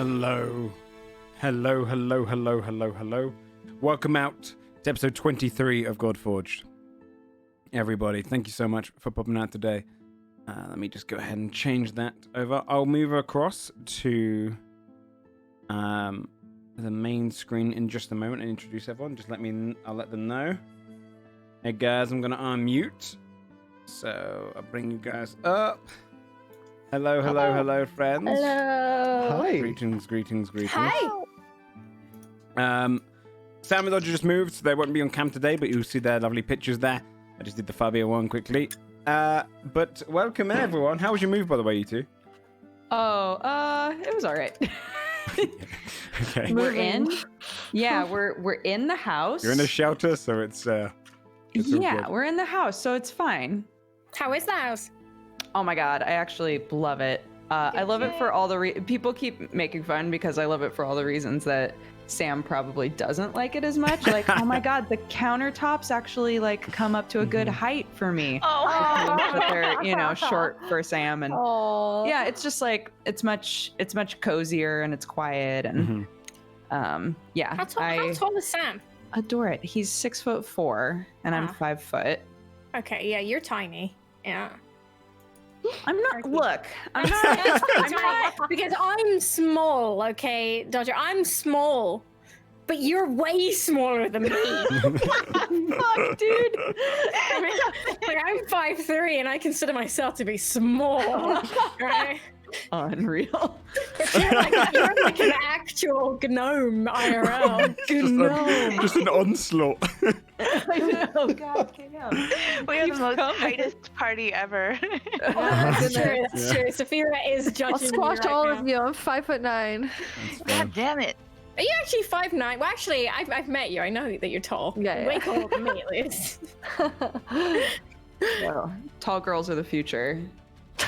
Hello. Hello. Welcome out to episode 23 of Godforged. Everybody, thank you so much for popping out today. Let me just go ahead and change that over. I'll move across to the main screen in just a moment and introduce everyone. I'll let them know. Hey guys, I'm gonna unmute. So I'll bring you guys up. Hello, friends. Hello. Hi. Greetings. Hi. Sam and Dodger just moved, so they won't be on cam today, but you'll see their lovely pictures there. I just did the Fabio one quickly. But welcome everyone. How was your move, by the way, you two? It was all right. Okay. We're in. Yeah, we're in the house. You're in a shelter, so it's all good. We're in the house, so it's fine. How is the house? Oh my god, I actually love it. I love it for all the people keep making fun because I love it for all the reasons that Sam probably doesn't like it as much. Like, oh my god, the countertops actually like come up to a good height for me. But they're short for Sam, and yeah, it's just like it's much cozier and it's quiet and yeah. How tall is Sam? Adore it. He's 6'4" and I'm 5 foot. Okay, yeah, you're tiny. Yeah. I'm not. Look, I'm I'm not because I'm small. Okay, Dodger, I'm small, but you're way smaller than me. Fuck, dude. I'm 5'3" and I consider myself to be small. Right? Unreal. But you're like an actual gnome IRL. Just an onslaught. I know. God, damn. We have the most tightest party ever. That's true. Sophia is judging. I'll squash me right all now. of you. I'm 5'9". God damn it. Are you actually 5'9"? Well, actually, I've met you. I know that you're tall. Yeah. Way taller than me, at least. Well, tall girls are the future.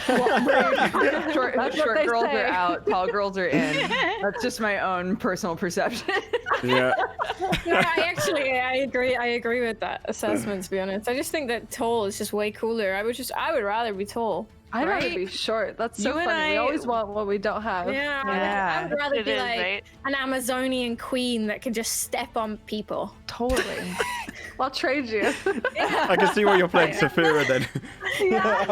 That's Short what they girls say. are out, tall girls are in. That's just my own personal perception. Yeah. No, I agree with that assessment, to be honest. I just think that tall is just way cooler. I would rather be tall. I'd rather Right? be short. That's so You and funny. We I- always want what we don't have. Yeah. Yeah. I would rather It be is, like right? an Amazonian queen that can just step on people. Totally. I'll trade you. I can see why you're playing Saphira then. Yeah,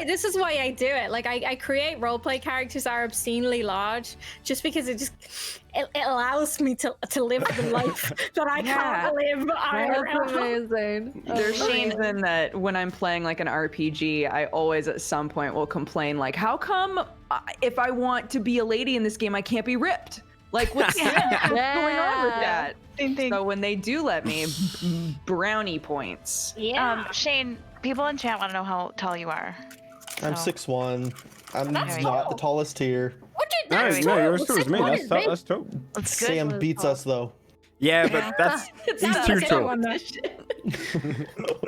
this is why I do it. Like I create roleplay characters that are obscenely large, just because it allows me to live the life that I can't live. That's amazing. There's Oh, scenes in that when I'm playing like an RPG, I always at some point will complain like, how come if I want to be a lady in this game, I can't be ripped? Like, what's going on with that? Same thing. So when they do let me, brownie points. Yeah. Shane, people in chat want to know how tall you are. I'm So- 6'1". I'm That's not tall. the tallest here. No, you're as tall as me. That's tall. That's good. Sam beats us though. Yeah, but he's too tall.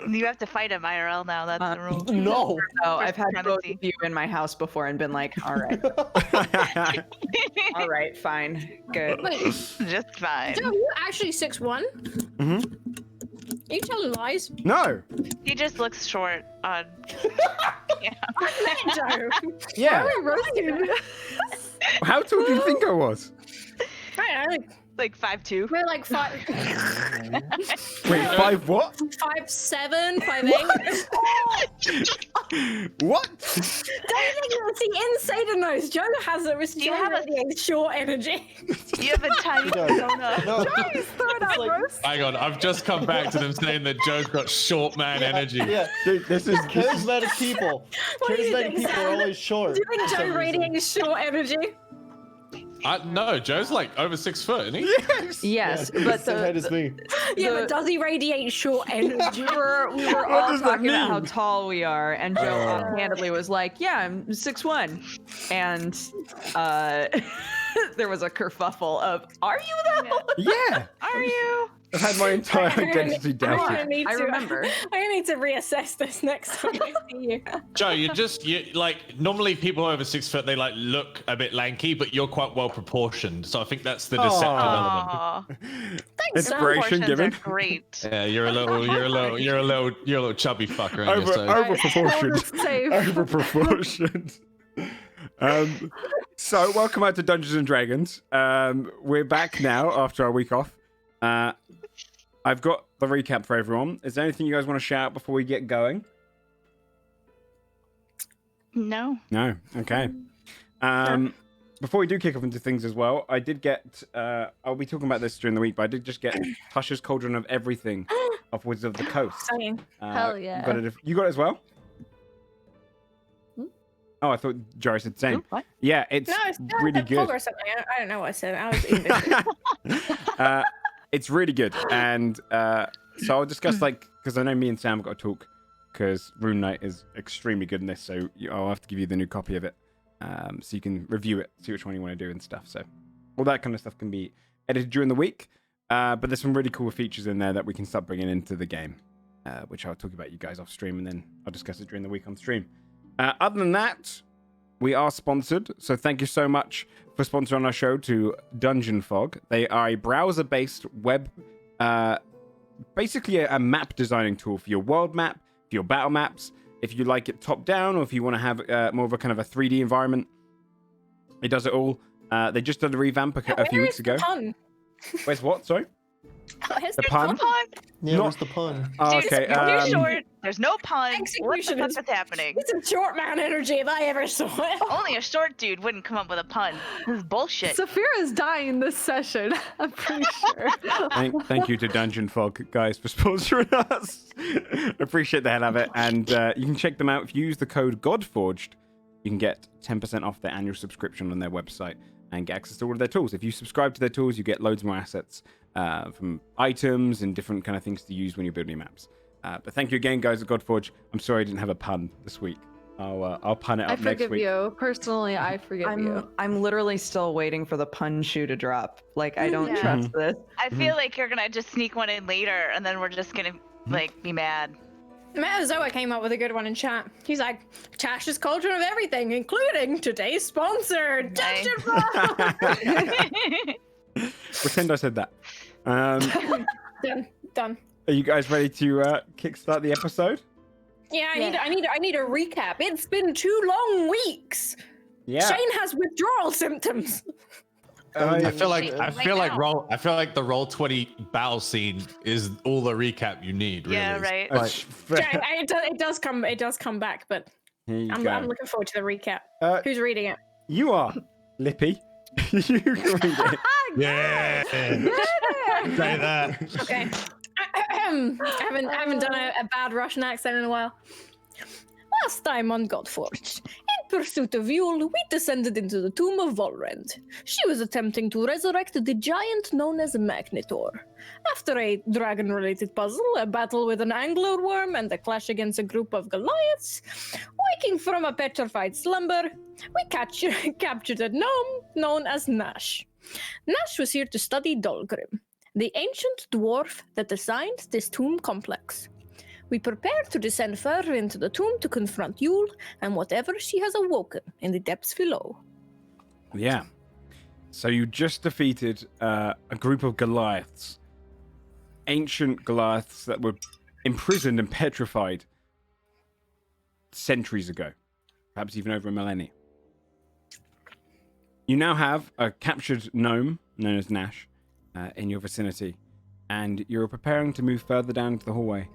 You have to fight him IRL now. That's the rule. No. Oh, I've had both Supremacy. of you in my house before and been like, all right, all right, fine, good. Wait, Just fine. Joe, you actually 6'1"? Mhm. Are you telling lies? No. He just looks short on. Joe. Yeah. Why are we roasting? How tall do you think I was? I don't know, Like 5'2". we're like 5'7", Wait, 5 what? 5'8". What? Don't think see inside of those. Joe has a restricted short energy. You have a tiny He does. persona. No. He's throwing out like- roast. Hang on, I've just come back to them saying that Joe's got short man energy. Yeah. Dude, this is Charismatic people. What do you Charismatic think, people Sam? are always short. Do you think for Joe some reason. radiates short energy? No, Joe's like over 6 foot, isn't he? yes. Yes, Yeah, but same height as me. Yeah, The- but does he radiate short energy? we were What all does that talking about how mean? tall we are, and Joe offhandedly was like, "Yeah, I'm 6'1", and there was a kerfuffle of, "Are you though?" Yeah. Are you? I've had my entire identity I doubted. need I to- remember. I need to reassess this next time I see you. Joe, you like normally people over 6 foot they like look a bit lanky, but you're quite well proportioned. So I think that's the deceptive element. Aw. Inspiration Proportions given. are great. Yeah, you're a little chubby fucker. Aren't you? So- Over proportioned. Safe. Over proportioned. So, welcome out to Dungeons and Dragons. We're back now after our week off. I've got the recap for everyone. Is there anything you guys want to shout out before we get going? No. No. Okay. Before we do kick off into things as well, I did get. I'll be talking about this during the week, but I did just get Tasha's Cauldron of Everything off Wizards of the Coast. Same. Hell yeah. You got it as well? Oh, I thought Jari said same. What? Yeah, it's No, it's really good. or something. I don't know what I said. I was English. It's really good, and so I'll discuss because I know me and Sam have got to talk because Rune Knight is extremely good in this, so I'll have to give you the new copy of it, so you can review it, see which one you want to do and stuff. So all that kind of stuff can be edited during the week, but there's some really cool features in there that we can start bringing into the game, which I'll talk about you guys off stream, and then I'll discuss it during the week on stream. Other than that, we are sponsored, so thank you so much for sponsoring our show to Dungeonfog. They are a browser-based web, basically a map designing tool for your world map, for your battle maps. If you like it top-down, or if you want to have more of a kind of a 3D environment, it does it all. They just did a revamp a few weeks ago. Pun? Where's what? Sorry, Where's the pun? Yeah, Not- where's the pun? Oh, Dude, okay. it's too short. There's no pun. What the Execution fuck is- is happening? It's a short man energy if I ever saw it. Only a short dude wouldn't come up with a pun. This is bullshit. Saphira's dying this session. I'm pretty sure. Thank you to Dungeonfog, guys, for sponsoring us. Appreciate the hell of it. And you can check them out. If you use the code Godforged, you can get 10% off their annual subscription on their website and get access to all of their tools. If you subscribe to their tools, you get loads more assets from items and different kind of things to use when you're building your maps. But thank you again, guys, at Godforge. I'm sorry I didn't have a pun this week. I'll pun it I up next forgive week. you. Personally, I forgive you. I'm literally still waiting for the pun shoe to drop. Like, I don't Yeah. trust this. I feel like you're gonna just sneak one in later, and then we're just gonna be mad. Metazoa came up with a good one in chat. He's like, Tasha's Cauldron of Everything, including today's sponsor, Nice. Dungeonfog. Pretend I said that. Done. Are you guys ready to kickstart the episode? Yeah, I need a recap. It's been 2 long weeks. Yeah. Shane has withdrawal symptoms. I feel like Shit, I right feel like now. the Roll20 battle scene is all the recap you need. Really. Yeah, right. It does come back, but Here you I'm go. looking forward to the recap. Uh, Who's reading it? You are, Lippy. You can read it. Yeah. Say that. Okay. I haven't done a bad Russian accent in a while. Last time on Godforged, in pursuit of Yule, we descended into the Tomb of Volrend. She was attempting to resurrect the giant known as Magnithor. After a dragon-related puzzle, a battle with an angler worm, and a clash against a group of Goliaths, waking from a petrified slumber, we captured a gnome known as Nash. Nash was here to study Dolgrim, the ancient dwarf that designed this tomb complex. We prepare to descend further into the tomb to confront Yule and whatever she has awoken in the depths below. Yeah. So you just defeated a group of Goliaths. Ancient Goliaths that were imprisoned and petrified centuries ago. Perhaps even over a millennia. You now have a captured gnome known as Nash in your vicinity. And you're preparing to move further down into the hallway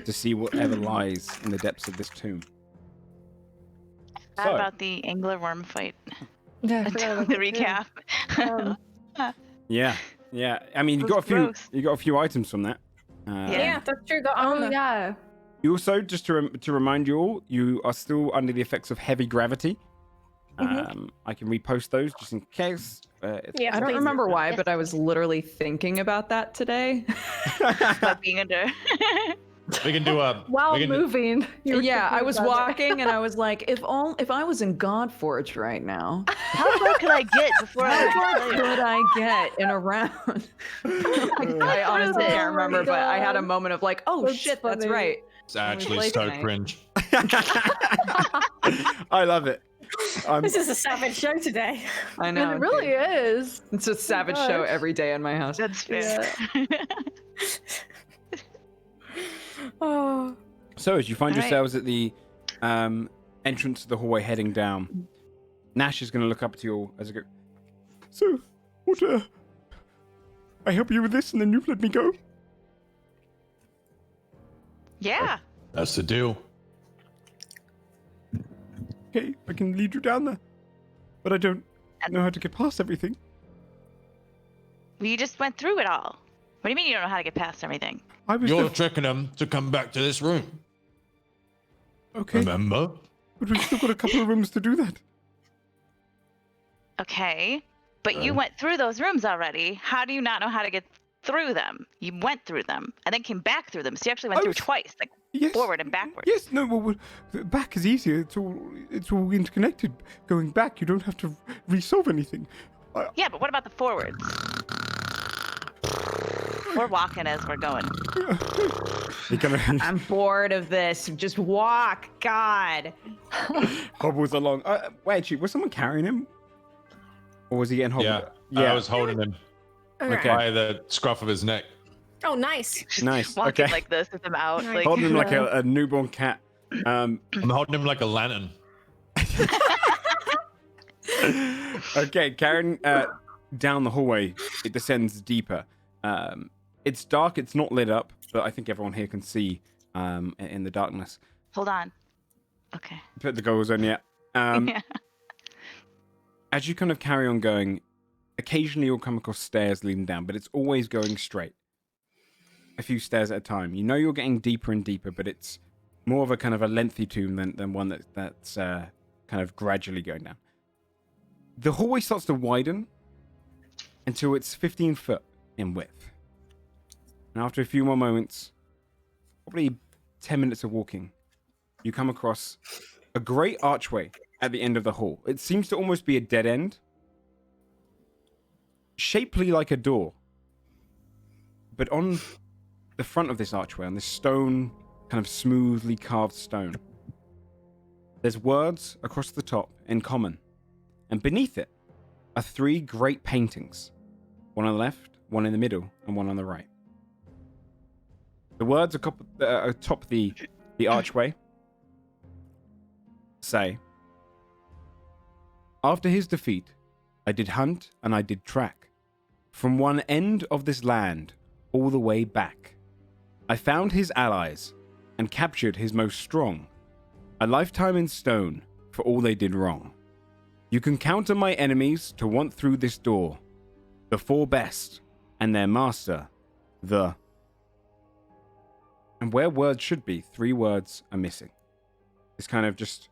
to see whatever lies in the depths of this tomb. How So- about the angler worm fight? Yeah, I The forgot about that too. recap. Yeah. I mean, you That got was gross. you got a few items from that. Yeah, that's true. Got Oh armor. yeah. You also, just to remind you all, you are still under the effects of heavy gravity. I can repost those just in case. Yeah, I don't please. remember why, but I was literally thinking about that today. About being under. We can do a. While we can do- moving. you were Yeah, I thinking was about it. walking and I was like, if I was in Godforge right now, How far could I get before how far I could I get in a round? I honestly Oh can't my remember, but I had a God. moment of like, oh That's shit, that's funny. right. It's actually Play so tonight. cringe. I love it. This is a savage show today. I know. It really dude. is. It's a savage show gosh. every day in my house. That's fair. Oh. So, as you find All right. yourselves at the entrance to the hallway heading down, Nash is going to look up to you all as I go. So, what? I help you with this, and then you let me go. Yeah. That's the deal. Okay, I can lead you down there, but I don't know how to get past everything. You just went through it all. What do you mean you don't know how to get past everything? I was You're the... tricking them to come back to this room. Okay, Remember? but we've still got a couple of rooms to do that. Okay. But you went through those rooms already. How do you not know how to get through them? You went through them and then came back through them. So you actually went through twice, like Yes. forward and backwards. Yes, no, well, back is easier. It's all interconnected. Going back, you don't have to resolve anything. Yeah, but what about the forwards? We're walking as we're going. He kind of I'm bored of this. Just walk. God. hobbles along. Wait, actually, was someone carrying him? Or was he getting hobbled? I was holding him Okay. by the scruff of his neck. Oh, nice. Just Nice, walking okay. like this with him out. Nice. Like, Holding him like a newborn cat. I'm holding him like a lantern. Okay, carrying down the hallway, it descends deeper. It's dark, it's not lit up, but I think everyone here can see in the darkness. hold on. Okay. Put the goggles on yet. Yeah. As you kind of carry on going, occasionally you'll come across stairs leading down, but it's always going straight. A few stairs at a time. You know you're getting deeper and deeper, but it's more of a kind of a lengthy tomb than one that's kind of gradually going down. The hallway starts to widen until it's 15 foot in width. And after a few more moments, probably 10 minutes of walking, you come across a great archway at the end of the hall. It seems to almost be a dead end, shapely like a door. But on the front of this archway, on this stone, kind of smoothly carved stone, there's words across the top in common. And beneath it are 3 great paintings. One on the left, one in the middle, and one on the right. The words atop the archway say, "After his defeat, I did hunt and I did track. From one end of this land all the way back. I found his allies and captured his most strong. A lifetime in stone for all they did wrong. You can count on my enemies to want through this door. The 4 best and their master, the..." And where words should be, 3 words are missing. It's kind of just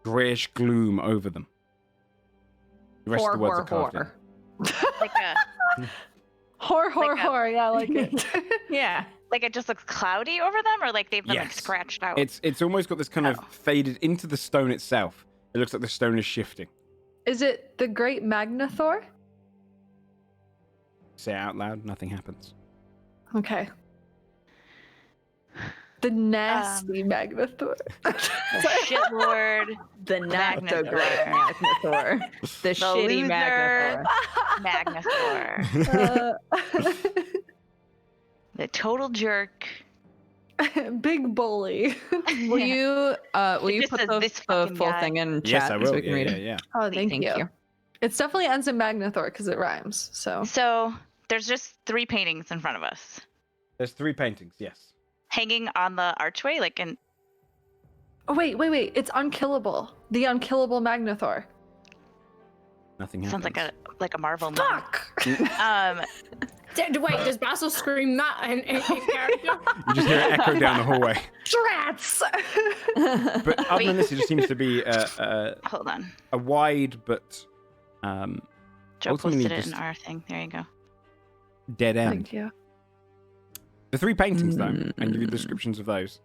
grayish gloom over them. The rest of the words are carved in. Like a, Whore. Yeah, I like it. Yeah. like it just looks cloudy over them, or like they've been like Yes. scratched out. It's almost got this kind of faded into the stone itself. It looks like the stone is shifting. Is it the Great Magnithor? Say it out loud, nothing happens. Okay. The nasty Magnithor. Shitlord, The not so Magnithor. great Magnithor. The shitty loser. Magnithor. Magnithor. The total jerk. Big bully. Will you just put says the this full fucking guy. thing in chat Yes, I so will. we can read it? Yeah. Oh, thank Thank you. you. It's definitely ends in Magnithor because it rhymes. So So there's just 3 paintings in front of us, There's 3 paintings, yes. hanging on the archway, like in. oh, wait. It's unkillable. The unkillable Magnithor. Nothing Sounds happens. like a Marvel movie. Fuck. Wait, does Basil scream that in character? You just hear it echo down the hallway. Drats. But other than this, it just seems to be Hold on. a wide but Joe ultimately posted it in just- our thing. There you go. dead end. Thank you. The 3 paintings, though, and give you descriptions of those.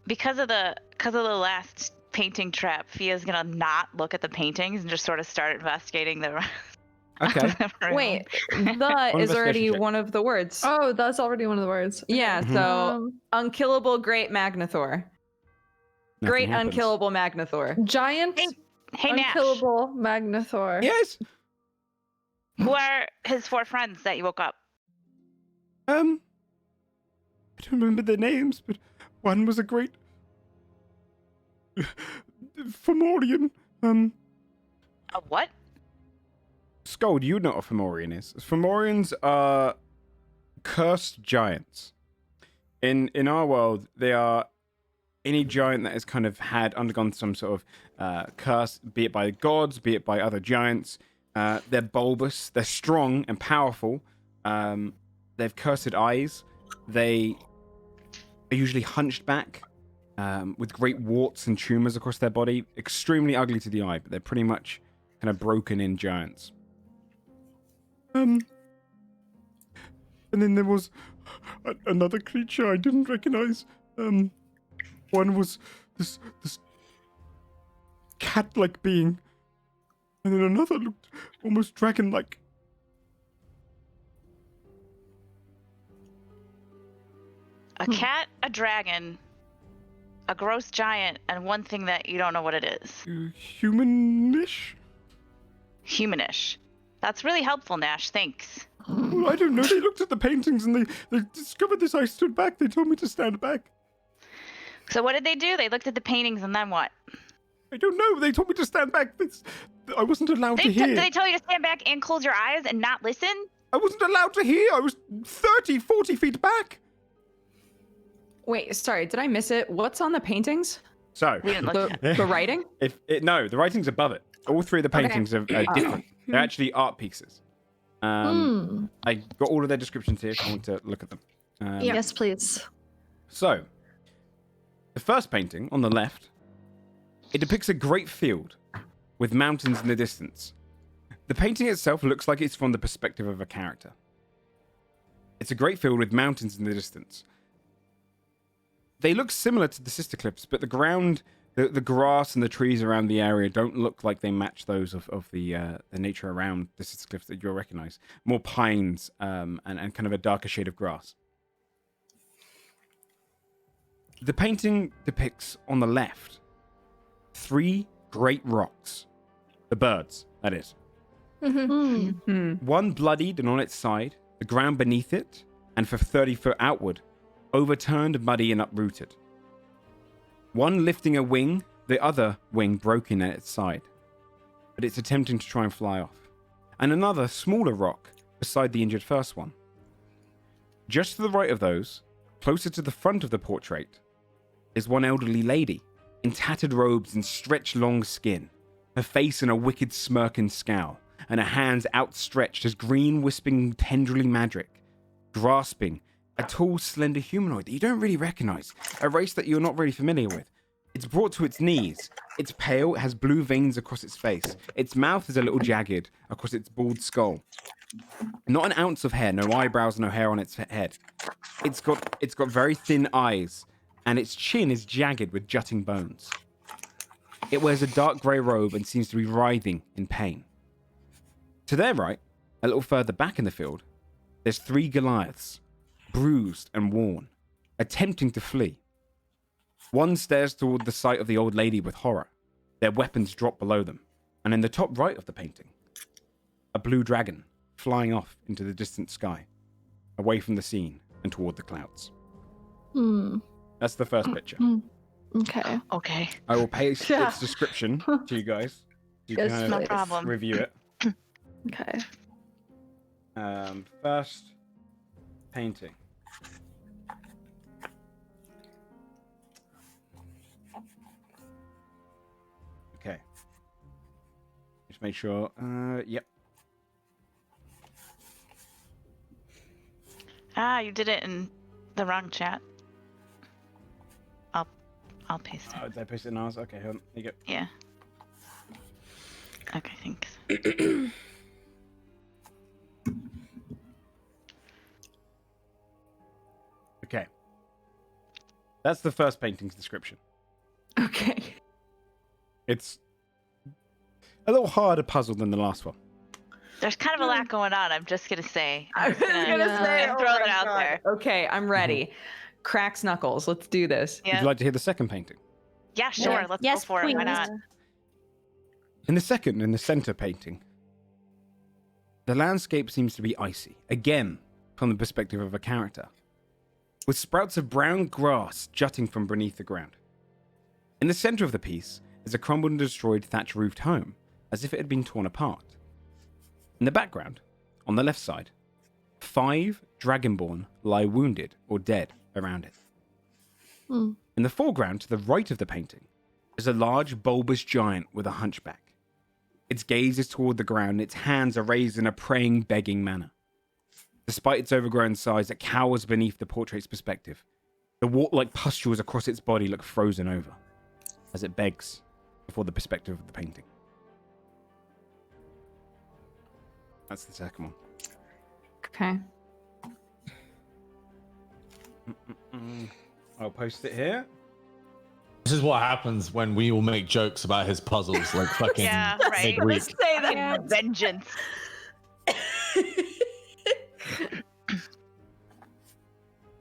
Because of the last painting trap, Fia's gonna not look at the paintings and just sort of start investigating the. Okay. room. Wait, the is investigation already check. one of the words. Oh, that's already one of the words. Yeah, Mhm. so unkillable great Magnithor. Nothing Great happens. unkillable Magnithor. Giant Hey Nash, unkillable Magnithor. Yes. who are his 4 friends that you woke up? I don't remember their names, but one was a great Fomorian. A what? Scold, you know what a Fomorian is. Fomorians are cursed giants. In our world, they are any giant that has kind of undergone some sort of curse, be it by gods, be it by other giants. They're bulbous, they're strong and powerful. They've cursed eyes. They are usually hunched back, with great warts and tumors across their body. Extremely ugly to the eye, but they're pretty much kind of broken in giants. And then there was another creature I didn't recognize. One was this cat-like being, and then another looked almost dragon-like. A cat, a dragon, a gross giant, and one thing that you don't know what it is. Humanish? Humanish. That's really helpful, Nash. Thanks. Well, I don't know. They looked at the paintings and they discovered this. I stood back. They told me to stand back. So what did they do? They looked at the paintings and then what? I don't know. They told me to stand back. I wasn't allowed to hear. Did they tell you to stand back and close your eyes and not listen? I wasn't allowed to hear. I was 30, 40 feet back. Wait, sorry, did I miss it? What's on the paintings? So, We didn't look. The writing? no, the writing's above it. All three of the paintings are different. They're actually art pieces. I got all of their descriptions here if you want to look at them. Yes, please. So, the first painting on the left, it depicts a great field with mountains in the distance. The painting itself looks like it's from the perspective of a character. It's a great field with mountains in the distance. They look similar to the sister cliffs, but the ground, the grass and the trees around the area don't look like they match those of the nature around the sister cliffs that you'll recognize. More pines and kind of a darker shade of grass. The painting depicts, on the left, 3 great rocks. The birds, that is. One bloodied and on its side, the ground beneath it, and for 30 foot outward, overturned, muddy, and uprooted. One lifting a wing, the other wing broken at its side, but it's attempting to try and fly off. And another, smaller rock beside the injured first one. Just to the right of those, closer to the front of the portrait, is one elderly lady, in tattered robes and stretched long skin, her face in a wicked smirk and scowl, and her hands outstretched as green wisping tenderly magic, grasping a tall, slender humanoid that you don't really recognize, a race that you're not really familiar with. It's brought to its knees. It's pale, it has blue veins across its face. Its mouth is a little jagged across its bald skull. Not an ounce of hair, no eyebrows, no hair on its head. It's got very thin eyes, and its chin is jagged with jutting bones. It wears a dark grey robe and seems to be writhing in pain. To their right, a little further back in the field, there's 3 Goliaths, bruised and worn, attempting to flee. One stares toward the sight of the old lady with horror. Their weapons drop below them, and in the top right of the painting, a blue dragon flying off into the distant sky, away from the scene and toward the clouds. That's the first picture. Okay. Okay. I will paste its description to you guys. You Yes, can No problem. review it. Okay. First painting. Okay. Just make sure. Yep. Ah, you did it in the wrong chat. I'll paste it. Did I paste it in ours? Okay, hold on. There you go. Yeah. Okay, thanks. Okay. That's the first painting's description. Okay. It's a little harder puzzle than the last one. There's kind of a lot going on. I'm just gonna say. I was gonna say, throw that out there. Okay, I'm ready. Cracks knuckles. Let's do this. Would Yeah. you like to hear the second painting? Yeah, sure. Let's go for it. Why not? In the second, in the center painting, the landscape seems to be icy, again from the perspective of a character, with sprouts of brown grass jutting from beneath the ground. In the center of the piece, is a crumbled and destroyed thatch-roofed home, as if it had been torn apart. In the background, on the left side, 5 Dragonborn lie wounded or dead around it. In the foreground, to the right of the painting, is a large, bulbous giant with a hunchback. Its gaze is toward the ground, and its hands are raised in a praying, begging manner. Despite its overgrown size, it cowers beneath the portrait's perspective. The wart-like pustules across its body look frozen over, as it begs before the perspective of the painting. That's the second one. Okay. I'll post it here. This is what happens when we all make jokes about his puzzles, like fucking Yeah, right. midweek. Say that. Vengeance.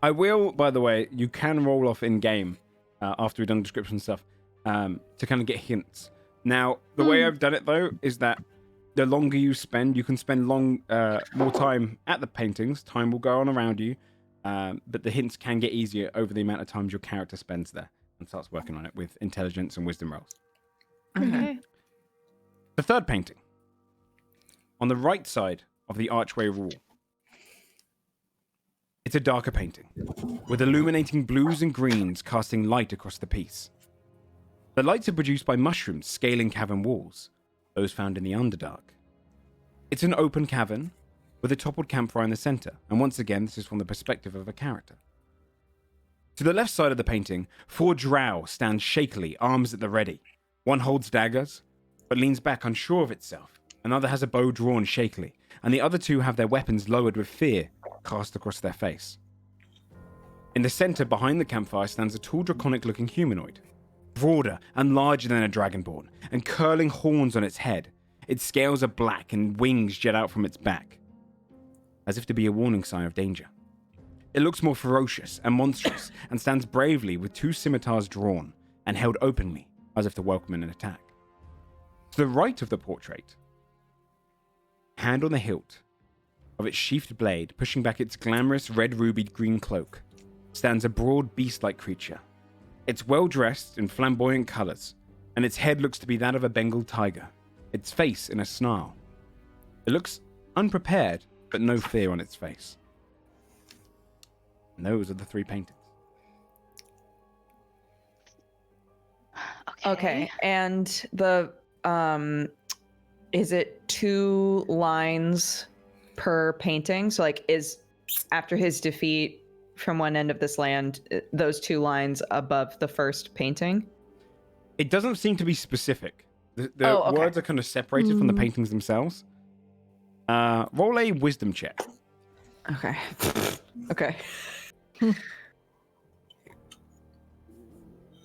I will, by the way, you can roll off in-game after we've done description stuff to kind of get hints. Now, the way I've done it, though, is that the longer you spend, you can spend more time at the paintings. Time will go on around you, but the hints can get easier over the amount of times your character spends there and starts working on it with intelligence and wisdom rolls. Okay. The third painting. On the right side of the archway wall. It's a darker painting, with illuminating blues and greens casting light across the piece. The lights are produced by mushrooms scaling cavern walls, those found in the Underdark. It's an open cavern, with a toppled campfire in the center, and once again, this is from the perspective of a character. To the left side of the painting, 4 drow stand shakily, arms at the ready. One holds daggers, but leans back unsure of itself. Another has a bow drawn shakily, and the other 2 have their weapons lowered with fear cast across their face. In the center, behind the campfire, stands a tall, draconic-looking humanoid. Broader and larger than a dragonborn, and curling horns on its head. Its scales are black, and wings jet out from its back, as if to be a warning sign of danger. It looks more ferocious and monstrous, and stands bravely with 2 scimitars drawn and held openly, as if to welcome an attack. To the right of the portrait, hand on the hilt of its sheathed blade, pushing back its glamorous red rubied green cloak, stands a broad beast-like creature. It's well-dressed in flamboyant colors, and its head looks to be that of a Bengal tiger, its face in a snarl. It looks unprepared, but no fear on its face. And those are the 3 paintings. Okay, and the is it 2 lines per painting? So like, is after his defeat from one end of this land, those 2 lines above the first painting? It doesn't seem to be specific. The okay. words are kind of separated from the paintings themselves. Roll a wisdom check. Okay. Okay.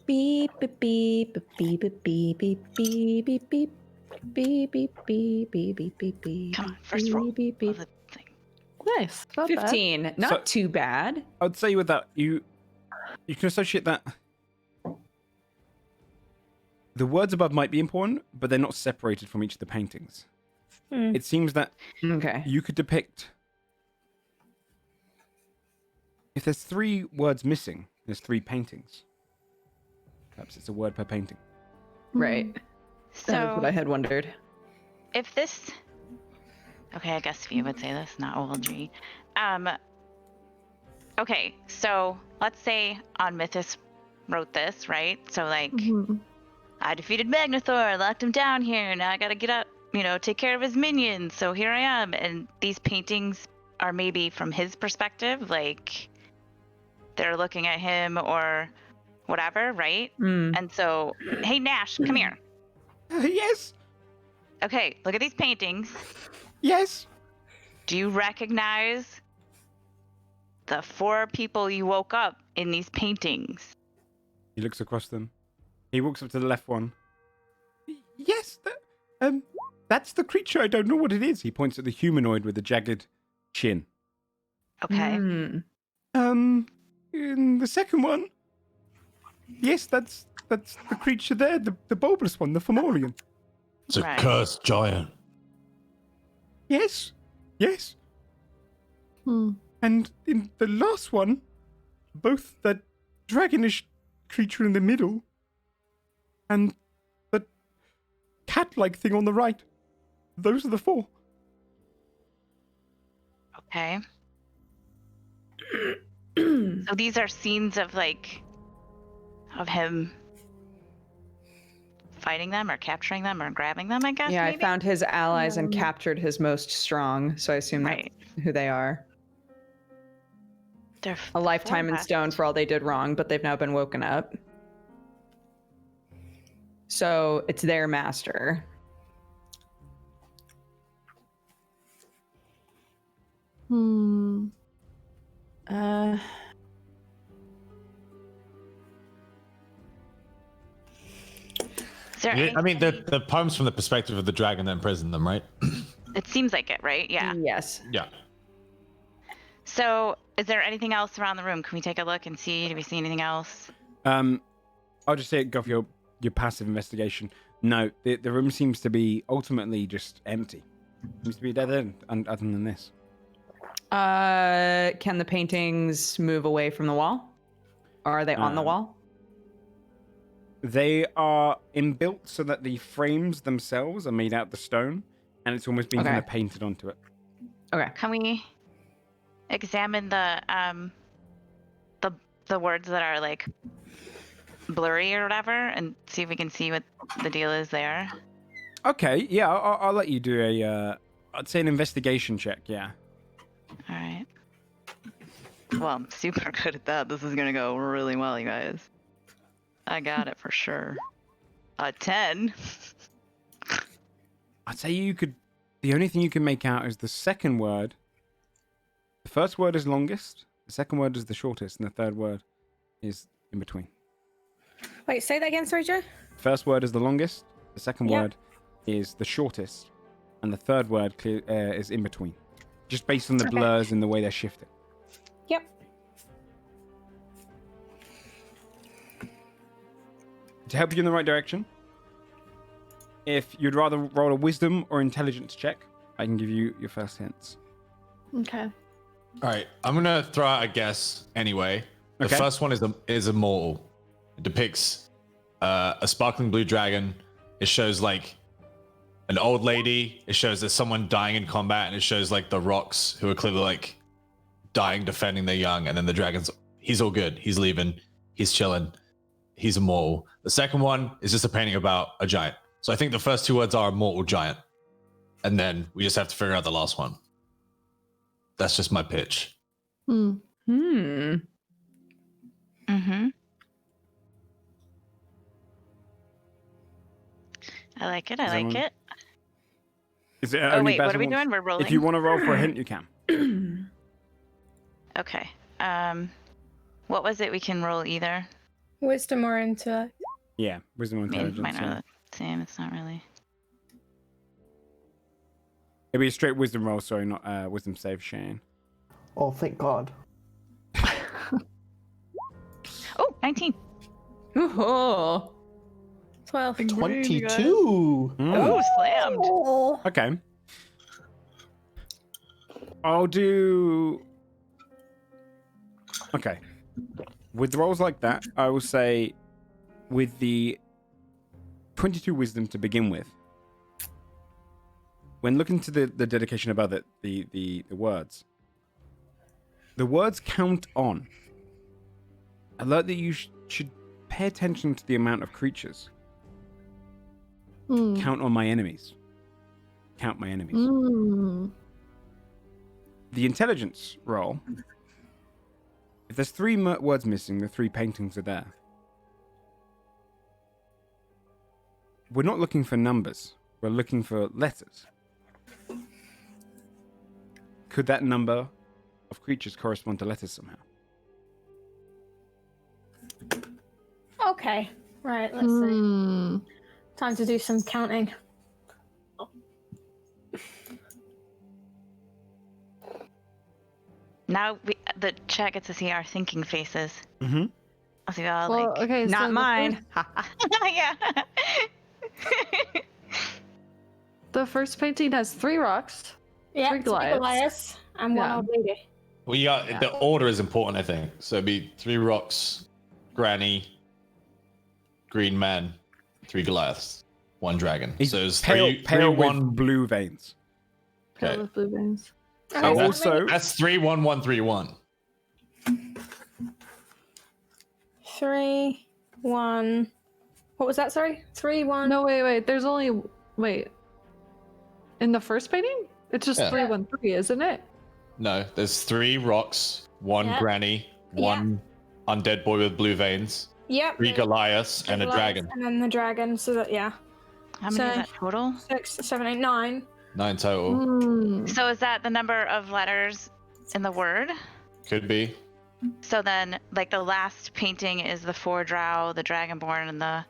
Beep beep beep beep beep beep beep beep beep beep beep beep beep beep beep beep beep. Come on, first roll. Beep, beep, of beep. the thing. Nice. Not bad. 15. Not So- too bad. I'd say with that, you can associate that the words above might be important, but they're not separated from each of the paintings. It seems that Okay. you could depict, if there's 3 words missing, there's 3 paintings. Perhaps it's a word per painting. Right. That was what I So had wondered. if this, okay, I guess you would say this, not Oldry. Okay, so let's say Mythos wrote this, right? So like, I defeated Magnithor, locked him down here. Now I gotta get up, take care of his minions. So here I am, and these paintings are maybe from his perspective, like they're looking at him or whatever, right? And so, hey Nash, come here. Yes, Okay, look at these paintings. yes. Do you recognize the 4 people you woke up in these paintings? He looks across them. He walks up to the left one. Yes, that's the creature. I don't know what it is. He points at the humanoid with the jagged chin. Okay. In the second one, yes, that's the creature there, the bulbous one, the Fomorian. It's a Right. cursed giant. Yes, yes. And in the last one, both that dragonish creature in the middle and the cat-like thing on the right. Those are the 4. Okay. So these are scenes of him fighting them or capturing them or grabbing them, I guess. Yeah, maybe? I found his allies and captured his most strong, so I assume Right. that's who they are. They're A lifetime in left. stone for all they did wrong, but they've now been woken up. So it's their master. Is there I mean, anything- the poem's from the perspective of the dragon that imprisoned them, right? It seems like it, right? Yeah. Yes. Yeah. So, is there anything else around the room? Can we take a look and see? Do we see anything else? I'll just say, go for your passive investigation. No, the room seems to be ultimately just empty. Seems to be dead end, other than this. Can the paintings move away from the wall? Or are they on the wall? They are inbuilt so that the frames themselves are made out of the stone, and it's almost been kind of painted onto it. Okay. Can we examine the words that are like blurry or whatever, and see if we can see what the deal is there? Okay, yeah, I'll let you do I'd say an investigation check, yeah. All right. Well, I'm super good at that. This is gonna go really well, you guys. I got it for sure. A 10. I'd say the only thing you can make out is the second word. The first word is longest, the second word is the shortest, and the third word is in between. Wait, say that again, sorry, Joe. First word is the longest, the second Yep. word is the shortest, and the third word is in between. Just based on the blurs and the way they're shifted. Yep. To help you in the right direction, if you'd rather roll a wisdom or intelligence check, I can give you your first hints. Okay. All right, I'm gonna throw out a guess anyway. The Okay. first one is immortal. It depicts a sparkling blue dragon. It shows like an old lady. It shows there's someone dying in combat, and it shows like the rocks who are clearly like dying defending their young. And then the dragon's he's all good. He's leaving. He's chilling. He's immortal. The second one is just a painting about a giant. So I think the first 2 words are immortal giant, and then we just have to figure out the last one. That's just my pitch. Mm-hmm. I like it. I like it. Is it Oh only wait, what Basil are we wants- doing? We're rolling. If you want to roll for a hint, you can. Okay. What was it? We can roll either. Wisdom or intellect. Yeah, wisdom or I mean, intelligence. mine yeah. are the same. It's not really. It'd be a straight wisdom roll, sorry, not wisdom save, Shane. Oh, thank God. Oh, 19. Oh. 12. 22. Oh, slammed. Oh. Okay. I'll do. Okay. With rolls like that, I will say with the 22 wisdom to begin with, when looking to the dedication above it, the words count on. Alert that you should pay attention to the amount of creatures. Count on my enemies. Count my enemies. The intelligence roll. If there's 3 words missing, the 3 paintings are there. We're not looking for numbers. We're looking for letters. Could that number of creatures correspond to letters somehow? Okay. Right, let's see. Time to do some counting. Now the chat gets to see our thinking faces. Mm-hmm. I'll see y'all Well, like. okay. Not so mine. Yeah. The first painting has 3 rocks. Yeah, 3 3 Goliaths. Goliaths and 1 Yeah. old lady. Well, the order is important, I think. So it'd be 3 rocks, granny, green man, 3 Goliaths. one dragon. He's So it's pale, three, pale three, with one. blue veins. Pale Okay. with blue veins. Oh, Okay, also, That's 3-1-1-3-1. 3, 1. What was that? Sorry, 3, 1. No, wait. There's only in the first painting, it's just Yeah. 3-1-3, isn't it? No, there's 3 rocks, 1 Yeah. granny, 1 undead boy with blue veins, Yep. 3 Goliaths, and a dragon. And then the dragon. So that How many So- is that total? 6, 7, 8, 9. 9 total. Hmm. So is that the number of letters in the word? Could be. So then, like the last painting is the 4 drow, the dragonborn, and the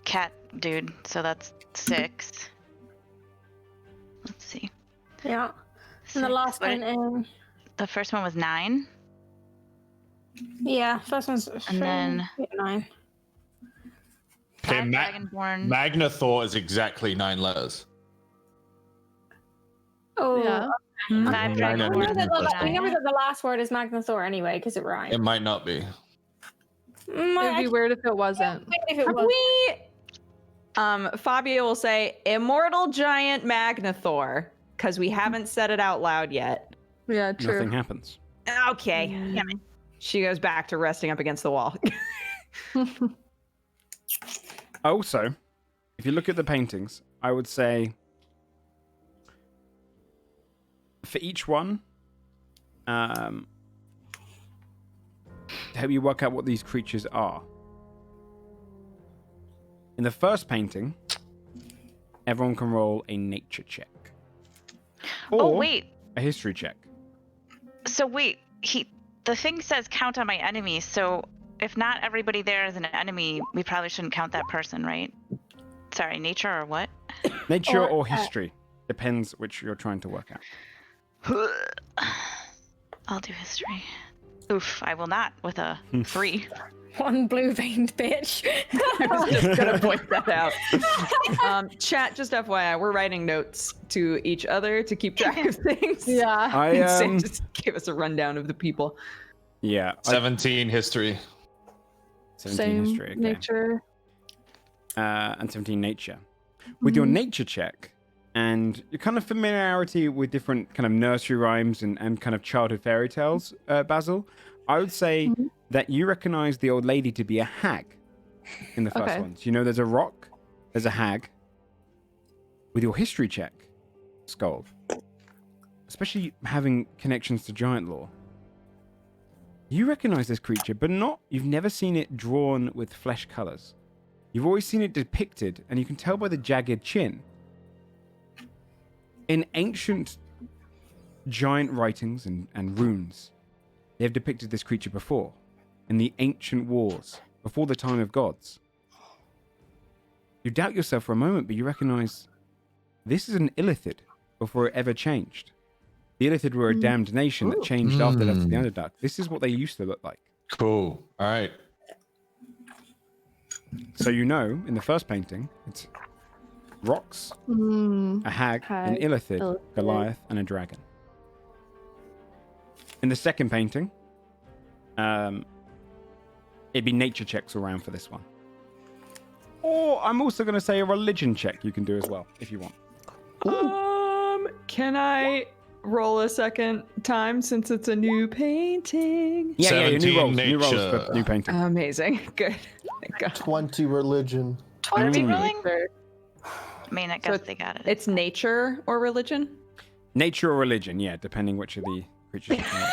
cat dude. So that's 6. Let's see. Yeah. And the 6. last What- painting. The first one was 9. Yeah, first one's And then- 9. Okay, 5 dragonborn. Magnithor is exactly 9 letters. Oh. Yeah. 5 Nine dragonborn. letters. Remember that the last word is Magnithor anyway, because it rhymes. It might not be. It'd be weird if it wasn't. If it Have was. we? Fabio will say immortal giant Magnithor because we haven't said it out loud yet. Yeah, true. nothing happens. Okay. Damn it. She goes back to resting up against the wall. Also, if you look at the paintings, I would say for each one, to help you work out what these creatures are. In the first painting, everyone can roll a nature check. Oh Or wait. a history check. So wait. The thing says count on my enemies. So if not everybody there is an enemy, we probably shouldn't count that person, right? Sorry, nature or what? Nature Or, or history. Depends which you're trying to work out. I'll do history. Oof, I will not with a 3. One blue-veined bitch. I was just gonna point that out. Chat, just FYI, we're writing notes to each other to keep track of things. Yeah. And Sam just gave us a rundown of the people. Yeah. 17 history. 17 Same history. Okay. nature. And 17 nature. With your nature check and your kind of familiarity with different kind of nursery rhymes and kind of childhood fairy tales, Basil, I would say that you recognize the old lady to be a hag in the first Okay. ones. You know, there's a rock, there's a hag. With your history check, Skull, especially having connections to giant lore, you recognize this creature, but you've never seen it drawn with flesh colors. You've always seen it depicted, and you can tell by the jagged chin. In ancient giant writings and runes, they have depicted this creature before, in the ancient wars, before the time of gods. You doubt yourself for a moment, but you recognize this is an illithid before it ever changed. The illithid were a damned nation that changed after they left the Underdark. This is what they used to look like. Cool. All right. So you know, in the first painting, it's rocks, a hag, an Hag, illithid, illithid. Goliath, and a dragon. In the second painting, it'd be nature checks around for this one. Or I'm also going to say a religion check you can do as well, if you want. Can I roll a second time since it's a new painting? Yeah, new 17 rolls, new rolls nature. for new painting. Amazing. Good. Thank God. 20 religion. What are we Mm. rolling? Nature. I mean, I guess they got it. It's nature or religion? Nature or religion, yeah, depending which of the creatures you can.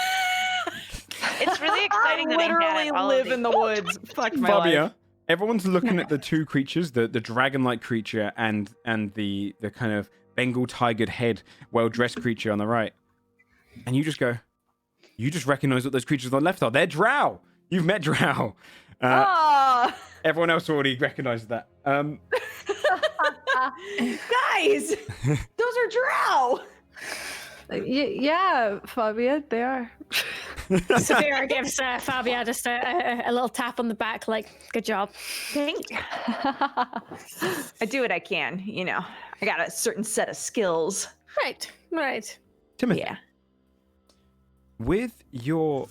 It's really exciting I that I'm bad literally at all live of in the these. woods. Fuck my Fabia, life. everyone's looking at the two creatures, the dragon-like creature and the kind of Bengal tigered head, well-dressed creature on the right. And you just recognize what those creatures on the left are. They're drow. You've met drow. Ah, Everyone else already recognized that. guys, those are drow. Yeah, Fabia, they are. Severa gives Fabia just a little tap on the back, like, good job. Thank I do what I can, you know. I got a certain set of skills. Right. Timothy, Yeah. with your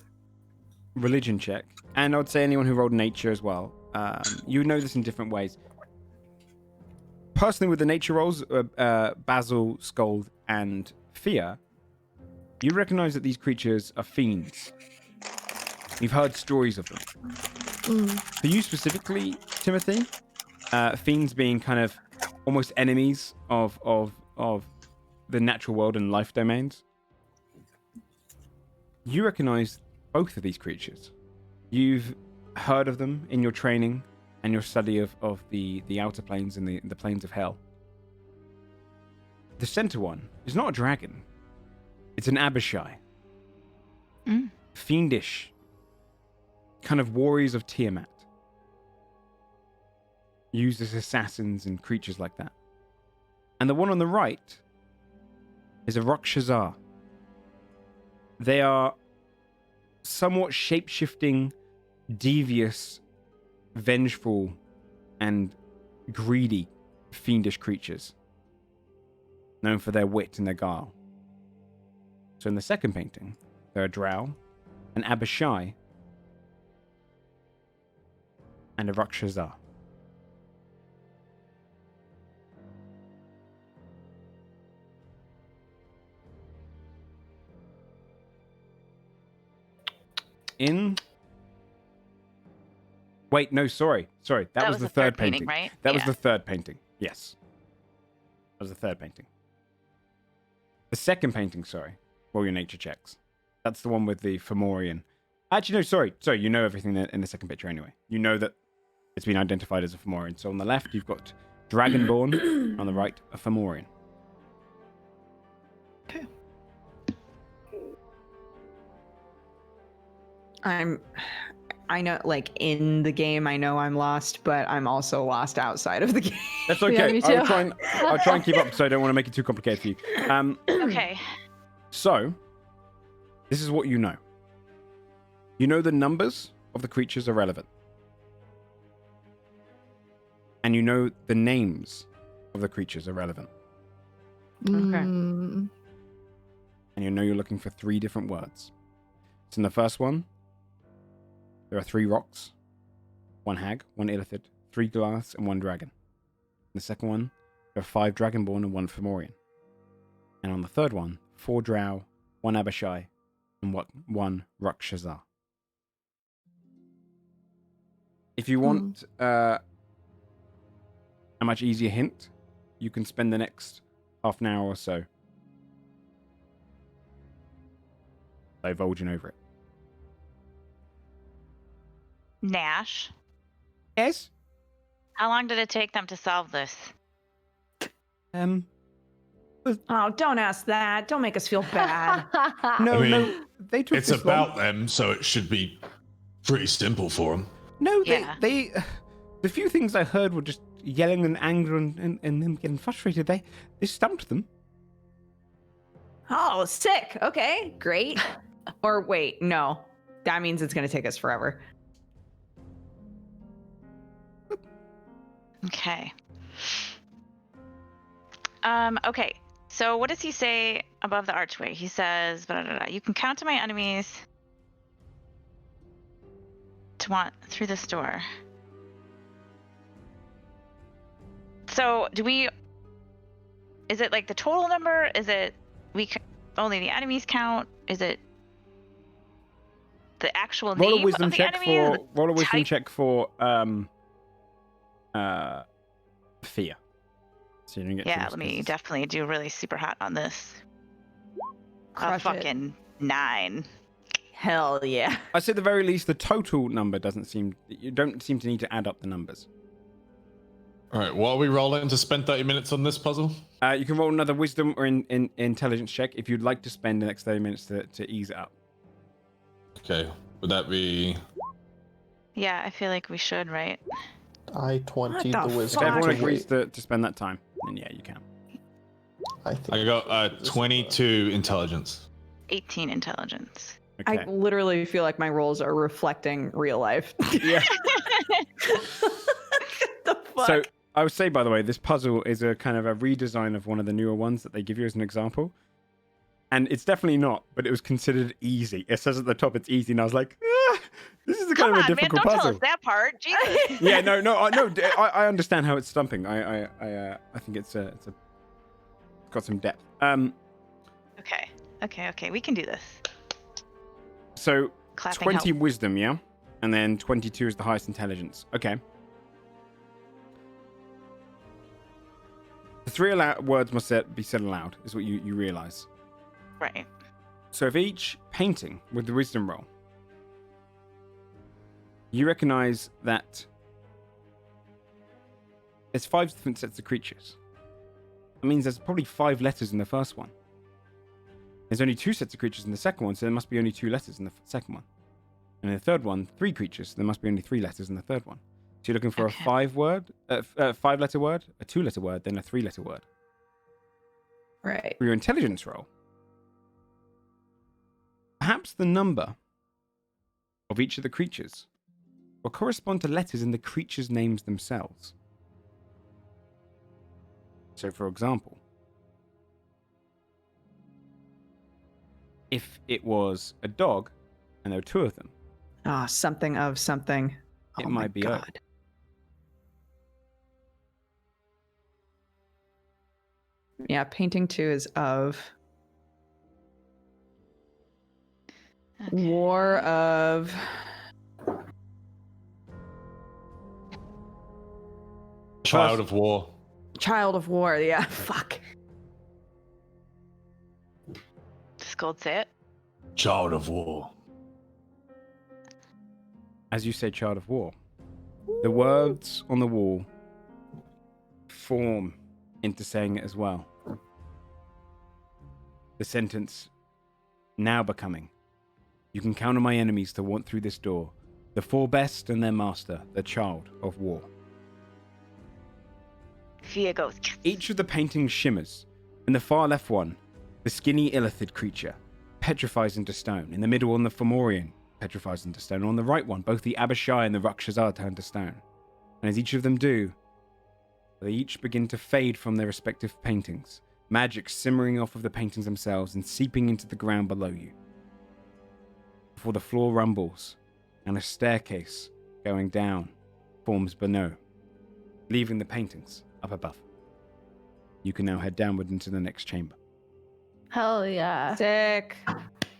religion check, and I would say anyone who rolled nature as well, you know this in different ways. personally, with the nature rolls, Basil, Scold, and Fear, you recognize that these creatures are fiends. You've heard stories of them. For you specifically, Timothy, fiends being kind of almost enemies of the natural world and life domains. You recognize both of these creatures. You've heard of them in your training and your study of the outer planes and the planes of hell. The center one is not a dragon. It's an Abishai. Fiendish. Kind of warriors of Tiamat. Used as assassins and creatures like that. And the one on the right is a Rakshasa. They are somewhat shape-shifting, devious, vengeful, and greedy, fiendish creatures, known for their wit and their guile. So in the second painting, there are Drow, an Abishai, and a Rakshasa. Wait, no, sorry. That was the third painting, right? That was the third painting. Yes. That was the third painting. The second painting, sorry. Roll your nature checks. That's the one with the Fomorian. Actually, no, sorry. You know everything in the second picture anyway. You know that it's been identified as a Fomorian. So on the left, you've got Dragonborn. On the right, a Fomorian. Okay. I know, like, in the game, I know I'm lost, but I'm also lost outside of the game. That's okay. Yeah, me too. I'll try and keep up, so I don't want to make it too complicated for you. Okay. So, this is what you know. You know the numbers of the creatures are relevant. And you know the names of the creatures are relevant. Okay. And you know you're looking for 3 different words. So in the first one, there are 3 rocks, 1 hag, 1 illithid, 3 glass, and 1 dragon. In the second one, there are 5 dragonborn and 1 Fomorian. And on the third one, 4 drow, 1 Abishai, and 1 Rakshasa. If you want a much easier hint, you can spend the next half an hour or so divulging over it. Nash, Yes? how long did it take them to solve this? Oh, don't ask that. Don't make us feel bad. No, I mean, no, they took It's this about long. them, so it should be pretty simple for them. No, Yeah. they the few things I heard were just yelling and anger and them getting frustrated. They stumped them. Oh, sick. Okay, great. Or wait, no. That means it's going to take us forever. Okay. Okay. So what does he say above the archway? He says, blah, blah, blah, you can count to my enemies to want through this door. So is it like the total number? Is it only the enemies count? Is it the actual Roll a name wisdom of the check enemy? for The roll a wisdom type? check for fear. So you don't get Yeah, too let me much definitely do really super hot on this. Crush A it. fucking 9. Hell yeah. I say at the very least the total number you don't seem to need to add up the numbers. All right, what are we rolling to spend 30 minutes on this puzzle? You can roll another wisdom or in intelligence check if you'd like to spend the next 30 minutes to ease it up. Okay, would that be... Yeah, I feel like we should, right? I 20 What the the wisdom If fuck? everyone to agrees wait. to spend that time, then yeah, you can. I think I got 22 intelligence. 18 intelligence. Okay. I literally feel like my rolls are reflecting real life. Yeah. the fuck? So I would say, by the way, this puzzle is a kind of a redesign of one of the newer ones that they give you as an example. And it's definitely not, but it was considered easy. It says at the top it's easy, and I was like, This is a Come kind of a on, man! difficult Don't tell puzzle. us that part. Jesus. Yeah, I understand how it's stumping. I think it's got some depth. Okay. We can do this. So Clapping 20 help. wisdom, yeah, and then 22 is the highest intelligence. Okay. The 3 words must be said aloud, is what you realize. Right. So if each painting with the wisdom roll, you recognize that there's 5 different sets of creatures. That means there's probably 5 letters in the first one. There's only 2 sets of creatures in the second one, so there must be only 2 letters in the second one. And in the third one, 3 creatures, so there must be only 3 letters in the third one. So you're looking for a 5-letter word, a 2-letter word, then a 3-letter word. Right. For your intelligence roll, perhaps the number of each of the creatures will correspond to letters in the creatures' names themselves. So, for example, if it was a dog and there were 2 of them, Ah, something of something. It Oh my might be God. Yeah, painting 2 is of Okay. War of Child of War. Child of War. Yeah, fuck. Does Gold say it? Child of War. as you say, Child of War, the words on the wall form into saying it as well. The sentence now becoming, you can count on my enemies to want through this door, the 4 best and their master, the Child of War. Fia goes. Each of the paintings shimmers. In the far left one, the skinny illithid creature petrifies into stone. In the middle one, the Fomorian petrifies into stone. On the right one, both the Abishai and the Rakshasa turn to stone. And as each of them do, they each begin to fade from their respective paintings, magic simmering off of the paintings themselves and seeping into the ground below you. Before the floor rumbles, and a staircase going down forms below, leaving the paintings up above. You can now head downward into the next chamber. Hell yeah. Sick.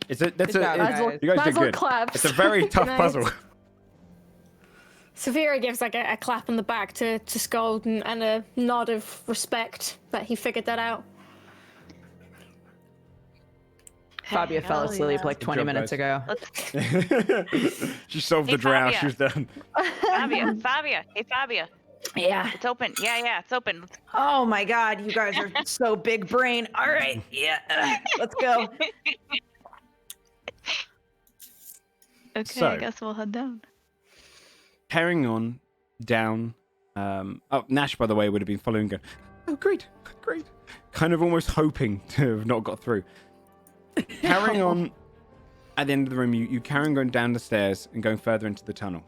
It's a, that's Good a, job, it's- guys. you guys did Basil good. claps. It's a very tough Nice. puzzle. Saphira gives like a clap on the back to Scold and a nod of respect that he figured that out. Fabia fell Hell asleep yeah. like Good 20 job, minutes guys. ago. She solved Hey, the drow. Fabia. She was done. Fabia. Hey, Fabia. Yeah. It's open. Yeah, it's open. Oh my God, you guys are so big brain. All right, yeah, let's go. Okay, So- I guess we'll head down. Carrying on down. Nash, by the way, would have been following. Going, oh, great. Kind of almost hoping to have not got through. Carrying on at the end of the room, you carry on going down the stairs and going further into the tunnel.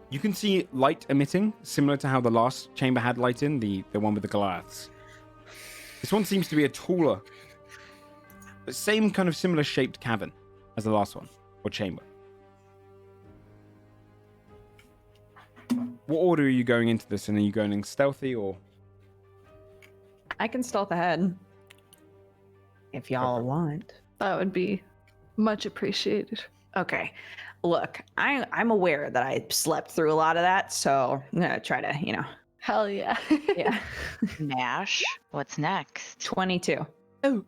You can see light emitting, similar to how the last chamber had light in, the one with the Goliaths. This one seems to be a taller, but same kind of similar shaped cavern as the last one, or chamber. What order are you going into this in? Are you going in stealthy or? I can stealth ahead if y'all want. That would be much appreciated. Okay. Look, I'm aware that I slept through a lot of that, so I'm gonna try to, Hell yeah. yeah. Nash, what's next? 22. Oh,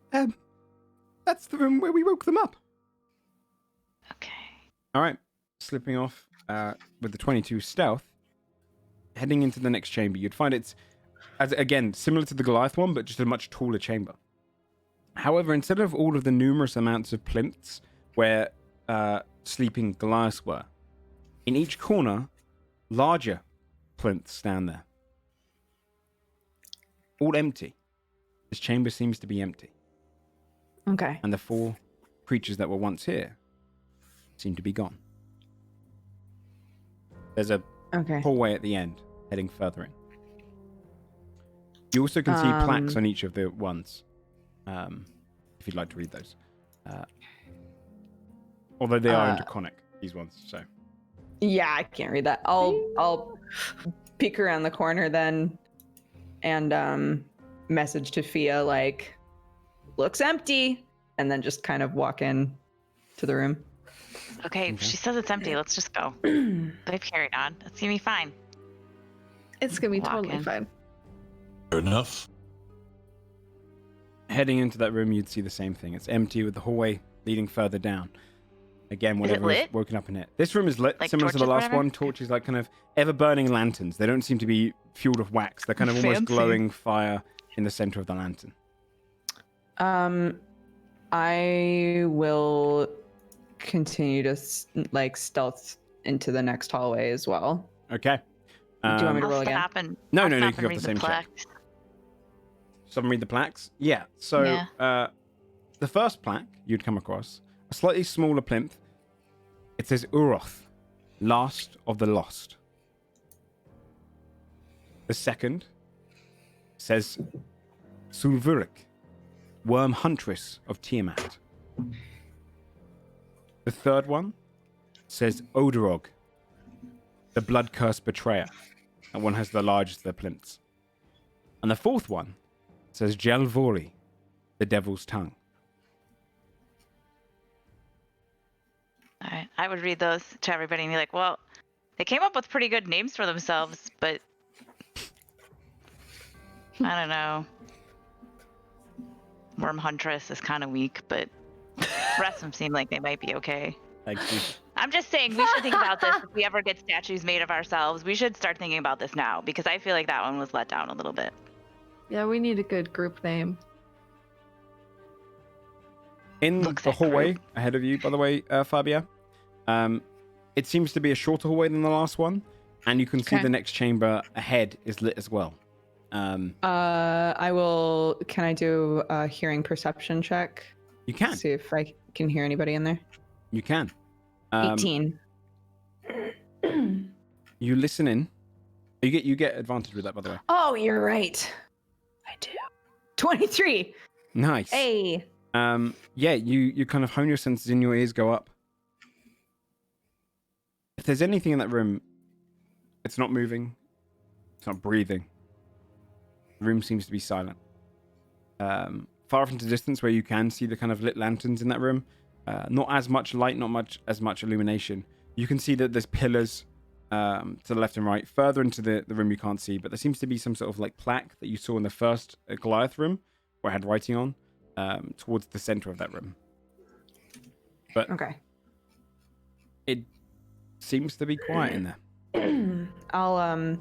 that's the room where we woke them up. Okay. All right, slipping off with the 22 stealth, heading into the next chamber. You'd find it's, again, similar to the Goliath one, but just a much taller chamber. However, instead of all of the numerous amounts of plinths where sleeping Goliaths were, in each corner, larger plinths stand there. All empty. This chamber seems to be empty. Okay. And the 4 creatures that were once here seem to be gone. There's a Okay. hallway at the end, heading further in. You also can see plaques on each of the ones, if you'd like to read those. Although they are in Draconic, these ones. So. Yeah, I can't read that. I'll peek around the corner then, and message to Fia like, looks empty, and then just kind of walk in to the room. Okay, she says it's empty. Let's just go. They've carried on. It's gonna be fine. It's gonna be Walk totally in. fine. Fair enough. Heading into that room, you'd see the same thing. It's empty with the hallway leading further down. Again, Is it whatever is lit? woken up in it. This room is lit, Like similar to the torches or last whatever? one. Torches, like kind of ever-burning lanterns. They don't seem to be fueled with wax. They're kind of almost Fancy. glowing fire in the center of the lantern. I will continue to like stealth into the next hallway as well. Okay. Do you want me to I'll roll again? stop and No, I'll no, you stop can and go read for the same check. plaques. Someone read the plaques? Yeah. So, Yeah. the first plaque you'd come across, a slightly smaller plinth. It says Uroth, last of the lost. The second says Sulvurik, worm huntress of Tiamat. The third one says Odorog, the blood-cursed betrayer. That one has the largest of the plinths. And the fourth one says Jalvori, the devil's tongue. All right, I would read those to everybody and be like, well, they came up with pretty good names for themselves, but I don't know. Worm Huntress is kind of weak, but the rest of them seem like they might be okay. Thank you. I'm just saying we should think about this if we ever get statues made of ourselves. We should start thinking about this now because I feel like that one was let down a little bit. Yeah, we need a good group name. In Looks the like hallway group. ahead of you, by the way, Fabia, it seems to be a shorter hallway than the last one, and you can see Okay. the next chamber ahead is lit as well. I will. Can I do a hearing perception check? You can. See if I can hear anybody in there. You can. 18. You listen in. You get advantage with that, by the way. Oh, you're right. I do. 23. Nice. Hey. Yeah, you kind of hone your senses in, your ears go up. If there's anything in that room, it's not moving, it's not breathing. The room seems to be silent. Far off into the distance where you can see the kind of lit lanterns in that room, not as much light, not as much illumination. You can see that there's pillars to the left and right. Further into the room you can't see, but there seems to be some sort of like plaque that you saw in the first Goliath room where it had writing on. Towards the center of that room. But Okay. it seems to be quiet in there. I'll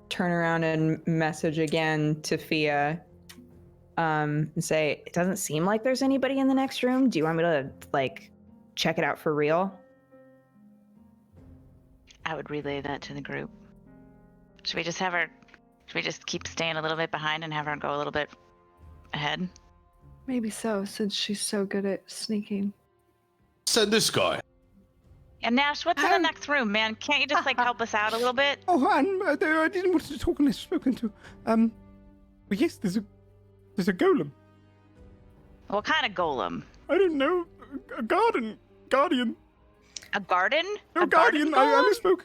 turn around and message again to Fia. And say, it doesn't seem like there's anybody in the next room. Do you want me to like check it out for real? I would relay that to the group. Should we just keep staying a little bit behind and have her go a little bit ahead? Maybe so, since she's so good at sneaking. Send this guy. And Nash, what's in the next room, man? Can't you just like help us out a little bit? Oh, I didn't want to talk unless spoken to. Well, yes, there's a golem. What kind of golem? I don't know, a guardian. A garden? No, A guardian. garden I golem? misspoke.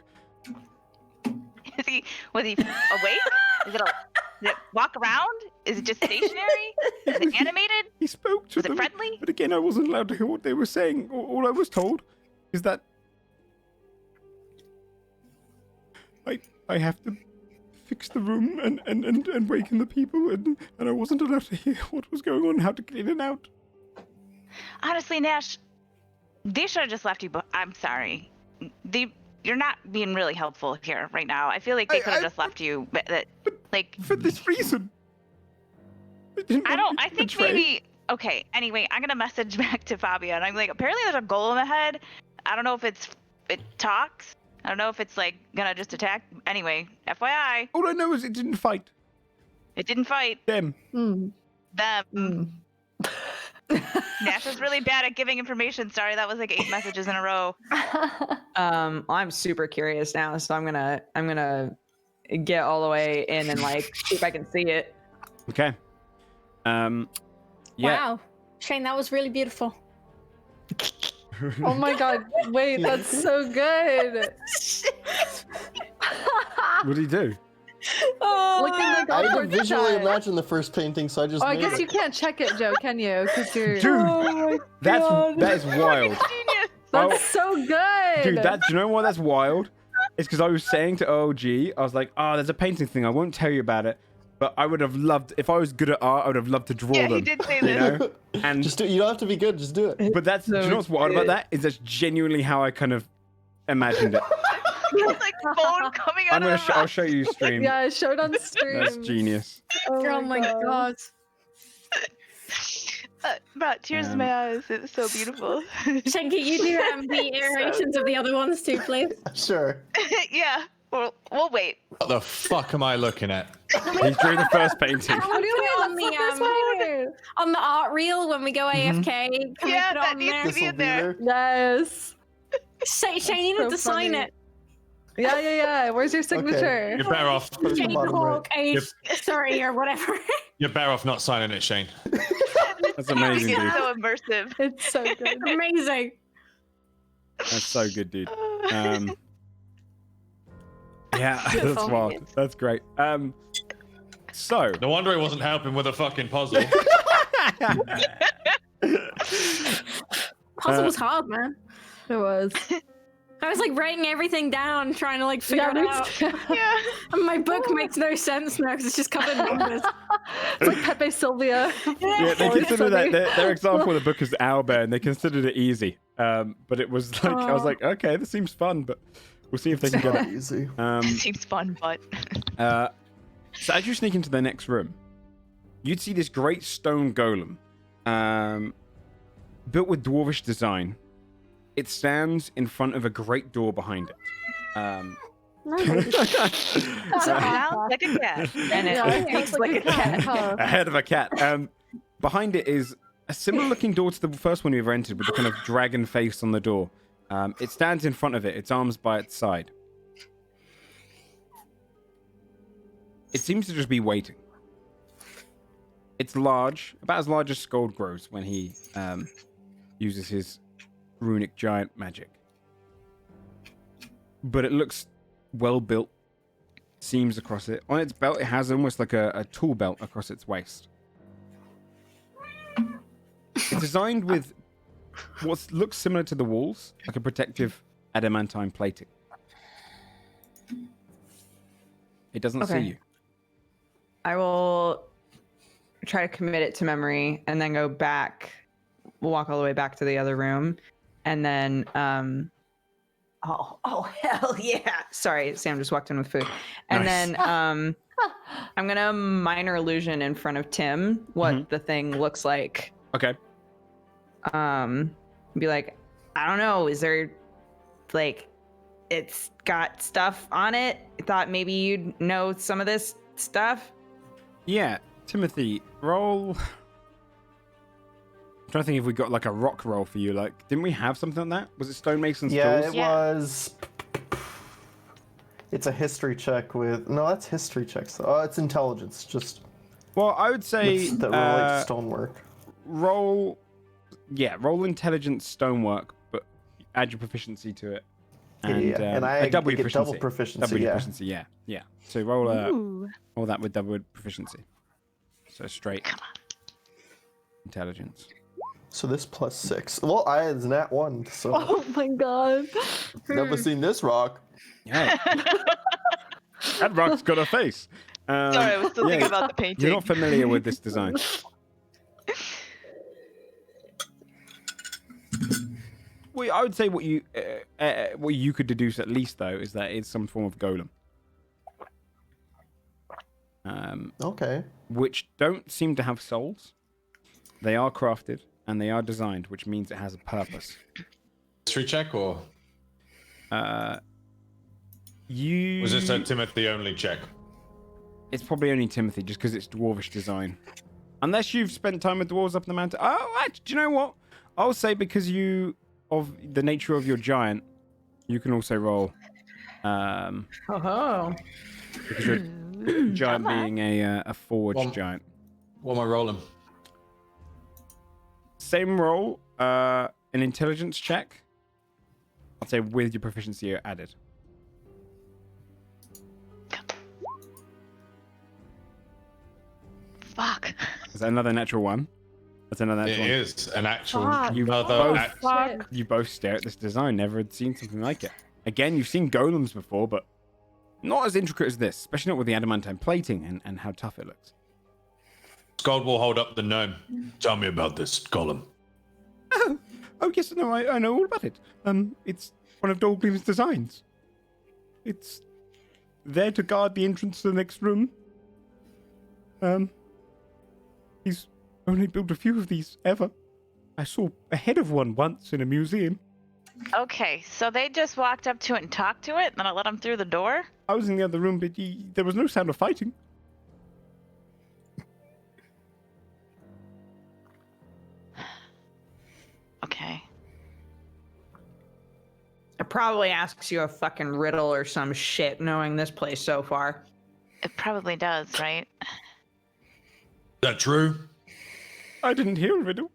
Was he awake? Did it walk around? Is it just stationary? Is it animated? He spoke to Was them. it friendly? But again, I wasn't allowed to hear what they were saying. All I was told is that I have to fix the room and waken the people, and I wasn't allowed to hear what was going on, how to get in and out. Honestly, Nash, they should have just left you. I'm sorry. You're not being really helpful here right now. I feel like they could have just left you. But like For this reason. I think maybe. Okay. Anyway, I'm gonna message back to Fabia, and I'm like, apparently there's a golem ahead. I don't know if it talks. I don't know if it's like gonna just attack. Anyway, FYI, All I know is it didn't fight it didn't fight them. them. Hmm. Nash is really bad at giving information. Sorry, that was like 8 messages in a row. I'm super curious now, so I'm gonna get all the way in and like see if I can see it. Okay. Yeah. Wow. Shane, that was really beautiful. Oh my god, wait, that's so good. What did he do? Look in the I had to Godforged visually chat. imagine the first painting, so I just Oh, I made guess it. you can't check it, Joe, can you? Because you're. Dude, that is wild. Genius. That's Oh, so good. dude, do you know why that's wild? It's because I was saying to OG, I was like, oh, there's a painting thing. I won't tell you about it, but I would have loved, if I was good at art, I would have loved to draw Yeah, them. he did say You this. know? And Just do it. You don't have to be good. Just do it. but that's, do you know what's wild about that? Is that's genuinely how I kind of imagined it. It's like bone coming out of the I'll show you stream. Yeah, show it on stream. That's genius. Oh my god. Brought tears in my eyes. It's so beautiful. Shanky, you do the iterations of the other ones too, please. Sure. Yeah. We'll wait. What the fuck am I looking at? He's doing the first painting. What do you mean on the art reel when we go AFK? Can Yeah, we put it that on needs there? to This be will in be there. there. Yes. Shane needed So to sign funny. it. Yeah. Where's your signature? You're better off. Put it at the Shane bottom Hawk, right. sorry, or whatever. You're better off not signing it, Shane. That's amazing, It's dude. so immersive. It's so good. Amazing. That's so good, dude. Yeah, Good that's phone. wild. That's great. So No wonder he wasn't helping with the fucking puzzle. Puzzle was hard, man. It was. I was like writing everything down, trying to like figure Yeah, it me out. too. Yeah. And my book makes no sense now because it's just covered in numbers. It's like Pepe Sylvia. yeah, they Oh, it's consider that funny. their example of the book is Owlbear, and they considered it easy. But it was like I was Oh. like, okay, this seems fun, but we'll see if they can get it. Easy. Seems fun, but So as you sneak into the next room, you'd see this great stone golem, built with dwarvish design. It stands in front of a great door behind it. sounds like a cat. And it Yeah, speaks it's like a cat. huh? Ahead of a cat. Behind it is a similar looking door to the first one you ever entered, with the kind of dragon face on the door. It stands in front of it, its arms by its side. It seems to just be waiting. It's large, about as large as Scold grows when he uses his runic giant magic. But it looks well built. Seams across it. On its belt, it has almost like a tool belt across its waist. It's designed with what looks similar to the walls, like a protective adamantine plating. It doesn't see Okay. you. I will try to commit it to memory and then go back, walk all the way back to the other room. And then, oh, hell yeah. Sorry, Sam just walked in with food. And Nice. then, I'm going to minor illusion in front of Tim what the thing looks like. Okay. Be like, I don't know, is there, like, it's got stuff on it? I thought maybe you'd know some of this stuff. Yeah, Timothy, roll. I'm trying to think if we got like a rock roll for you. Like, didn't we have something like that? Was it stonemason's Yeah, tools? it was. It's a history check with. No, that's history checks. Oh, it's intelligence. Just Well, I would say that relate to stonework. roll. Yeah, roll intelligence stonework, but add your proficiency to it. And, And I a double get your proficiency. double proficiency. Double your Yeah. proficiency, yeah. So roll all that with double proficiency. So straight intelligence. So this plus 6. Well, I had nat 1, so Oh my god. never seen this rock. Yeah. That rock's got a face. sorry, I was still yeah, thinking about the painting. You're not familiar with this design. Well, I would say what you could deduce at least though is that it's some form of golem, Okay. which don't seem to have souls. They are crafted and they are designed, which means it has a purpose. History check or You. was this a Timothy only check? It's probably only Timothy, just because it's dwarvish design. Unless you've spent time with dwarves up in the mountain. Oh, actually, do you know what? I'll say because of the nature of your giant, you can also roll. Oh. Because your giant being a forged Well- giant. What am I rolling? Same roll. an intelligence check. I'll say with your proficiency added. Fuck. Is that another natural one? That's another natural It one. is an actual Fuck. You another. both- act- Fuck. You both stare at this design. Never had seen something like it. Again, you've seen golems before, but not as intricate as this, especially not with the adamantine plating and how tough it looks. Scald will hold up the gnome. Tell me about this golem. Oh yes, no, I know all about it. It's one of Dolgrim's designs. It's there to guard the entrance to the next room. He's only built a few of these ever. I saw a head of one once in a museum. Okay, so they just walked up to it and talked to it, and then I let them through the door? I was in the other room, but there was no sound of fighting. Okay. It probably asks you a fucking riddle or some shit, knowing this place so far. It probably does, right? Is that true? I didn't hear a riddle.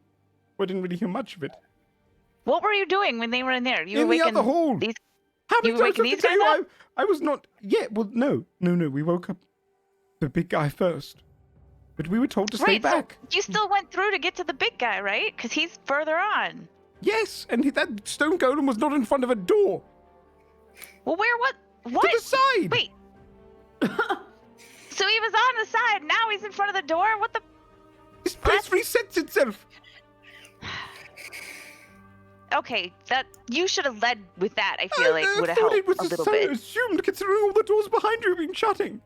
I didn't really hear much of it. What were you doing when they were in there? You were In the waking other hall. these. How many You were times waking have I these tell you guys up? I was not. Yeah, well, no. We woke up the big guy first, but we were told to stay Right, back. so you still went through to get to the big guy, right? Because he's further on. Yes, and that stone golem was not in front of a door. Well, what? To What? the side. Wait. So he was on the side. Now he's in front of the door. What the? This place resets itself. Okay, that you should have led with that. I feel like I would have thought helped it was a little so bit. assumed, considering all the doors behind you have been shutting.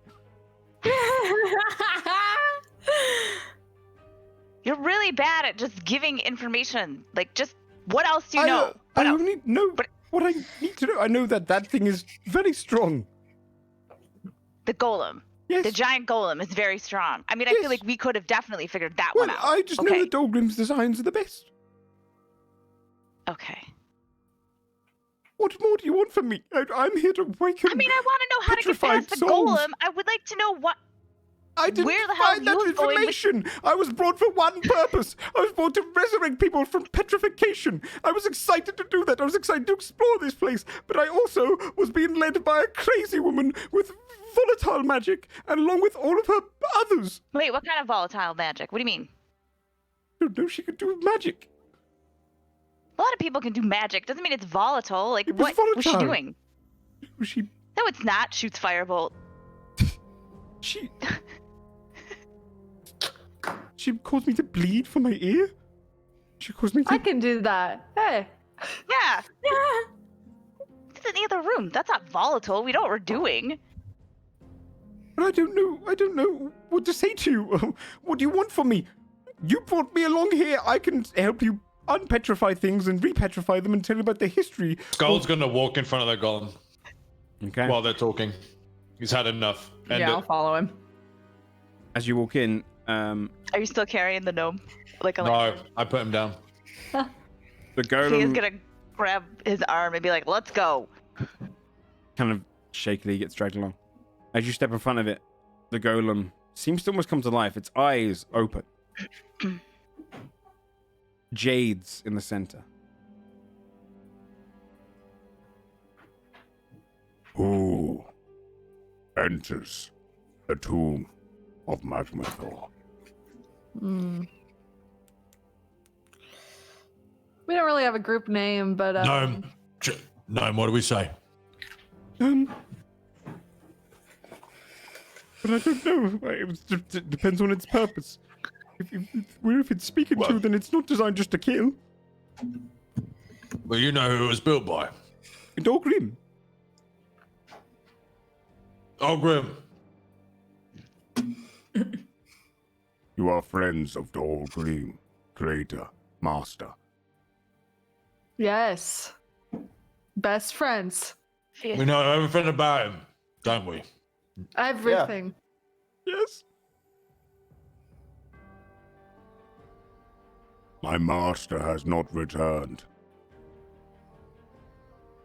You're really bad at just giving information. Like, just what else do you know? I What else? only know But- what I need to know. I know that thing is very strong. The golem. Yes. The giant golem is very strong. I mean, I Yes. feel like we could have definitely figured that Well, one out. I just okay. know that Dolgrim's designs are the best. Okay. What more do you want from me? I'm here to awaken. I mean, I want to know how to get petrified past the souls. golem. I would like to know what. I didn't Where the hell find that you was going with- information. I was brought for one purpose. I was brought to resurrect people from petrification. I was excited to do that. I was excited to explore this place. But I also was being led by a crazy woman with volatile magic, and along with all of her others. Wait, what kind of volatile magic? What do you mean? I don't know she could do magic. A lot of people can do magic. Doesn't mean it's volatile. Like, It was what was she volatile. doing? She, No, it's not. Shoots firebolt. she caused me to bleed from my ear. She caused me to. I can do that. Hey. Yeah. It's in the other room. That's not volatile. We know what we're doing. But I don't know what to say to you. What do you want from me? You brought me along here. I can help you unpetrify things and repetrify them and tell you about their history. Skull's gonna walk in front of the golem Okay. while they're talking. He's had enough. End Yeah, I'll it. follow him. As you walk in, Are you still carrying the gnome? Like a No, I put him down. the He is golem gonna grab his arm and be like, "Let's go." kind of shakily gets dragged along. As you step in front of it, the golem seems to almost come to life. Its eyes open. Jades in the center. Who enters the Tomb of Magnithor? We don't really have a group name, but Gnome. Gnome, what do we say? But I don't know. It depends on its purpose. If it's speaking to, Well- then it's not designed just to kill. Well, you know who it was built by. Dolgrim. Oh, Grim. You are friends of Dolgrim, creator, master. yes. Best friends. We know everything about him, don't we? Everything. Yes. My master has not returned.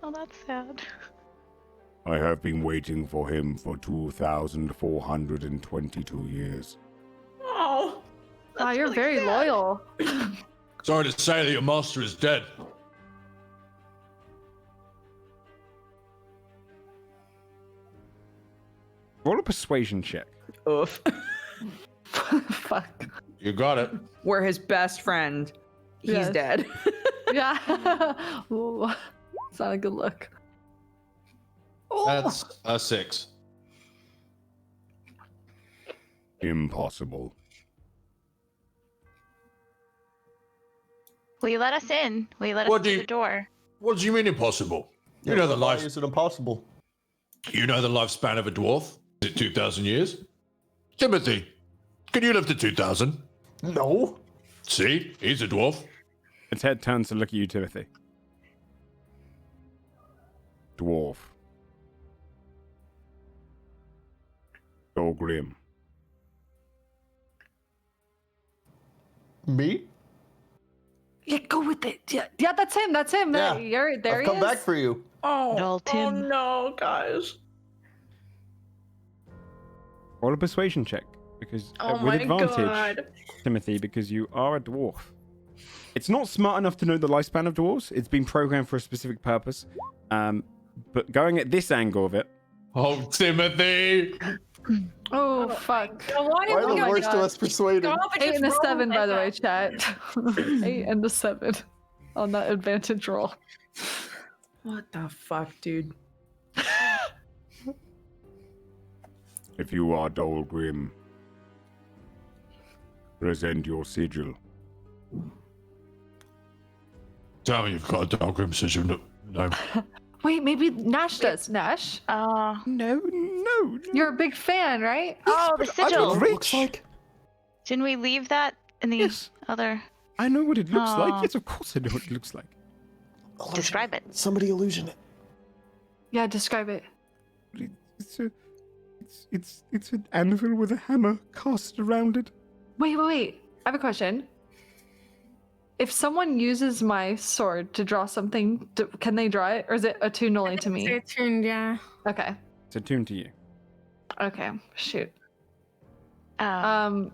Oh, that's sad. I have been waiting for him for 2,422 years. Oh, you're really very sad. loyal. Sorry to say that your master is dead. Roll a persuasion check. Oof. Fuck. You got it. We're his best friend. He's Yes. dead. Yeah. Ooh, it's not a good look. That's a 6. Impossible. Will you let us in? Will you let us What do through you- the door? What do you mean impossible? Yeah, You know the why life. is it impossible? You know the lifespan of a dwarf? Is it 2,000 years? Timothy, can you live to 2,000? No. See, he's a dwarf. Its head turns to look at you, Timothy. Dwarf. Grim. Me? Yeah, go with it. Yeah, that's him. That's him. Yeah, There I've he come is. back for you. Oh, Tim. no, guys. Roll a persuasion check because Oh with my advantage, God. Timothy, because you are a dwarf. It's not smart enough to know the lifespan of dwarves. It's been programmed for a specific purpose. But going at this angle of it, Oh, Timothy! Oh, fuck. Why Why are are we the worst of us persuaded? Go off and 8 just and a roll 7, by the way, with chat. 8 and a 7 on that advantage roll. What the fuck, dude? if you are Grim, present your sigil. Tell me you've got a Dalgrim sigil. No. Wait, maybe Nash does. Nash, No. you're a big fan, right? Oh, the I'm sigil. What it looks like? Didn't we leave that in the Yes. other? I know what it looks Aw. like. Yes, of course I know what it looks like. Illusion. Describe it. Somebody illusion it. Yeah, describe it. It's an anvil with a hammer cast around it. Wait. I have a question. If someone uses my sword to draw something, can they draw it? Or is it attuned only to me? It's attuned, yeah. Okay. It's attuned to you. Okay. Shoot. Um,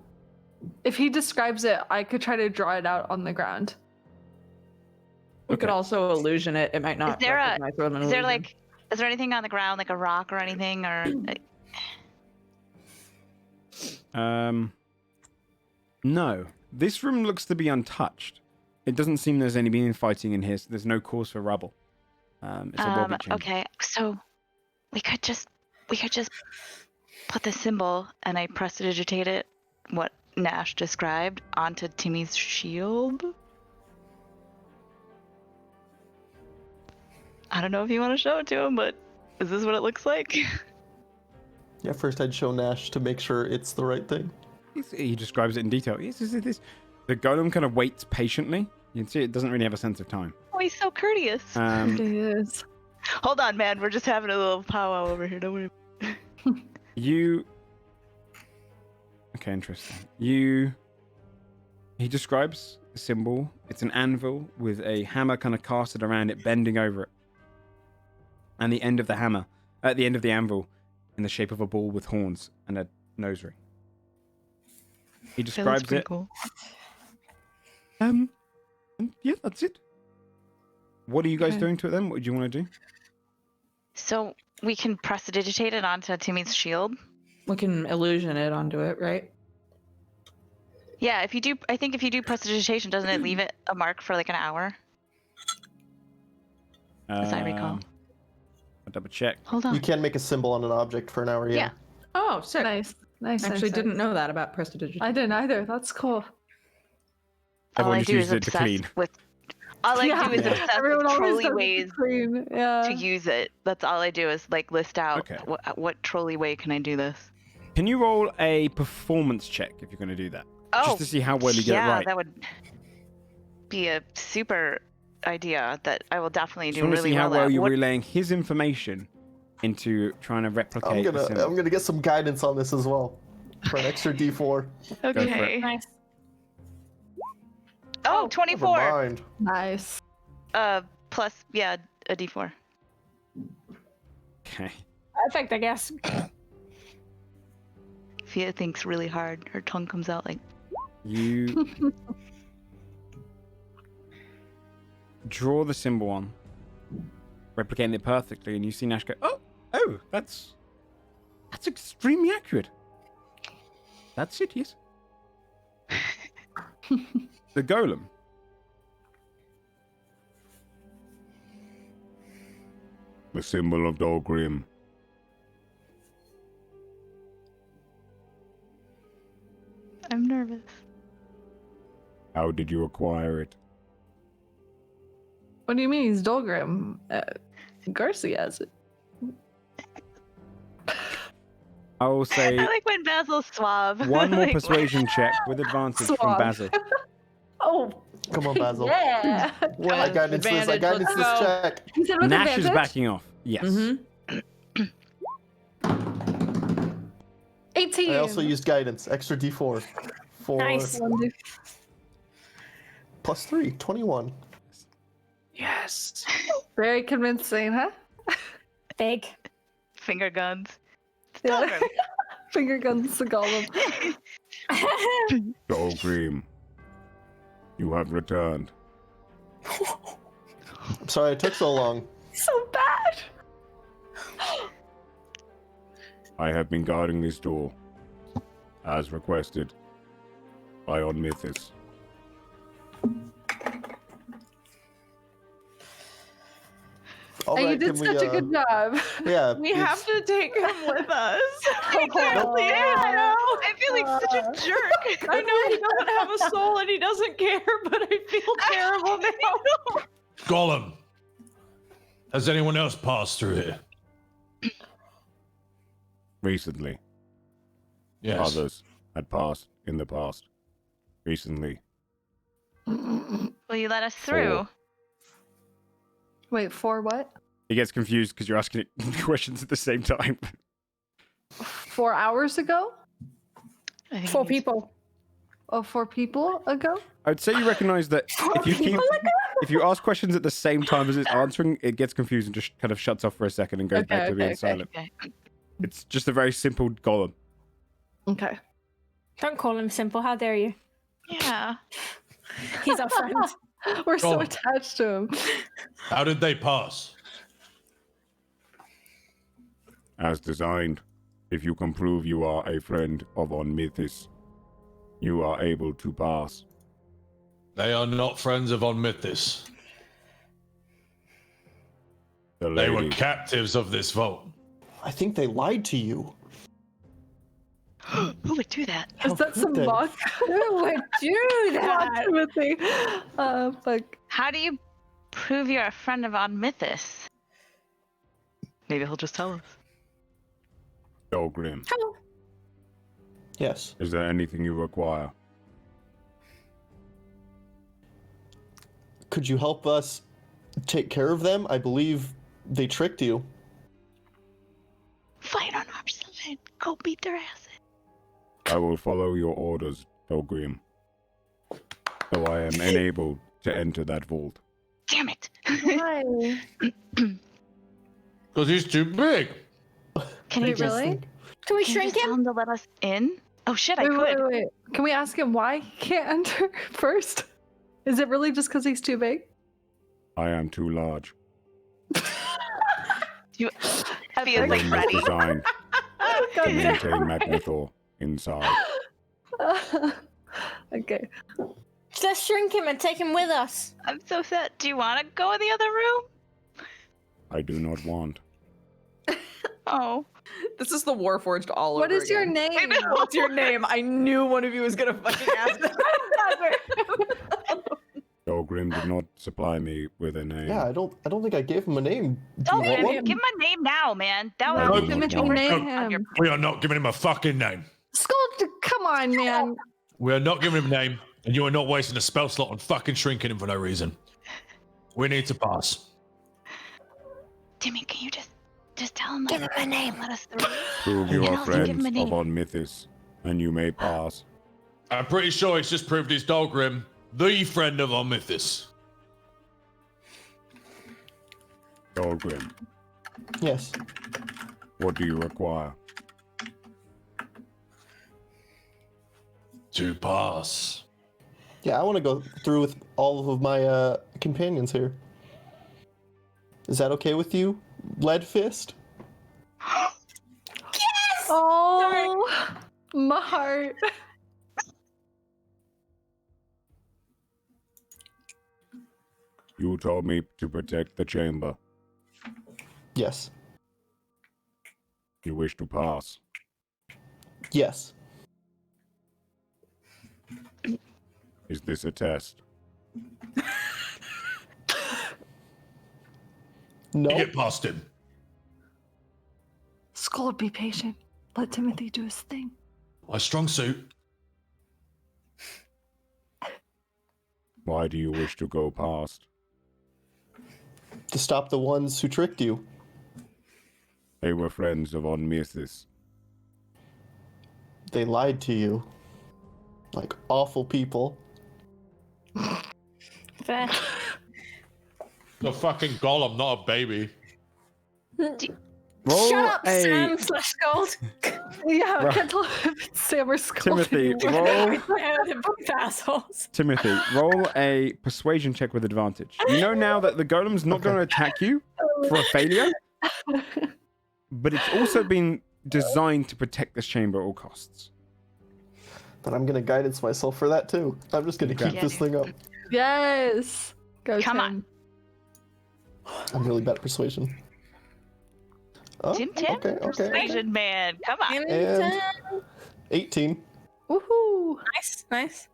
If he describes it, I could try to draw it out on the ground. We could Okay. also illusion it. It might not. there a- recognize what an is there illusion. like, is there anything on the ground, like a rock or anything, or? No. This room looks to be untouched. It doesn't seem there's any been fighting in here, so there's no cause for rubble. It's a Bobby chamber. Okay, so we could just put the symbol and I prestidigitate it, what Nash described, onto Timmy's shield. I don't know if you want to show it to him, but is this what it looks like? Yeah, first I'd show Nash to make sure it's the right thing. He describes it in detail. Yes, this. The golem kind of waits patiently. You can see it doesn't really have a sense of time. Oh, he's so courteous. It is. Hold on, man. We're just having a little powwow over here. Don't worry. You. Okay, interesting. He describes the symbol. It's an anvil with a hammer kind of casted around it, bending over it. And the end of the hammer, at the end of the anvil, in the shape of a ball with horns and a nose ring. He describes it. Cool. And yeah, that's it. What are you guys Okay. doing to it then? What do you want to do? So we can prestidigitate it onto Timmy's shield. We can illusion it onto it, right? Yeah, if you do, I think if you do prestidigitation, doesn't it leave it a mark for like an hour? As I recall. I'll double check. Hold on. You can make a symbol on an object for an hour, yeah. Yeah. Oh, sick. Nice. Nice. Actually, nice. didn't know that about prestidigitation. I didn't either. That's cool. All Everyone I just do is uses it to obsess clean. with. All I do is Yeah. obsess Everyone with always trolley does it ways clean. Yeah. to use it. That's all I do is like list out Okay. what trolley way can I do this. Can you roll a performance check if you're going to do that? Oh, Just to see how well you get it yeah, right. that would be a super idea that I will definitely Just do want to really see how well well at. you're What- relaying his information into trying to replicate the symbol. I'm gonna get some guidance on this as well. For an extra D4. for it. Okay. Nice. Oh, Never 24. mind. Nice. Plus, yeah, a D4. Okay. Perfect, I guess. Fia thinks really hard. Her tongue comes out like. You draw the symbol on, replicating it perfectly, and you see Nash go, oh, that's That's extremely accurate. That's it, yes. The golem. The symbol of Dolgrim. I'm nervous. How did you acquire it? What do you mean he's Dolgrim? Garcia has it. I will say I like when Basil's suave. one more Like, persuasion check with advantage from Suave. Basil. Oh, Come on, Basil. yeah. I guidance this. I Advantage, guidance let's this go. check. You said with Nash is advantage? backing off. Yes. Mm-hmm. 18. I also used guidance. Extra D4. 4 Nice. plus 3, 21. Yes. Very convincing, huh? Big. Finger guns. Yeah. Dolgrim. Finger guns to Golem. Dolgrim, you have returned. I'm sorry it took so long. So bad. I have been guarding this door, as requested by Onmithis. All And you right, did can such we, a good job. Yeah. We have to take him with us. Exactly. I know. I feel like such a jerk. I know he doesn't have a soul and he doesn't care, but I feel terrible now. Golem, has anyone else passed through here? Recently, Yes. others had passed in the past. Recently, Will you let us through? Wait, for what? he gets confused because you're asking questions at the same time. 4 hours ago? I think 4 he needs- people. Oh, 4 people ago? I'd say you recognize that if you ask questions at the same time as it's answering, it gets confused and just kind of shuts off for a second and goes back to being silent. Okay. It's just a very simple golem. Okay. Don't call him simple. How dare you? Yeah. He's our friend. We're so Golem. attached to him. How did they pass? As designed, if you can prove you are a friend of Onmithis, you are able to pass. They are not friends of Onmithis. The They were lady, captives of this vault. I think they lied to you. Who would do that? Is that some they? mock? Who would do mock that? Timothy? Fuck. How do you prove you're a friend of Onmithis? Maybe he'll just tell us. Dolgrim, Yes. is there anything you require? Could you help us take care of them? I believe they tricked you. Fight on our side. Go beat their asses. I will follow your orders, Dolgrim. Though I am unable to enter that vault. Damn it. Why? Because he's too big. Can Wait, you just, really? Can we can you shrink just tell him? him to let us in? Oh shit, I Wait, could. wait. Can we ask him why he can't enter first? Is it really just because he's too big? I am too large. You The feels like room is ready. designed God to damn. maintain Magnithor inside. Okay. Let's shrink him and take him with us. I'm so sad. Do you want to go in the other room? I do not want. Oh. This is the Warforged all over What is your again. name? I know. What's your name? I knew one of you was gonna fucking ask that. Dolgrim did not supply me with a name. Yeah, I don't think I gave him a name. Do Don't you want give one? him- give him a name now, man. That No, was No, Timothy, no, no. name on your him. We are not giving him a fucking name. Scold, come on, man. We are not giving him a name, and you are not wasting a spell slot on fucking shrinking him for no reason. We need to pass. Timmy, can you just tell him Give him a name. let us through? Prove you And are also give friends him a of name. Onmithis, and you may pass. I'm pretty sure he's just proved he's Dolgrim, the friend of Onmithis. Dolgrim, Yes. what do you require? To pass. Yeah, I want to go through with all of my companions here. Is that okay with you, Lead Fist? Oh, my heart. You told me to protect the chamber. Yes. You wish to pass. Yes. Is this a test? No. You get past him. Skull, be patient. Let Timothy do his thing. My strong suit. Why do you wish to go past? To stop the ones who tricked you. They were friends of Onmythis. They lied to you. Like awful people. Fair. The fucking golem, not a baby. Roll Shut up, a Sam slash Gold. Yeah, I Right. can't tell if it's Sam or Skull. Timothy. anymore. Roll They're both assholes. Timothy. Roll a persuasion check with advantage. You know now that the golem's not going to attack you for a failure, but it's also been designed to protect this chamber at all costs. But I'm gonna guidance myself for that too. I'm just gonna Okay. keep this thing up. Yes. Go, Come Tim. on. I'm really bad at persuasion. Oh, Tim, okay. Persuasion man. Come on. And 18. Woohoo. Nice, nice.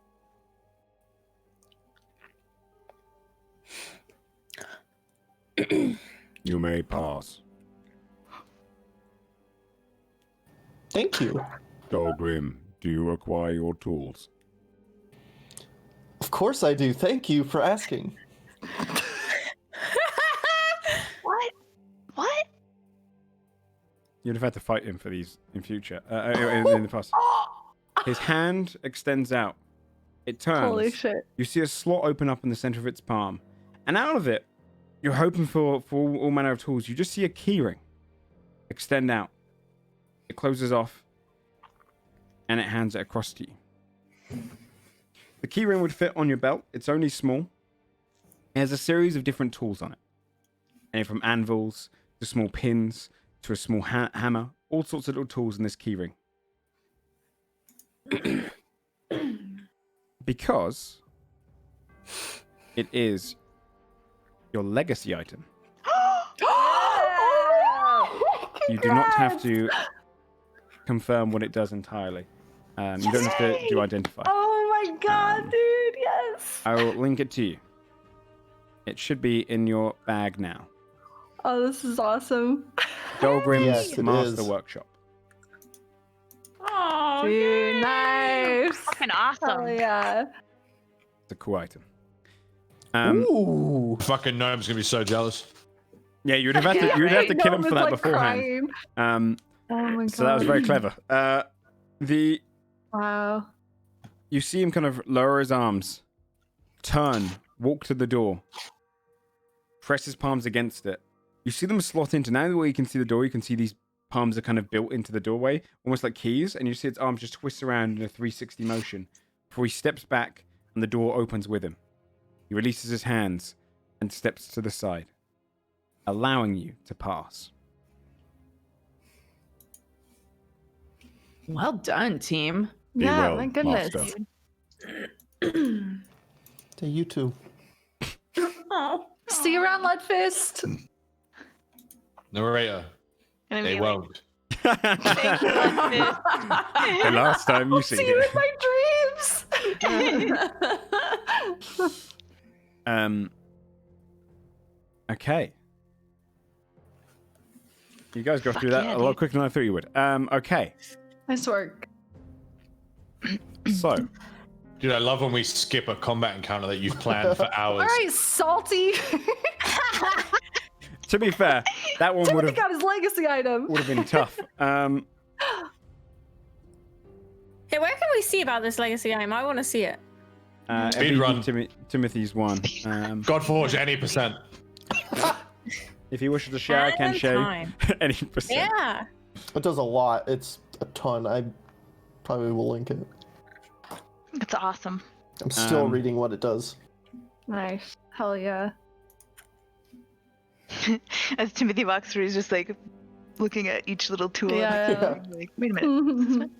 You may pass. Thank you. Dolgrim, do you acquire your tools? Of course I do. Thank you for asking. What? What? You'd have had to fight him for these in future, in the past. His hand extends out. It turns. Holy shit. You see a slot open up in the center of its palm, and out of it, you're hoping for all manner of tools. You just see a keyring extend out. It closes off, and it hands it across to you. The keyring would fit on your belt. It's only small. It has a series of different tools on it, anything from anvils to small pins to a small hammer. All sorts of little tools in this keyring. Because it is your legacy item. You do not have to confirm what it does entirely. You don't have to do identify. Oh my god, dude, yes. I will link it to you. It should be in your bag now. Oh, this is awesome. Dolgrim's Yes, it Master is. Workshop. Oh, Dude, nice. Fucking awesome. Oh yeah. It's a cool item. Ooh. Fucking gnome's gonna be so jealous. Yeah, you'd have to kill him for that beforehand. Oh my god. So that was very clever. Wow. You see him kind of lower his arms, turn, walk to the door, press his palms against it. You see them slot into, now where you can see the door, you can see these palms are kind of built into the doorway, almost like keys, and you see its arms just twist around in a 360 motion before he steps back and the door opens with him. He releases his hands and steps to the side, allowing you to pass. Well done, team. Be Yeah, well, my goodness. Master. To you too. Oh. See you around, Leadfist. Narrator, Gonna they be like, won't. thank you, Leadfist. The last time you see See you it. in my dreams. Okay. You guys got through that yeah, a lot dude. quicker than I thought you would. Okay. Nice work. So, Dude, I love when we skip a combat encounter that you've planned for hours. All right, salty. to be fair, that one would Timothy have got his legacy item. been tough. Hey, where can we see about this legacy item? I want to see it. Every run. Timothy's one. Godforged, any percent. If you wish to share, I can And show time. any percent. Yeah. It does a lot. It's a ton. I probably will link it. It's awesome. I'm still Um, reading what it does. Nice. Hell yeah. As Timothy walks through, he's just like looking at each little tool. Yeah. Like, wait a minute. Is this one?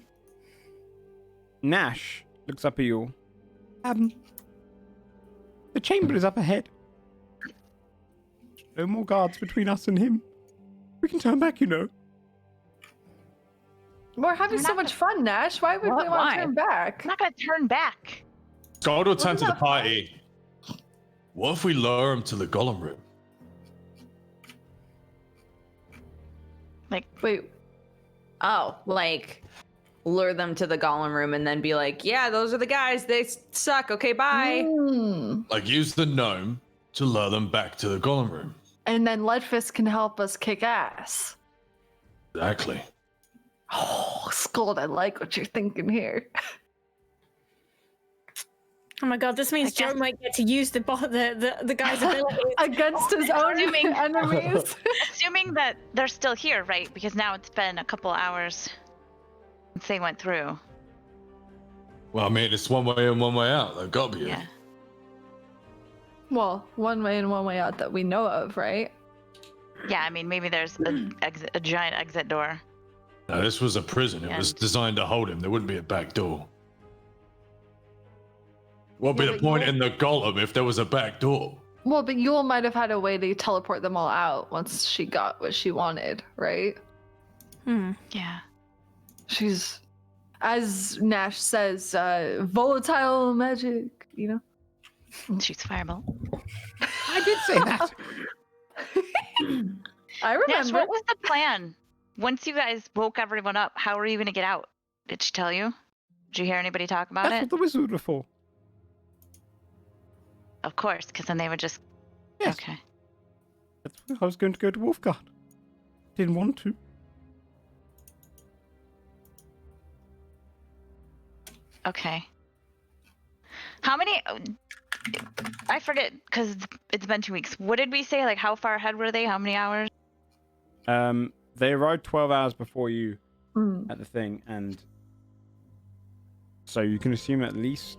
Nash looks up at you all. The chamber is up ahead. No more guards between us and him. We can turn back, you know. We're having We're so not much fun, Nash. Why would we want Why? to turn back? I'm not gonna turn back. God will turn Wasn't to the that fun? party. What if we lure him to the Golem room? Wait, Oh, like lure them to the Golem room and then be like, yeah, those are the guys. They suck. Okay, bye. Like, use the gnome to lure them back to the Golem room. and then Leadfist can help us kick ass. Exactly. Oh, Scold, I like what you're thinking here. Oh my god, this means I guess- Joe might get to use the guy's abilities. Against his own Assuming- enemies. Assuming that they're still here, right? Because now it's been a couple hours since they went through. Well, I mean, it's one way in, one way out. They've got to be Yeah. Well, one way in, one way out that we know of, right? Yeah, I mean, maybe there's a giant exit door. No, this was a prison. It was And- designed to hold him. There wouldn't be a back door. What would Yeah, be the but point you- in the Golem if there was a back door? Well, but Yule might have had a way to teleport them all out once she got what she wanted, right? Yeah. She's, as Nash says, volatile magic, you know? She's fireball. I did say that. I remember. Nash, what was the plan? Once you guys woke everyone up, how were you going to get out? Did she tell you? Did you hear anybody talk about That's it? what the wizard was for. Of course, because then they would just. Yes. Okay. That's why I was going to go to Wolfguard. Didn't want to. Okay. How many? I forget because it's been 2 weeks. What did we say? Like, how far ahead were they? How many hours? They arrived 12 hours before you Mm. at the thing, and so you can assume at least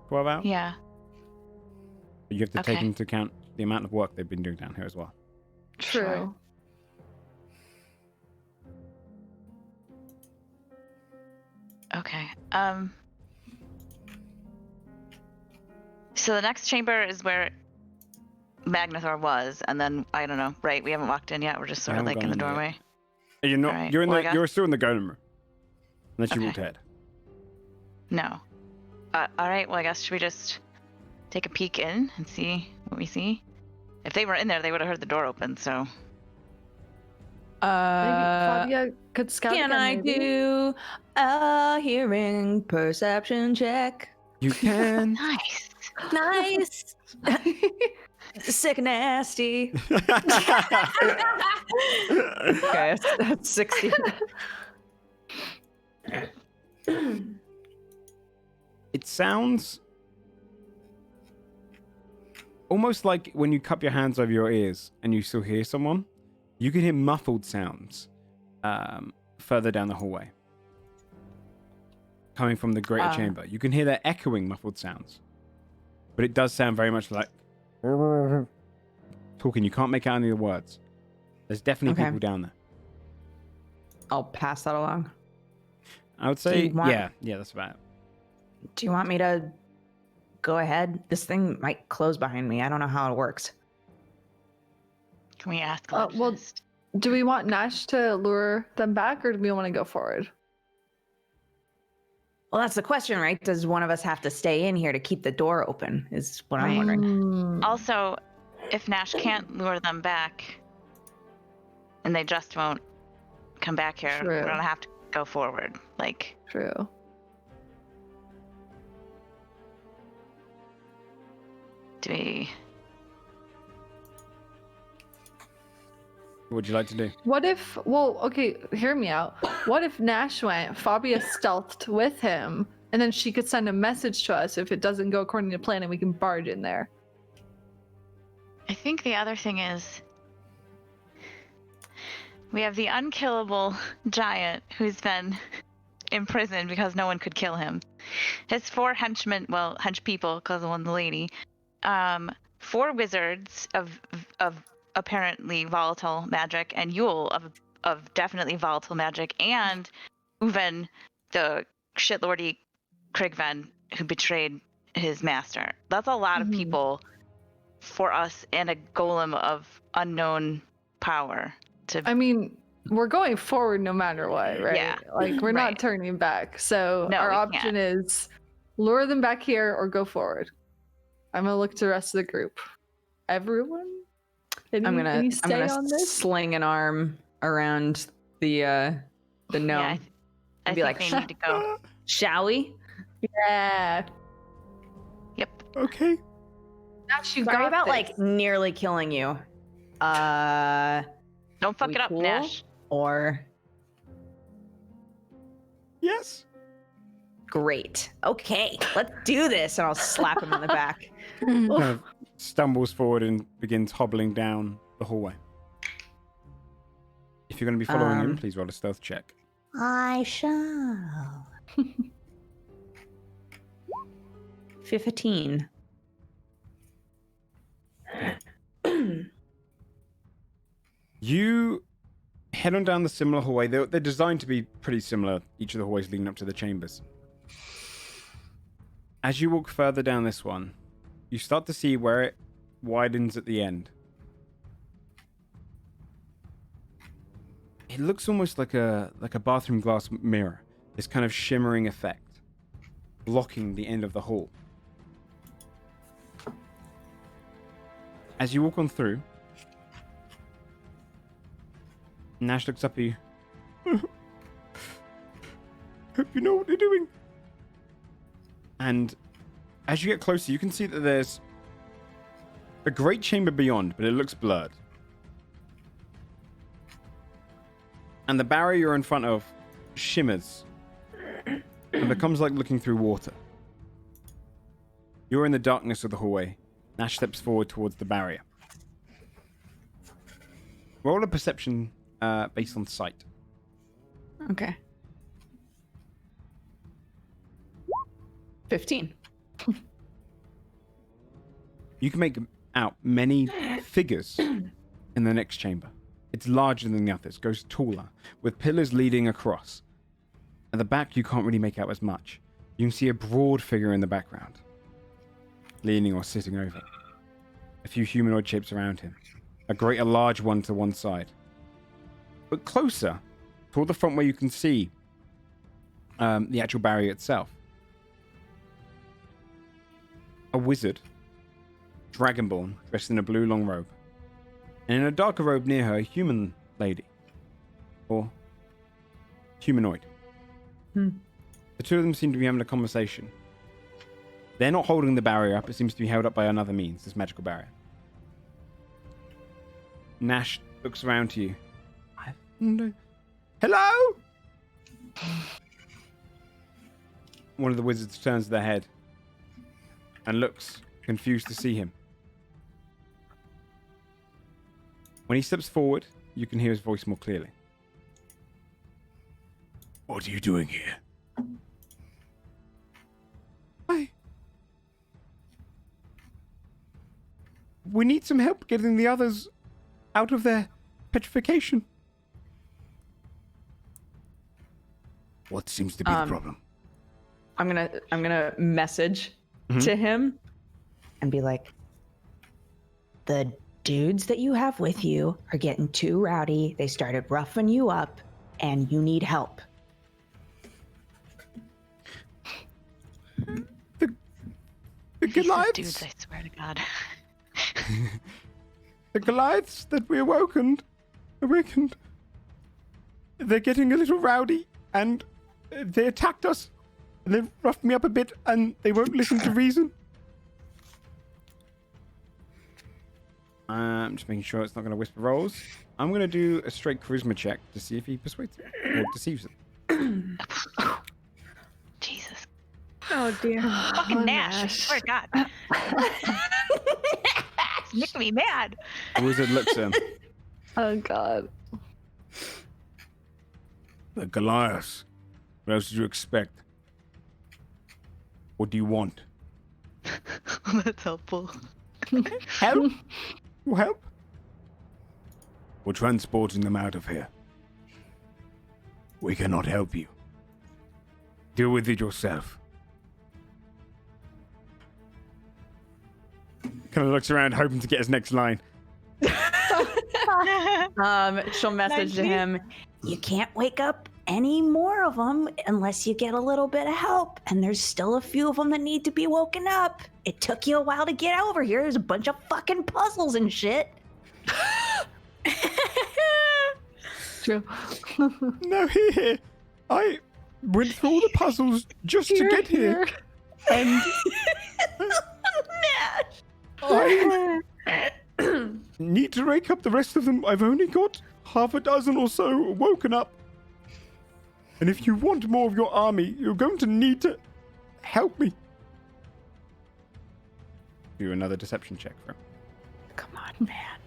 12 hours. Yeah. But you have to take Okay. into account the amount of work they've been doing down here as well. True. Sure. Okay. So the next chamber is where Magnithor was, and then I don't know. Right? We haven't walked in yet. We're just sort of haven't like in the gone in yet. doorway. You're not. Alright, You're in well, I the. guess- You're still in the golem room. Unless you Okay. walked ahead. No. All right. Well, I guess should we just take a peek in and see what we see? If they were in there, they would have heard the door open. So Maybe Fabia could scout Can again, I maybe? do a hearing perception check? You can. nice. Nice. Sick and nasty. Okay, that's 60. It sounds almost like when you cup your hands over your ears and you still hear someone. You can hear muffled sounds further down the hallway coming from the greater chamber. You can hear their echoing muffled sounds, but it does sound very much like talking. You can't make out any of the words. There's definitely Okay. people down there. I'll pass that along. I would say, you want- yeah, that's about it. Do you want me to go ahead? This thing might close behind me. I don't know how it works. Can we ask? well, Leadfist? Do we want Nash to lure them back, or do we want to go forward? Well, that's the question, right? Does one of us have to stay in here to keep the door open? Is what I'm wondering. Mm. Also, if Nash can't lure them back, and they just won't come back here, True. we're gonna have to go forward. Like, True. do we? What would you like to do? What if, well, okay, hear me out. What if Nash went, Fabia stealthed with him, and then she could send a message to us if it doesn't go according to plan and we can barge in there? I think the other thing is we have the unkillable giant who's been imprisoned because no one could kill him. His 4 henchmen, well, hench people, because of one's a lady. 4 wizards of apparently volatile magic, and Yule of of definitely volatile magic, and Uven, the shitlordy Krigven who betrayed his master. That's a lot of people for us and a golem of unknown power to. I mean, we're going forward no matter what, right? Yeah. Like we're Right. not turning back. So No, our we option is lure them back here or go forward. I'm gonna look to the rest of the group. Everyone? Any say on this? sling an arm around the gnome. Yeah, I and be think like, they need to go. shall we? Yeah. Yep. Okay. Nash, you Sorry got about this. like nearly killing you. Don't fuck We it up, cool? Nash. Or Yes. great. Okay, let's do this. And I'll slap him on the back. Kind of stumbles forward and begins hobbling down the hallway. If you're going to be following him, please roll a stealth check. I shall. 15. You head on down the similar hallway. They're designed to be pretty similar, each of the hallways leading up to the chambers. As you walk further down this one, you start to see where it widens at the end. It looks almost like a bathroom glass mirror. This kind of shimmering effect, blocking the end of the hall. As you walk on through, Nash looks up at you. Hope you know what you're doing. And as you get closer, you can see that there's a great chamber beyond, but it looks blurred. And the barrier you're in front of shimmers and becomes like looking through water. You're in the darkness of the hallway. Nash steps forward towards the barrier. Roll a perception based on sight. Okay. 15. You can make out many figures in the next chamber. It's larger than the others, goes taller, with pillars leading across. At the back, you can't really make out as much. You can see a broad figure in the background, leaning or sitting over. A few humanoid shapes around him. A large one to one side. But closer, toward the front where you can see the actual barrier itself. A wizard, dragonborn, dressed in a blue long robe. And in a darker robe near her, a human lady. Or humanoid. The two of them seem to be having a conversation. They're not holding the barrier up. It seems to be held up by another means, this magical barrier. Nash looks around to you. Hello? One of the wizards turns their head and looks confused to see him. When he steps forward, you can hear his voice more clearly. What are you doing here? We need some help getting the others out of their petrification. What seems to be the problem? I'm gonna message to him and be like, the dudes that you have with you are getting too rowdy. They started roughing you up, and you need help. The Goliaths. Dudes, I swear to God. The Goliaths that we awakened. They're getting a little rowdy, and they attacked us. And they roughed me up a bit, and they won't listen to reason. I'm just making sure it's not going to whisper rolls. I'm going to do a straight charisma check to see if he persuades it or deceives it. Jesus. Oh dear. Fucking Nash. I swear to God. It's making me mad. The wizard looks at him. Oh god. The Goliaths. What else did you expect? What do you want? That's helpful. Help? You help? We're transporting them out of here. We cannot help you. Deal with it yourself. Kind of looks around, hoping to get his next line. She'll message to him. You can't wake up any more of them unless you get a little bit of help. And there's still a few of them that need to be woken up. It took you a while to get over here. There's a bunch of fucking puzzles and shit. True. No, here. I went through all the puzzles just to get here. And I need to rake up the rest of them. I've only got half a dozen or so woken up. And if you want more of your army, you're going to need to help me. Do another deception check for him. Come on, man.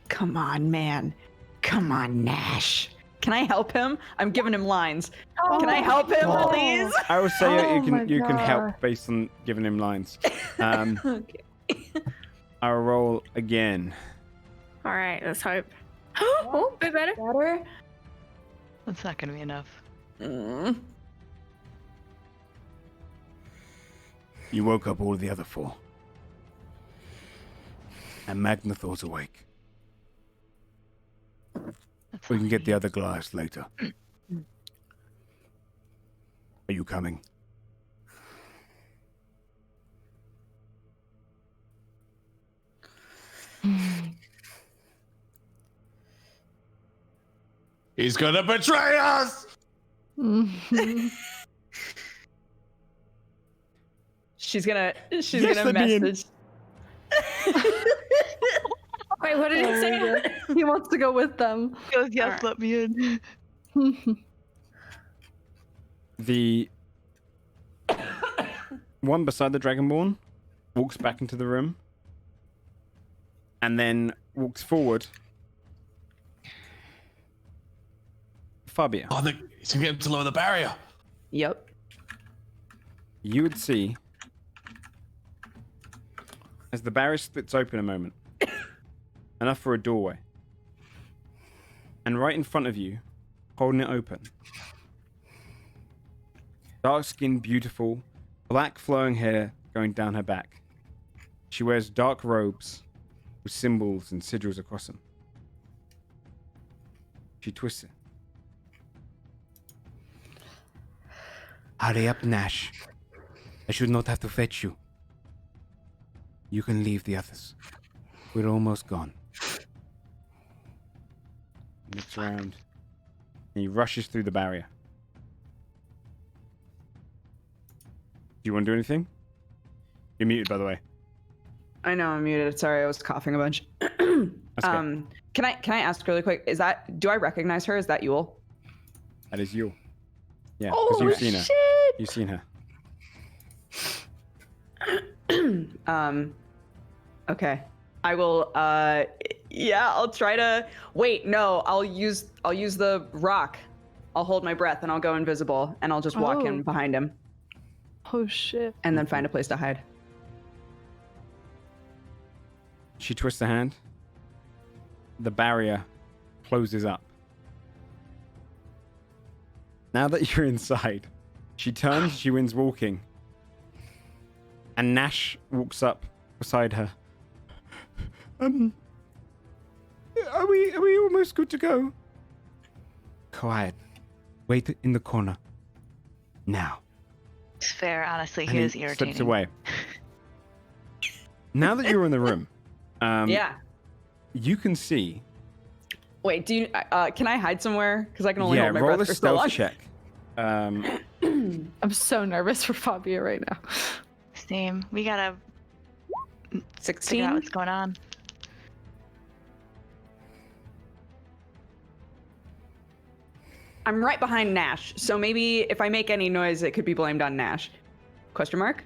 Come on, man. Come on, Nash. Can I help him? I'm giving him lines. Can I help him, please? I would say Oh my you can help God. based on giving him lines. Okay. I'll roll again. All right, let's hope. Oh, a bit better. Better? That's not gonna be enough. You woke up all the other four. And Magnithor's awake. We can get the other glass later. Are you coming? He's gonna betray us! She's gonna Yes, let me in. message. Wait, what did he say? He wants to go with them. He goes, yes, let me in. The one beside the Dragonborn walks back into the room and then walks forward. Fabia, Oh, he's gonna get him to lower the barrier. Yep. you would see as the barrier splits open a moment, enough for a doorway, and right in front of you, holding it open, dark-skinned, beautiful, black flowing hair going down her back. She wears dark robes with symbols and sigils across them. She twists it. Hurry up, Nash. I should not have to fetch you. You can leave the others. We're almost gone. He looks around and he rushes through the barrier. Do you want to do anything? You're muted, by the way. I know I'm muted. Sorry, I was coughing a bunch. That's okay. Can I ask really quick? Do I recognize her? Is that Yule? That is you. Yeah, because you've seen her. You've seen her. Okay. I will I'll try to wait, no, I'll use the rock. I'll hold my breath and I'll go invisible and I'll just walk in behind him Oh shit. and then find a place to hide. She twists her hand. The barrier closes up. Now that you're inside, she turns, she wins walking. And Nash walks up beside her. Are we almost good to go? Quiet. Wait in the corner. Now. It's fair, honestly. And He he is irritating. slips away. Now that you're in the room, Yeah. you can see. Wait, do you can I hide somewhere? Because I can only Yeah, hold my roll breath a for so long. stealth check. I'm so nervous for Fabia right now. Same. We gotta figure 16. out what's going on. I'm right behind Nash, so maybe if I make any noise, it could be blamed on Nash. Question mark?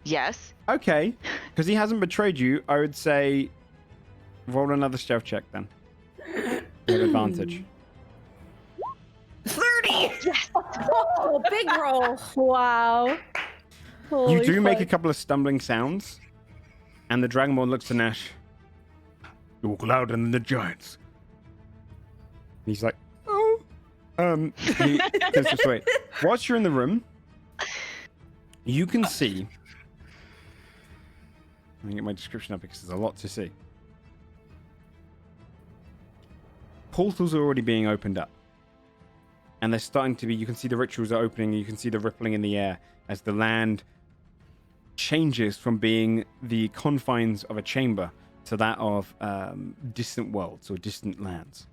Yes. Okay, because he hasn't betrayed you, I would say roll another stealth check then. You have advantage. 30! Oh, big roll. Wow. You Holy do make a fuck. couple of stumbling sounds, and the Dragonborn looks to Nash. You walk louder than the giants. He's like, oh Just wait. Whilst you're in the room, you can see. Let me get my description up because there's a lot to see. Portals are already being opened up. And they're starting to be, you can see the rituals are opening, you can see the rippling in the air as the land changes from being the confines of a chamber to that of distant worlds or distant lands.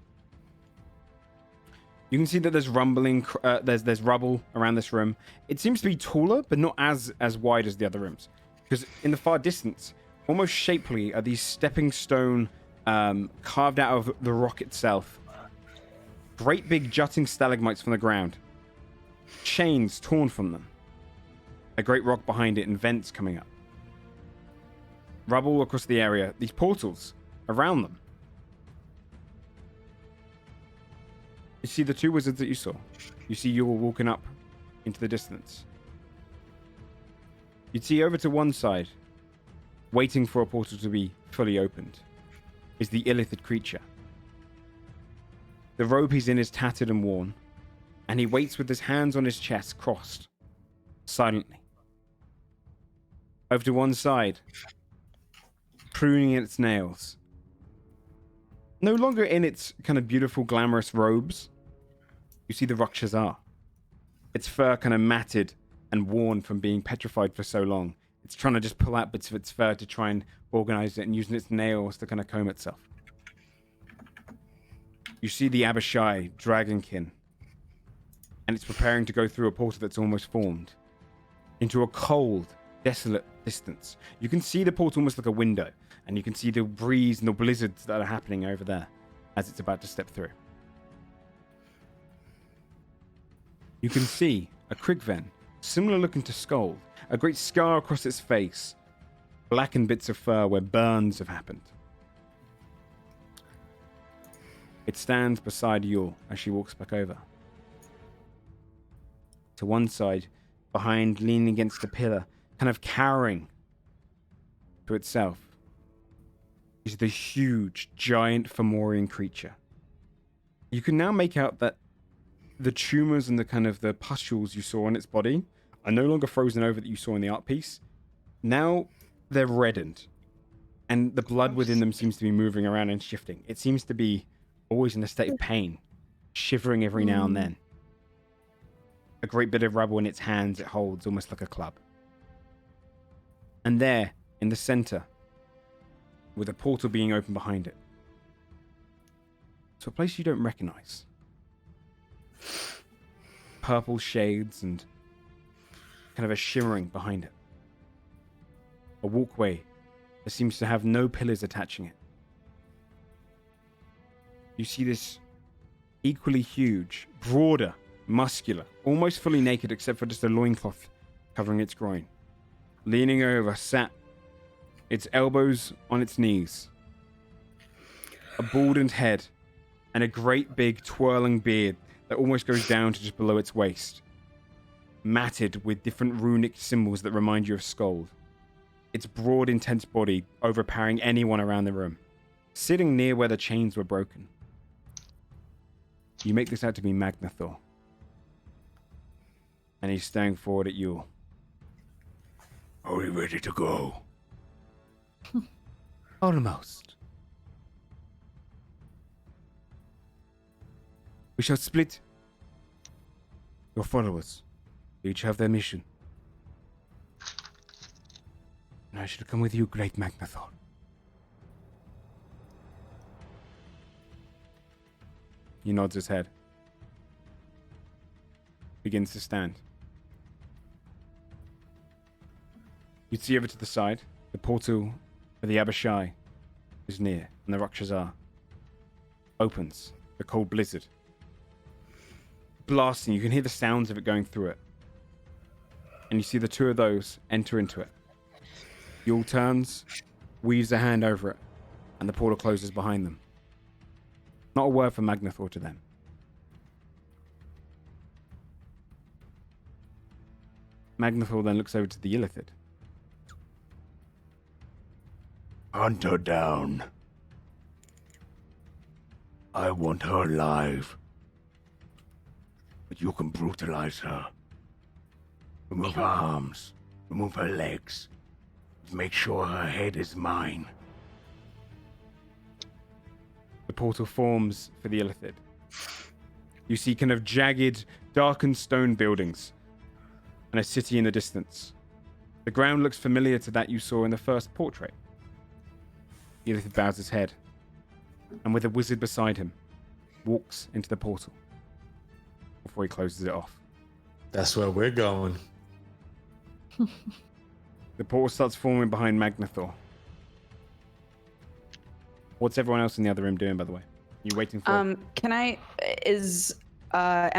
You can see that there's rumbling, there's rubble around this room. It seems to be taller, but not as wide as the other rooms. Because in the far distance, almost shapely, are these stepping stone carved out of the rock itself. Great big jutting stalagmites from the ground. Chains torn from them. A great rock behind it and vents coming up. Rubble across the area. These portals around them. You see the two wizards that you saw. You see you all walking up into the distance. You'd see over to one side, waiting for a portal to be fully opened, is the illithid creature. The robe he's in is tattered and worn, and he waits with his hands on his chest crossed, silently. Over to one side, pruning its nails. No longer in its kind of beautiful, glamorous robes, you see the Rakshasa. Its fur kind of matted and worn from being petrified for so long. It's trying to just pull out bits of its fur to try and organize it and using its nails to kind of comb itself. You see the Abishai dragonkin, and it's preparing to go through a portal that's almost formed into a cold, desolate distance. You can see the portal almost like a window, and you can see the breeze and the blizzards that are happening over there as it's about to step through. You can see a Krigven, similar looking to Skull, a great scar across its face, blackened bits of fur where burns have happened. It stands beside Yule as she walks back over. To one side, behind, leaning against a pillar, kind of cowering to itself, is the huge, giant Fomorian creature. You can now make out that the tumors and the kind of the pustules you saw on its body are no longer frozen over that you saw in the art piece. Now they're reddened, and the blood within them seems to be moving around and shifting. It seems to be always in a state of pain, shivering every now and then. A great bit of rubble in its hands it holds, almost like a club. And there, in the center, with a portal being opened behind it, to a place you don't recognize. Purple shades and kind of a shimmering behind it. A walkway that seems to have no pillars attaching it. You see this equally huge, broader, muscular, almost fully naked except for just a loincloth covering its groin. Leaning over, sat, its elbows on its knees. A balded head and a great big twirling beard that almost goes down to just below its waist. Matted with different runic symbols that remind you of Skuld. Its broad, intense body overpowering anyone around the room. Sitting near where the chains were broken. You make this out to be Magnithor. And he's staring forward at you. Are we ready to go? Almost. We shall split. Your followers each have their mission. And I shall come with you, great Magnithor. He nods his head. Begins to stand. You see over to the side, the portal of the Abishai is near, and the Rakshasa opens. The cold blizzard. Blasting, you can hear the sounds of it going through it. And you see the two of those enter into it. Yule turns, weaves a hand over it, and the portal closes behind them. Not a word from Magnithor to them. Magnithor then looks over to the illithid. Hunt her down. I want her alive. but you can brutalize her. Remove her arms, remove her legs. Make sure her head is mine. The portal forms for the Illithid. You see kind of jagged, darkened stone buildings and a city in the distance. The ground looks familiar to that you saw in the first portrait. The Illithid bows his head, and with a wizard beside him, walks into the portal before he closes it off. That's where we're going. The portal starts forming behind Magnithor. What's everyone else in the other room doing, by the way? You waiting for? Am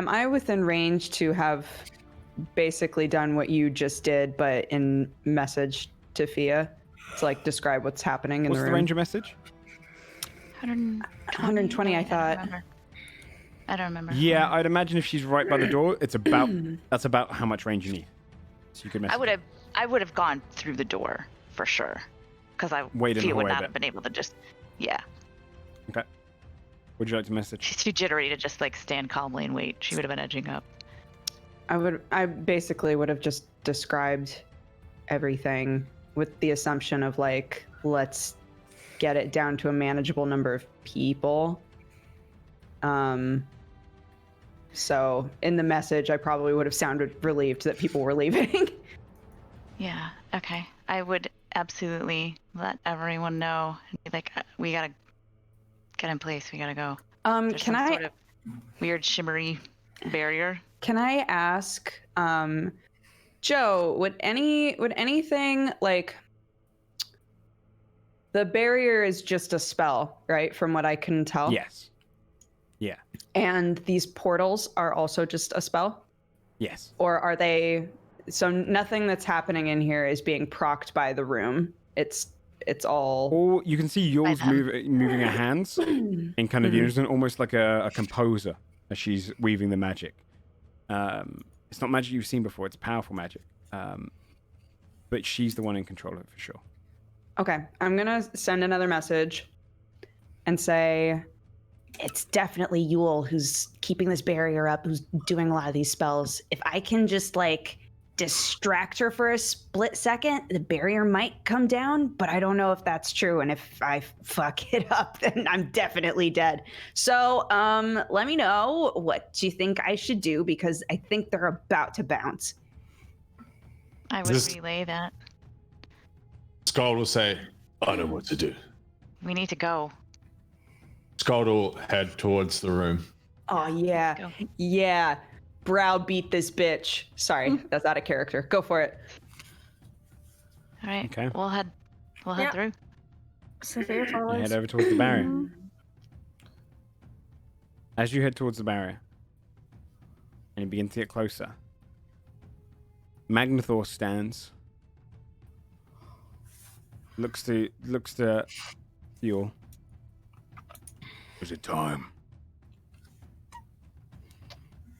I within range to have basically done what you just did, but in message to Fia to like describe what's happening in What's the the room? range of message? 120, I thought. I don't remember. Yeah, I'd imagine if she's right by the door, it's about that's about how much range you need. So you could message. I would have gone through the door for sure, because Wait in the Fia would hallway a not bit. have been able to just. Yeah, Okay. Would you like to message? she's too jittery to just like stand calmly and wait. She would have been edging up. I basically would have just described everything with the assumption of like, let's get it down to a manageable number of people. So in the message, I probably would have sounded relieved that people were leaving. Yeah. Okay. I would absolutely let everyone know. And be like, we gotta get in place. We gotta go. There's Can some I sort of weird shimmery barrier? Can I ask, Joe, would anything like the barrier is just a spell, right? From what I can tell. Yes. Yeah. And these portals are also just a spell? Yes. Or are they, so nothing that's happening in here is being procced by the room. It's all. Or you can see Yule's them. moving her hands in kind of unison, almost like a composer as she's weaving the magic. It's not magic you've seen before, it's powerful magic. But she's the one in control of it for sure. Okay, I'm gonna send another message and say, It's definitely Yule who's keeping this barrier up, who's doing a lot of these spells. If I can just like distract her for a split second, the barrier might come down, but I don't know if that's true. And if I fuck it up, then I'm definitely dead. So let me know what you think I should do, because I think they're about to bounce. I would relay that. Scald will say, I know what to do. We need to go. Scald will head towards the room. oh yeah, Go. yeah, browbeat this bitch. Sorry, that's out of character. Go for it. All right. Okay. We'll head Yeah. through. Severe You follows. head over towards the barrier. As you head towards the barrier, and you begin to get closer, Magnithor stands, looks to Yule. Is it time?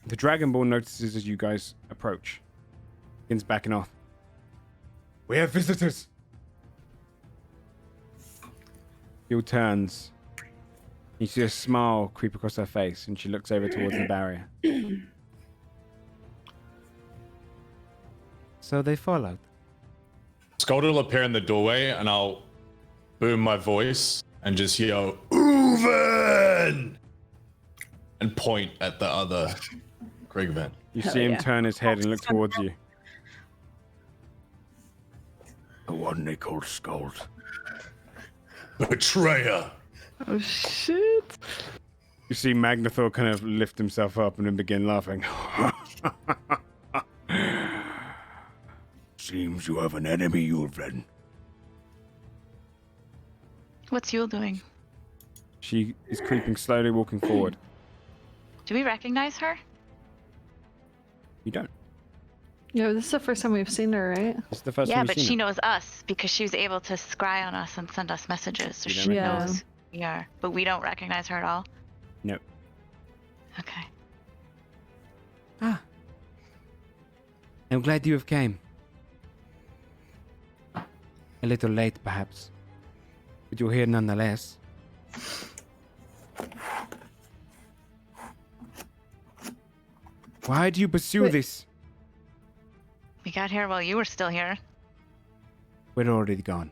The Dragonborn notices as you guys approach, begins backing off. We have visitors. Yule turns. You see a smile creep across her face, and she looks over towards the barrier. So they followed. Scald will appear in the doorway, and I'll boom my voice and just yell, Uven! And point at the other Grigvan. You see him turn his head and look towards you. The one they called Scald. Betrayer! Oh shit! You see Magnithor kind of lift himself up and then begin laughing. Seems you have an enemy, Ulven. What's Yule doing? She is creeping slowly, walking forward. Do we recognize her? You don't. Yeah, this is the first time we've seen her, right? This is the first Yeah, time but you've she seen her. knows us because she was able to scry on us and send us messages, so You don't she recognize knows who we are. But we don't recognize her at all. No. Okay. Ah. I'm glad you have came. A little late, perhaps. But you're here nonetheless. Why do you pursue this? We got here while you were still here. We're already gone.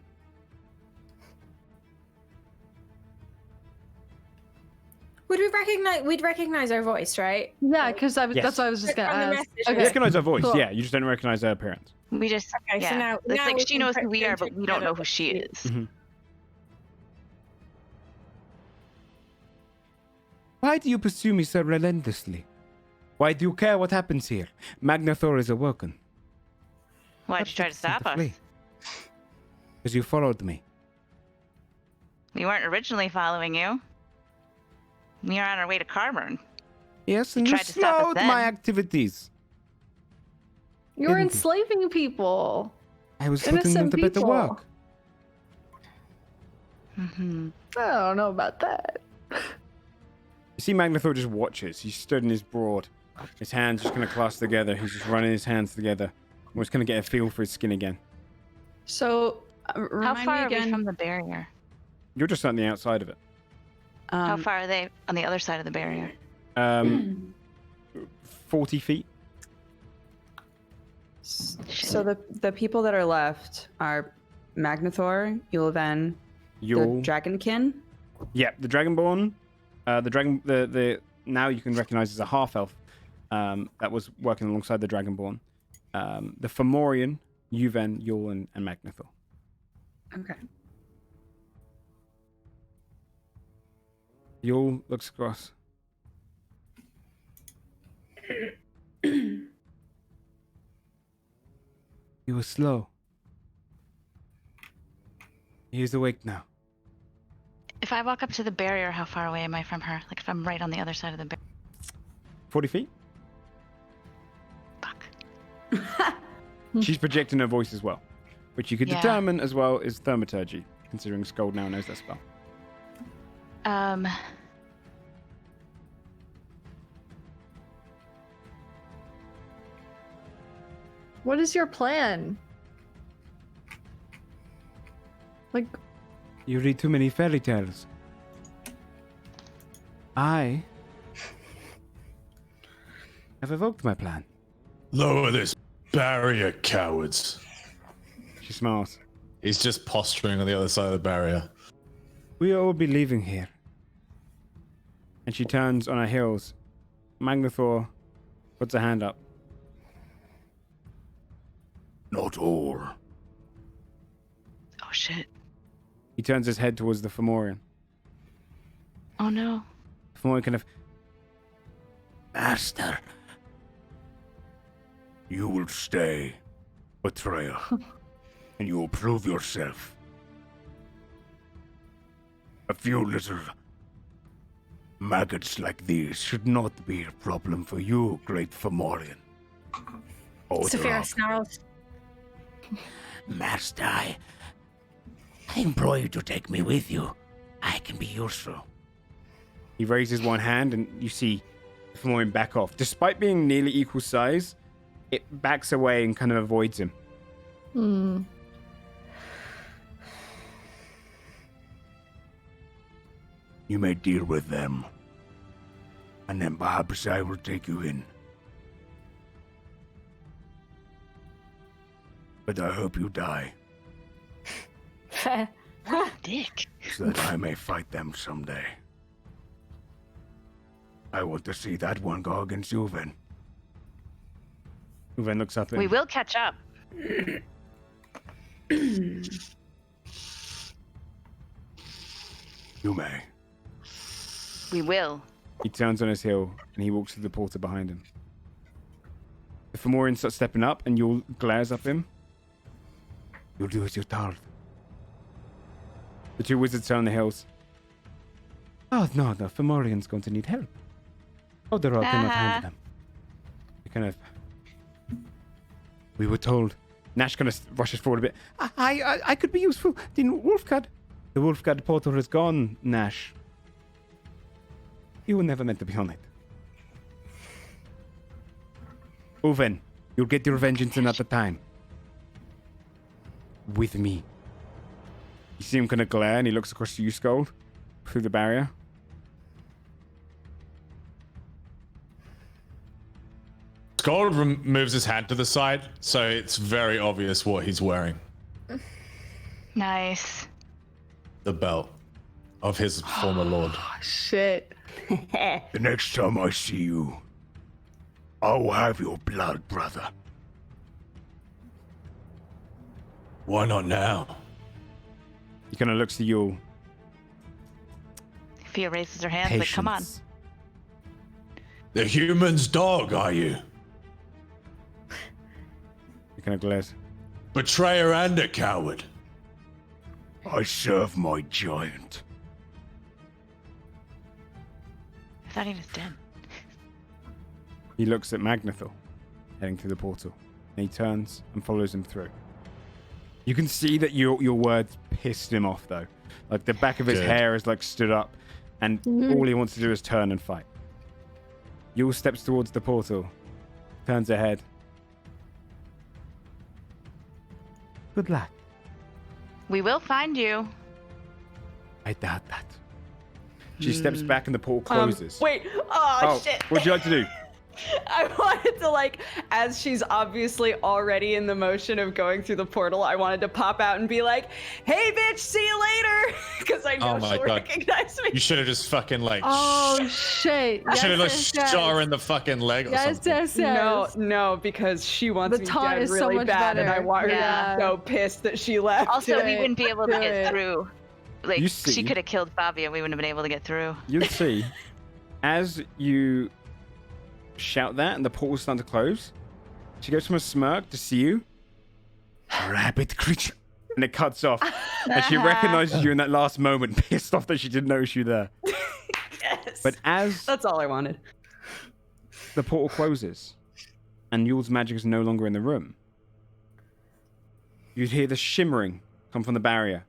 We'd recognize her voice, right? Yeah, because Yes. that's what I was just gonna From the ask. message. You Okay. recognize her voice, Cool. yeah. You just don't recognize her appearance. We just Okay, so now it's we like she can knows put who we two are, and but two we don't know together. who she is. Mhm. Why do you pursue me so relentlessly? Why do you care what happens here? Magnithor is awoken. Why'd you try to stop us? Because you followed me. We weren't originally following you. We were on our way to Carburn. Yes, and you tried to stop us slowed then. my activities. You were Didn't you? enslaving people. I was putting them Innocent to better people. work. Mm-hmm. I don't know about that. You see Magnithor just watches. He's stood in his broad. His hands just kind of clasped together. He's just running his hands together. We're just going to get a feel for his skin again. So, How remind far me are again. we from the barrier? You're just on the outside of it. How far are they on the other side of the barrier? 40 feet. So the people that are left are Magnithor, Yulven, the Yul. Dragonkin. Yeah, the Dragonborn. The now you can recognize as a half elf that was working alongside the Dragonborn. The Fomorian, Yuven, Yul, and Magnithor. Okay. Yul looks across. He was slow. He is awake now. If I walk up to the barrier, how far away am I from her? Like if I'm right on the other side of the barrier. 40 feet? Fuck. She's projecting her voice as well, which you could Yeah. determine as well is thaumaturgy, considering Scold now knows that spell. What is your plan? Like, You read too many fairy tales. I have evoked my plan. Lower this barrier, cowards. She smiles. He's just posturing on the other side of the barrier. We all be leaving here. And she turns on her heels. Magnithor puts her hand up. Not all. Oh shit. He turns his head towards the Fomorian. Oh no. Fomorian kind of, Master. You will stay, betrayer. And you will prove yourself. A few little maggots like these should not be a problem for you, great Fomorian. Saphira snarls. Master, I implore you to take me with you. I can be useful. he raises one hand and you see the Fomorian back off. Despite being nearly equal size, it backs away and kind of avoids him. You may deal with them. And then perhaps I will take you in. But I hope you die, Fair. Dick. so that I may fight them someday. I want to see that one go against Yuven. Uven looks up at We him. will catch up. You may. We will. He turns on his heel and he walks to the portal behind him. The Fomorian starts stepping up and Yul glares up him. You'll do as you're told. The two wizards turn the hills. Oh no, the Fomorian's going to need help. Oh, the rock cannot handle them. They kind of. We were told. Nash kind of rushes forward a bit. I could be useful. The Wolfguard portal is gone, Nash. You were never meant to be on it. Uven, you'll get your vengeance another time. With me. You see him kind of glare and he looks across to you, Scold, through the barrier. Skull moves his hand to the side, so it's very obvious what he's wearing. Nice. The belt of his former lord. Shit. The next time I see you, I'll have your blood, brother. Why not now? He kind of looks to you. Fia raises her hands like, come on. Patience. The human's dog, are you? He kind of glares. Betrayer and a coward. I serve my giant. I thought he was dead. He looks at Magnithor, heading through the portal. And he turns and follows him through. You can see that your words pissed him off, though. Like, the back of his Good. hair is, like, stood up. And all he wants to do is turn and fight. Yul steps towards the portal. Turns ahead. Good luck. We will find you. I doubt that. She steps back and the portal closes. Wait. Oh, shit. What'd you like to do? I wanted to, like, as she's obviously already in the motion of going through the portal, I wanted to pop out and be like, hey, bitch, see you later. Because I know Oh my she'll God. recognize me. You should have just fucking like. Oh shit. should have Yes, just yes, shot her yes. in the fucking leg or Yes, something. yes, yes. No, because she wants The me taunt dead is so really much bad, and I better. want her Yeah. to be so pissed that she left. Also, Do we it. wouldn't be able to Do get it. through. Like, You she see- could have killed Fabio. We wouldn't have been able to get through. You'll see, as you shout that and the portal's starting to close, she goes from a smirk to see you. Rabbit creature. And it cuts off. And she recognizes you in that last moment, pissed off that she didn't notice you there. Yes. But as That's all I wanted. the portal closes and Yul's magic is no longer in the room, you'd hear the shimmering come from the barrier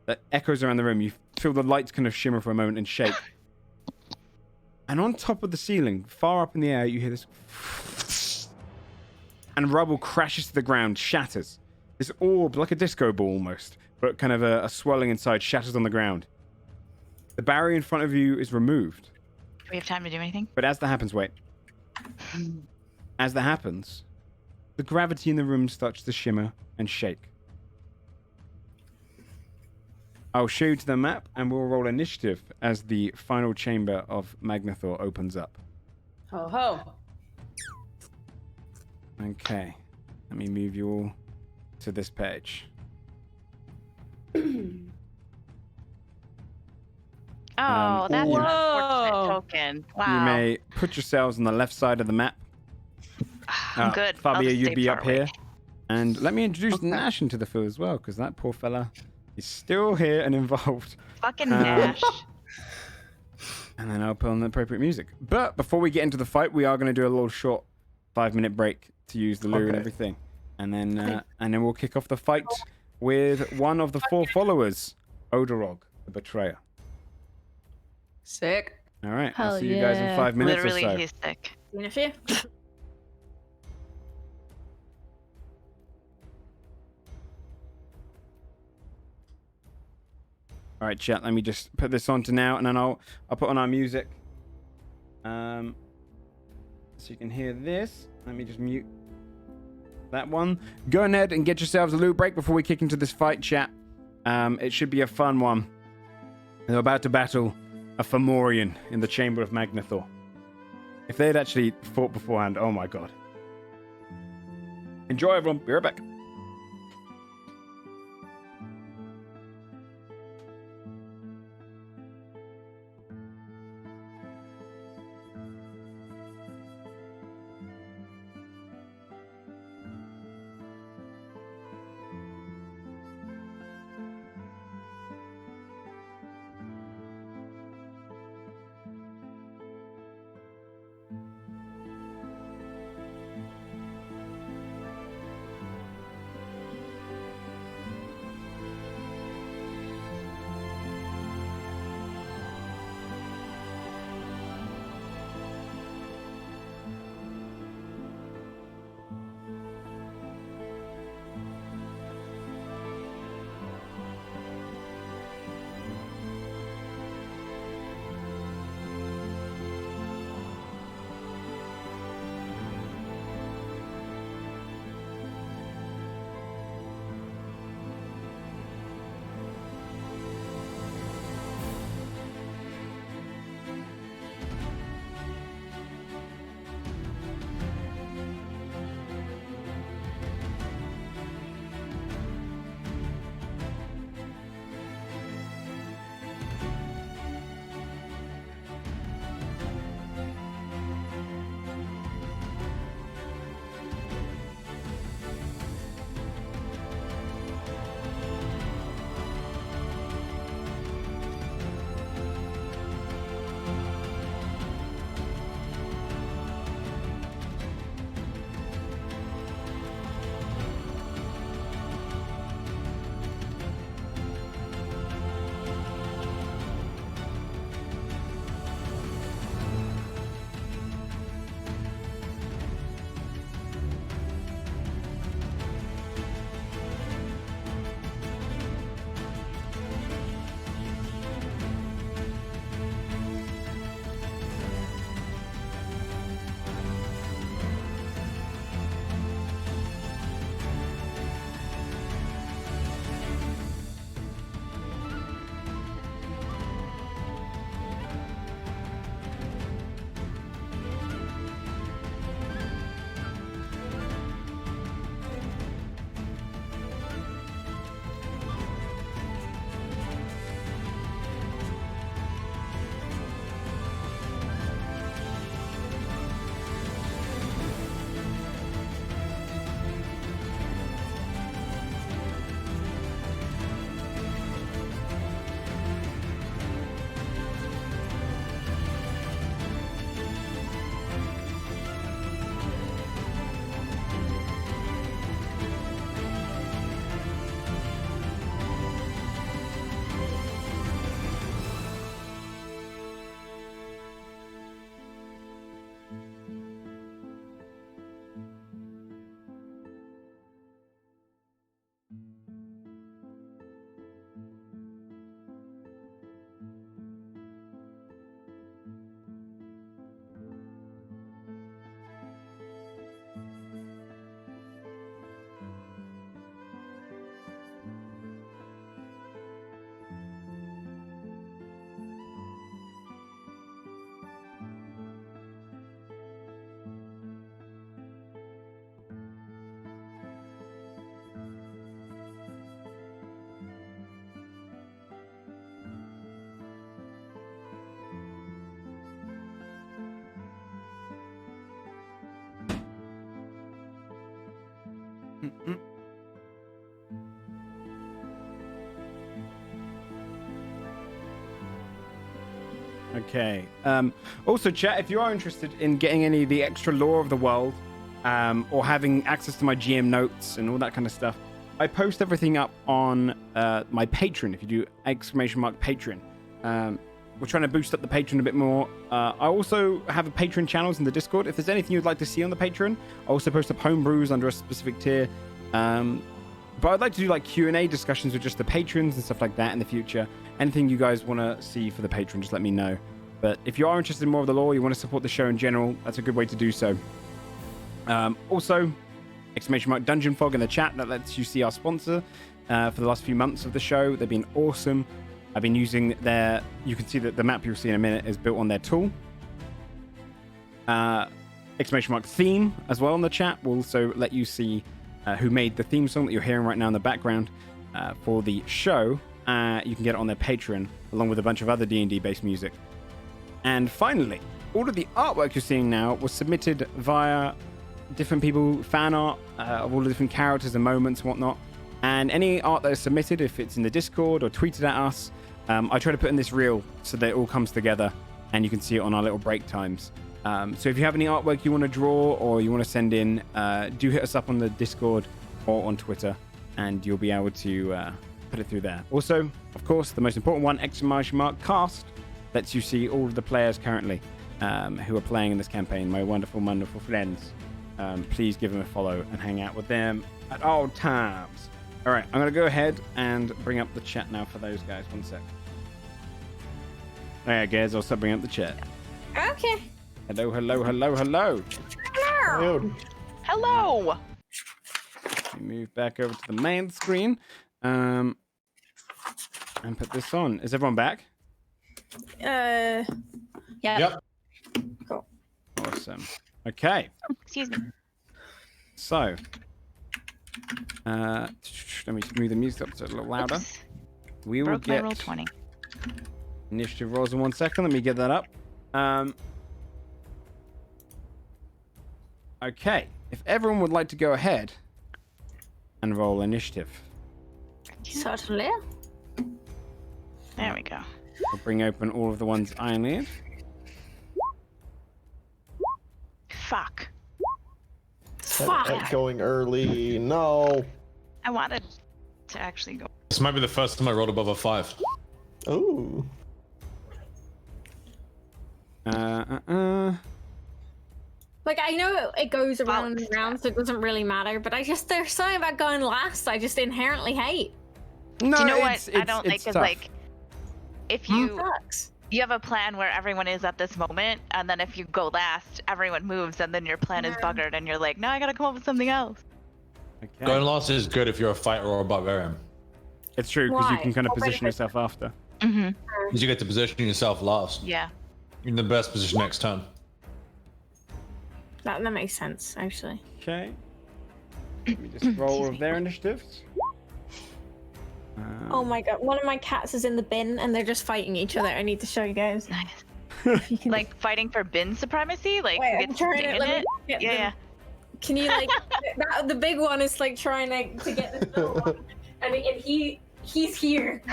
that echoes around the room. You feel the lights kind of shimmer for a moment and shake. And on top of the ceiling, far up in the air, you hear this. And rubble crashes to the ground, shatters. This orb, like a disco ball almost, but kind of a swirling inside, shatters on the ground. The barrier in front of you is removed. Do we have time to do anything? But as that happens, wait. As that happens, the gravity in the room starts to shimmer and shake. I'll show you to the map and we'll roll initiative as the final chamber of Magnithor opens up. Ho ho. Okay. Let me move you all to this page. Oh, that's ooh. an Whoa. unfortunate token. Wow. You may put yourselves on the left side of the map. I'm good. I'll Fabio, just you'd stay be far up away. here. And let me introduce Okay. Nash into the field as well, because that poor fella is still here and involved. Fucking Nash. And then I'll put on the appropriate music. But before we get into the fight, we are going to do a little short 5-minute break to use the loo and Okay. everything. And then we'll kick off the fight with one of the 4 followers, Odorog, the Betrayer. Sick. All right, I'll Hell see you guys in yeah. 5 minutes Literally, or so. he's sick. Seen a few. All right, chat. Let me just put this on to now, and then I'll put on our music. So you can hear this. Let me just mute that one. Go ahead and get yourselves a loot break before we kick into this fight, chat. It should be a fun one. They're about to battle a Fomorian in the Chamber of Magnithor. If they had actually fought beforehand, oh my god. Enjoy, everyone. Be right back. Okay. Also, chat, if you are interested in getting any of the extra lore of the world, or having access to my GM notes and all that kind of stuff, I post everything up on my Patreon. If you do !Patreon, we're trying to boost up the Patreon a bit more. I also have a Patreon channels in the Discord. If there's anything you'd like to see on the Patreon, I also post up homebrews under a specific tier. But I'd like to do like Q&A discussions with just the patrons and stuff like that in the future. Anything you guys want to see for the Patreon, just let me know. But if you are interested in more of the lore, you want to support the show in general, that's a good way to do so. Also, !Dungeon Fog in the chat, that lets you see our sponsor for the last few months of the show. They've been awesome. I've been using their, you can see that the map you'll see in a minute is built on their tool. !Theme as well in the chat will also let you see who made the theme song that you're hearing right now in the background for the show. You can get it on their Patreon, along with a bunch of other D&D based music. And finally, all of the artwork you're seeing now was submitted via different people, fan art of all the different characters and moments and whatnot. And any art that is submitted, if it's in the Discord or tweeted at us, I try to put in this reel so that it all comes together and you can see it on our little break times. So if you have any artwork you want to draw or you want to send in, do hit us up on the Discord or on Twitter and you'll be able to put it through there. Also, of course, the most important one, !Cast, lets you see all of the players currently who are playing in this campaign, my wonderful, wonderful friends. Please give them a follow and hang out with them at all times. All right, I'm going to go ahead and bring up the chat now for those guys. One sec. All right, guys, I'll start bringing up the chat. Okay. Hello, hello, hello, hello. Hello. Hello. Let me move back over to the main screen and put this on. Is everyone back? Yeah. Yep. Cool. Awesome. Okay. Excuse me. So, let me move the music up so it's a little louder. Oops. We will Broke my get roll 20. initiative rolls in 1 second. Let me get that up. Okay. If everyone would like to go ahead and roll initiative, Certainly. There we go. we'll bring open all of the ones I need. Fuck. Fuck. Going early. No. I wanted to actually go. This might be the first time I rolled above a 5. Ooh. Like, I know it goes around and around, so it doesn't really matter, but there's something about going last I just inherently hate. No, Do you know it's, what I don't like it's is tough. like if you Sucks. you have a plan where everyone is at this moment, and then if you go last, everyone moves, and then your plan is buggered, and you're like, no, I gotta come up with something else. Okay. Going last is good if you're a fighter or a barbarian. It's true, because you Why? can kind of What position benefit? yourself after. Mm-hmm. Because you get to position yourself last. Yeah. You're in the best position next turn. That makes sense, actually. Okay. Let me just roll all of their initiatives. Oh my god, one of my cats is in the bin and they're just fighting each other. I need to show you guys. Nice. If you can... Like fighting for bin supremacy, like Wait, who I'm gets trying to to stay in let me it. get Yeah, them. yeah. Can you like the big one is like trying to get this little one, and he's here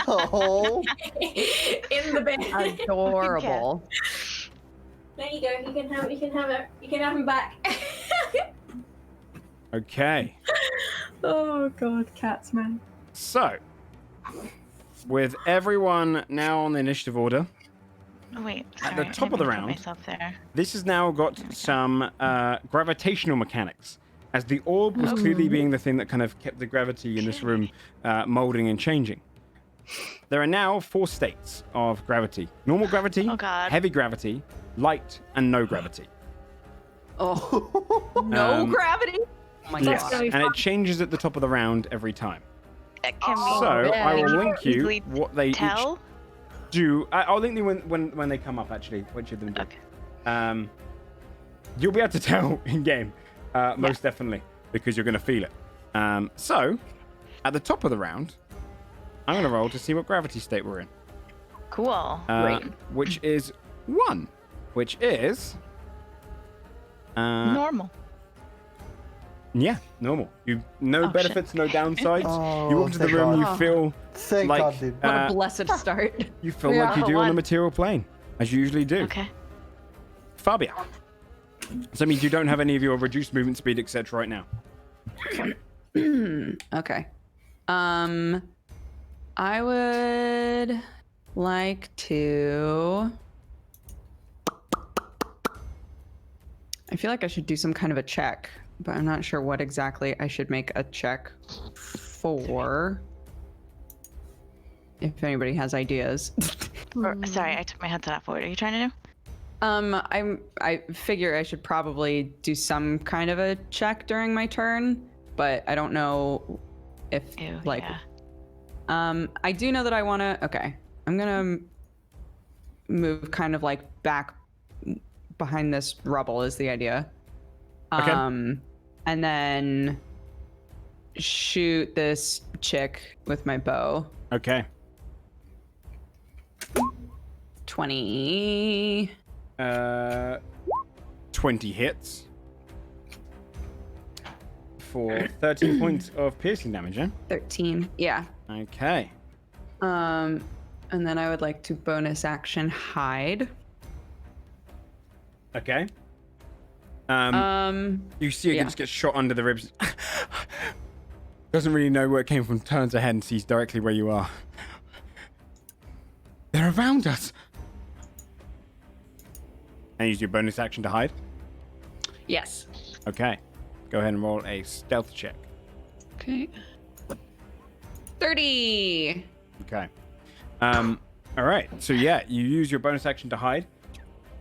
Oh. in the bin. Adorable. There you go. You can have it. You can have him back. Okay. Oh god, cats, man. So, with everyone now on the initiative order, Oh, wait. At Sorry, the top I of the put round. myself there. this has now got some gravitational mechanics, as the orb was clearly being the thing that kind of kept the gravity in this room molding and changing. There are now 4 states of gravity: normal gravity, Oh, God. heavy gravity, light, and no gravity. Oh, no gravity. Oh my Yes, god. gonna be and it changes at the top of the round every time. Can we So I will yeah. link you easily what they each tell? do. I'll link you when they come up. Actually, which of them do. Okay. You'll be able to tell in game, most definitely, because you're going to feel it. So, at the top of the round, I'm going to roll to see what gravity state we're in. Cool. Which is 1, which is Normal. Yeah, normal. No Oh, benefits, no downsides. Oh, you walk into the thank room, God. you feel Thank like God, dude. What a blessed start. you feel Yeah. like you do on the One. material plane, as you usually do. Okay. Fabia. So that means you don't have any of your reduced movement speed, etc. right now. Okay. I would like to. I feel like I should do some kind of a check, but I'm not sure what exactly I should make a check for. If anybody has ideas. Sorry, I took my headset off. What are you trying to do? I figure I should probably do some kind of a check during my turn, but I don't know if Ew, like yeah. I do know that I want to. Okay, I'm gonna move kind of like back behind this rubble is the idea. Okay. And then shoot this chick with my bow. Okay. 20. 20 hits for 13 points of piercing damage, eh? 13. Yeah. Okay. And then I would like to bonus action hide. Okay. You see it yeah. just gets shot under the ribs. Doesn't really know where it came from, turns ahead and sees directly where you are. They're around us. And use your bonus action to hide. Yes. Okay. Go ahead and roll a stealth check. Okay. 30. Okay. All right. So yeah, you use your bonus action to hide.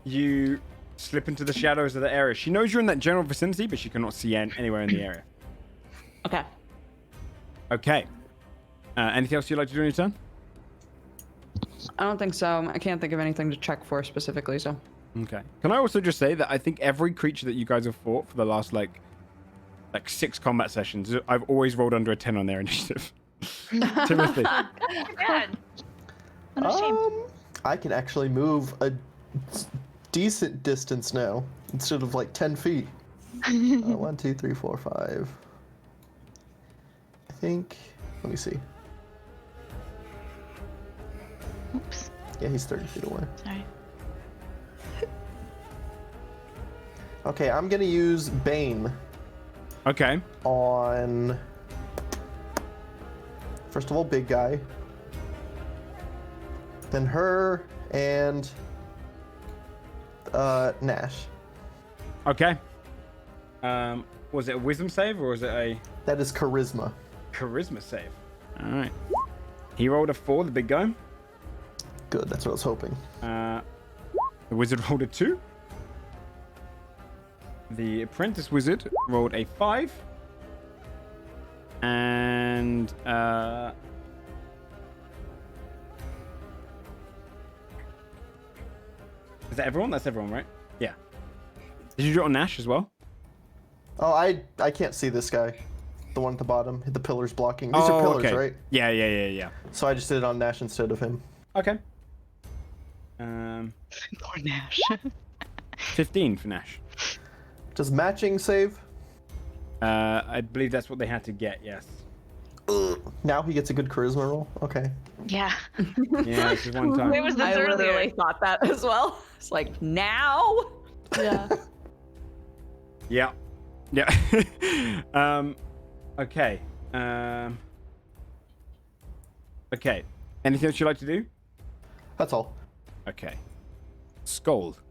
You slip into the shadows of the area. She knows you're in that general vicinity, but she cannot see anywhere in the area. Okay. Okay. Anything else you'd like to do on your turn? I don't think so. I can't think of anything to check for specifically, so. Okay. Can I also just say that I think every creature that you guys have fought for the last like 6 combat sessions, I've always rolled under a 10 on their initiative. Timothy. God. What a shame. I can actually move a decent distance now instead of like 10 feet. 1, 2, 3, 4, 5. I think. Let me see. Oops. Yeah, he's 30 feet away. Sorry. Okay, I'm gonna use Bane Okay. on. First of all, big guy. Then her and Nash. Okay. Was it a wisdom save or was it a That is charisma. charisma save? All right. He rolled a 4, the big guy. Good, that's what I was hoping. The wizard rolled a 2. The apprentice wizard rolled a 5. And is that everyone? That's everyone, right? Yeah. Did you do it on Nash as well? Oh, I can't see this guy. The one at the bottom. The pillar's blocking. These are pillars, okay. right? Yeah. So I just did it on Nash instead of him. Okay. Poor Nash. 15 for Nash. Does matching save? I believe that's what they had to get, yes. Now he gets a good charisma roll? Okay. Yeah. Yeah, this is one time. Where was this I earlier? literally thought that as well. It's like, now? Yeah. Yeah. Okay. Okay. Anything else you'd like to do? That's all. Okay. Scold.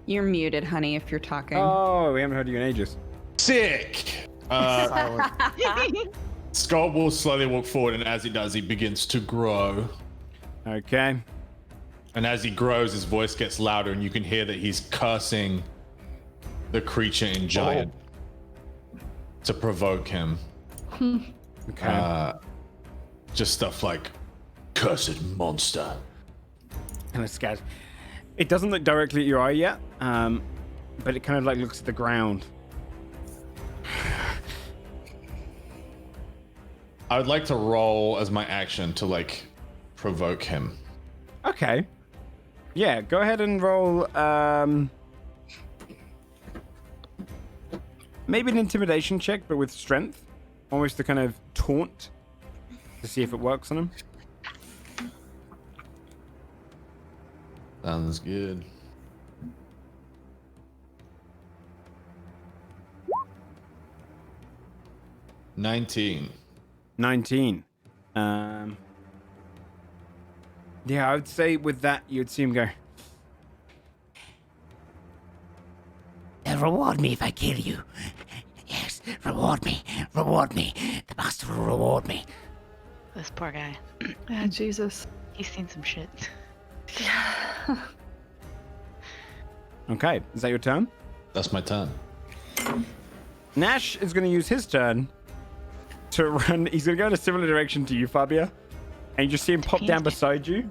You're muted, honey, if you're talking. Oh, we haven't heard you in ages. Sick. Silent. Scott will slowly walk forward, and as he does, he begins to grow. Okay. And as he grows, his voice gets louder, and you can hear that he's cursing the creature in giant to provoke him. Okay. Just stuff like, cursed monster. Kind of scared. It doesn't look directly at your eye yet, but it kind of like looks at the ground. I would like to roll as my action to like provoke him. Okay. Yeah, go ahead and roll. Maybe an intimidation check, but with strength, almost to kind of taunt to see if it works on him. Sounds good. $19. 19. Yeah, I would say with that, you'd see him go. Reward me if I kill you. Yes, reward me. Reward me. The master will reward me. This poor guy. Ah, Jesus. He's seen some shit. Okay, is that your turn? That's my turn. Nash is going to use his turn to run. He's going to go in a similar direction to you, Fabia. And you just see him pop down beside you.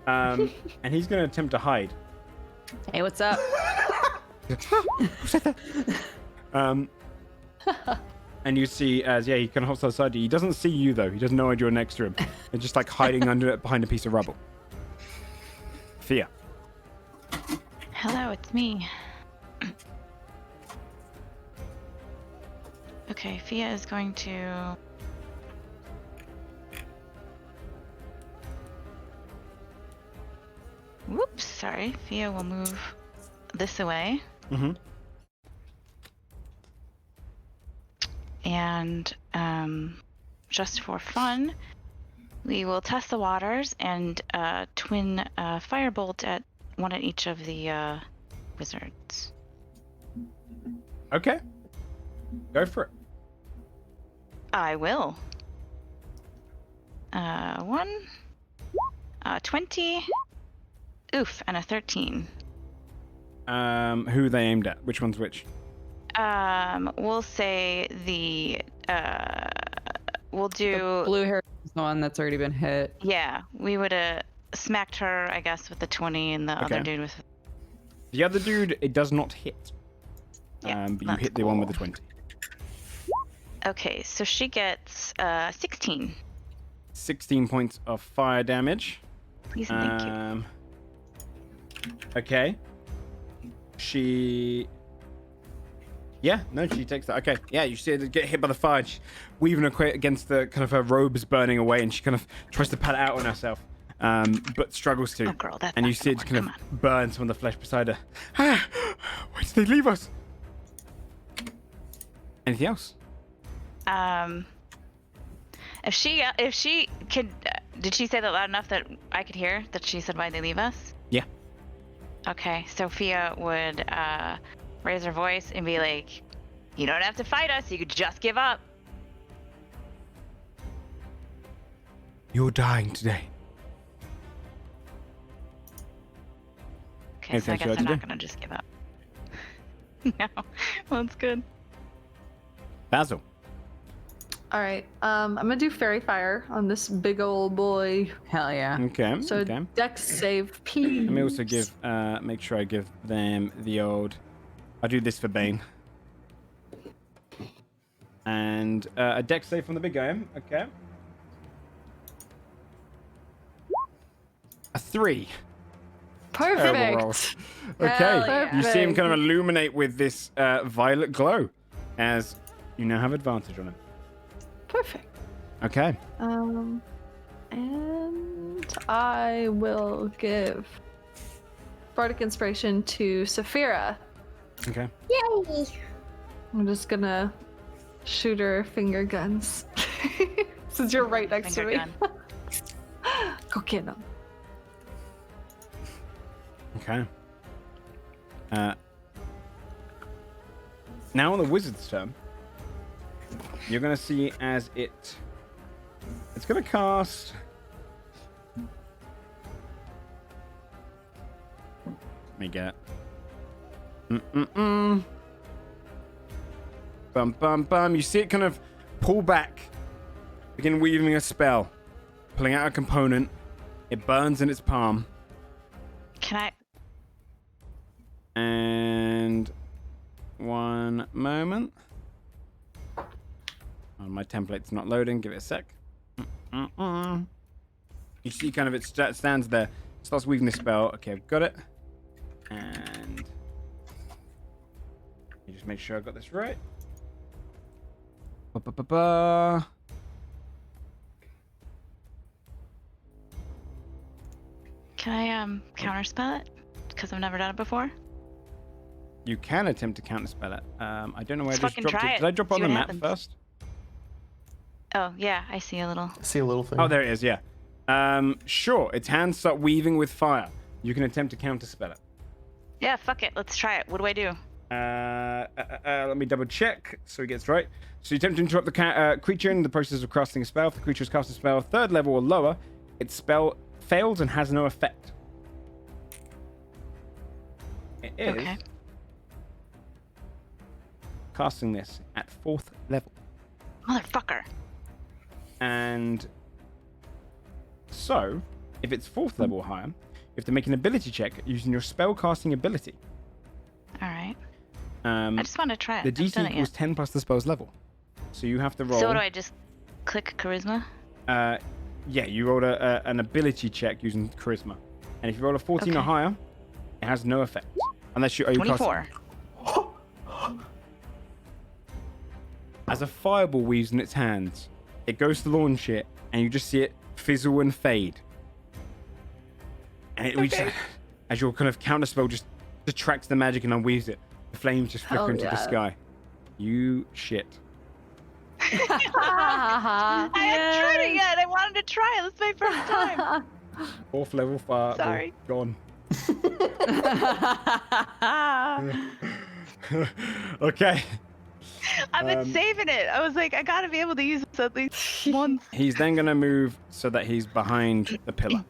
And he's going to attempt to hide. Hey, what's up? Who said that? And you see as, he kind of hops outside you. He doesn't see you, though. He doesn't know you're next to him. They're just like hiding under it behind a piece of rubble. Fia. Hello, it's me. Okay, Fia is going to... Whoops, sorry. Fia will move this away. Mm-hmm. And just for fun, we will test the waters and twin firebolt at one at each of the wizards. Okay. Go for it. I will. 20. Oof, and a 13. Who they aimed at? Which one's which? We'll say we'll do... The blue hair is the one that's already been hit. Yeah, we would have smacked her, I guess, with the 20 and the other dude with... The other dude, it does not hit. Yeah, but you hit the one with the 20. Okay, so she gets 16. 16 points of fire damage. Please and thank you. Okay. She... Yeah, no, she takes that. Okay, yeah, you see her get hit by the fire. She's weaving her against the kind of her robes burning away, and she kind of tries to pat it out on herself, but struggles to. Oh, girl, that's and you not see it gonna kind work. of burn some of the flesh beside her. Ah, why did they leave us? Anything else? If she could, did she say that loud enough that I could hear that she said why'd they leave us? Yeah. Okay, Sophia would raise her voice and be like, "You don't have to fight us. You could just give up." You're dying today. Okay, so I Anything else you guess like I'm to not do? gonna just give up. No, well, that's good. Basil. All right. I'm gonna do fairy fire on this big old boy. Hell yeah. Okay. So okay. Dex save, please. Let me also give, make sure I give them the old. I'll do this for Bane. And a dex save from the big guy. Okay. A 3. Terrible roll. Perfect. Okay. Hell yeah. You see him kind of illuminate with this violet glow, as you now have advantage on him. Perfect. Okay. And I will give Bardic Inspiration to Saphira. Okay. Yay! I'm just gonna shoot her finger guns. Since you're right next to me. Finger Go get them. Okay. Now on the wizard's turn, you're gonna see as it's gonna cast. Let me get. Bum bum bum. You see it kind of pull back, begin weaving a spell, pulling out a component. It burns in its palm. Can I? And one moment. Oh, my template's not loading. Give it a sec. You see kind of it stands there, starts weaving the spell. Okay, I've got it. And you just make sure I got this right. Ba-ba-ba-ba. Can I counterspell it? Because I've never done it before. You can attempt to counterspell it. I don't know where I Let's just fucking dropped try it. it. Did I drop it on See the what map happens. first? Oh yeah, I see a little. See a little thing. Oh, there it is, yeah. Sure, its hands start weaving with fire. You can attempt to counterspell it. Yeah, fuck it. Let's try it. What do I do? Let me double check so he gets right. So you attempt to interrupt the creature in the process of casting a spell. If the creature is casting a spell 3rd level or lower, its spell fails and has no effect. It is Okay. casting this at 4th level. Motherfucker. And so, if it's 4th level or higher, you have to make an ability check using your spell casting ability. All right. I just want to try it. The I've DC done it equals yet. 10 plus the spell's level. So you have to roll. So what do I just click charisma? Yeah, you rolled an ability check using charisma. And if you roll a 14 or Okay. higher, it has no effect. Unless you 24. As a fireball weaves in its hands, it goes to launch it, and you just see it fizzle and fade. And it reaches, as your kind of counterspell just detracts the magic and unweaves it, the flames just flicker Hell into the yeah. sky. You shit. I haven't tried it yet. I wanted to try it. This is my first time. 4th level fire. Sorry. Gone. Okay. I've been saving it. I was like, I gotta be able to use this at least once. He's then going to move so that he's behind the pillar.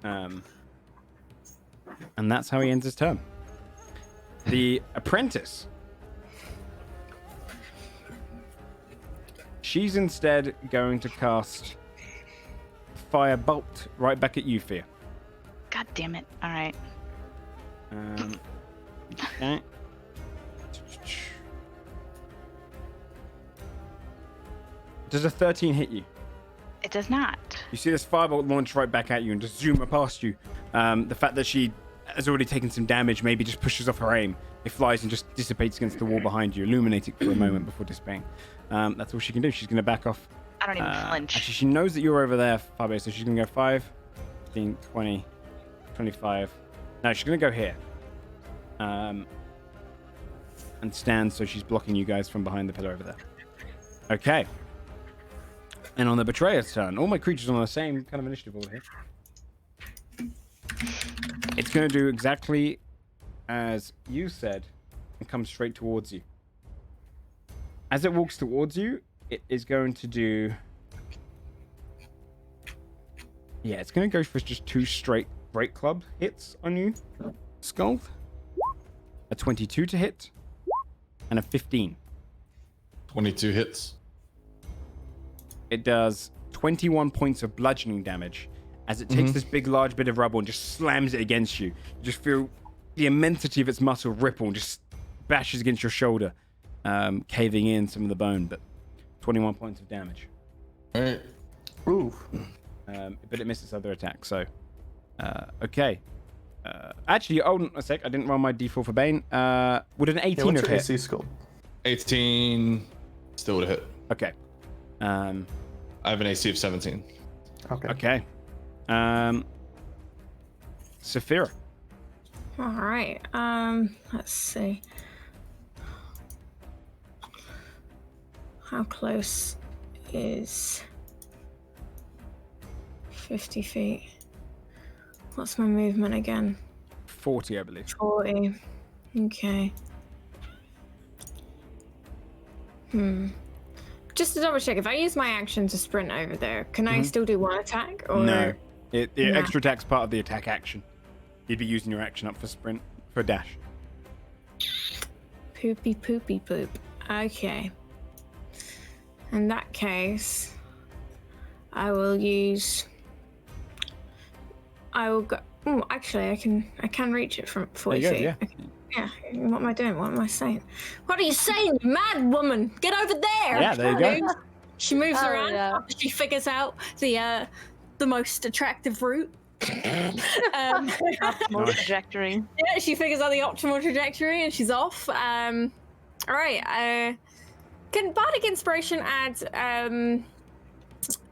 And that's how he ends his turn. The apprentice. She's instead going to cast Firebolt right back at you, Fia. God damn it. All right. Okay. Does a 13 hit you? It does not. You see this firebolt launch right back at you and just zoom past you. The fact that she has already taken some damage maybe just pushes off her aim. It flies and just dissipates against the wall behind you, illuminating for a moment before dissipating. That's all she can do. She's going to back off. I don't even flinch. Actually, she knows that you're over there, Fabio, so she's going to go 5, 15, 20, 25. No, she's going to go here. And stand so she's blocking you guys from behind the pillar over there. Okay. And on the Betrayer's turn, all my creatures are on the same kind of initiative order here. It's going to do exactly as you said and come straight towards you. As it walks towards you, it is going to do... Yeah, it's going to go for just 2 straight break club hits on you, Skull. A 22 to hit, and a 15. 22 hits. It does 21 points of bludgeoning damage as it takes this big, large bit of rubble and just slams it against you. You just feel the immensity of its muscle ripple and just bashes against your shoulder, caving in some of the bone, but 21 points of damage. All right. Ooh. But it missed its other attack, so... okay. Actually, hold on a sec. I didn't roll my d4 for Bane. Would an 18 Yeah, what's have your hit? AC skull? 18 still would have hit. Okay. I have an AC of 17. Okay. Okay. Saphira. All right. Let's see. How close is 50 feet? What's my movement again? 40, I believe. 40. Okay. Just to double check, if I use my action to sprint over there, can I still do one attack? Or... No. The No. extra attack's part of the attack action. You'd be using your action up for sprint, for dash. Poopy poop. Okay. In that case, I will go. Oh, actually, I can reach it from 40 There feet. you go, Yeah. What am I doing? What am I saying? What are you saying, you mad woman? Get over there! Yeah, there you go. She moves Oh, around yeah. after she figures out the most attractive route. Optimal Nice. trajectory. Yeah, she figures out the optimal trajectory and she's off. All right. Can Bardic Inspiration add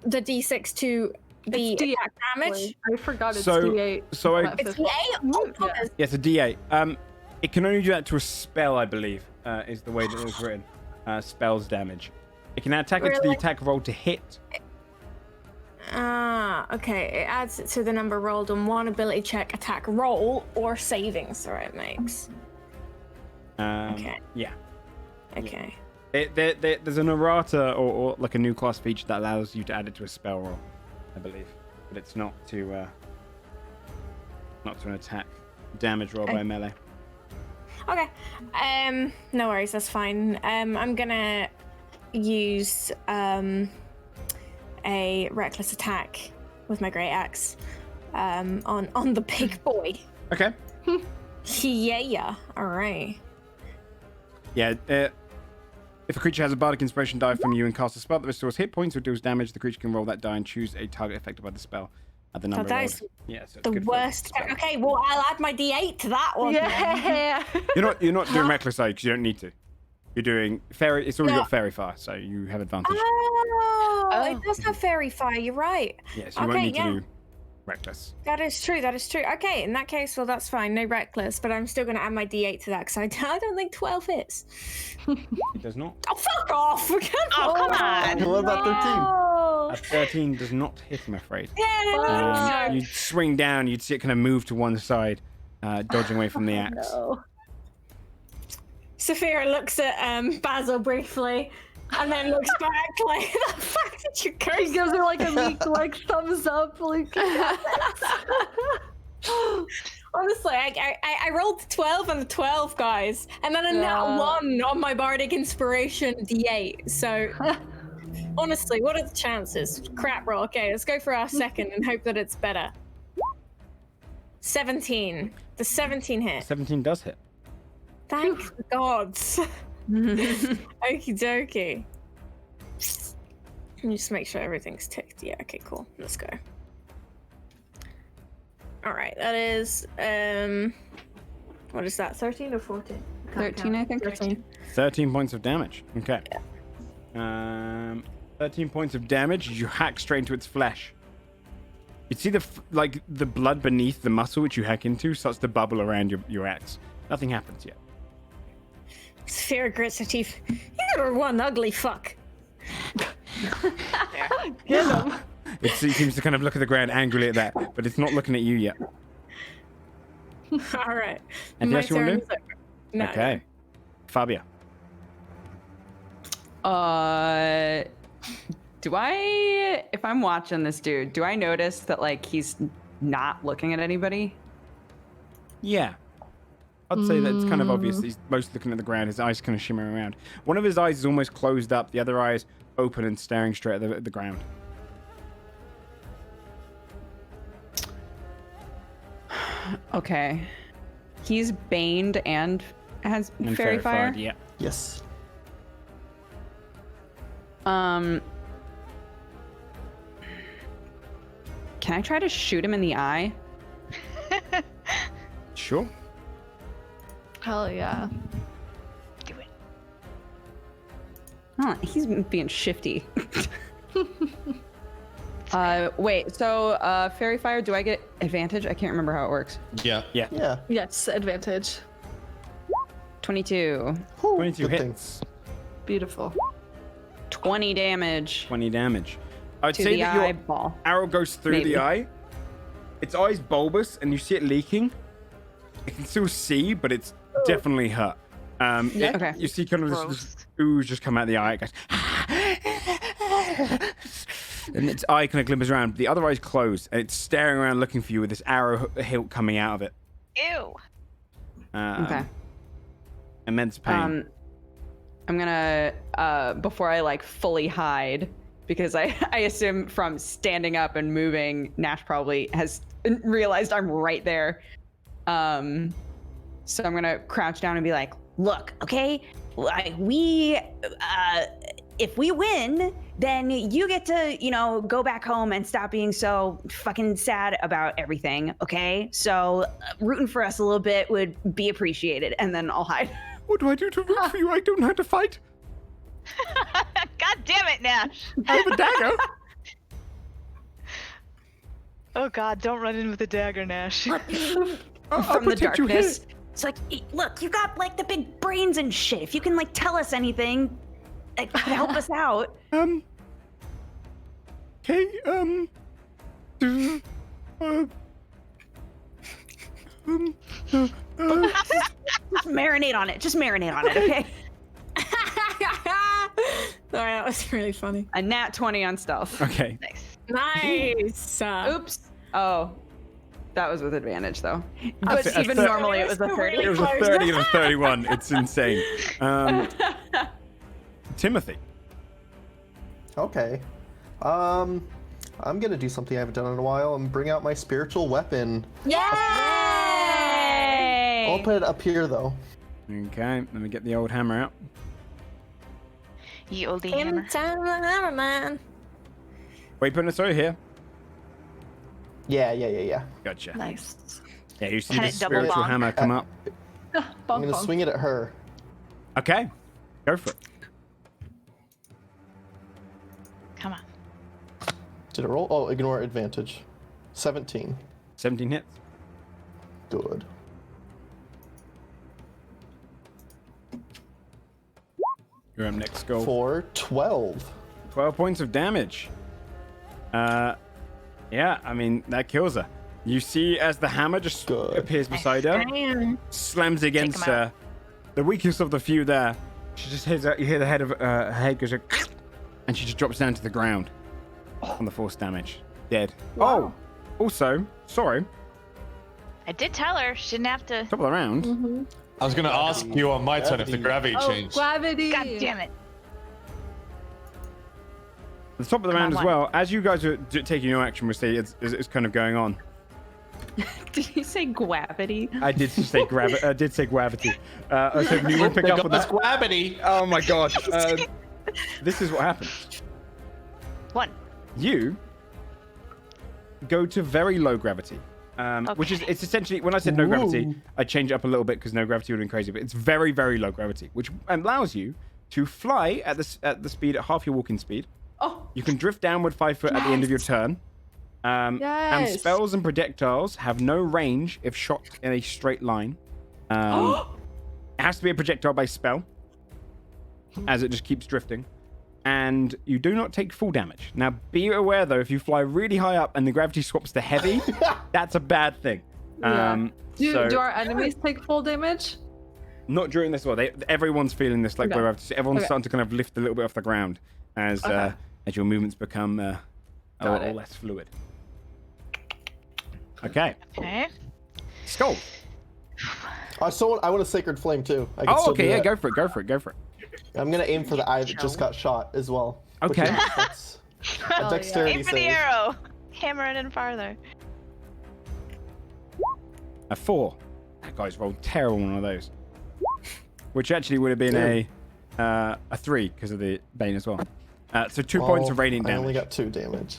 the D6 to the It's D8, attack damage? I forgot it's So- D8. so I- not It's 50. D8? Oh, Yeah. goodness. Yeah, it's a D8. It can only do that to a spell, I believe, is the way that it was written. Spells damage. It can attack it to the Really? attack roll to hit. Okay. It adds it to the number rolled on one ability check, attack roll, or saving throw it makes. Okay. Yeah. Okay. There's an errata or like a new class feature that allows you to add it to a spell roll, I believe, but it's not to an attack damage roll by melee. Okay. No worries, that's fine. I'm gonna use a reckless attack with my great axe on the big boy. Okay. Yeah. All right. Yeah. If a creature has a bardic inspiration die from you and casts a spell that restores hit points or deals damage, the creature can roll that die and choose a target affected by the spell at the number that rolled. is Yeah, so it's The good for worst. spells. Okay, well I'll add my D8 to that one. then. Yeah. You're not doing reckless die because you don't need to. You're doing fairy. It's already No. got fairy fire, so you have advantage. Oh, it does have fairy fire. You're right. Yes, you won't okay, need yeah. to do reckless. That is true. Okay, in that case, well, that's fine. No reckless, but I'm still going to add my D8 to that because I don't think 12 hits. It does not. Oh, fuck off! Oh, come on. What about 13? Oh. A 13 does not hit, I'm afraid. Yeah, You'd swing down, you'd see it kind of move to one side, dodging away from the axe. No. Sophia looks at Basil briefly, and then looks back like, "The fuck did you He curse?" gives her like a meek like thumbs up, like Honestly, I rolled the 12 and the 12, guys, and then a nat 1 on my Bardic Inspiration D8. So, honestly, what are the chances? Crap roll. Okay, let's go for our second and hope that it's better. 17. The 17 hit. 17 does hit. Thank the gods. Okie dokie. Let me just make sure everything's ticked. Yeah, okay, cool. Let's go. Alright, that is what is that? 13 or 14? 13, I think. 13. 13 points of damage. Okay. 13 points of damage. You hack straight into its flesh. You see the blood beneath the muscle which you hack into starts to bubble around your axe. Nothing happens yet. Sphere grits her teeth. You're one ugly fuck. get him. It seems to kind of look at the ground angrily at that, but it's not looking at you yet. Alright. Anything else you want to do? No. Okay. Fabia. Do I, if I'm watching this dude, do I notice that like he's not looking at anybody? Yeah. I'd say that it's kind of obvious that he's mostly looking at the ground. His eyes kind of shimmer around. One of his eyes is almost closed up. The other eye is open and staring straight at the ground. Okay. He's baned and has And fairy fire. fired, yeah. Yes. Can I try to shoot him in the eye? Sure. Hell yeah. Do it. Oh, he's being shifty. Wait, so fairy fire, do I get advantage? I can't remember how it works. Yeah. Yeah. Yeah. Yes, advantage. 22. 22 Good hits. things. Beautiful. 20 damage 20 damage. I'd to say the that your eyeball. arrow goes through Maybe. the eye. Its eye's bulbous, and you see it leaking. You can still see, but it's definitely hurt. Okay. You see kind of this ooze just come out of the eye. It goes, and its eye kind of glimmers around. The other eye's closed, and it's staring around looking for you with this arrow hilt coming out of it. Ew. Okay. Immense pain. I'm gonna before I like fully hide, because I assume from standing up and moving, Nash probably has realized I'm right there. So I'm gonna crouch down and be like, Look, okay? Like, if we win, then you get to, you know, go back home and stop being so fucking sad about everything, okay? So rooting for us a little bit would be appreciated, and then I'll hide. What do I do to root for you? I don't know how to fight. God damn it, Nash. I have a dagger. Oh God, don't run in with a dagger, Nash. I'll From the protect you here. darkness. It's like, look, you got like the big brains and shit. If you can like tell us anything, it could help us out. Okay, Just marinate on it. Just marinate on it, okay? Sorry, that was really funny. A nat 20 on stealth. Okay. Nice. Oops. Oh. That was with advantage, though. That's But a even thir- normally it was a 30. It was a 30 and a 31. It's insane. Timothy. Okay. I'm gonna do something I haven't done in a while and bring out my spiritual weapon. Yay! I'll put it up here though. Okay, let me get the old hammer out. Ye olde hammer. Hammer man. Wait, putting us over here. Yeah. Gotcha. Nice. Yeah, you see Can the it double spiritual bonk? hammer come up. I'm gonna swing it at her. Okay, go for it. Come on. Did it roll? Oh, ignore advantage. 17. 17 hits. Good. You're up next, Skull. For 12. 12 points of damage. Yeah, I mean, that kills her. You see as the hammer just Good. appears beside her, Damn. slams against him out. her. The weakest of the few there. She just hears, you hear the head of her head goes, and she just drops down to the ground on the force damage. Dead. Oh, also, sorry, I did tell her she didn't have to. top of the round. I was gonna ask you on my turn if the gravity Oh, changed. gravity. God damn it. At the top of the Come round on, as well, as you guys are taking your action, we'll see it's kind of going on. Did you say gravity? I did say gravity. I did say gravity. I was hoping you would pick up on that. gravity. Oh my god. This is what happens. One. You go to very low gravity, which is, it's essentially, when I said no gravity, I changed it up a little bit because no gravity would have been crazy, but it's very, very low gravity, which allows you to fly at the speed at half your walking speed. Oh. You can drift downward 5 foot at the end of your turn. And Yes. spells and projectiles have no range if shot in a straight line. It has to be a projectile-based spell, as it just keeps drifting. And you do not take full damage. Now, be aware, though, if you fly really high up and the gravity swaps to heavy, that's a bad thing. Yeah. So, Do our enemies take full damage? not during this one. Everyone's feeling this, like, Okay. everyone's Okay. starting to kind of lift a little bit off the ground as your movements become a Got little it. less fluid. Okay. Okay. Skull. I want a sacred flame too. I can Oh, still okay, do yeah, that. go for it. I'm gonna aim for the eye that just got shot as well. which Okay. is- that's a yeah. dexterity Aim for the save. arrow. Hammer it in farther. A 4. That guy's rolled terrible on one of those. Which actually would have been a 3 because of the Bane as well. So 2 points of radiant I damage. only got 2 damage.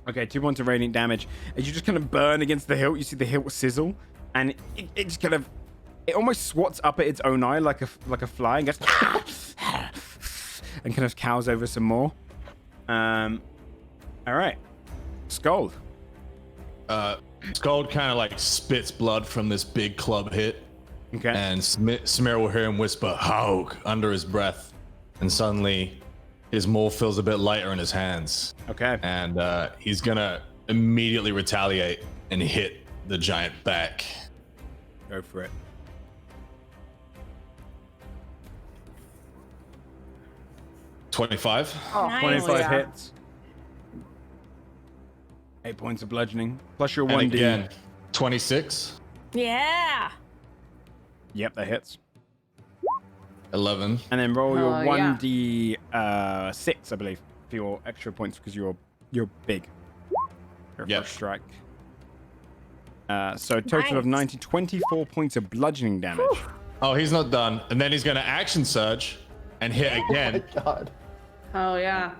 Okay, 2 points of radiant damage. As you just kind of burn against the hilt, you see the hilt sizzle, and it just kind of, it almost swats up at its own eye like a fly and goes, and kind of cows over some more. All right, Scold. Scald kind of like spits blood from this big club hit, Okay. and Samir will hear him whisper "Haug" under his breath, and suddenly his maul feels a bit lighter in his hands, Okay. and he's gonna immediately retaliate and hit the giant back. Go for it. $25. Nice. 25 hits. 8 points of bludgeoning plus your And 1d. again, 26, Yeah. Yep, that hits. 11. And then roll your Oh, yeah. 1d6, I believe, for your extra points because you're big. Your Yep. first strike. So a total of Nice. 24 points of bludgeoning damage. Oh, he's not done. And then he's gonna action surge and hit again. God. Oh yeah.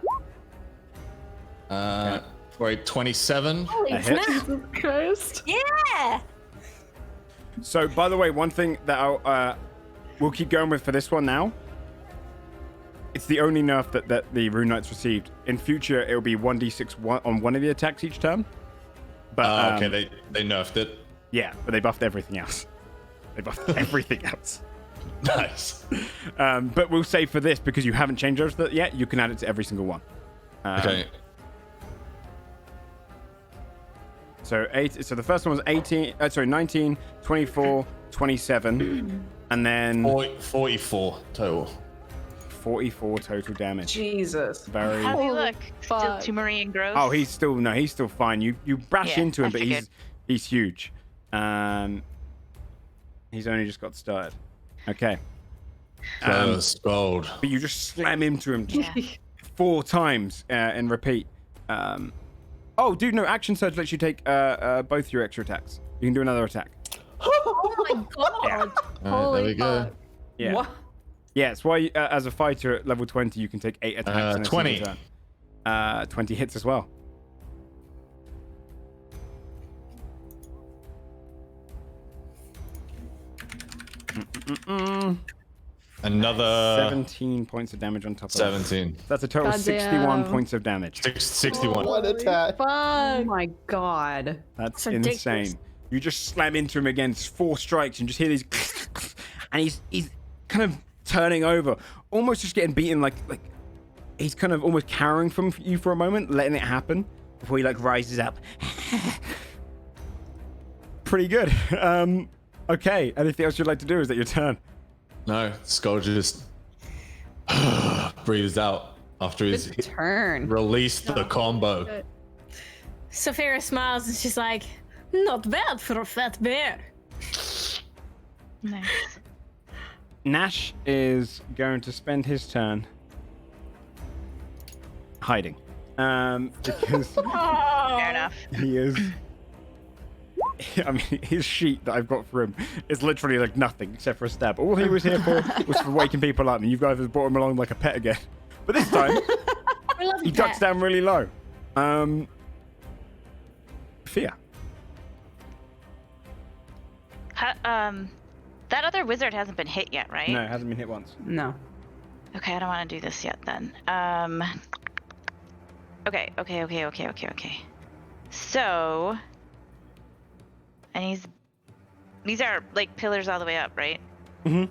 For a 27. Holy A hit. Jesus Christ. Yeah. So, by the way, one thing that we'll keep going with for this one now. It's the only nerf that the Rune Knight's received. In future, it will be 1d6 on one of the attacks each turn. But Okay, they nerfed it. yeah, but they buffed everything else. They buffed everything else. Nice. But we'll say for this, because you haven't changed those yet, you can add it to every single one. Okay. So the first one was 19, 24, 27, and then 44 total. 44 total damage. Jesus. Very. How does he look? Still fuck. too and gross? Oh, he's still fine. You bash Yeah, into him, I but figured. he's huge. He's only just got started. Okay. Scold. But you just slam into him Yeah. 4 times and repeat. Oh, dude, no. Action surge lets you take both your extra attacks. You can do another attack. Oh my god. Holy there we go. fuck. Yeah. What? Yeah, it's why as a fighter at level 20, you can take 8 attacks in a 20. single turn. 20 hits as well. Another 17 points of damage on top of 17. That's a total of 61 Goddamn. points of damage. 61. One attack. Oh Fuck. my god. That's It's ridiculous. insane. You just slam into him again. It's 4 strikes and just hear these, and he's kind of turning over, almost just getting beaten. Like he's kind of almost cowering from you for a moment, letting it happen before he like rises up. Pretty good. Okay. Anything else you'd like to do? Is that your turn? No, Skull just breathes out after he's Good turn. released the combo. Saphira smiles and she's like, not bad for a fat bear. Nice. Nash is going to spend his turn hiding. Because Fair enough. he is. I mean, his sheet that I've got for him is literally like nothing except for a stab. All he was here for was for waking people up, and you guys have brought him along like a pet again. But this time, We love he you, ducks Pat. down really low. Fear. That other wizard hasn't been hit yet, right? No, it hasn't been hit once. No. Okay, I don't want to do this yet then. Okay. So, and these are like pillars all the way up, right? Mm-hmm.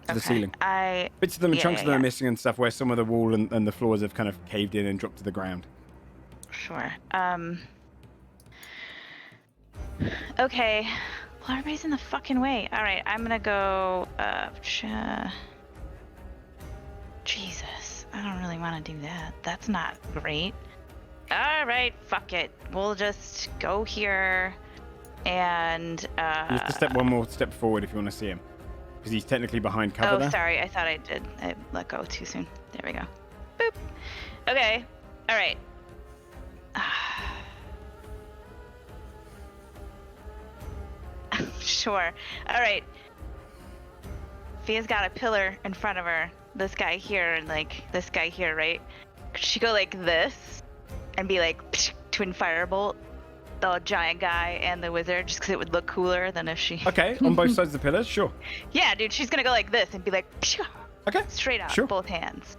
To the ceiling. Bits of them, chunks of them are missing and stuff, where some of the wall and the floors have kind of caved in and dropped to the ground. Sure. Okay. Well, everybody's in the fucking way. All right, I'm gonna go. Jesus, I don't really want to do that. That's not great. All right, fuck it. We'll just go here, and You have to step one more step forward if you want to see him, because he's technically behind cover Oh, there. sorry. I thought I did. I let go too soon. There we go. Boop. Okay. All right. Sure. All right. Fia's got a pillar in front of her. This guy here and like this guy here, right? Could she go like this and be like twin firebolt the giant guy and the wizard, just because it would look cooler than if she. Okay, on both sides of the pillars, sure. Yeah, dude, she's gonna go like this and be like, Okay. straight out, Sure. both hands.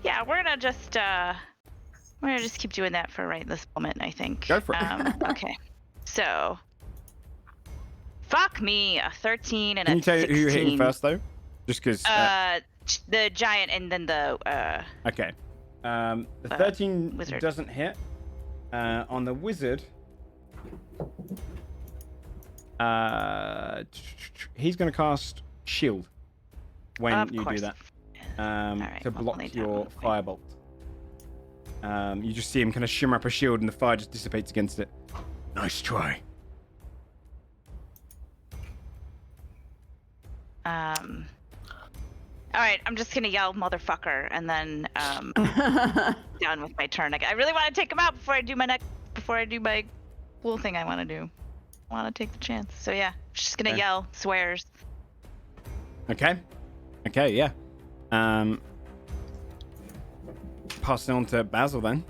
Yeah, we're gonna just keep doing that for right this moment, I think. Go for it. Okay, so. Fuck me, a 13 and Can a you tell 16. who you're hitting first, though? Just because. The giant and then the Okay. The 13 wizard. doesn't hit. On the wizard, he's going to cast shield when Of you course. do that Alright, to well, block lay down your real quick. firebolt. You just see him kind of shimmer up a shield, and the fire just dissipates against it. Nice try. All right, I'm just gonna yell motherfucker and then down with my turn. I really want to take him out before I do my cool thing I want to do. I want to take the chance. So yeah, just gonna Okay. yell swears. Okay. Okay, yeah. Passing on to Basil then.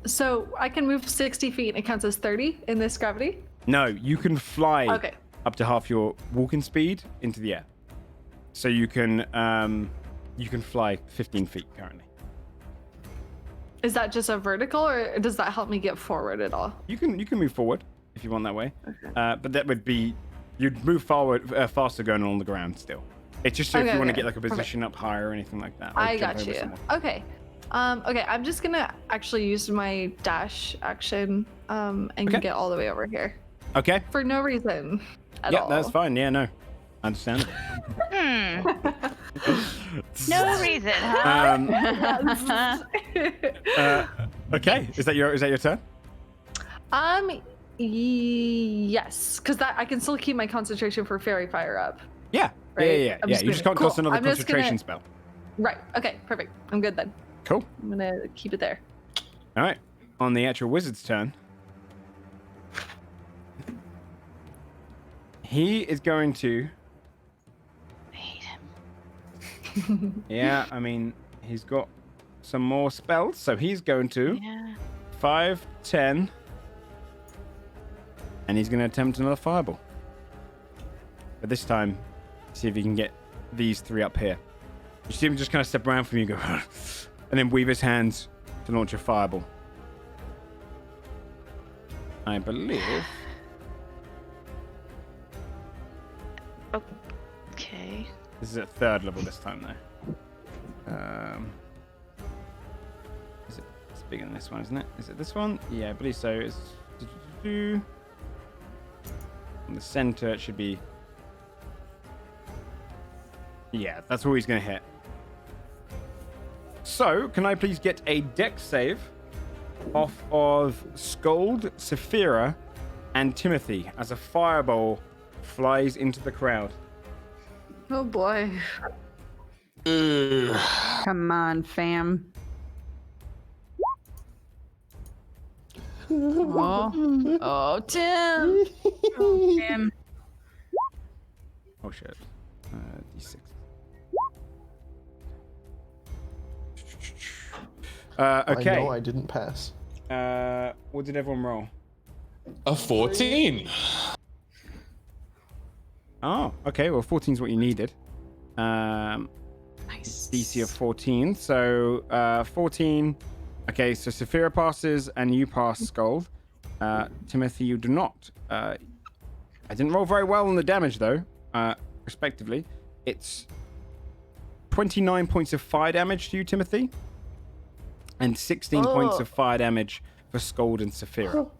So I can move 60 feet and it counts as 30 in this gravity? No, you can fly Okay. up to half your walking speed into the air. So you can fly 15 feet currently. Is that just a vertical or does that help me get forward at all? You can move forward if you want that way. Okay. But that would be you'd move forward faster going on the ground still. It's just so if you want to get like a position up higher or anything like that. I got you. Okay. Okay, I'm just gonna actually use my dash action and get all the way over here. Okay. For no reason at all. Yeah, that's fine. Yeah, no. Understand. No reason, huh? Okay. Is that your turn? Yes, because that I can still keep my concentration for fairy fire up. Yeah. Right? Yeah. I'm You just just gonna- can't cast cool. another I'm just concentration gonna- spell. Right. Okay. Perfect. I'm good then. Cool. I'm gonna keep it there. All right. On the actual wizard's turn, he is going to. I hate him. Yeah, I mean, he's got some more spells, so he's going to Yeah. 5, 10, and he's going to attempt another fireball. But this time, see if he can get these 3 up here. You see him just kind of step around from you, and go, and then weave his hands to launch a fireball. I believe. Okay. This is at 3rd level this time, though. It's bigger than this one, isn't it? Is it this one? Yeah, I believe so. It's in the center. It should be. Yeah, that's where he's going to hit. So, can I please get a dex save off of Scold, Saphira, and Timothy as a fireball flies into the crowd? Oh boy. Come on, fam. Oh, Tim. Oh, Tim. Oh shit. D6. Okay. I know I didn't pass. What did everyone roll? A 14. Oh, okay. Well, 14 is what you needed. Nice. DC of 14. So 14. Okay, so Saphira passes and you pass Scold. Timothy, you do not. I didn't roll very well on the damage though, respectively. It's 29 points of fire damage to you, Timothy, and 16 points of fire damage for Scold and Saphira. Oh,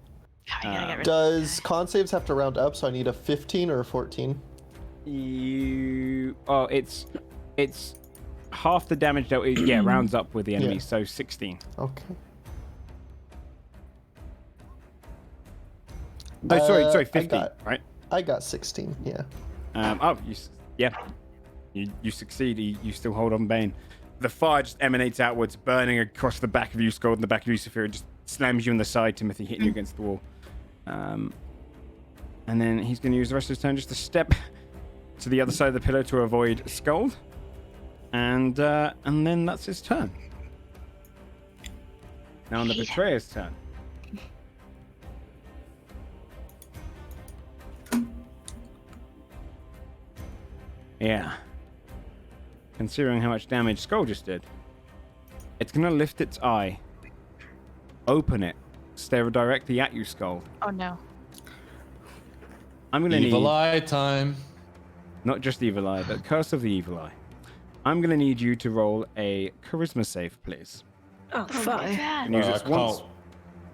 you gotta get rid of Does con saves have to round up, so I need a 15 or a 14? It's half the damage that rounds up with the enemy, Yeah. so 16. Okay. Oh, sorry, I 50, got- right? I got 16, yeah. You succeed. You still hold on, Bane. The fire just emanates outwards, burning across the back of you, Scold, and the back of you, Saphira, just slams you in the side, Timothy, hitting you against the wall. And then he's going to use the rest of his turn just to step to the other side of the pillar to avoid Scold. And then that's his turn. Now on the Betrayer's turn. Yeah. Considering how much damage Skull just did, it's gonna lift its eye, open it, stare directly at you, Skull. Oh no. I'm gonna Evil need eye time. not just evil eye, but curse of the evil eye. I'm gonna need you to roll a charisma save, please. Oh, fuck. And use I this once.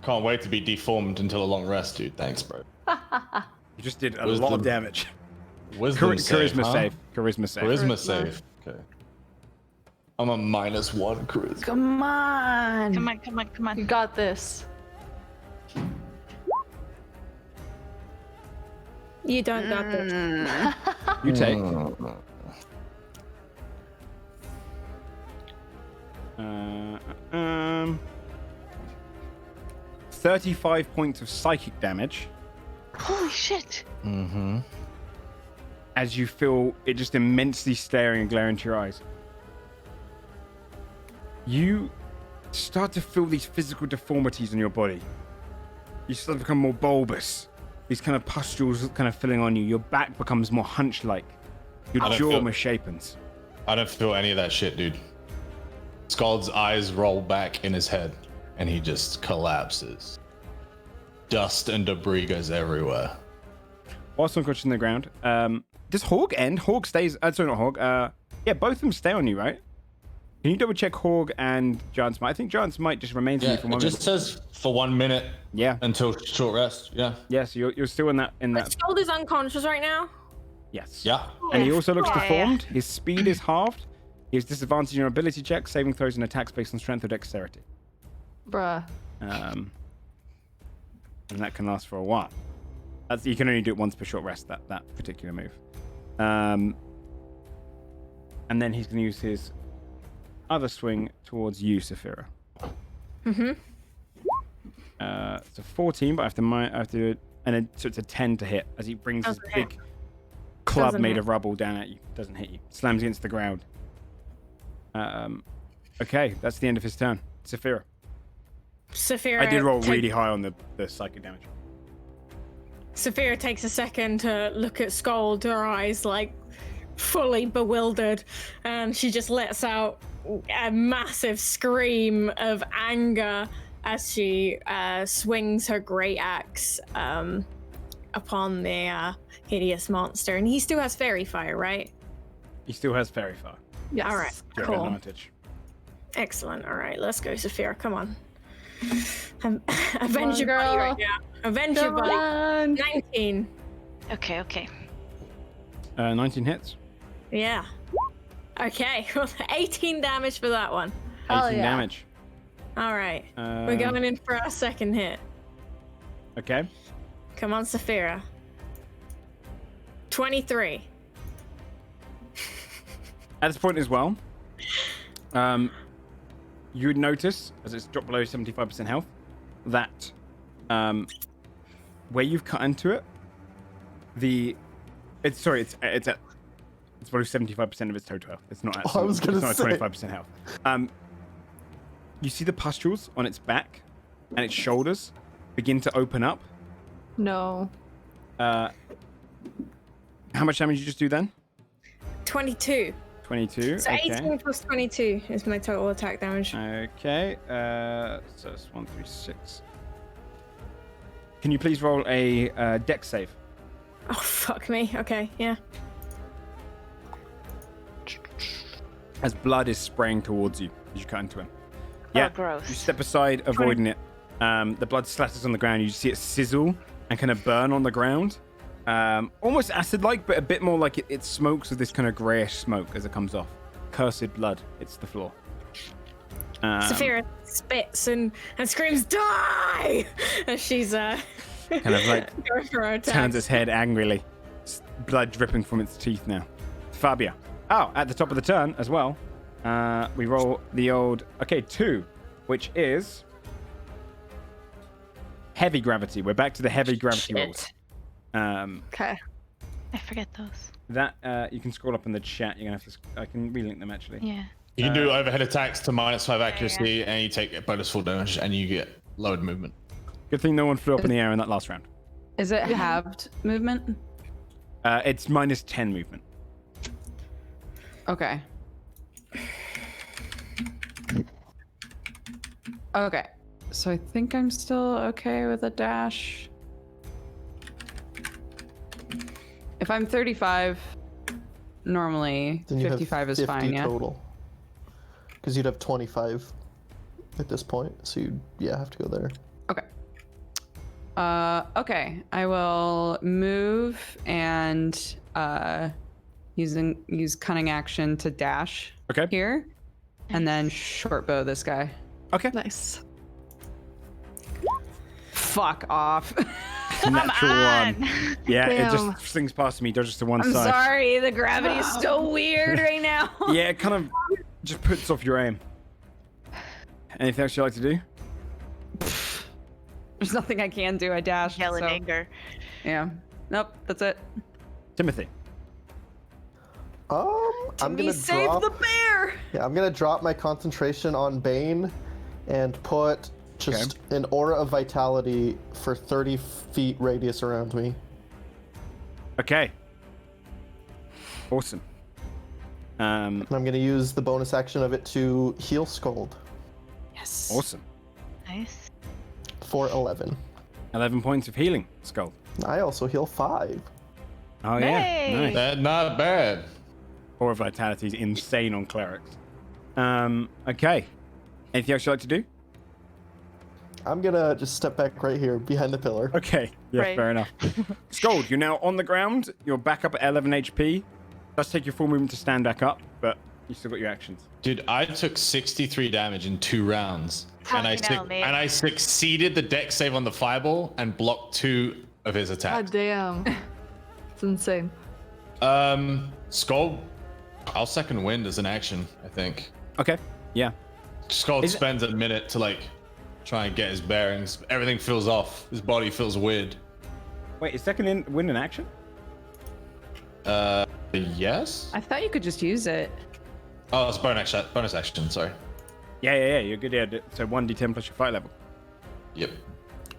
can't wait to be deformed until a long rest, dude. Thanks, bro. You just did a Wisdom. lot of damage. Wisdom save, Charisma huh? save. Charisma save. Charisma save. Okay. I'm a -1 charisma. Come on. Come on, come on, come You on. got this. You don't got this. You take. 35 points of psychic damage Holy shit. Mm-hmm. as you feel it just immensely staring and glaring into your eyes. You start to feel these physical deformities in your body. You start to become more bulbous. These kind of pustules kind of filling on you. Your back becomes more hunch-like. Your jaw misshapen. I don't feel any of that shit, dude. Scald's eyes roll back in his head, and he just collapses. Dust and debris goes everywhere. Whilst unconscious on the ground, does Hawg end? Hawg stays. Sorry, not Hawg. Yeah, both of them stay on you, right? Can you double check Hawg and Giant Smite? I think Giant Smite just remains on you for 1 minute. It just says for 1 minute. Yeah. Until short rest. Yeah. Yeah, so you're still in that. Skald is unconscious right now. Yes. Yeah. And he also looks deformed. His speed is halved. He has disadvantage in your ability checks, saving throws, and attacks based on strength or dexterity. Bruh. And that can last for a while. You can only do it once per short rest. That particular move. And then he's going to use his other swing towards you, Saphira. Mm-hmm. It's a 14, but I have to do it, and then so it's a 10 to hit as he brings his big club made of rubble down at you. Doesn't hit you. Slams against the ground. Okay, that's the end of his turn. Saphira. Saphira. I did roll really high on the psychic damage. Saphira takes a second to look at Skald, her eyes like fully bewildered, and she just lets out a massive scream of anger as she swings her great axe upon the hideous monster. And he still has fairy fire, right? He still has fairy fire. Yeah. All right. You have Cool. advantage. Excellent. All right, let's go, Saphira. Come on. Avenge your buddy right now. Avenge your buddy. 19. Okay. 19 hits. Yeah. Okay. 18 damage for that one. 18 damage. All right. We're going in for our second hit. Okay. Come on, Saphira. 23. At this point as well, you would notice, as it's dropped below 75% health, that where you've cut into it, it's below 75% of its total health. It's not at, I was gonna it's say. not 25% health. You see the pustules on its back and its shoulders begin to open up. No. How much damage did you just do then? 22. 22. So okay. 18 plus 22 is my total attack damage. Okay. So it's 1 through 6. Can you please roll a dex save? Oh, fuck me. Okay, yeah. As blood is spraying towards you as you cut into him. Yeah. gross. You step aside, avoiding it. The blood splatters on the ground. You see it sizzle and kind of burn on the ground. Almost acid-like, but a bit more like it smokes with this kind of grayish smoke as it comes off. Cursed blood. It's the floor. Saphira spits and screams, "Die!" as she's kind of like going for her attack. turns its head angrily. Blood dripping from its teeth now. Fabia. Oh, at the top of the turn as well, we roll the old 2, which is heavy gravity. We're back to the heavy gravity rolls. Okay. I forget those. That you can scroll up in the chat. You're gonna have to. I can relink them actually. Yeah. You can do overhead attacks to -5 accuracy, and you take bonus full damage, and you get lowered movement. Good thing no one flew up in the air in that last round. Is it halved movement? It's -10 movement. Okay. Okay. So I think I'm still okay with a dash. If I'm 35, normally Then you 55 have is fine, yeah? total. Because you'd have 25 at this point, so you'd have to go there. Okay. Okay. I will move and use cunning action to dash here, and then short bow this guy. Okay. Nice. Fuck off. Natural one. Yeah, Damn. it just slings past me, dodges to one I'm side. sorry, the gravity is so weird right now. Yeah, it kind of just puts off your aim. Anything else you'd like to do? There's nothing I can do. I dashed. Yell in so- anger. Yeah. Nope, that's it. Timothy. I'm gonna save drop. the bear. Yeah, I'm gonna drop my concentration on Bane, and put just an aura of vitality for 30 feet radius around me. Okay. Awesome. And I'm going to use the bonus action of it to heal Scold. Yes. Awesome. Nice. For 11. 11 points of healing, Skull. I also heal 5. Oh, yeah. Hey. Nice. That's not bad. Aura Vitality is insane on clerics. Okay. Anything else you'd like to do? I'm going to just step back right here behind the pillar. Okay. Yeah, Right. fair enough. Scold, you're now on the ground. You're back up at 11 HP. Does take your full movement to stand back up, but you still got your actions. Dude, I took 63 damage in 2 rounds. And I succeeded the dex save on the fireball and blocked 2 of his attacks. God damn. It's insane. Skull, I'll second wind as an action, I think. Okay. Yeah. Skull Is it- spends a minute to like try and get his bearings. Everything feels off. His body feels weird. Wait, is second wind an action? Yes? I thought you could just use it. Oh, it's bonus action, sorry. Yeah. You're good. Yeah. So 1d10 plus your fight level. Yep.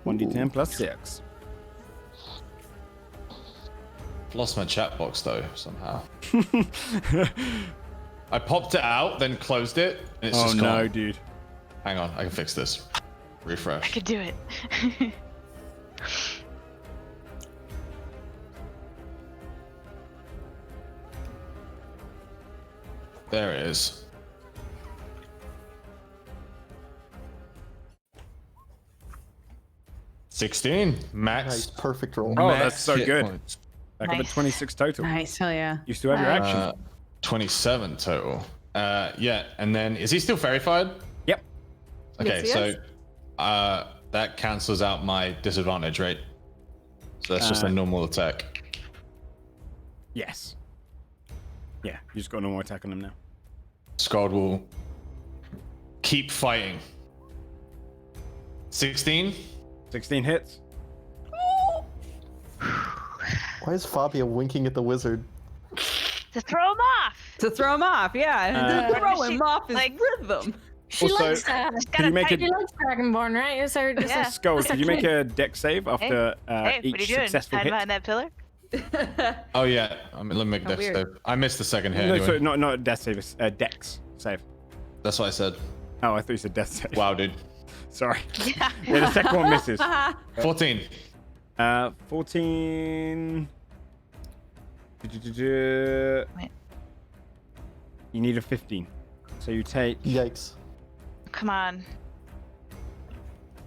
1d10 plus 6. Lost my chat box though, somehow. I popped it out, then closed it, and it's Oh just no, gone. dude. Hang on, I can fix this. I Refresh. could do it. There it is. $16. Max. Nice, perfect roll. Oh, max that's so hit good. points. Back up at Nice. 26 total. Nice, hell yeah. You still have your action. 27 total. Yeah, and then is he still fairyfied? Yep. Okay, Yes, he so is. that cancels out my disadvantage, right? So that's just a normal attack. Yes. Yeah, you just got a normal attack on him now. Scald will keep fighting. 16? 16 hits. Why is Fabia winking at the wizard? To throw him off. To throw him off, yeah. Uh, to throw him off his like- rhythm. She Also, likes Can you make she a likes Dragonborn, right? Is her, Yeah. Skull? is her Could you make kid. a deck save after Hey, what are each you doing? successful Hiding hit? behind that pillar? Oh yeah, let me make Oh, dex weird. save. I missed the second hit No, anyway. sorry, not a death save. It's a dex save. That's what I said. Oh, I thought you said death save. Wow, dude. Sorry. Yeah, the second one misses. 14. 14. Wait. You need a 15. So you take Yikes. Come on.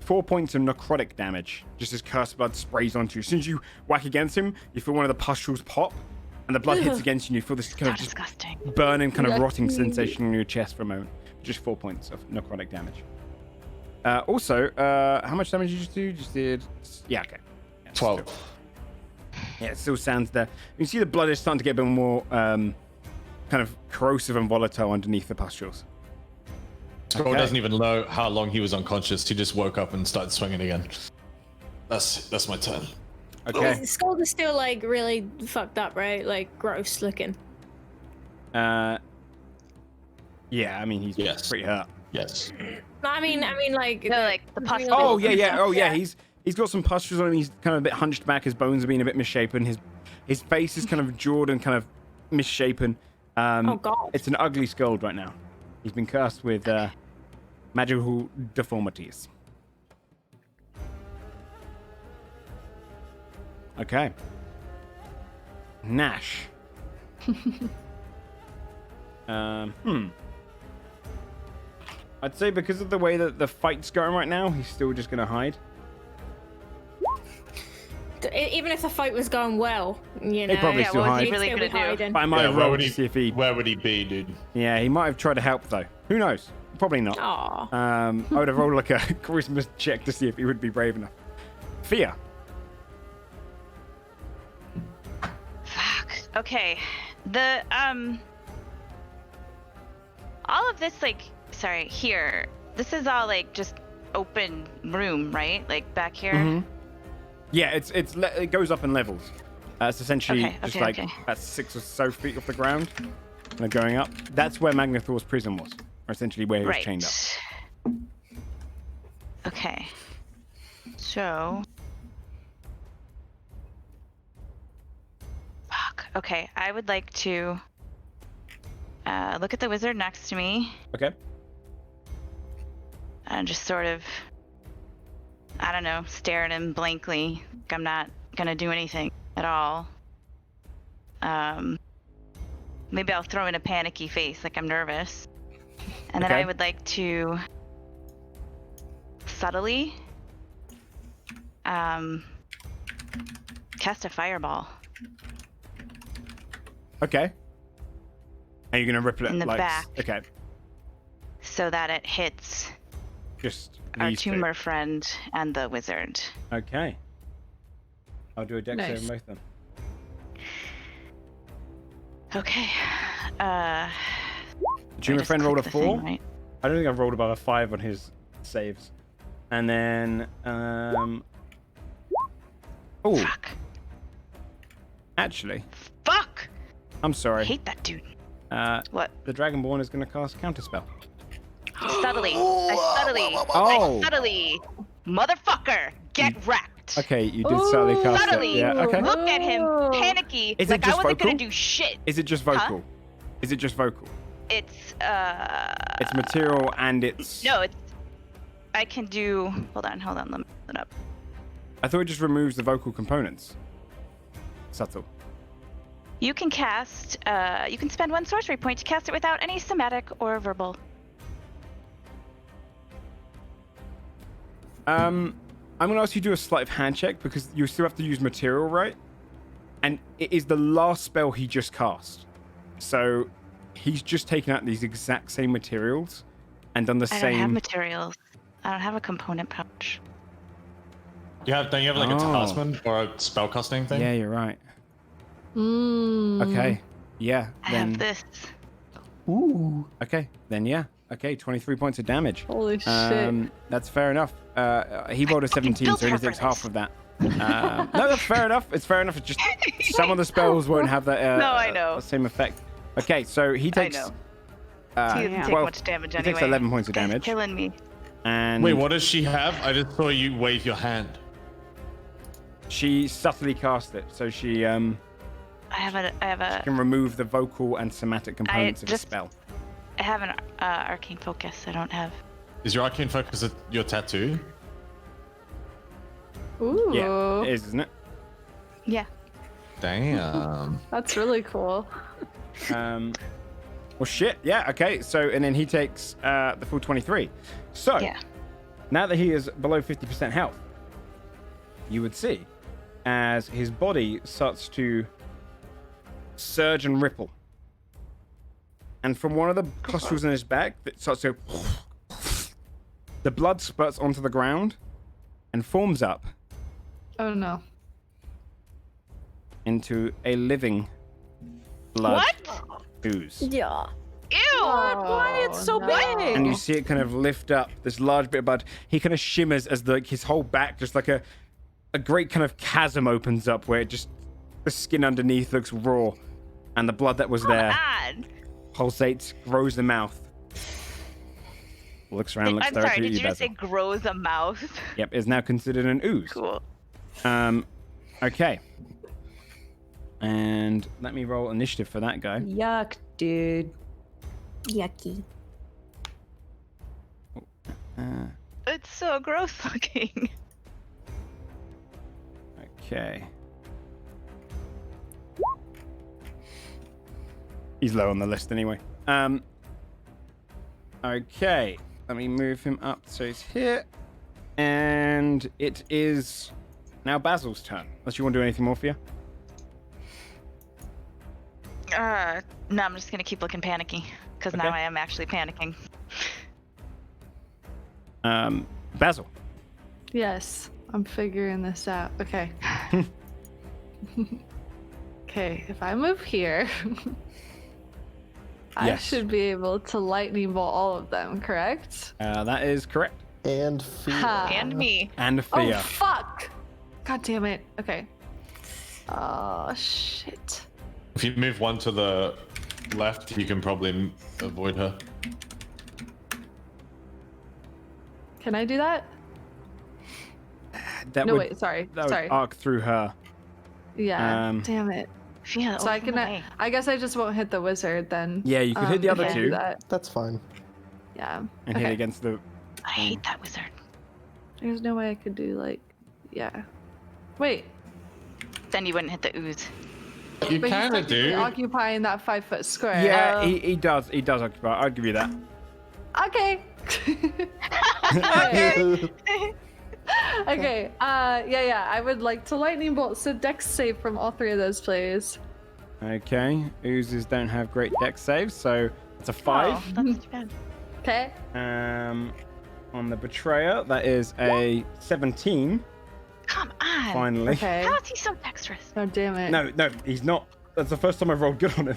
4 points of necrotic damage, just as cursed blood sprays onto you. As soon as you whack against him, you feel one of the pustules pop, and the blood hits against you, and you feel this kind So of just disgusting. burning, kind of rotting Yucky. sensation in your chest for a moment. Just 4 points of necrotic damage. Also, how much damage did you just do? You just did... Yeah, okay. Yeah, 12. still- Yeah, it still stands there. You can see the blood is starting to get a bit more kind of corrosive and volatile underneath the pustules. Skull Okay. doesn't even know how long he was unconscious. He just woke up and started swinging again. That's my turn. Okay. His skull is still like really fucked up, right? Like gross looking. Yeah, I mean, he's Yes. pretty hurt. Yes. No, I mean like No, like the pustules. Oh, yeah, and yeah. stuff. Oh, yeah. He's got some pustules on him. He's kind of a bit hunched back. His bones are being a bit misshapen. His face is kind of jawed and kind of misshapen. Oh, God. It's an ugly skull right now. He's been cursed with magical deformities. Okay. Nash. I'd say because of the way that the fight's going right now, he's still just going to hide. Even if the fight was going well, you know. probably Yeah, still what was hide. he really He'd still gonna be do? hiding. But I might have where rolled would to see if he... Where would he be, dude? Yeah, he might have tried to help, though. Who knows? Probably not. Aw. I would have rolled like a charisma check to see if he would be brave enough. Fear. Fuck. Okay. The all of this sorry, here. This is all like just open room, right? Like back here. Mhm. Yeah, it goes up in levels. It's essentially Okay, just okay, like okay. about 6 or so feet off the ground. And going up. That's where Magnithor's prison was. Or essentially where he was Right. chained up. Okay. So. Fuck. Okay, I would like to look at the wizard next to me Okay. and just sort of, I don't know, stare at him blankly. Like I'm not gonna do anything at all. Maybe I'll throw in a panicky face, like I'm nervous. And then Okay. I would like to subtly cast a fireball Okay. Are you gonna ripple it In the like? back. Okay. so that it hits Just our these two. tumor friend and the wizard. Okay. I'll do a dex save Nice. on both of them. Okay. Tumor just friend rolled a click the thing, 4. right? I don't think I've rolled above a 5 on his saves. And then, oh, Fuck. actually, Fuck! I'm I sorry. hate that dude. What? The Dragonborn is going to cast Counterspell. Subtly. I Oh. subtly. Motherfucker! Get wrecked! Okay, you did subtly cast Subtly. it. Yeah, okay. Look at him, Oh. panicky, Is it like I just wasn't gonna vocal? do shit. Is it just vocal? Is it just vocal? It's It's material and it's... no, it's I can do hold on, let me pull it up. I thought it just removes the vocal components. Subtle. You can cast you can spend 1 sorcery point to cast it without any somatic or verbal. I'm going to ask you to do a sleight of hand check because you still have to use material, right? And it is the last spell he just cast. So he's just taken out these exact same materials and done the I same... don't have materials. I don't have a component pouch. Don't you have like a Oh. talisman or a spellcasting thing? Yeah, you're right. Mm. Okay. Yeah. I Then... have this. Ooh. Okay. Then yeah. Okay, 23 points of damage. Holy shit. That's fair enough. He rolled a 17, built so he her for takes half this. of that. No, that's fair enough. It's fair enough. It's just some of the spells won't have that No, I know. same effect. Okay, so he takes know. He 12 doesn't take much damage he anyway. takes 11 points of Guy's damage. killing me. And Wait, what does she have? I just saw you wave your hand. she subtly cast it, so she I have a can remove the vocal and somatic components of the just- spell. I have an arcane focus. I don't have. Is your arcane focus your tattoo? Ooh. Yeah, it is, isn't it? Yeah. Damn. That's really cool. Well, shit. Yeah. Okay. So, and then he takes the full 23. So, Yeah. now that he is below 50% health, you would see as his body starts to surge and ripple, and from one of the pustules in his back that starts to, the blood spurts onto the ground and forms up Oh no. into a living blood What? ooze. Yeah. Ew! Why it's so big? And you see it kind of lift up this large bit of blood. He kind of shimmers as his whole back, just like a great kind of chasm opens up where it just the skin underneath looks raw, and the blood that was there God. pulsates, grows the mouth. Looks around, looks I'm sorry. directly Did at you you, just say Basil. grows a mouth? Yep, is now considered an ooze. Cool. Okay. And let me roll initiative for that guy. Yuck, dude. Yucky. It's so gross looking. Okay. He's low on the list anyway. Okay. Let me move him up so he's here. And it is now Basil's turn. Unless you want to do anything more for you. No, I'm just gonna keep looking panicky because now Okay. I am actually panicking. Basil. Yes, I'm figuring this out. Okay. Okay, if I move here, I Yes. should be able to lightning bolt all of them, correct? That is correct. And fear. Ha. And me. And Oh, Fia. fuck! God damn it. Okay. Oh, shit. If you move one to the left, you can probably avoid her. Can I do that? that No, would wait, sorry. that would Sorry. arc through her. Yeah. Damn it. Yeah. So I can. I guess I just won't hit the wizard then. Yeah, you could hit the if other I do two that. That's fine. Yeah. and hit against the. I hate that wizard. There's no way I could do like. Yeah. Wait. Then you wouldn't hit the ooze. You But he's kind of technically do. occupying that 5-foot square. Yeah, he does. He does occupy. I'll give you that. Okay. Okay. Yeah. I would like to lightning bolt. So dex save from all three of those, please. Okay. Oozes don't have great dex saves, so it's a 5. Oh, that's too bad. Okay. On the betrayer, that is a 17. Come on. Finally. Okay. How is he so dexterous? Oh damn it. No, he's not. That's the first time I've rolled good on him.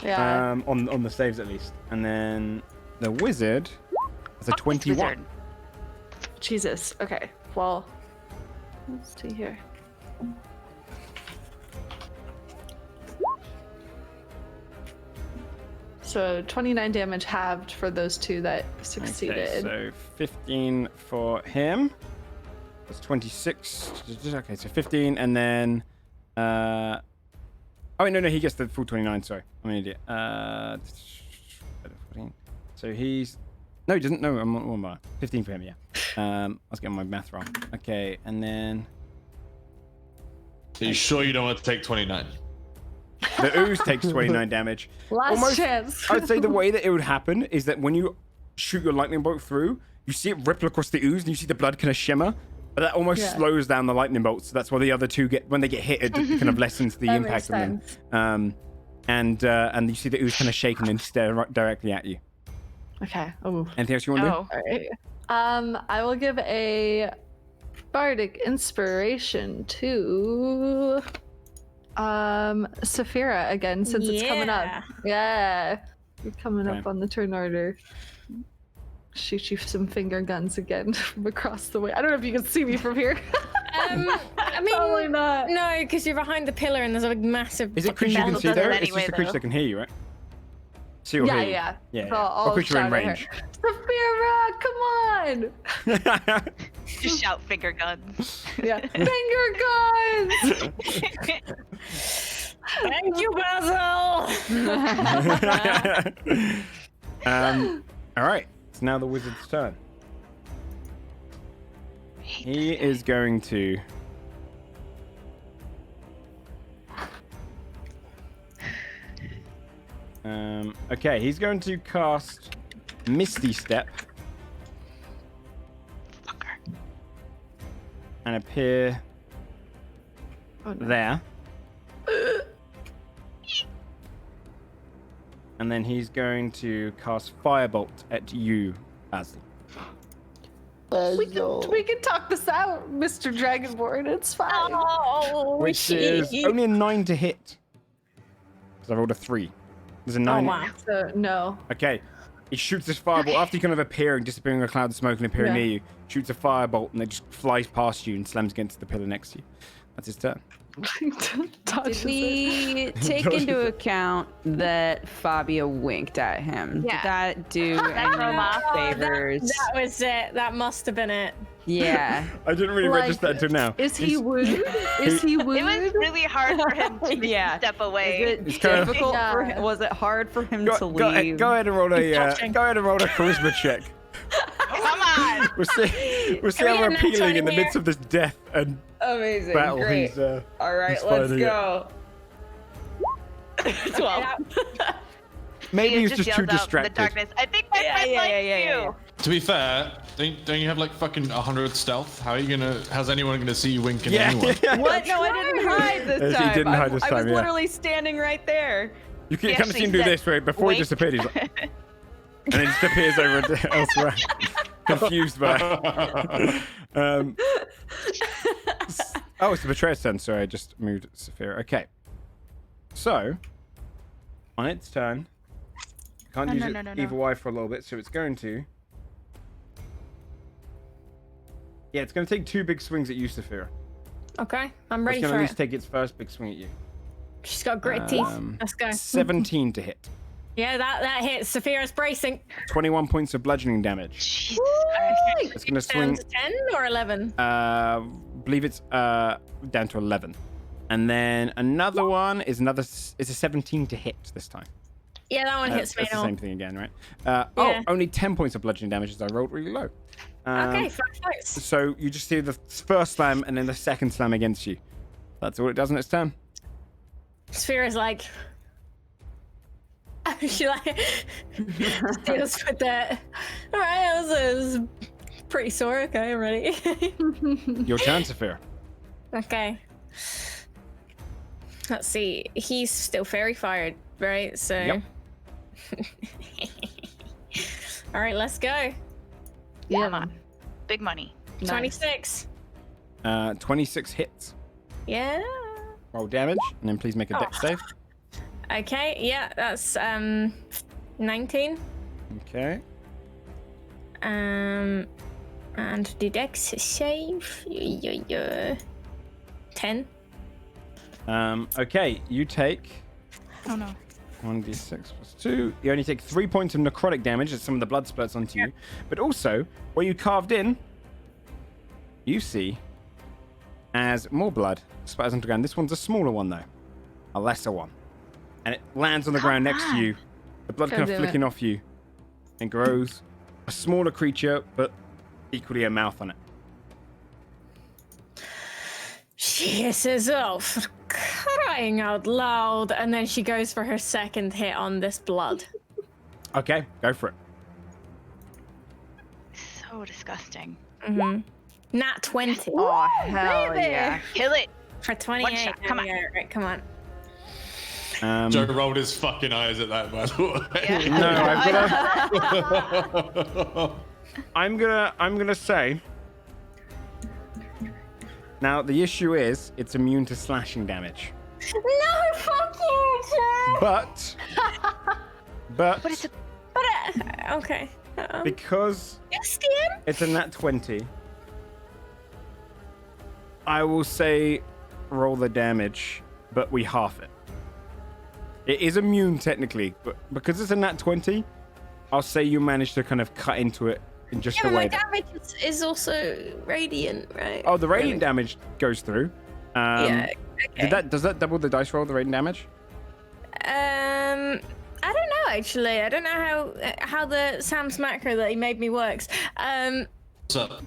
Yeah. On the saves at least. And then the wizard is a Fuck this 21. wizard. Jesus. Okay. Well, let's see here. So 29 damage halved for those two that succeeded. Okay, so 15 for him. That's 26. Okay, so 15, and then oh wait, no, he gets the full 29. Sorry, I'm an idiot. 14. So he's no, he doesn't. No, I'm 15 for him. Yeah. I was getting my math wrong. Okay, and then Are you sure you don't want to take 29? the ooze takes 29 damage. Last chance. I'd say the way that it would happen is that when you shoot your lightning bolt through, you see it ripple across the ooze, and you see the blood kind of shimmer. But that almost slows down the lightning bolts. So that's why the other two when they get hit, it kind of lessens the impact on them. And you see the ooze kind of shake and then stare directly at you. Okay. Oh. Anything else you want to do? Oh. All right. I will give a bardic inspiration to Saphira again, since it's coming up. Yeah. You're coming up on the turn order. Shoot you some finger guns again from across the way. I don't know if you can see me from here. I mean, Probably not. no, because you're behind the pillar and there's a massive. Is it creature you can see there? It's anyway, just a creature though. that can hear you, right? See or hear you. Yeah. Yeah. So I'll Or creature in shout at her. range. Saphira, come on! Just shout finger guns. Yeah. Finger guns! Thank you, Basil. All right. It's now the wizard's turn. He is going to. Okay, he's going to cast Misty Step and appear there. And then he's going to cast Firebolt at you, Basil. We can talk this out, Mr. Dragonborn. It's fine. Oh, Which is only a 9 to hit. Because I rolled a 3. There's a 9. Oh, wow. So, no. Okay. He shoots this firebolt after you kind of appearing, disappearing in a cloud of smoke and appearing near you. Shoots a firebolt and it just flies past you and slams against the pillar next to you. That's his turn. Did we take into account that Fabia winked at him? Yeah. Did that do That any favors? That was it. That must have been it. Yeah. I didn't really register that until now. Is he wooed? Is he wooed? It was really hard for him to Yeah. step away. Is it It's kind of- difficult for Yeah. him? Was it hard for him to Go leave? ahead and roll a touching. charisma check. Come on. We'll see we how get we're an appealing outside in the in midst here? of this death and Amazing. battle. Great. He's, All right, he's let's finding it. go. 12. Maybe he's He just yells too out in the distracted. darkness, I think my friend likes you. To be fair, don't you have like fucking 100 stealth? How's anyone gonna see you winking Yeah. anyway? What? No, I didn't hide this Yes, he time. didn't hide this I was time, yeah. literally standing right there. You can He kind of see him do actually this, right? Before he wink. disappeared, he's like, and then disappears over elsewhere, confused by. Oh, it's the betrayer's turn. Sorry, I just moved Saphira. Okay, so on its turn, can't use it evil eye for a little bit, so it's going to. Yeah, it's going to take 2 big swings at you, Saphira. Okay, I'm It's ready going to for at least it. take its first big swing at you. She's got great teeth. Let's go. 17 to hit. Yeah, that hits. Saphira's bracing. 21 points of bludgeoning damage. Jesus Christ. It's going to Down swing. to 10 or 11? Believe it's down to 11. And then another one is it's a 17 to hit this time. Yeah, that one hits me. That's the now. same thing again, right? Yeah. Only 10 points of bludgeoning damage as I rolled really low. Okay, 5 points. So you just see the first slam and then the second slam against you. That's all it does in its turn. Saphira's like... she like deals with that. All right, it was pretty sore. Okay, I'm ready. Your turn, Saphira. Okay. Let's see. He's still fairy fired, right? So. Yep. All right, let's go. Yeah. Come on. Big money. Nice. 26. 26 hits. Yeah. Roll damage, and then please make a dex save. Okay. Yeah, that's 19. Okay. And the dex save. 10. Okay, you take Oh no. 1d6 plus 2. You only take 3 points of necrotic damage as some of the blood spurts onto you. But also, where you carved in, you see as more blood splatters onto the ground. This one's a smaller one, though. A lesser one. And it lands on the ground next to you. The blood kind of damn it. flicking off you. And grows. A smaller creature, but equally a mouth on it. She hisses, oh, for crying out loud. And then she goes for her second hit on this blood. Okay, go for it. So disgusting. Mm-hmm. Nat 20. Oh, hell baby. yeah. Kill it. For 28. shot, come on. Right, come on. Joe rolled his fucking eyes at that, by the way. No, I'm gonna say. Now the issue is it's immune to slashing damage. No, fuck you, Jack. But But it's a Okay. because Yes, DM? it's a nat 20, I will say roll the damage, but we half it. It is immune technically, but because it's a nat 20, I'll say you managed to kind of cut into it in just Yeah, a but my way. that- damage is also radiant, right? Oh, the radiant damage goes through. Yeah. Okay. Does that double the dice roll, the radiant damage? I don't know actually. I don't know how the Sam's macro that he made me works. What's up?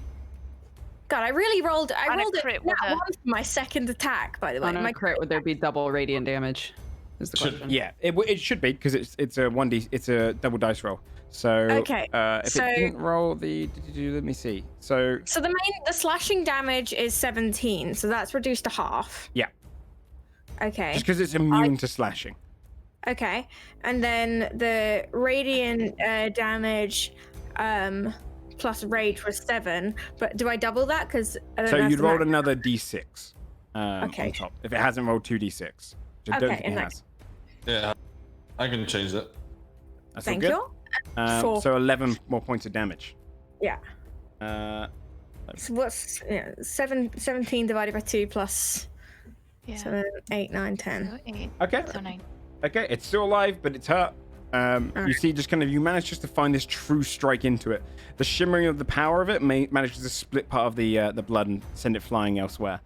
God, I really rolled. I On a rolled it crit nat with a- 1 for my second attack. By the way, On a my crit, would there be double radiant damage? Is the question. Yeah, it should be because it's a 1d, it's a double dice roll. So Okay, if so- it didn't roll the, let me see. So So the slashing damage is 17, so that's reduced to half. yeah, Okay. just because it's immune to slashing. Okay, and then the radiant damage plus rage was 7. But do I double that? Because So you'd roll another d6 Okay. on top if it hasn't rolled 2d6. Which I don't Okay, think it and has. Yeah, I can change that. That's all Thank good. you. Four. So 11 more points of damage. Yeah. So what's 17 divided by 2 plus yeah. 7, 8, 9, 10. So 8. Okay. So 9. Okay, it's still alive, but it's hurt. You see, just kind of, you manage just to find this true strike into it. The shimmering of the power of it manages to split part of the blood and send it flying elsewhere.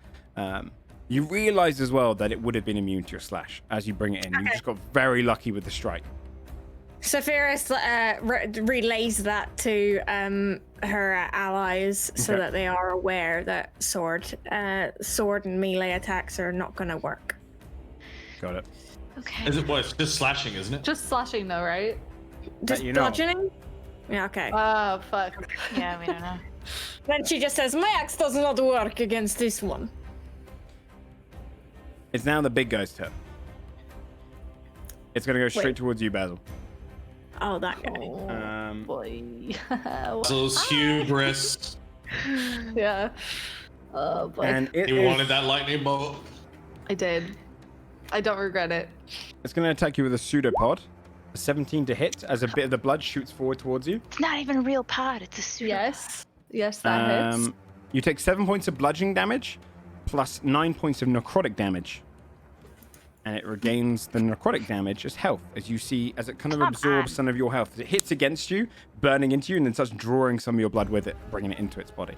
You realize as well that it would have been immune to your slash as you bring it in. You just got very lucky with the strike. Sephiroth relays that to her allies so Okay. that they are aware that sword and melee attacks are not going to work. Got it. Okay. Is it? Well, it's just slashing, isn't it? Just slashing though, right? Just you know. bludgeoning? Yeah, okay. Oh, fuck. Yeah, we don't know. Then she just says, my axe does not work against this one. It's now the big guy's turn. It's going to go straight towards you, Basil. Oh, that guy. Oh, boy. Basil's hubris. Yeah. Oh, boy. And it He is- wanted that lightning bolt. I did. I don't regret it. it's going to attack you with a pseudopod. A 17 to hit as a bit of the blood shoots forward towards you. It's not even a real pod. It's a pseudo. Yes. Yes, that hits. You take 7 points of bludgeoning damage, plus 9 points of necrotic damage. and it regains the necrotic damage as health, as you see, as it kind of absorbs some of your health. As it hits against you, burning into you, and then starts drawing some of your blood with it, bringing it into its body.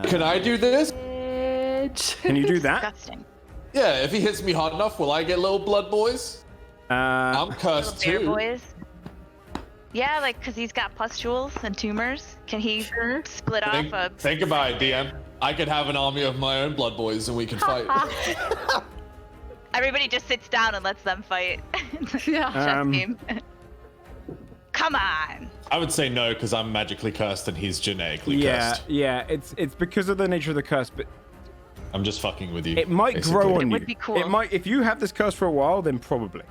Can I do this? Can you do that? Disgusting. Yeah, if he hits me hard enough, will I get little blood boys? I'm cursed Little bear too. boys. Yeah, like, because he's got pustules and tumors. Can he split off a... Think about it, DM. I could have an army of my own blood boys and we can fight. Everybody just sits down and lets them fight. Yeah. Chess game. Come on. I would say no because I'm magically cursed and he's genetically cursed. Yeah, it's because of the nature of the curse, but I'm just fucking with you. it might basically. grow on It you. would be cool. It might, if you have this curse for a while, then probably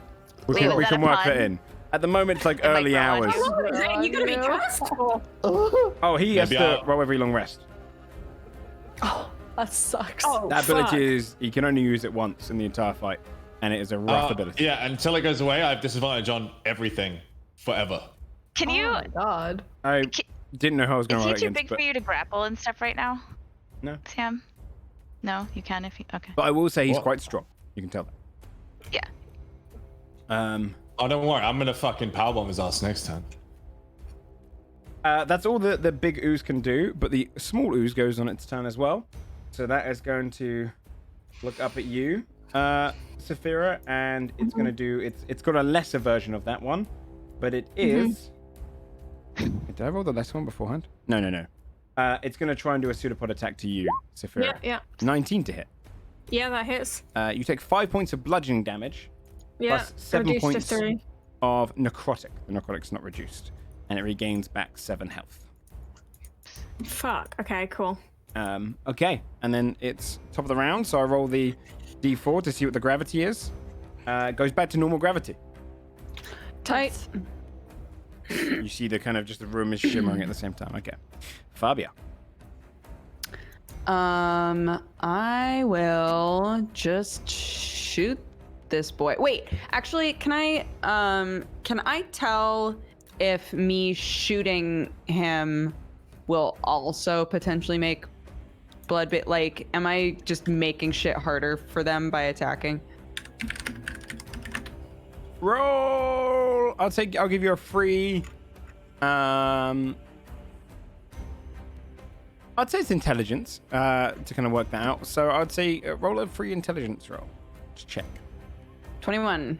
we Wait, can, was we that can a work pun? that in. At the moment, it's like might early grow on hours. you. You gotta be castful. Oh, he has Maybe to I'll- roll every long rest. That sucks. Oh, That fuck. ability is, you can only use it once in the entire fight, and it is a rough ability. Yeah, until it goes away, I have disadvantage on everything forever. Can you... Oh my god. I didn't know how I was going Is to he roll too against, big but, for you to grapple and stuff right now? No. Sam? No, you can if you... Okay. but I will say he's What? quite strong. You can tell that. Yeah. Oh, don't worry. I'm gonna fucking powerbomb his ass next time. That's all the big ooze can do, but the small ooze goes on its turn as well. So that is going to look up at you, Saphira, and it's going to do... It's got a lesser version of that one, but it is... Did I roll the lesser one beforehand? No. It's going to try and do a pseudopod attack to you, Saphira. Yeah. 19 to hit. Yeah, that hits. You take 5 points of bludgeoning damage, Yeah. plus 7 reduced to points 3. of necrotic. The necrotic's not reduced, and it regains back 7 health. Fuck. Okay, cool. Okay, and then it's top of the round, so I roll the d4 to see what the gravity is. It goes back to normal gravity. Tight. You see the kind of just the room is shimmering at the same time. Okay, Fabia. I will just shoot this boy. Wait, actually, can I tell if me shooting him will also potentially make blood like, am I just making shit harder for them by attacking? Roll. I'll give you a free. I'd say it's intelligence to kind of work that out. So I'd say roll a free intelligence roll. Just check. 21.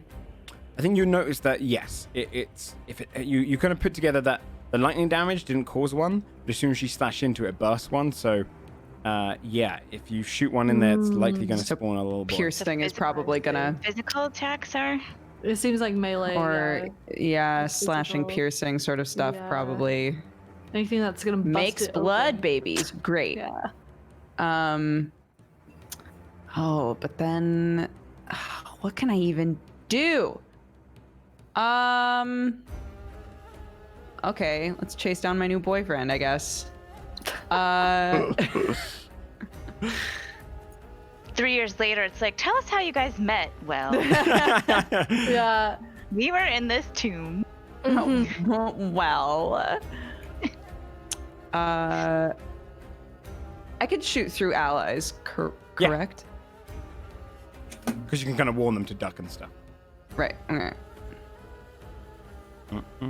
I think you notice that yes, you kind of put together that the lightning damage didn't cause one, but as soon as you slash into it, it bursts one. So yeah, if you shoot one in there, it's likely going to spawn a little boy. Piercing is probably gonna, Physical attacks are... It seems like melee. or yeah, Physical. slashing, piercing sort of stuff Yeah. probably Anything that's gonna bust makes it blood open. babies. Great. Yeah. Oh, but then what can I even do? Okay, let's chase down my new boyfriend, I guess. 3 years later, it's like, tell us how you guys met. Well, Yeah. we were in this tomb. Well, I could shoot through allies, Yeah. correct? Because you can kind of warn them to duck and stuff. Right. Okay.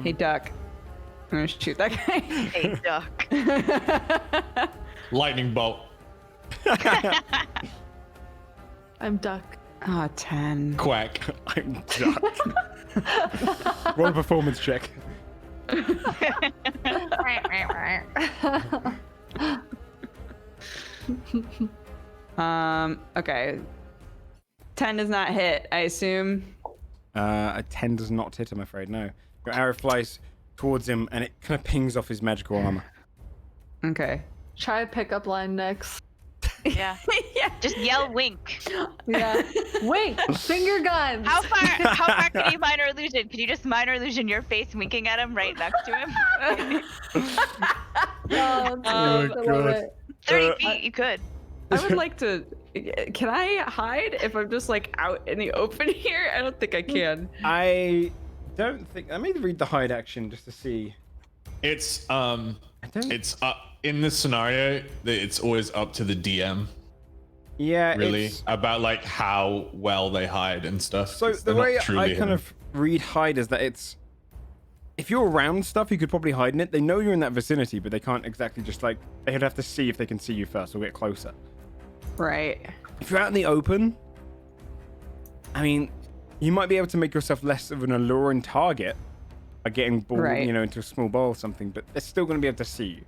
Hey, duck. I'm gonna shoot that guy. Hey, duck. Lightning bolt. I'm duck. Ah, 10. Quack. I'm duck. Roll a performance check. Okay. 10 does not hit, I assume. A 10 does not hit, I'm afraid. No. Your arrow flies towards him, and it kind of pings off his magical armor. Okay. Try a pickup line next. Yeah. Yeah. Just yell wink. Yeah. Wait, finger guns. How far can you minor illusion? Can you just minor illusion your face winking at him right next to him? Oh, my I love God. it. 30 feet, you could. I would like to. Can I hide if I'm just like out in the open here? I don't think I can. I don't think... Let me read the hide action just to see. It's I don't... it's in this scenario. It's always up to the DM. Yeah, really, it's... about like how well they hide and stuff. So 'cause the they're not way truly I hidden. kind of read hide is that it's... If you're around stuff, you could probably hide in it. They know you're in that vicinity, but they can't exactly just like... They'd have to see if they can see you first or get closer. Right. If you're out in the open, I mean, you might be able to make yourself less of an alluring target by getting ball, Right. into a small bowl or something, but they're still going to be able to see you.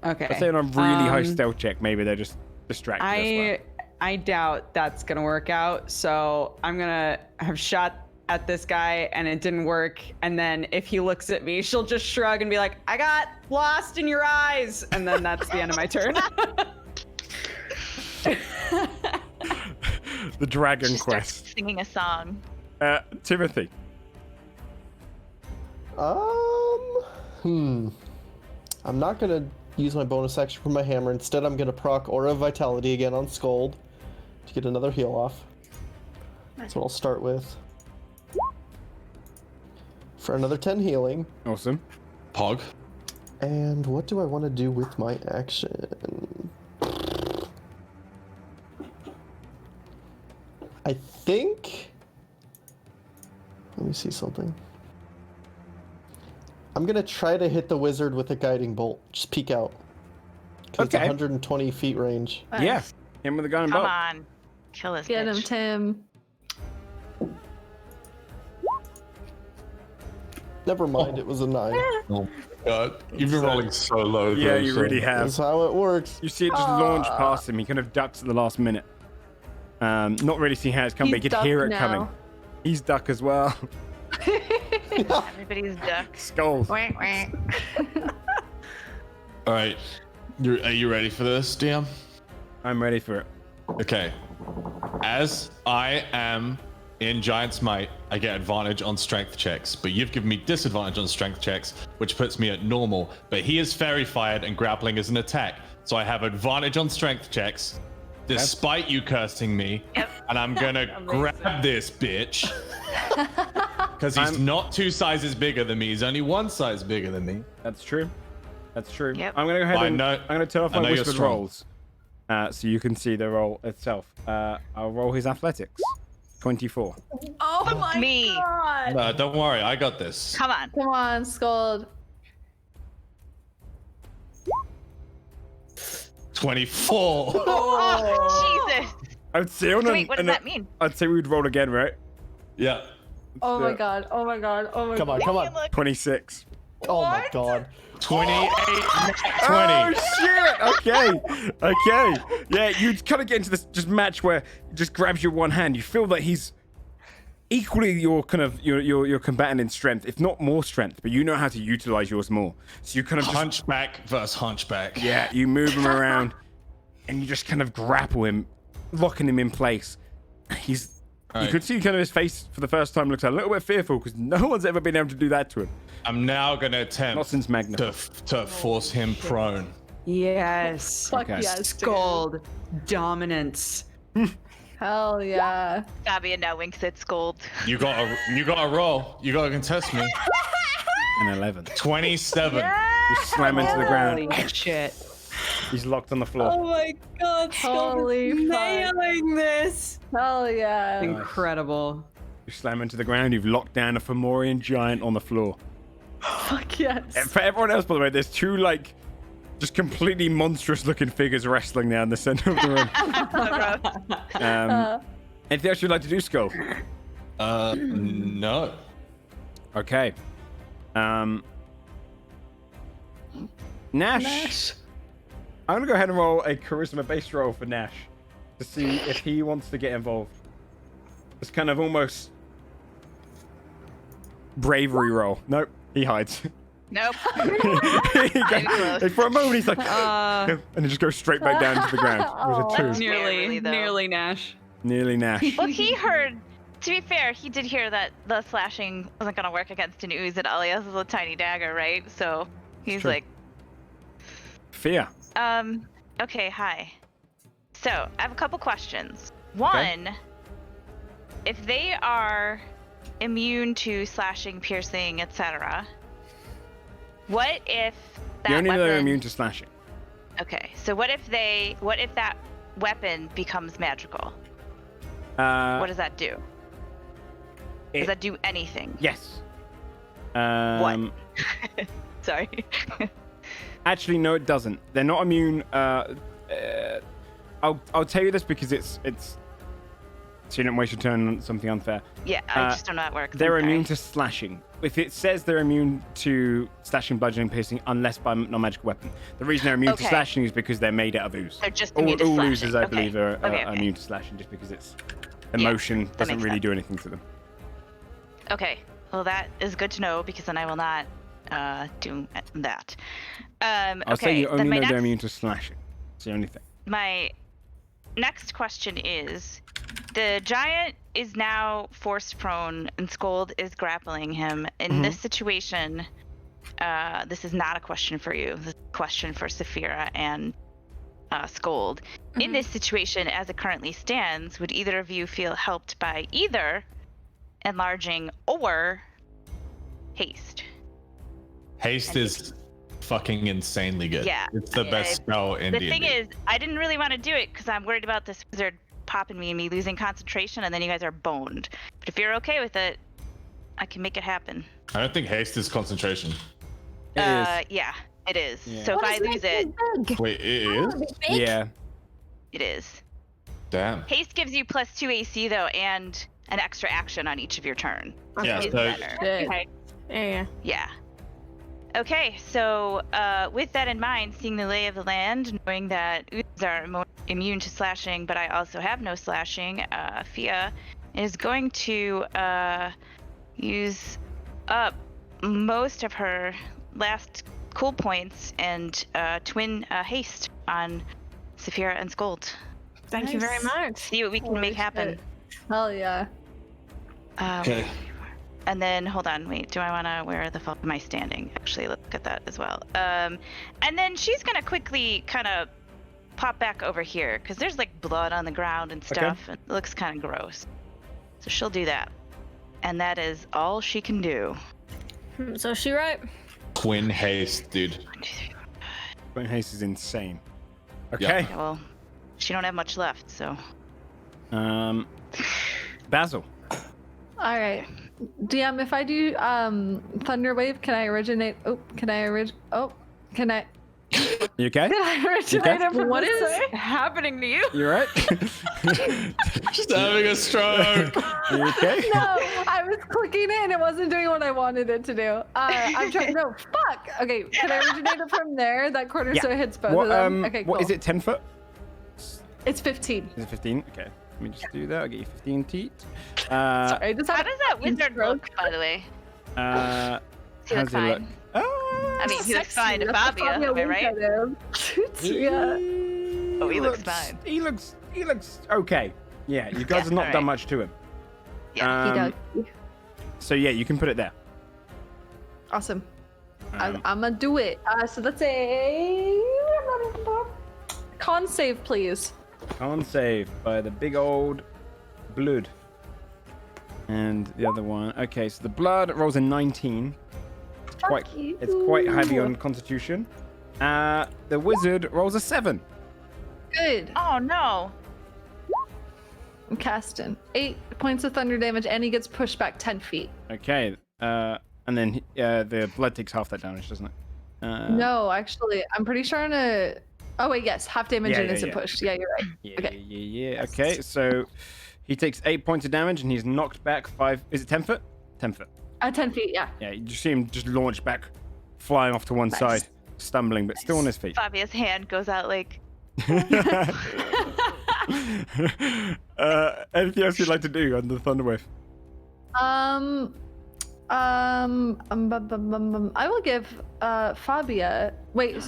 Okay. Let's say on a really high stealth check, maybe they're just distracted as well. I doubt that's gonna work out. So I'm gonna have shot at this guy and it didn't work. And then if he looks at me, she'll just shrug and be like, "I got lost in your eyes," and then that's the end of my turn. The Dragon She starts Quest. singing a song. Timothy. I'm not gonna use my bonus action for my hammer. Instead, I'm gonna proc Aura of Vitality again on Scold to get another heal off. That's what I'll start with. For another 10 healing. Awesome. Pog. And what do I want to do with my action? I think... Let me see something. I'm gonna try to hit the wizard with a guiding bolt. Just peek out. 'Cause it's Okay. 120 feet range. Yeah. Him with a gun and Come bolt. on. Kill this Get him, bitch. Tim. Never mind, it was a 9. Oh God, you've been rolling so low. Yeah, though, you so- really have. That's how it works. You see it just launch past him. He kind of ducks at the last minute. Not really seeing how it's coming, but you He's can hear it ducked coming. now. He's duck as well. Everybody's duck. Skulls. All right, are you ready for this, DM? I'm ready for it. Okay. As I am in Giant's Might, I get advantage on strength checks, but you've given me disadvantage on strength checks, which puts me at normal. But he is fairy fired and grappling is an attack, so I have advantage on strength checks, despite you cursing me. Yep. And I'm gonna grab this bitch because he's not 2 sizes bigger than me. He's only 1 size bigger than me. That's true. That's true. Yep. I'm gonna go ahead I and know- I'm gonna turn off I my know you're whispered strong. rolls, so you can see the roll itself. I'll roll his athletics. 24. Oh my Me. god! No, don't worry, I got this. Come on. Come on, Scold. 24. Oh, Jesus. I'd say on So wait, what does that mean? I'd say we'd roll again, right? Yeah. Oh my Yeah. god! Oh my god! Oh my Come god! on, come on. 26. Oh my What? god. 28. 20. Oh shit! Okay, okay. Yeah, you kind of get into this just match where it just grabs your one hand. You feel that he's equally your kind of your combatant in strength, if not more strength, but you know how to utilize yours more. So you kind of just, Hunchback versus hunchback. yeah, you move him around, and you just kind of grapple him, locking him in place. He's you Right. could see kind of his face for the first time looks a little bit fearful because no one's ever been able to do that to him. I'm now gonna Not attempt since Magnithor. to force him prone. Yes. Fuck Okay. yes, dude. Scold. Dominance. Hell yeah! Fabia now winks at Scold. You gotta roll. You gotta contest me. An 11. 27. You slam into the ground. Holy shit. He's locked on the floor. Oh my god, Holy fuck. nailing this. Hell yeah! Incredible. You slam into the ground. You've locked down a Fomorian giant on the floor. Fuck yes! And for everyone else, by the way, there's 2 like just completely monstrous-looking figures wrestling now in the center of the room. Anything else you'd like to do, Skull? No. Okay. Nash. I'm gonna go ahead and roll a charisma-based roll for Nash to see if he wants to get involved. It's kind of almost bravery roll. Nope, he hides. Nope. And for a moment, he's like, and he just goes straight back down to the ground. It was a 2. Barely, though. Nearly Nash. Nearly Nash. Well, he heard. To be fair, he did hear that the slashing wasn't gonna work against an ooze, and Elias is a tiny dagger, right? So he's True. like, Fear. okay, hi. So I have a couple questions. One, if they are immune to slashing, piercing, etc., what if that You only know weapon... they're immune to slashing. Okay, so what if that weapon becomes magical, Uh, what does that do? Does that do anything? Yes. What? Sorry. Actually, no, it doesn't. They're not immune. I'll tell you this because it's so you don't waste your turn on something unfair. Yeah, I just don't know how it works. They're I'm immune sorry. to slashing. If it says they're immune to slashing, bludgeoning, piercing, unless by non-magical weapon. The reason they're immune to Okay. slashing is because they're made out of ooze. They're just All immune to slashing. oozes, I Okay. believe, are Okay. immune to slashing just because it's Yeah, emotion that doesn't makes really sense. do anything to them. Okay. Well, that is good to know because then I will not do that. I'll say okay, you then only my know they're next- immune to slashing. It's the only thing. My next question is, the giant is now forced prone and Scold is grappling him. In this situation, this is not a question for you. This is a question for Saphira and Scold. In this situation, as it currently stands, would either of you feel helped by either enlarging or haste? Haste is fucking insanely good. Yeah. It's the best spell in The D&D. thing is, I didn't really want to do it because I'm worried about this wizard popping me and me losing concentration, and then you guys are boned. But if you're okay with it, I can make it happen. I don't think haste is concentration. It is. Yeah, it is. Yeah. So if I lose it, Wait, it is? Yeah. it is. Damn. Haste gives you +2 AC though, and an extra action on each of your turn. Yeah, Is so better. Shit. Okay. Yeah. Yeah. Okay, so with that in mind, seeing the lay of the land, knowing that oozes are immune to slashing, but I also have no slashing, Fia is going to use up most of her last cool points and twin haste on Saphira and Scold. Thank you very much. See what we can Holy make happen. shit. Hell yeah. Okay. And then, hold on, wait, do I want to, where the fuck am I standing? Actually, let's look at that as well. And then she's going to quickly kind of pop back over here, because there's like blood on the ground and stuff, and it looks kind of gross. So she'll do that. And that is all she can do. So she right? Twin haste, dude. 1, 2, 3. Twin haste is insane. Yeah. Okay. Yeah, well, she don't have much left, so. Basil. All right. DM, if I do Thunder Wave, can I originate? Can I? You okay? Can I originate it from What the is side? happening to you? You alright? Just having a stroke. You okay? No, I was clicking it and it wasn't doing what I wanted it to do. I'm trying. No, fuck. Okay, can I originate it from there? That corner Yeah. so it hits both What, of them. Okay, cool. what is it? 10 foot? It's 15. Is it 15? Okay. Let me just do that. I'll get you 15 teat. Sorry, I just How had does that wizard stroke. look, by the way? He He looks How's he look? fine. Oh, I mean, he looks Sexy. fine to That's what Fabia, am I winked right? at him. Yeah. Oh, he looks fine. He looks okay. Yeah, you guys Yeah, have not done alright. much to him. Yeah, He Um, does. So yeah, you can put it there. Awesome. Um, I'm gonna do it. So that's a con save, please. Con save by the big old blood. And the other one. Okay, so the blood rolls a 19. It's quite heavy on constitution. The wizard rolls a 7. Good. Oh, no. I'm casting 8 points of thunder damage, and he gets pushed back 10 feet. Okay. And then the blood takes half that damage, doesn't it? No, actually, I'm pretty sure on a. Oh wait, yes, half damage Yeah, and yeah, instant yeah. push. Yeah, you're right. Yeah, Okay. yeah. Okay, so he takes 8 points of damage and he's knocked back 5. Is it 10 foot? 10 foot. 10 feet, yeah. Yeah, you just see him just launch back, flying off to one Nice. side, stumbling, but still on his feet. Fabia's hand goes out like, Anything else you'd like to do on the Thunderwave? I will give Fabia. Wait.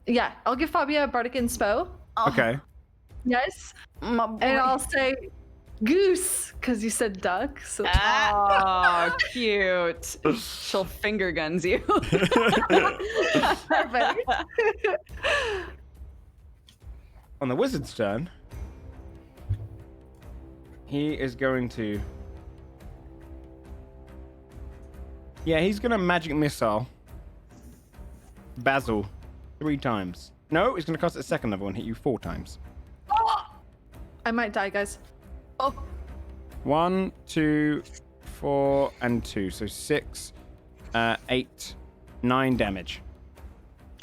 Yeah, I'll give Fabia a Bardic Inspo. Okay. Yes. And I'll say goose, because you said duck. So Oh, cute. She'll finger guns you. perfect. On the wizard's turn, he is going to. Yeah, he's gonna magic missile Basil 3 times. No, he's gonna cast a second level and hit you 4 times. I might die, guys. Oh. 1, 2, 4, and 2. So 6, 8, 9 damage.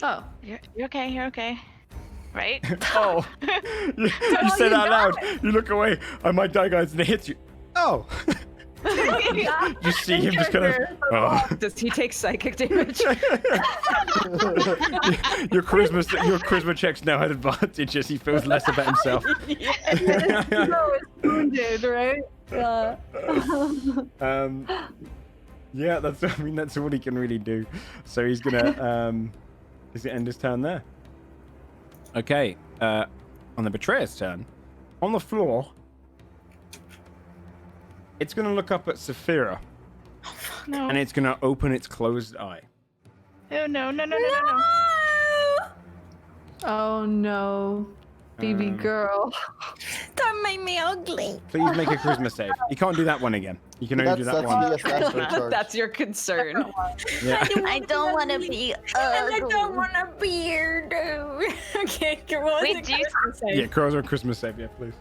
Oh. You're okay. You're okay. Right? Oh. you said out loud. You look away. I might die, guys, and it hits you. Oh. You see him just kind of. Oh. Does he take psychic damage? Your charisma checks now had advantage as he feels less about himself. No, it's wounded, right? Yeah, that's all he can really do. So he's gonna end his turn there. Okay, on the betrayer's turn, on the floor, it's gonna look up at Saphira, No. and it's gonna open its closed eye. Oh no. Oh no. Baby girl. Don't make me ugly. Please make a charisma save. You can't do that one again. You can only do that one. Yes, that's my charge. That's your concern. Yeah. I don't want to be And I don't want a beard. Okay, Wait, do you- Yeah, Crows or Christmas save, yeah, please.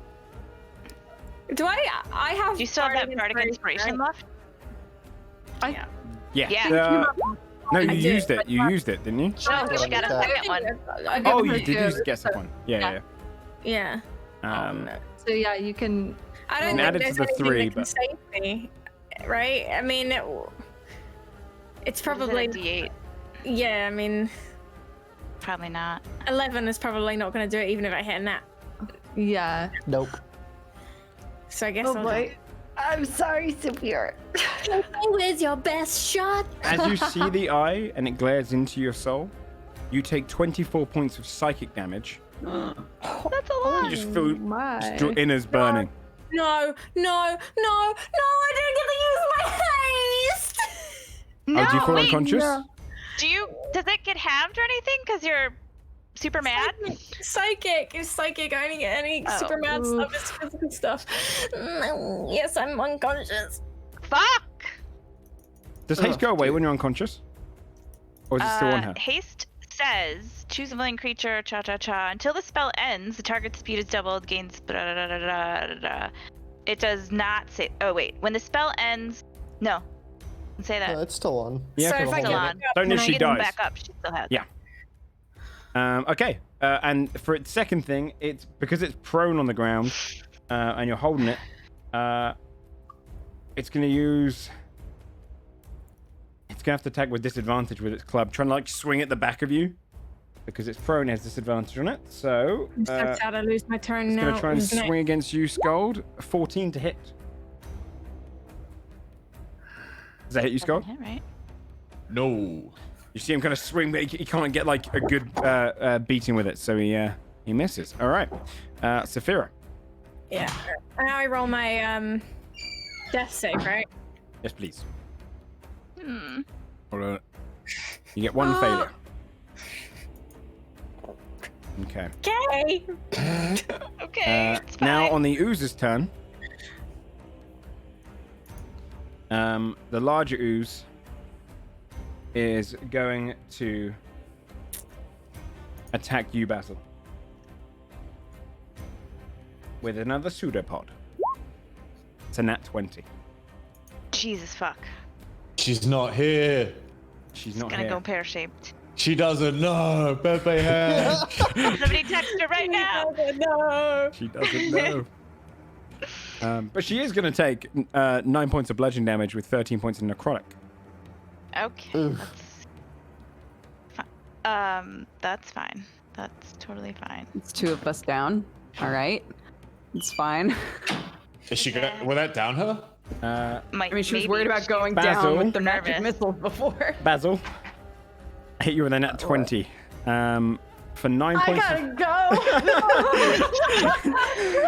Do I have? Do you still have that bardic inspiration left? Yeah. Yeah. No, you I used did, it. You used it, didn't you? No, because you got a second one. Oh, you did use it. Get second one. Yeah. Yeah. So yeah, you can. I can don't add think it to there's the anything 3, that can save me, right? I mean, it's probably. D8. Yeah, I mean, Probably not. 11 is probably not going to do it, even if I hit a nat. Yeah. Nope. So I guess. Oh I'll boy. I'm sorry, Saphira. Where's your best shot? As you see the eye and it glares into your soul, you take 24 points of psychic damage. That's a lot. You just feel My. just your inners burning. No, I didn't get to use my haste. No, Oh, do you fall wait. unconscious? Does it get halved or anything? Because you're super mad? Psychic. It's psychic. I only get any Oh. super mad stuff. It's physical stuff. No, yes, I'm unconscious. Fuck! Does haste go away when you're unconscious? Or is it still on her? Haste says, choose a living creature, cha-cha-cha. Until the spell ends, the target's speed is doubled, gains... It does not say... Oh, wait. When the spell ends... No. Don't say that. No, it's still on. Yeah, So for if the I whole get game. on. Don't know When if she she gets dies. back up, she still has Yeah. Okay. And for its second thing, it's because it's prone on the ground and you're holding it, it's going to use... It's going to have to attack with disadvantage with its club, trying to like swing at the back of you. Because it's prone, it has disadvantage on it. So I'm so sad I lose my turn it's now. going to try and isn't it? swing against you, Scold. 14 to hit. Does that hit you, Scold? Yeah, right. No. You see him kind of swing, but he can't get like a good beating with it, so he misses. All right, Saphira. Yeah. Now I roll my death save, right? Yes, please. Hmm. Hold on. You get one failure. Okay. Okay. Okay, it's fine. Now on the ooze's turn. The larger ooze is going to attack you, Basil, with another pseudopod. It's a nat 20. Jesus fuck. She's not here. She's It's not gonna here. go pear-shaped. She doesn't know. Pepe has. Somebody text her right now. No. She doesn't know. But she is going to take 9 points of bludgeoning damage with 13 points of necrotic. Okay. Oof. That's fine. That's totally fine. It's 2 of us down. All right. It's fine. Is she gonna? Will that down her? Might, I mean, she was maybe worried about she's going Basil. down with the magic Nervous. missiles before. Basil, I hit you with a nat 20. For 9 I points. gotta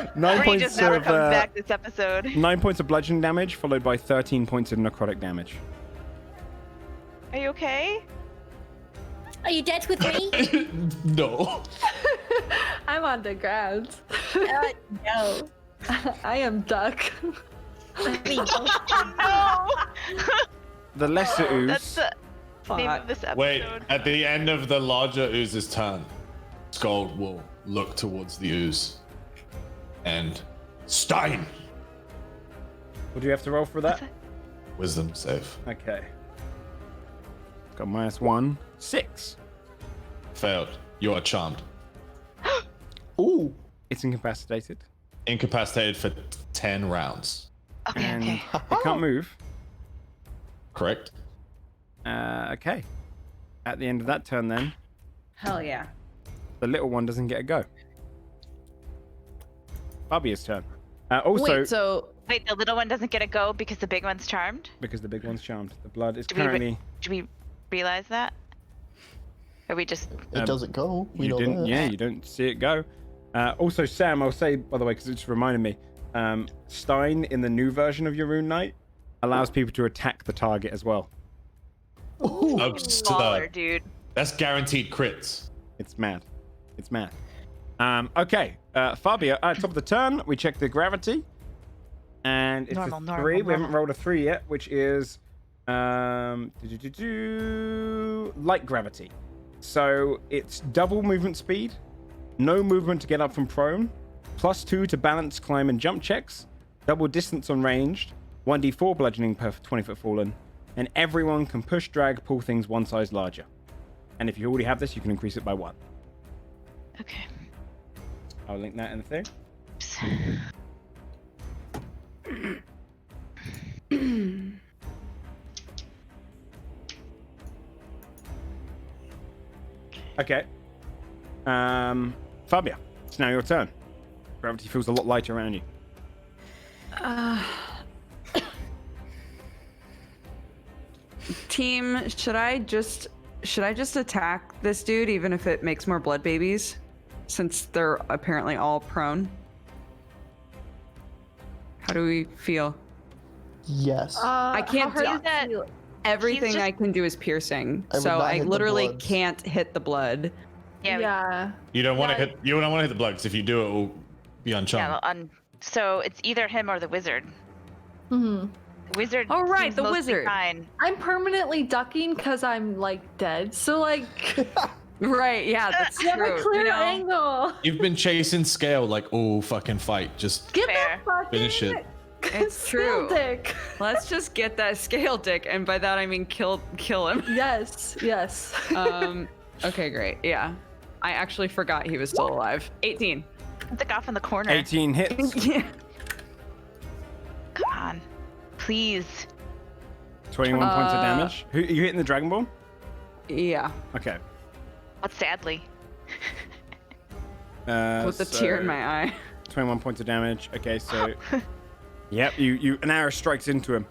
go. 9 Bree points just never of comes back this episode. 9 points of bludgeoning damage, followed by 13 points of necrotic damage. Are you okay? Are you dead with me? No. I'm on the ground. No. I am duck. No. The lesser ooze. That's the name of this episode. Wait. At the end of the larger ooze's turn, Skull will look towards the ooze and Stein. What do you have to roll for that? Wisdom save. Okay. Got -1. 6. Failed. You are charmed. Ooh. It's incapacitated. Incapacitated for 10 rounds. Okay, And okay. it can't move. Correct? Okay. At the end of that turn, then, Hell yeah. the little one doesn't get a go. Fabia's turn. Also, Wait, so Wait, the little one doesn't get a go because the big one's charmed? because the big one's charmed, the blood is Do we re- currently. Do we realize that? Or we just... It doesn't go. We You know didn't. that. Yeah, you don't see it go. Also, Sam, I'll say by the way, because it just reminded me. Stein in the new version of your Rune Knight allows people to attack the target as well. Smaller, dude. That's guaranteed crits. It's mad. It's mad. Okay, Fabio, at top of the turn, we check the gravity. And it's Normal, a 3. normal, We haven't normal. rolled a 3 yet, which is light gravity. So it's double movement speed, no movement to get up from prone, +2 to balance, climb, and jump checks, double distance on ranged, 1d4 bludgeoning per 20-foot fallen, and everyone can push, drag, pull things one size larger. And if you already have this, you can increase it by 1. Okay. I'll link that in the thing. Okay. Fabia, it's now your turn. Gravity feels a lot lighter around you. Team, should I just attack this dude even if it makes more blood babies? Since they're apparently all prone. How do we feel? Yes. I can't how hurt do is he? Everything just- I can do is piercing, I would so not I hit the literally bloods. can't hit the blood. Yeah, Yeah. You don't want to Yeah. hit. You don't want to hit the blood because if you do, it will be uncharmed. yeah, so it's either him or the wizard. hmm The wizard Oh, right, seems the mostly wizard. fine. I'm permanently ducking because I'm like dead. So like, Right? Yeah, that's you have true. a clear you know? angle. You've been chasing scale like, oh, fucking fight. Just Get Fair. that fucking finish it. It's scale true. dick. Let's just get that scale dick, and by that I mean kill him. Yes. Yes. Okay, great. Yeah, I actually forgot he was still alive. 18. The guy off in the corner. 18 hits, Yeah. Come on. Please. 21 points of damage. Who are you hitting the Dragon Ball? Yeah. Okay. But sadly. With a tear in so my eye. 21 points of damage. Okay, so yep, you an arrow strikes into him.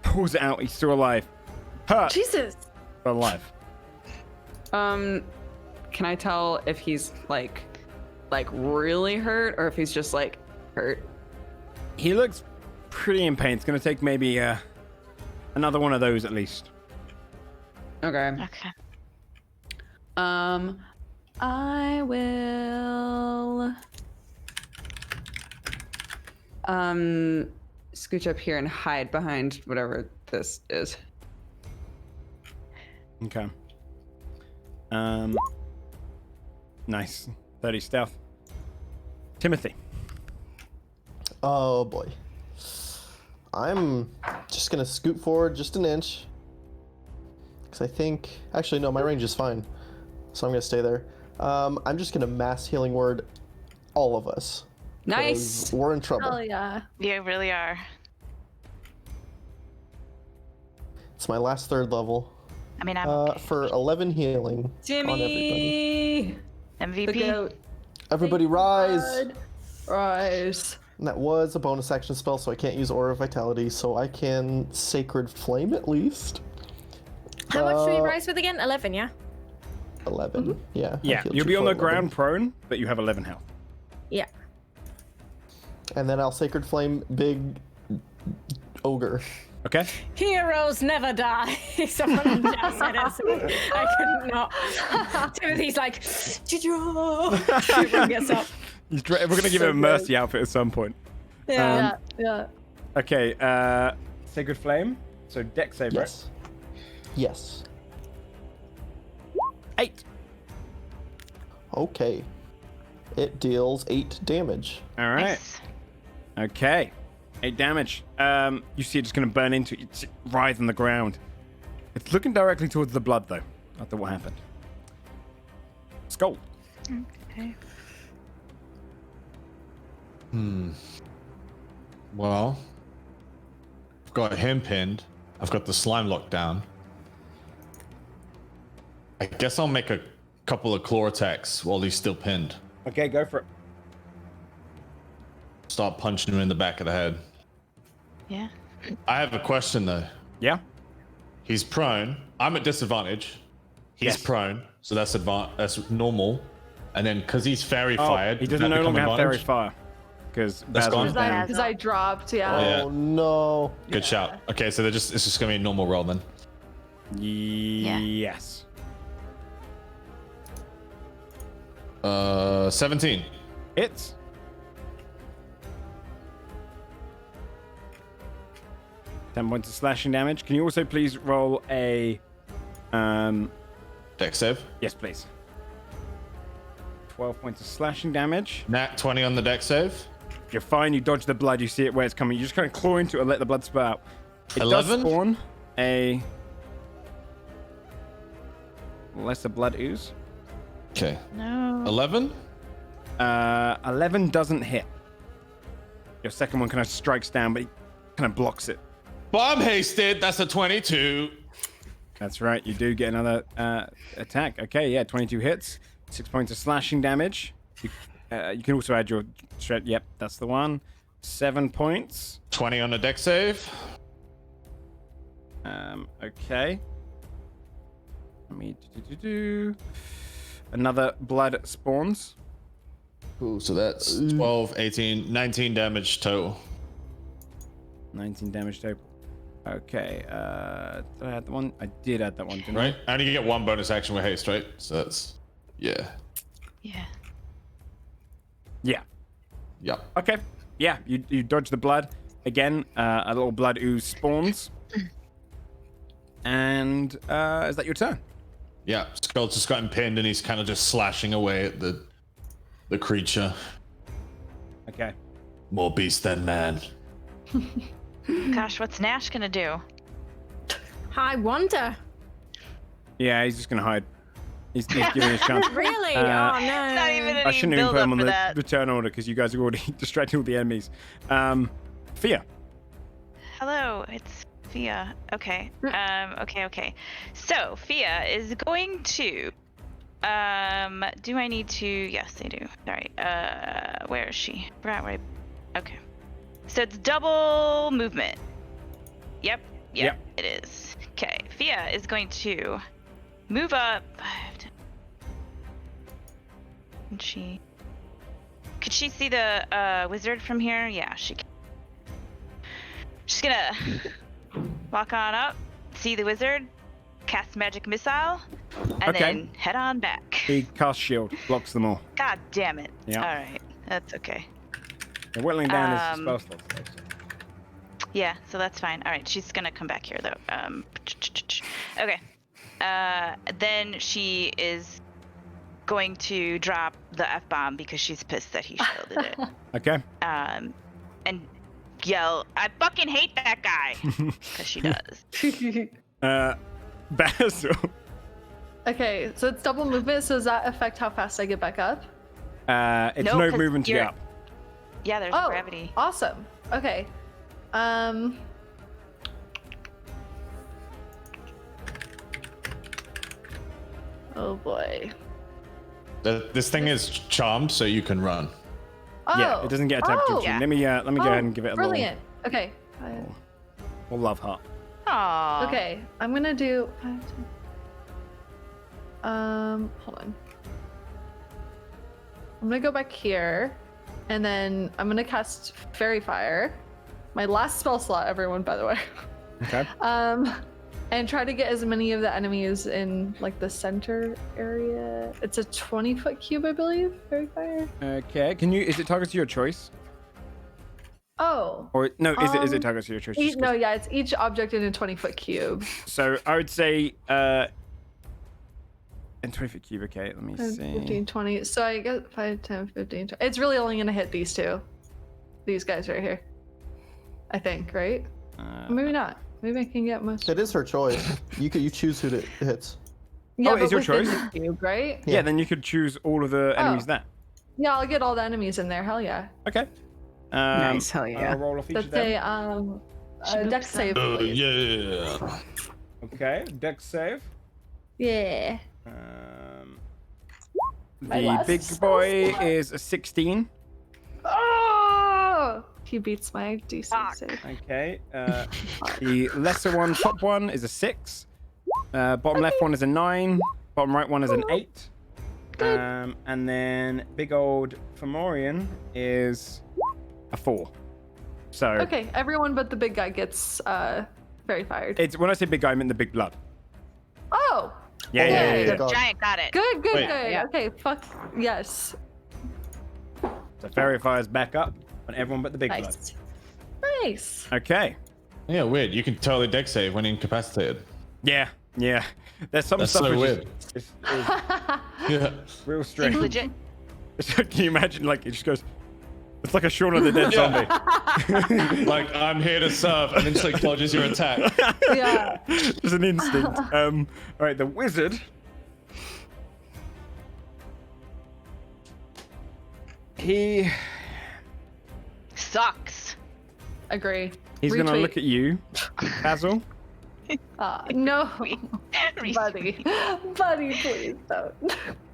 Pulls it out. He's still alive. Hurt, Jesus. but alive. Can I tell if he's like really hurt or if he's just like hurt? He looks pretty in pain. It's gonna take maybe another one of those at least. Okay. Okay. I will scooch up here and hide behind whatever this is. Okay. Nice. 30 stealth. Timothy. Oh boy. I'm just gonna scoot forward just an inch. Because I think. Actually, no, my range is fine. So I'm gonna stay there. I'm just gonna mass healing word all of us. 'Cause Nice. We're in trouble. Oh yeah. You really are. It's my last 3rd level. I mean, I'm okay. For 11 healing on everybody. Jimmy. The MVP. goat. Everybody rise! God. Rise. And that was a bonus action spell, so I can't use Aura of Vitality, so I can Sacred Flame at least. How much do we rise with again? 11, yeah? 11. Yeah. I Yeah, healed you'll you be on for the 11. ground prone, but you have 11 health. Yeah. And then I'll Sacred Flame Big Ogre. Okay. Heroes never die. Someone just said it. So I could not. Timothy's like, Everyone gets up. We're gonna give him a mercy outfit at some point. Yeah. Yeah. Okay. Sacred Flame. So deck save, right? Yes. Yes. 8. Okay. It deals 8 damage. All right. Nice. Okay. 8 damage. You see it just going to burn into it, writhe on the ground. It's looking directly towards the blood, though. After what happened. Skull. Okay. Well, I've got him pinned. I've got the slime locked down. I guess I'll make a couple of claw attacks while he's still pinned. Okay, go for it. Start punching him in the back of the head. Yeah. I have a question though. Yeah? He's prone. I'm at disadvantage. He's Yes. prone, so that's normal. And then because he's fairy fired, He does doesn't that no become longer have fairy advantage? fire. Because That's gone. Basil's down. Because I dropped, yeah. Yeah. Oh no. Good shout. Okay, so it's just gonna be a normal roll then. Yes. 17. Hits. Ten points of slashing damage. Can you also please roll a Dex save. yes, please. 12 points of slashing damage. Nat 20 on the dex save. You're fine. You dodge the blood. You see it where it's coming. You just kind of claw into it and let the blood spurt out. It 11? does spawn a lesser blood ooze. Okay. No. 11. 11 doesn't hit. Your second one kind of strikes down, but he kind of blocks it. Bomb hasted. That's a 22. That's right. You do get another attack. Okay, yeah, 22 hits. 6 points of slashing damage. You can also add your shred. Yep, that's the one. 7 points. 20 on the dex save. Okay. Let me do. Another blood spawns. Ooh, so that's 12, 18, 19 damage total. 19 damage total. Okay. Did I add the one? I did add that one, didn't Right? And you get one bonus action with haste, right? So that's yeah. Yeah. Yeah. Yeah. Okay. Yeah, you dodge the blood. Again, a little blood ooze spawns. And is that your turn? Yeah. Skull's just gotten pinned and he's kind of just slashing away at the creature. Okay. More beast than man. Gosh, what's Nash gonna do? I wonder. Yeah, he's just gonna hide. He's giving it a chance. Really? Uh, Oh no. It's not even I any shouldn't even build put up him on for the that. return order because you guys are already distracting all the enemies. Fia. Hello, it's Fia. Okay. Okay. So Fia is going to. Do I need to? Yes, I do. Sorry. Where is she? Forgot where. Okay. So it's double movement. Yep. It is. Okay. Fia is going to move up. Could she see the wizard from here? Yeah, she can. She's gonna walk on up, see the wizard, cast magic missile, and then head on back. He casts shield, blocks them all. God damn it. Yeah. All right, that's okay. They're whittling down his spell slots. Yeah, so that's fine. All right, she's gonna come back here though. Okay. Then she is going to drop the F-bomb because she's pissed that he shielded it. Okay. And yell, "I fucking hate that guy," because she does. Basil. Okay, so it's double movement, so does that affect how fast I get back up? It's No, no 'cause movement to get you're- up. Yeah, there's Oh, gravity. awesome. Okay. Oh boy. This thing is charmed, so you can run. Oh. Yeah, it doesn't get attacked. Oh. Let me go ahead and give it a brilliant. Okay. little love heart. Aww. Okay, I'm gonna do. Hold on. I'm gonna go back here, and then I'm gonna cast Fairy Fire, my last spell slot, everyone, by the way. Okay. And try to get as many of the enemies in like the center area. It's a 20-foot cube, I believe. Fairy Fire. Okay. Can you? Is it targets to your choice? Oh. Or no? Is it targets to your choice? Just 'cause- No, yeah, it's each object in a 20-foot cube. So I would say And 20 feet cube. Okay, let me 10, see. 15, 20. So I get 5, 10, 15, 20. It's really only gonna hit these two. These guys right here. I think, right? Maybe not. Maybe I can get most. It is her choice. You choose who it hits. Yeah, it's but your within choice? the cube, right? Yeah, then you could choose all of the enemies there. Yeah, I'll get all the enemies in there. Hell yeah. Okay. Nice, hell yeah. I'll roll off each of That's them. a dex save. Please. Yeah. Okay, dex save. Yeah. My The last big spell boy slot. is a 16. Oh! He beats my DC save. Okay. The lesser one, top one, is a 6. Bottom left one is a 9. Bottom right one is an 8. And then big old Fomorian is a 4. So Okay, everyone but the big guy gets fairy fired. it's when I say big guy, I mean the big blood. Oh! Yeah. God. Giant got it. Good, Wait. good. Okay, fuck. Yes. So fairy fires back up on everyone but the big blood. Nice. Nice. Okay. Yeah, weird. You can totally deck save when incapacitated. Yeah. There's some That's stuff so which weird. is Yeah. real strange. Legit. Can you imagine? Like it just goes. It's like a Shaun of the Dead zombie. Like, I'm here to serve, and then just like dodges your attack. Yeah. Just an instant. All right, the wizard. He Sucks. Agree. he's gonna Retweet. look at you, Basil. No. Retweet. Buddy. Buddy, please don't.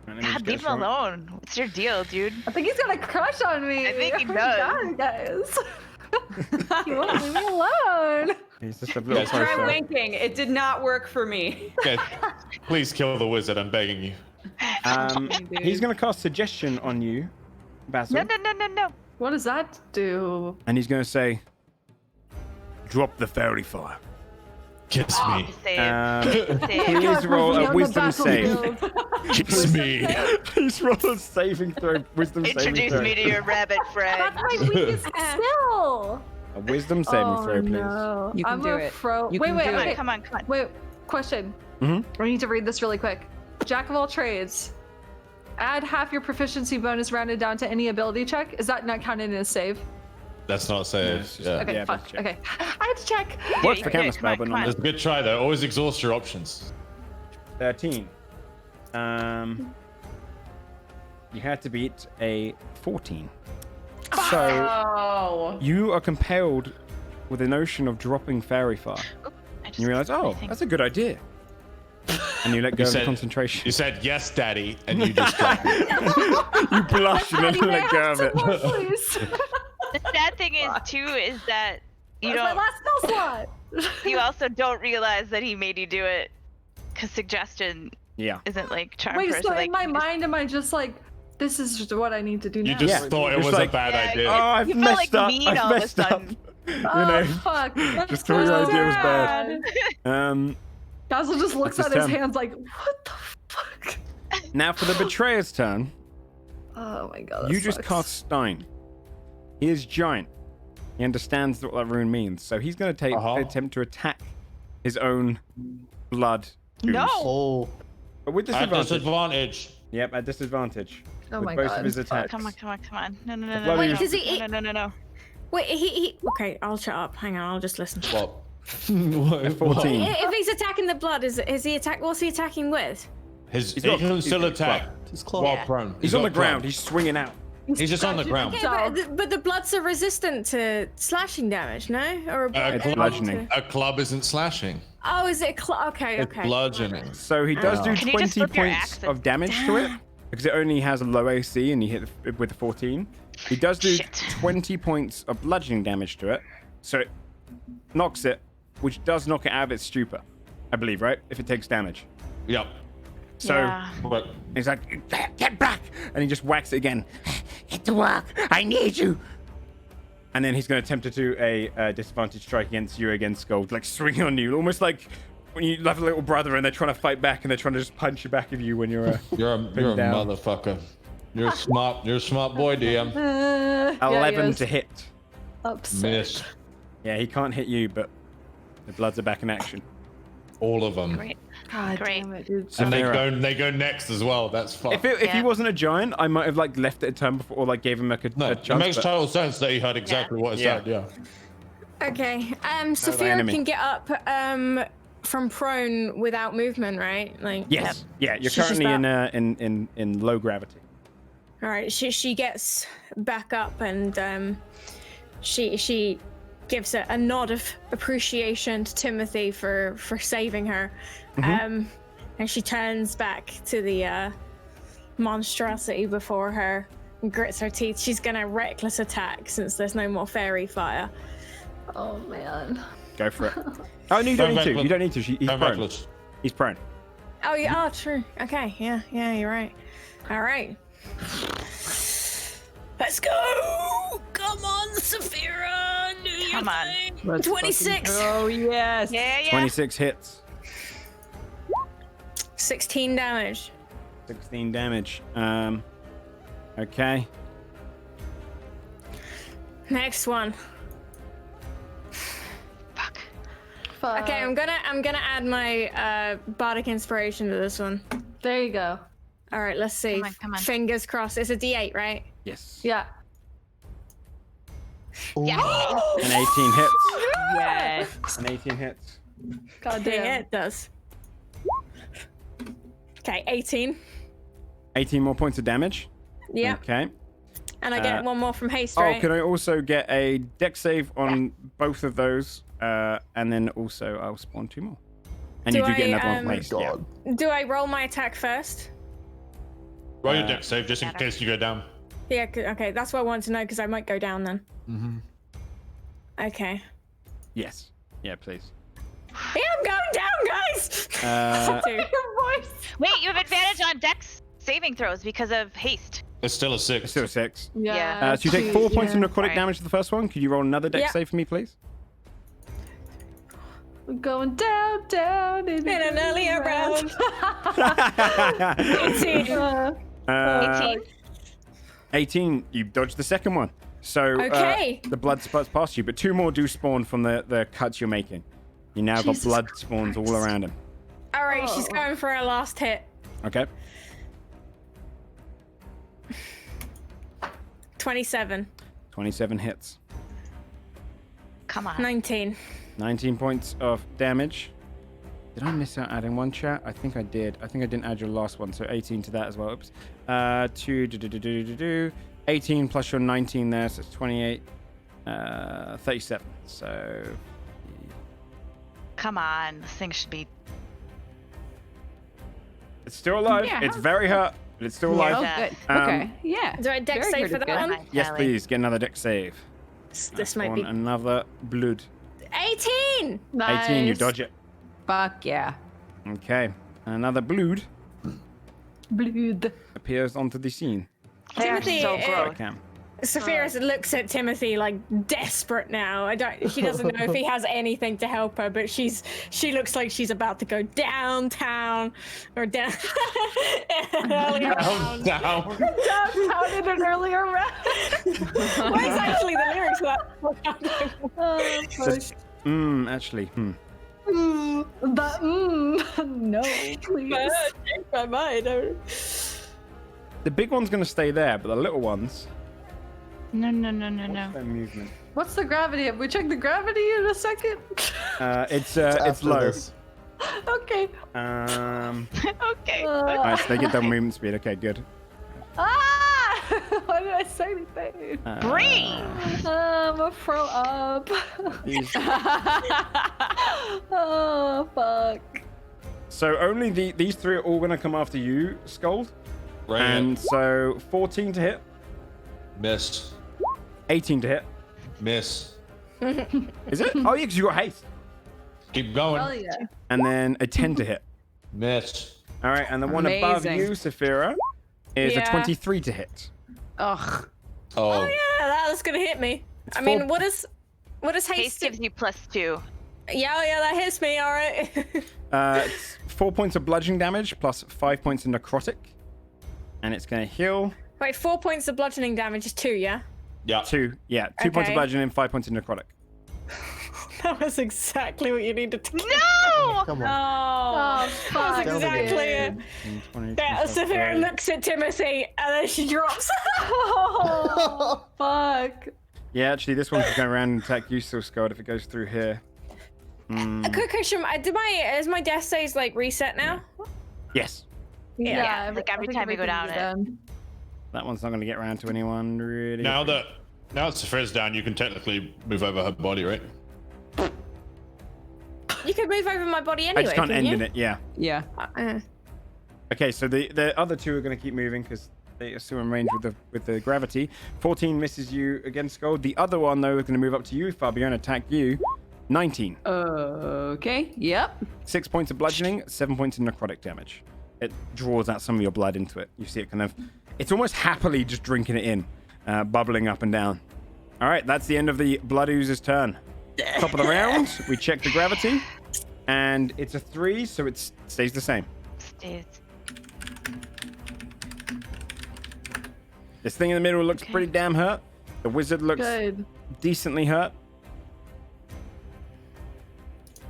Let me God, just leave go him through it. alone. What's your deal, dude? I think he's got a crush on me. I think he Oh my does. God, guys. You won't leave me alone. He's just a little Guys, Try closer. winking. It did not work for me. Okay. Please kill the wizard. I'm begging you. He's gonna cast suggestion on you, Basil, No. What does that do? and he's gonna say, "Drop the fairy fire." Kiss me. Save. Please roll Reveal a the wisdom save. battlefield. Kiss me. Please roll a saving throw. Wisdom saving Introduce throw. me to your rabbit friend. That's my weakest skill. A wisdom saving throw, please. No. You can I'm do a it. Fro- You wait, can wait, do okay. it. Come on. Wait, question. Mm-hmm. I need to read this really quick. Jack of all trades. Add half your proficiency bonus rounded down to any ability check. Is that not counted in a save? That's not safe. it's just- Yeah. Okay, Yeah, fuck. but check. Okay. I had to check. Works you for can do counter it. spell, Come but on, not. That's a good try though. Always exhaust your options. 13. You had to beat a 14. So Oh. you are compelled with the notion of dropping fairy fire. I just And you realize, oh, think- that's a good idea. And you let go of the said- concentration. You said yes, daddy, and you just dropped it. You blush and then Daddy, may I let go of have it. some more, please? The sad thing is too is that you That's my don't. last spell slot. You also don't realize that he made you do it, because suggestion Yeah. isn't like charm Wait, person. so like, in my you just- mind, am I just like, this is just what I need to do You now? just Yeah. thought it Just was like- a bad Yeah, idea. Oh, I've You felt, messed like, up. mean I've all of a messed up. sudden. You Oh, know, fuck. That's just thought your so idea was bad. sad. Basil just looks That's at his his turn. hands like, what the fuck? Now for the betrayer's turn. Oh my god. That You just sucks. cast Stein. He is giant. He understands what that rune means, so he's going to attempt to attack his own blood. ooze. No. Oh, But with At disadvantage. disadvantage. Yep, at disadvantage. Oh with my both god. of his fuck. attacks. Come on. No. bloody- Wait, does he? No. Wait, he. Okay, I'll shut up. Hang on, I'll just listen. What? What? 14. If he's attacking the blood, is he attack? What's he attacking with? He got- can still he's- attack he's close. while prone. He's on got the ground. prone. He's swinging out. He's just on the ground. Okay, but the bloods are resistant to slashing damage, no? Or Club- bludgeoning. A club isn't slashing. Oh, is it? Okay. It's bludgeoning. So he does do Can you just 20 flip your points axe of damage to it because it only has a low AC and he hit it with a 14. He does do Shit. 20 points of bludgeoning damage to it, so it knocks it, which does knock it out of its stupor, I believe, right? If it takes damage. Yep. So Yeah. But he's like, get back! And he just whacks it again. Get to work! I need you! And then he's going to attempt to do a disadvantage strike against you against Gold, like swinging on you, almost like when you have a little brother and they're trying to fight back and they're trying to just punch you back of you when you're you're a down. motherfucker. You're a smart boy, DM. Yeah, 11 he is to hit. upset. Miss Yeah, he can't hit you, but the bloods are back in action. all of them. Great. God Great. damn it, dude. And Saphira. they go next as well. That's fun. If he wasn't a giant, I might have like left it a turn before, or like gave him like a No, chance. it makes but- total sense that he heard exactly what it said. Yeah. Okay. the Saphira enemy. can get up from prone without movement, right? Like. Yes. Yeah. You're She's just currently about- in low gravity. All right. She gets back up and she gives a nod of appreciation to Timothy for saving her. And she turns back to the monstrosity before her and grits her teeth. She's gonna reckless attack since there's no more fairy fire. Oh man. Go for it. Oh no, you don't need to. You don't need to. He's Don't prone. reckless. He's prone. Oh yeah, oh true. Okay, yeah, you're right. All right. Let's go! Come on, Saphira! Do your Come on. thing. Let's 26! Oh yes. Yeah, yeah. 26 hits. 16 damage. 16 damage. Okay. Next one. Fuck. Fuck. Okay, I'm gonna add my bardic inspiration to this one. There you go. All right, let's see. Come on. Fingers crossed. It's a D8, right? Yes. Yeah. Yeah. An 18 hits. Yes. An 18 hits. God Dang damn. it does. Okay, 18. 18 more points of damage. Yeah, Okay. and I get one more from haste, Oh, right? can I also get a dex save on both of those? And then also I'll spawn 2 more. And Do you do get I, another one from My haste. Yeah. God. Do I roll my attack first? Roll your deck save just in case you go down. Yeah, okay, that's what I wanted to know because I might go down then. Okay. Yes. Yeah, please. Yeah, I'm going down, guys! Two. Wait, you have advantage on dex saving throws because of haste. It's still a 6. It's still a 6. Yeah. So you take 4 points of necrotic Sorry. damage to the first one. Could you roll another dex Yeah. save for me, please? We're going down In an earlier round. 18. 18. 18. You dodged the second one. So Okay. the blood spurts past you, but 2 more do spawn from the cuts you're making. You now got Jesus blood spawns all around him. All right, she's going for her last hit. Okay. 27. 27 hits. Come on. 19. 19 points of damage. Did I miss out adding one, chat? I think I did. I think I didn't add your last one, so 18 to that as well. Oops. 18 plus your 19 there, so it's 28. 37. So Come on. This thing should be. it's still alive. Yeah. It's very hurt, but it's still Oh, alive. Yeah. good. Okay. Yeah. Do I dex Very save good for is that good. one? Hi, Yes, Sally. please. Get another dex save. This might On be another blood. 18. 18, you dodge it. Fuck yeah. Okay. Another blood Blood. appears onto the scene. They are Timothy, so I gross. can. Saphira looks at Timothy like desperate now. She doesn't know if he has anything to help her, but she looks like she's about to go downtown or down earlier round. Down. Downtown in an earlier round. What is actually the lyrics to that? Oh, fuck. Actually, But no, please. My mind. the big one's gonna stay there, but the little ones, No. their movement. What's the gravity? Have we checked the gravity in a second? It's After low. this. Okay. Okay. Alright, so they get their movement speed. Okay, good. Ah! Why did I say anything? Breathe. I'm a throw up. Oh fuck. So only these 3 are all gonna come after you, Scold. Right. And so 14 to hit, Miss. 18 to hit. Miss. Is it? Oh yeah, because you got haste. Keep going. Hell yeah. And then a 10 to hit. Miss. All right, and the one above Amazing. you, Saphira, is Yeah. a 23 to hit. Ugh. Oh. Yeah, that's gonna hit me. I four- mean, what is haste? Haste gives you +2. Yeah, that hits me. All right. It's 4 points of bludgeoning damage plus 5 points of necrotic. And it's going to heal Wait, 4 points of bludgeoning damage is 2, yeah? Yeah. 2. Yeah, 2 points of Okay. bludgeoning, 5 points of necrotic. That was exactly what you needed to. No! Come on. Oh, That fuck. was exactly it. 20, Yeah, 25, Saphira 30. looks at Timothy and then she drops. Oh, fuck. Yeah, actually, this one can go around and attack you, still Scald, if it goes through here. A quick question: is my death saves like reset now? Yes. Yeah, like every time you go down it. That one's not going to get around to anyone, really. Now that Saphira's down, you can technically move over her body, right? You could move over my body anyway. I just can't couldn't end you? in it, yeah. Yeah. Okay, so the other two are going to keep moving because they are still in range with the gravity. 14 misses you against Scald. The other one, though, is going to move up to you, Fabio, and attack you. 19. Okay. Yep. 6 points of bludgeoning, 7 points of necrotic damage. It draws out some of your blood into it. You see it kind of... It's almost happily just drinking it in, bubbling up and down. All right, that's the end of the Blood Ooze's turn. Top of the round, we check the gravity, and it's a 3, so it stays the same. Stays. This thing in the middle looks pretty damn hurt. The wizard looks Good. decently hurt.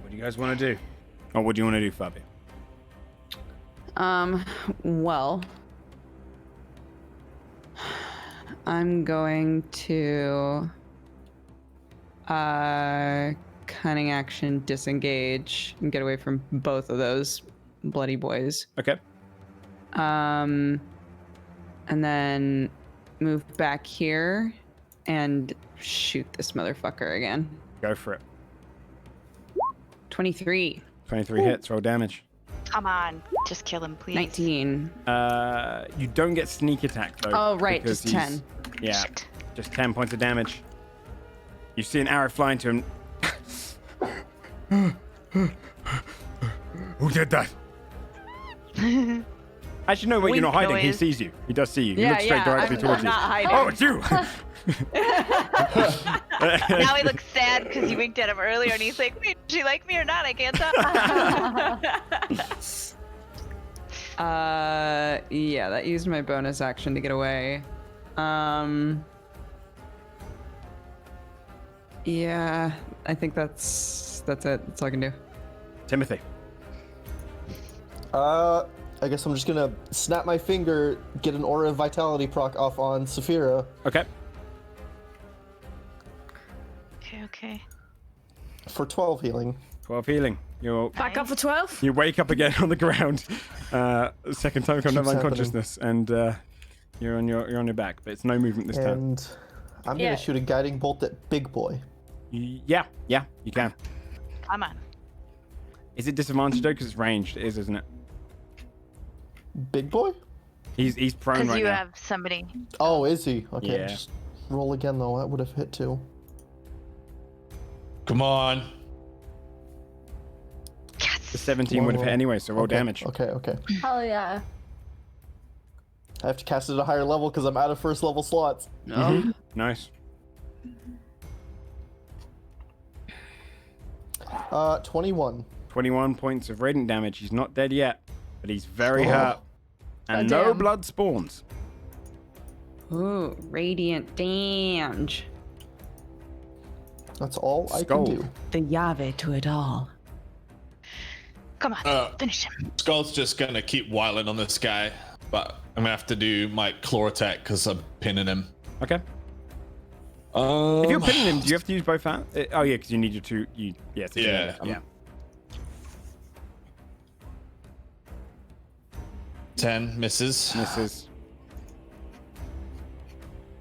What do you guys want to do? Or what do you want to do, Fabio? Well, I'm going to cunning action disengage and get away from both of those bloody boys. Okay. And then move back here and shoot this motherfucker again. Go for it. 23. 23 hits, roll damage. Come on, just kill him, please. 19. You don't get sneak attack, though. Oh, right, because just 10. Yeah, Shit. just 10 points of damage. You see an arrow flying to him. Who did that? Actually, no, wait, you're not Wink hiding. He noise. sees you. He does see you. He Yeah, looks straight directly I'm towards you. not hiding. Oh, it's you! Now he looks sad because you winked at him earlier and he's like, wait, does she like me or not? I can't tell. Yeah, that used my bonus action to get away. Yeah, I think that's it. That's all I can do. Timothy. I guess I'm just gonna snap my finger, get an Aura of Vitality proc off on Saphira. Okay. Okay. For 12 healing. 12 healing. You're Back up for 12. You wake up again on the ground. Second time come down Keeps unconsciousness, and you're on your back, but it's no movement this time. And I'm Yeah. gonna shoot a guiding bolt at Big Boy. Yeah, you can. Come on. Is it disadvantaged though? Because it's ranged. It is, isn't it? Big Boy? He's prone Because right you now. have somebody. Oh, is he? Okay, Yeah. just roll again though. That would have hit too. Come on. Yes. The 17 would have hit anyway, so roll Okay, damage. Okay. Hell yeah. I have to cast it at a higher level because I'm out of first level slots. Mhm. Nice. 21. 21 points of radiant damage. He's not dead yet, but he's very Oh. hurt. And Oh, no damn. blood spawns. Ooh, radiant damage. That's all I Skull. can do. The Yahweh to it all. Come on. Finish him. Skull's just gonna keep whiling on this guy, but I'm gonna have to do my claw attack because I'm pinning him. Okay. If you're pinning him, do you have to use both hands? Oh yeah, because you need your two. Yes. Yeah, Yeah. 10 misses. Misses.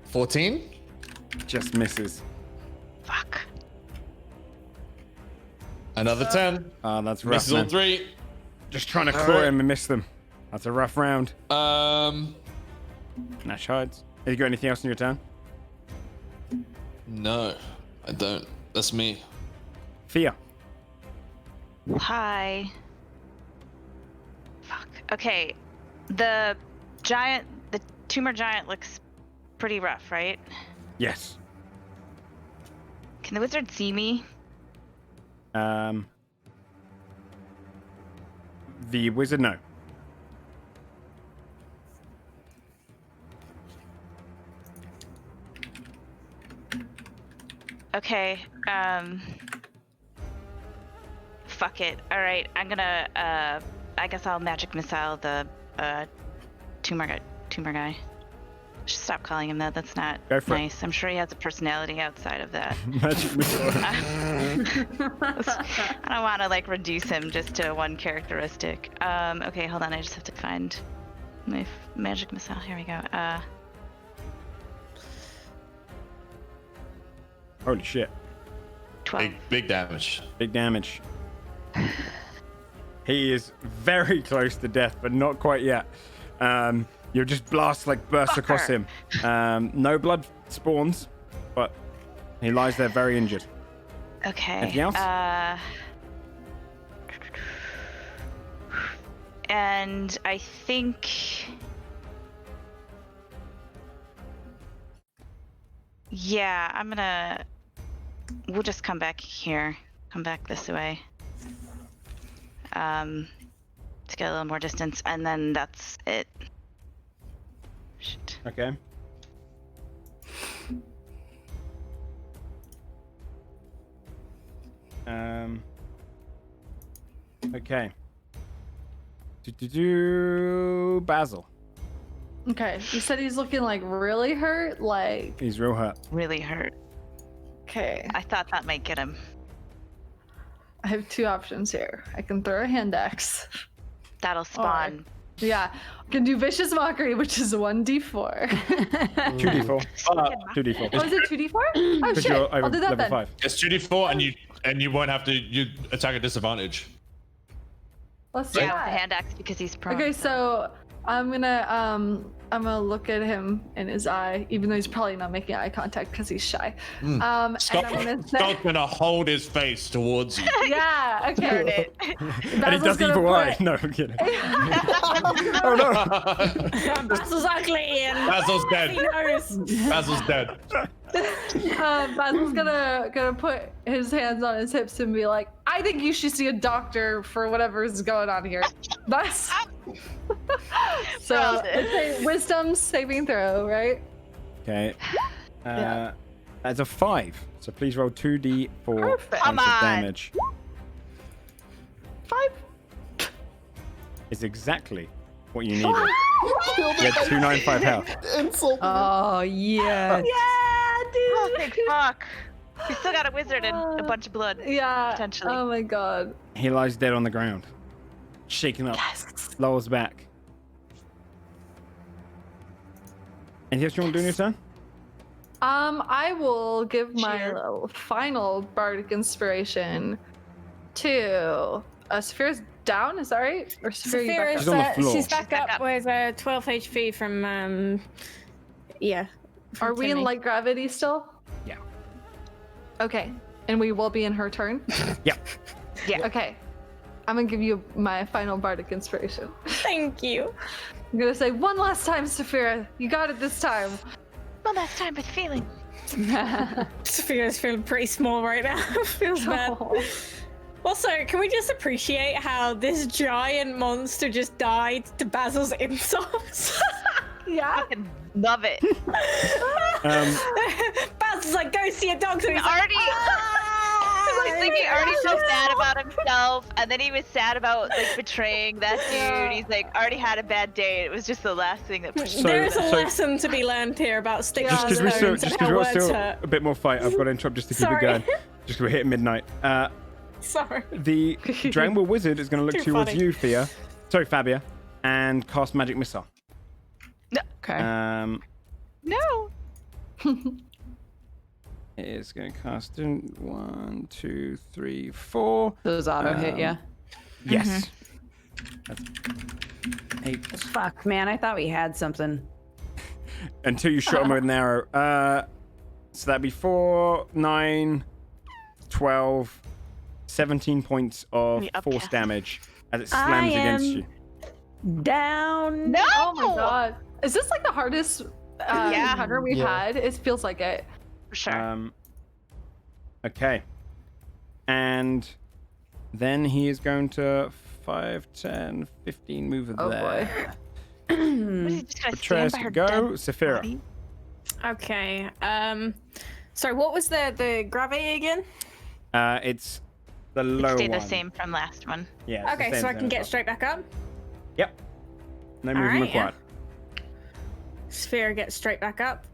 14. Just misses. Fuck. Another 10. That's rough, Misses all man. 3. Just trying to claw him and miss them. That's a rough round. Nash hides. Have you got anything else in your turn? No, I don't. That's me. Fear. Hi. Fuck. Okay. The tumor giant looks pretty rough, right? Yes. Can the wizard see me? The wizard, no. Okay. fuck it. All right, I'm gonna. I guess I'll magic missile the tumor guy. Just stop calling him that. That's not Go for it. nice. I'm sure he has a personality outside of that. Magic missile. I don't want to like reduce him just to one characteristic. Okay, hold on. I just have to find my magic missile. Here we go. Holy shit. 12. Big damage. Big damage. He is very close to death, but not quite yet. Your just blast like bursts across him. No blood spawns, but he lies there very injured. Okay. Anything else? And I think. Yeah, I'm gonna. We'll just come back here. Come back this way. To get a little more distance, and then that's it. Shit. Okay. Okay. Basil. Okay, you said he's looking like really hurt, like. He's real hurt. Really hurt. Okay. I thought that might get him. I have two options here. I can throw a hand axe. That'll spawn. Yeah, I can do vicious mockery, which is 1d4. 2d4. 2d4. Oh, is it 2d4? Oh Because shit! you're I'll over do that level then. 5. It's 2d4, and you won't have to. You attack at disadvantage. Let's do Yeah, that. the hand axe because he's prone. Okay, so I'm gonna look at him in his eye, even though he's probably not making eye contact because he's shy. And I'm gonna say, Scott's gonna hold his face towards you. yeah, okay. And he does evil eye. No, I'm kidding. Oh no! Basil's ugly, Ian. Basil's He dead. knows. Basil's dead. Basil's gonna put his hands on his hips and be like, I think you should see a doctor for whatever is going on here. That's so it's a wisdom saving throw, right? Okay. Yeah. That's a 5. So please roll 2d4 Perfect. points Come of on. damage. 5. Is exactly what you needed. You had 295 health. Insult. Oh yeah. Oh, thank fuck. We still got a wizard and a bunch of blood. Yeah. Potentially. Oh my god. He lies dead on the ground, shaking up, lolls back. Anything else you want to do in your turn? I will give my Sure. final bardic inspiration to Saphira's down, is that right? Or Saphira, you back up? She's on the floor. She's back back up up. with 12 HP from yeah. Are we in Timmy. light gravity still? Yeah. Okay. And we will be in her turn? Yep. Yeah. Okay. I'm gonna give you my final bardic inspiration. Thank you. I'm gonna say one last time, Saphira. You got it this time. One last time with feeling. Sophia's feeling pretty small right now. Feels bad. Also, can we just appreciate how this giant monster just died to Basil's insults? Yeah. Fucking love it. Basil's like, go see a doctor. He's Already. like, He's like he already felt bad about himself, and then he was sad about like betraying that dude. He's like already had a bad day. It was just the last thing that pushed him. There's a lesson to be learned here about sticking Just to because stones and how we're words still hurt. a bit more fight, I've got to interrupt just to keep it Sorry. going. Just because we're hitting midnight. Sorry. The Dragonborn Wizard is going to look Too towards funny. you, Fabia, and cast Magic Missile. Okay. No. It is going to cast in 1, 2, 3, 4. Those auto hit, yeah. Yes. That's 8. Fuck, man, I thought we had something. Until you shot him with an arrow. So that'd be 4, 9, 12, 17 points of We force upcast. damage as it slams against you. Down. No. Oh my god. Is this like the hardest Yeah. encounter we've Yeah. had? It feels like it. For sure. Okay. And then he is going to 5, 10, 15 move Oh there. boy. Was he just gonna stand Atreus by her go. dead Saphira. body? Okay. Sorry, what was the gravity again? It's The low Stay one. the same from last one. Yeah. it's the Okay, same so I as can get well. straight back up. Yep. No movement Alright, yeah. required. Sphere gets straight back up.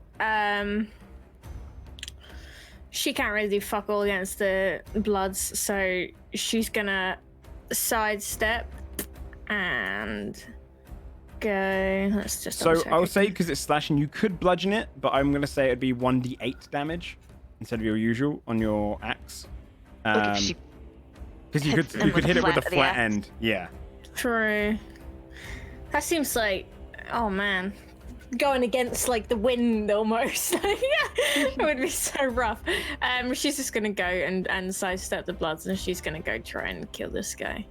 She can't really do fuck all against the Bloods, so she's gonna sidestep and go. Let's just. So double-check I would it. say because it's slashing, you could bludgeon it, but I'm gonna say it'd be 1d8 damage instead of your usual on your axe. Like if she Because you hits could them you could with hit it with flat a of the flat axe. end. Yeah. True. That seems like, oh man, going against like the wind almost. It would be so rough. She's just gonna go and sidestep the Bloods, and she's gonna go try and kill this guy.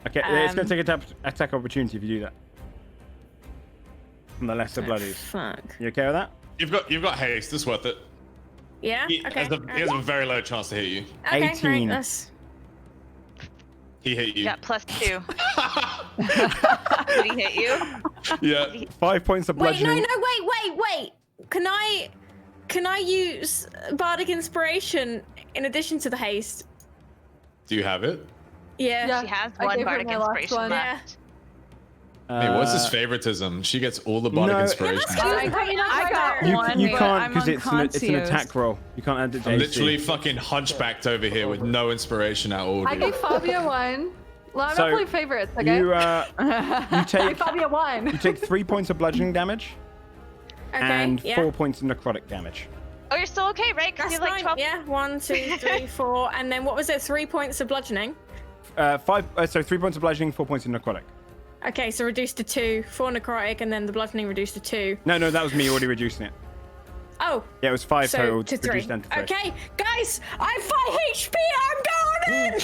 Okay, it's gonna take an attack opportunity if you do that. From the lesser bloodies. Fuck. You okay with that? You've got haste. It's worth it. Yeah. He Okay. has a very low chance to hit you. Okay, 18. Right, that's... He hit you. got +2. Did he hit you? Yeah. 5 points of Wait, bludgeoning. no, wait. Can I use Bardic Inspiration in addition to the haste? Do you have it? Yeah. She has I one gave her bardic my last inspiration one. left. Hey, what's this favoritism? She gets all the bardic no. inspiration. I got You, one, you but can't I'm because it's an unconscious. attack roll. You can't add it to I'm AC. literally fucking hunchbacked over here with no inspiration at all. I Dude. gave Fabia one. Well, I'm So, not playing favorites, okay? You you I take gave Fabia one. you take 3 points of bludgeoning damage Okay, and yeah. 4 points of necrotic damage. Oh, you're still okay, right? Because That's you have like fine. 12. Yeah, 1, 2, 3, 4, and then what was it? 3 points of bludgeoning. 3 points of bludgeoning, 4 points of necrotic. Okay, so reduced to 2, 4 necrotic, and then the bludgeoning reduced to 2. No, that was me already reducing it. Oh, Yeah, it was 5 so total. to 3. Reduced down to 3. Okay, guys, I'm 5 HP. I'm going in.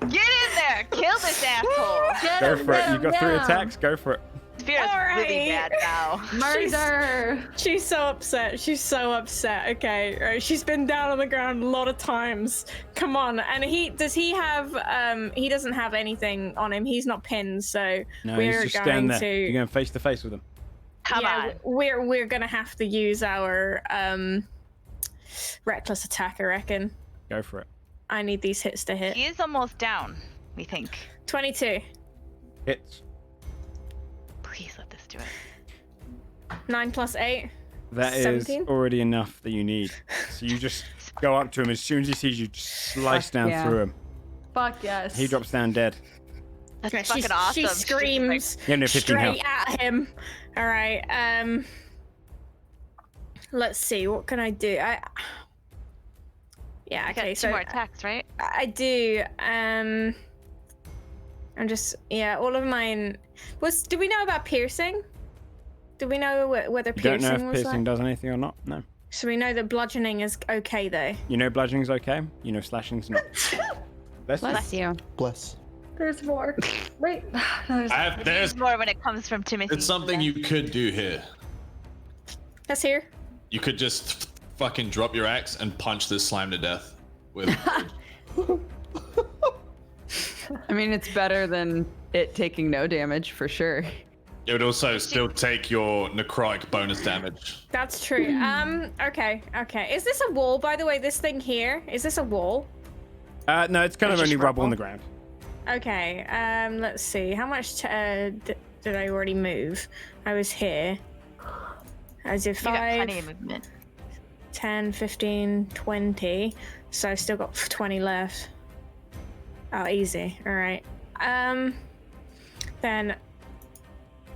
Get in there! Kill this asshole! Go for it. You've got 3 attacks. Go for it. Spear's really Alright. bad now. Murder. She's so upset. She's so upset. Okay, right. She's been down on the ground a lot of times. Come on. And he doesn't have anything on him. He's not pinned, so No, we're he's just going standing there. to. You're going face to face with him. Come on. We're gonna have to use our reckless attack, I reckon. Go for it. I need these hits to hit. He is almost down, we think. 22. Hits. Please let this do it. 9 plus 8. That is 17? already enough that you need. So you just go up to him. As soon as he sees you, just slice down yeah. through him. Fuck yes. He drops down dead. That's Yeah, fucking awesome. She screams Yeah, no, 15 health. straight at him. All right. Let's see. What can I do? Yeah. You got Okay. 2 So more attacks, right? I do. I'm just. Yeah. All of mine. Do we know about piercing? Do we know whether You don't piercing know if was piercing that? does anything or not? No. So we know that bludgeoning is okay though. You know bludgeoning's okay. You know slashing's not. Bless you. Bless. There's more. Wait. There's... There's More when it comes from Timothy. it's something you could do here. That's here. You could just fucking drop your axe and punch this slime to death. With I mean, it's better than it taking no damage for sure. it would also still take your necrotic bonus damage. That's true. Okay. Is this a wall, by the way? This thing here, is this a wall? No, it's kind of It's only just rubble on the rubble. ground. Okay. Let's see. How much did I already move? I was here. I did You got 5, plenty of movement. 10, 15, 20. So I've still got 20 left. Oh, easy. All right. Then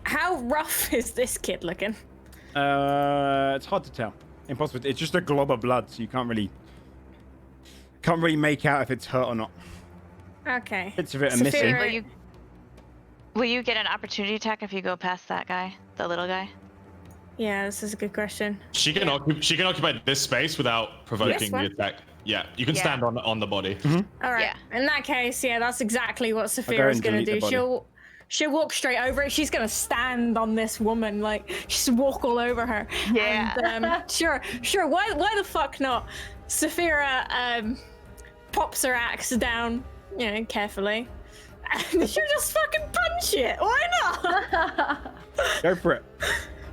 how rough is this kid looking? It's hard to tell. Impossible. It's just a glob of blood, so you can't really make out if it's hurt or not. Okay. Bits of it are Saphira- missing. Will you get an opportunity attack if you go past that guy, the little guy? Yeah, this is a good question. She can occupy this space without provoking This the one? attack. Yeah, you can Yeah. stand on the body. All right. Yeah. In that case, yeah, that's exactly what go Saphira's and gonna delete the do. body. She'll walk straight over it. She's gonna stand on this woman, like just walk all over her. Yeah. And, sure. Why the fuck not? Saphira pops her axe down, carefully, and she'll just fucking punch it. Why not? Go for it.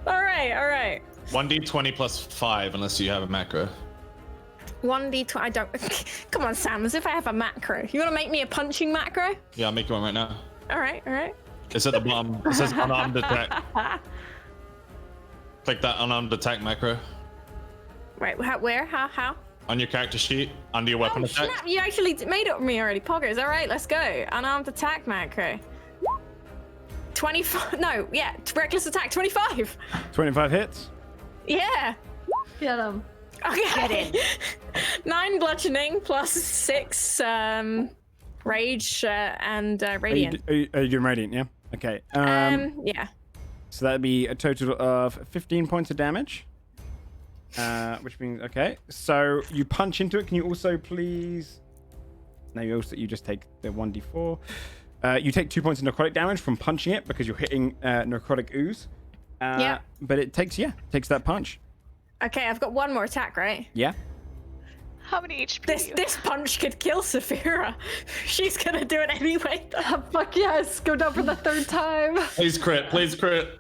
All right. 1d20 plus 5 unless you have a macro. 1d20. I don't. Come on, Sam. As if I have a macro. You want to make me a punching macro? Yeah, I'll make you one right now. All right. All right. It's at the bottom. It says unarmed attack. Click that unarmed attack macro Right. Where? How? on your character sheet under your weapon Oh attack. snap! You actually made it with me already, Poggers. All right. Let's go. Unarmed attack macro. 25. No. Yeah. Reckless attack. 25. 25 hits. Yeah. Get him. Okay. 9 bludgeoning plus 6 rage and radiant. Are you doing radiant? Yeah. Okay. Yeah. So that'd be a total of 15 points of damage. Which means okay. So you punch into it. Can you also please? No, you just take the 1d4. You take 2 points of necrotic damage from punching it because you're hitting necrotic ooze. Yeah. But it takes that punch. Okay, I've got one more attack, right? Yeah. How many HP? This punch could kill Saphira. She's gonna do it anyway. Fuck yes, go down for the 3rd time. Please crit. Please crit.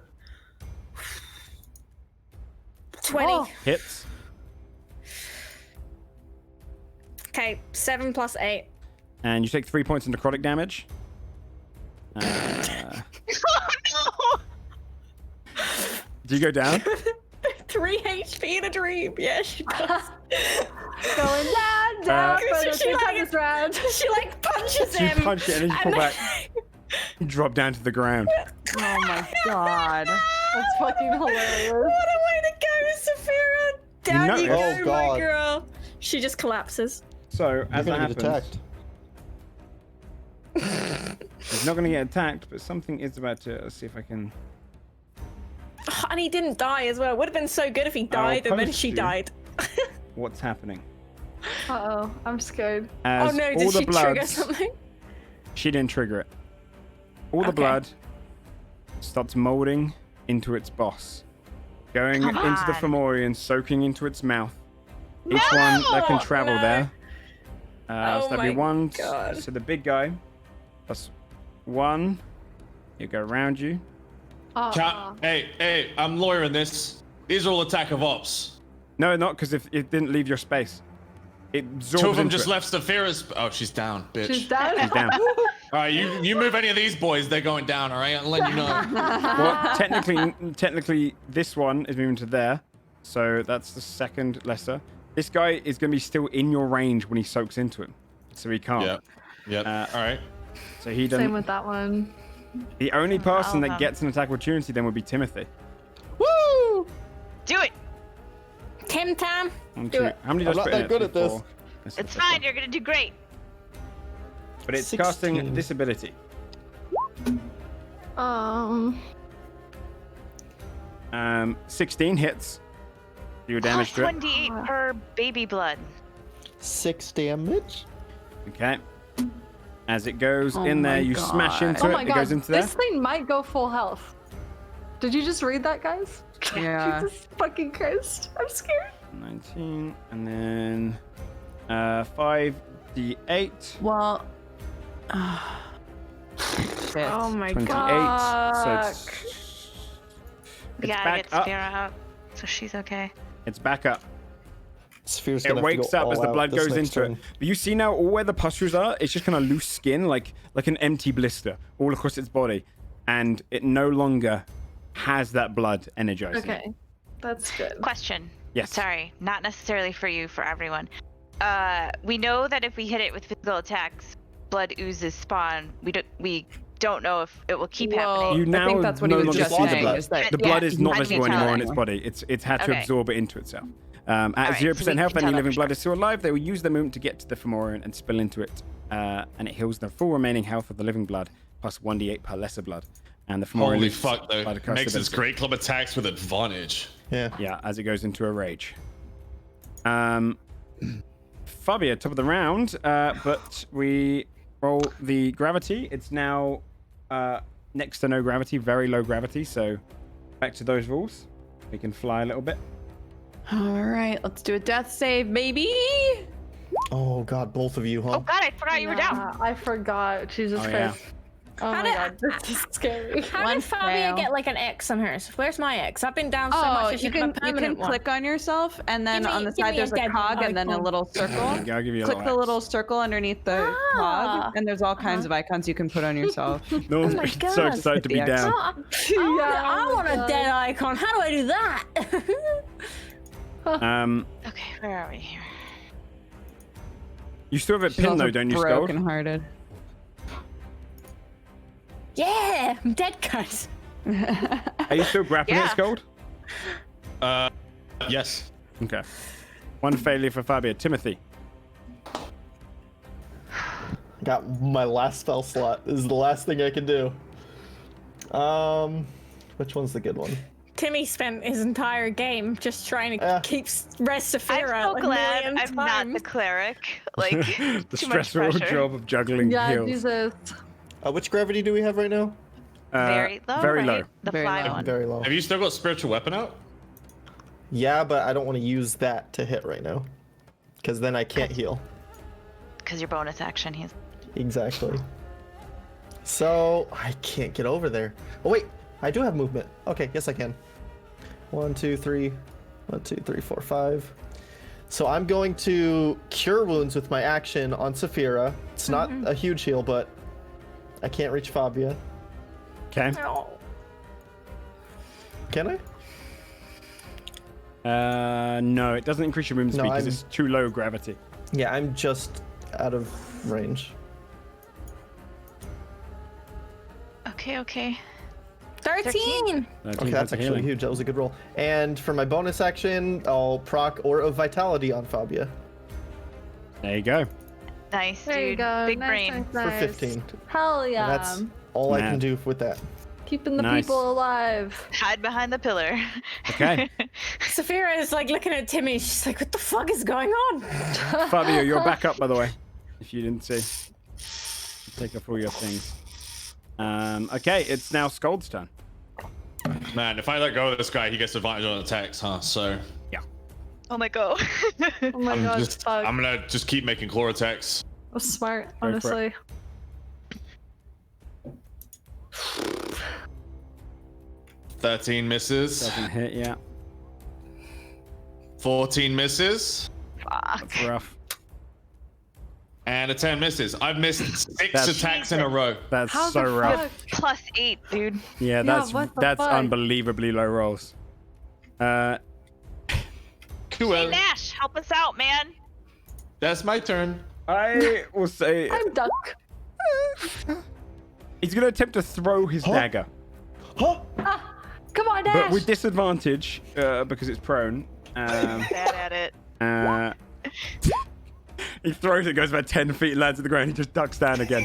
20. Oh. Hits. Okay, 7 plus 8. And you take 3 points of necrotic damage. Oh Do you go down? 3 HP in a dream. Yeah, she does. Going down, for the she, 3rd time this round. she like punches So him. you punch it and then you pull back. You drop down to the ground. Oh my god. That's fucking hilarious. What a way to go, Saphira. Down know you it. go, Oh, my God. girl. She just collapses. So as You're that gonna get happens, attacked. he's not going to get attacked, but something is about to. Let's see if I can. Oh, and he didn't die as well. Would have been so good if he died and then post she you. died. What's happening? Uh-oh, I'm scared. As Oh no, all did the she trigger blood, something? She didn't trigger it. All the Okay. blood starts molding into its boss, going into the on. Fomorian, soaking into its mouth. Each one that can travel No. there. Oh so that'd be my 1. God. So the big guy plus 1. You go around you. Hey, I'm lawyering this. These are all attack of ops. No, not because if it didn't leave your space. It absorbed 2 of them into just it. left Saphira's. Oh, she's down, bitch. She's down. He's down. All right, you move any of these boys, they're going down. All right, I'll let you know. Well, technically, this one is moving to there, so that's the 2nd lesser. This guy is going to be still in your range when he soaks into it, so he can't. Yep. All right. So he doesn't. Same with that one. The only person that them. gets an attack opportunity then would be Timothy. Do it. Tim Tam. 1, Do 2. it. How many I'm does not put in that it? good at 3, this. 4. This is It's the fine. one. You're gonna do great. But it's 16. casting this ability. 16 hits. Do your damage to it. 1d8 per baby blood. 6 damage. Okay. As it goes Oh in there, my you smash into Oh it. my It god, goes into there. this thing might go full health. Did you just read that, guys? Yeah. Jesus fucking Christ. I'm scared. 19, and then 5d8, Well. Shit. Oh my 28. god. So it's We gotta back get up. Saphira out, so she's okay. It's back up. Sphere's It gonna have to wakes go up all as the out blood this goes next into turn. it. But you see now all where the pustules are, it's just kind of loose skin, like an empty blister all across its body. And it no longer has that blood energizing. it. Okay, that's good. Question. Yes. Sorry, not necessarily for you, for everyone. We know that if we hit it with physical attacks, blood oozes spawn. We don't know if it will keep happening. You now I think that's what no he was longer just see the saying. blood. Is that, The Yeah, blood is not I visible can tell anymore in that. its body. It's had to Okay. absorb it into itself. At right, 0% so we health, can any tell living that blood for is still alive. They will use the movement to get to the Fomorian and spill into it, and it heals the full remaining health of the living blood, plus 1d8 per lesser blood. And the Fomorian Holy is fuck, though. by the cast Makes its ability. great club attacks with advantage. Yeah. Yeah, as it goes into a rage. Fabia, top of the round, but we roll the gravity. It's now next to no gravity, very low gravity, so back to those rules. We can fly a little bit. All right, let's do a death save, baby. Oh god, both of you, huh? Oh god, I forgot you were down. I forgot. Jesus Oh, yeah. Christ. Oh How my did- god, this is scary. How One did Fabia fail. get like an X on hers? Where's my X? I've been down so much. I you should have a can permanent one. click on yourself, and then Give me- on the give side me a there's a dead cog and then a icon. little circle. I'll give you a Click the X. little circle underneath the cog, and there's all kinds of icons you can put on yourself. No one's Oh my been so God. excited to be The X. down. I want a dead icon. How do I do that? Okay, where are we here? You still have it She's pinned though, also don't you, Scold? brokenhearted. Yeah, I'm dead, guys. Are you still grappling Yeah. it, Scold? Yes. Okay. One failure for Fabia. Timothy. Got my last spell slot. This is the last thing I can do. Which one's the good one? Timmy spent his entire game just trying to keep Res I'm Saphira so like glad a million I'm not the times. cleric. Like, The too much stressful pressure. job of juggling Yeah, heals. Jesus. Which gravity do we have right now? Very low, Very right? low. The Very fly low. one. Very low. Have you still got spiritual weapon out? Yeah, but I don't want to use that to hit right now. Because then I can't heal. Because your bonus action, he's... Exactly. So, I can't get over there. Oh, wait. I do have movement. Okay, yes, I can. 1, 2, 3. 1, 2, 3, 4, 5. So I'm going to cure wounds with my action on Saphira. It's not a huge heal, but I can't reach Fabia. Okay. Can I? No, it doesn't increase your movement No, speed because I'm- it's too low gravity. Yeah, I'm just out of range. Okay. 13. Okay, that's actually healing. huge. That was a good roll. And for my bonus action, I'll proc Aura of Vitality on Fabia There you go. Nice, There you dude. go. Big nice, brain. nice, for nice. 15. Hell yeah. And that's all I Man. can do with that. Keeping the Nice. people alive. Hide behind the pillar. Okay. Saphira is like looking at Timmy. She's like, what the fuck is going on? Fabio, you're back up, by the way. If you didn't see. Take off all your things. Okay, it's now Scold's turn. Man, if I let go of this guy, he gets advantage on attacks, huh? So Oh my god. Oh my god, fuck. I'm gonna just keep making claw attacks. That's smart, for it. honestly. 13 misses. Doesn't hit, yeah. 14 misses. Fuck. That's rough. And a 10 misses. I've missed 6 That's- attacks in a row. That's How so the rough. fuck? +8, dude. Yeah, that's what the that's fuck? unbelievably low rolls. Hey, Cool. Nash, help us out, man. That's my turn. I will say I'm duck. he's going to attempt to throw his dagger, Huh? Come on, but Dash. with disadvantage because it's prone. Bad at it. He throws it, goes about 10 feet, lands at the ground. He just ducks down again.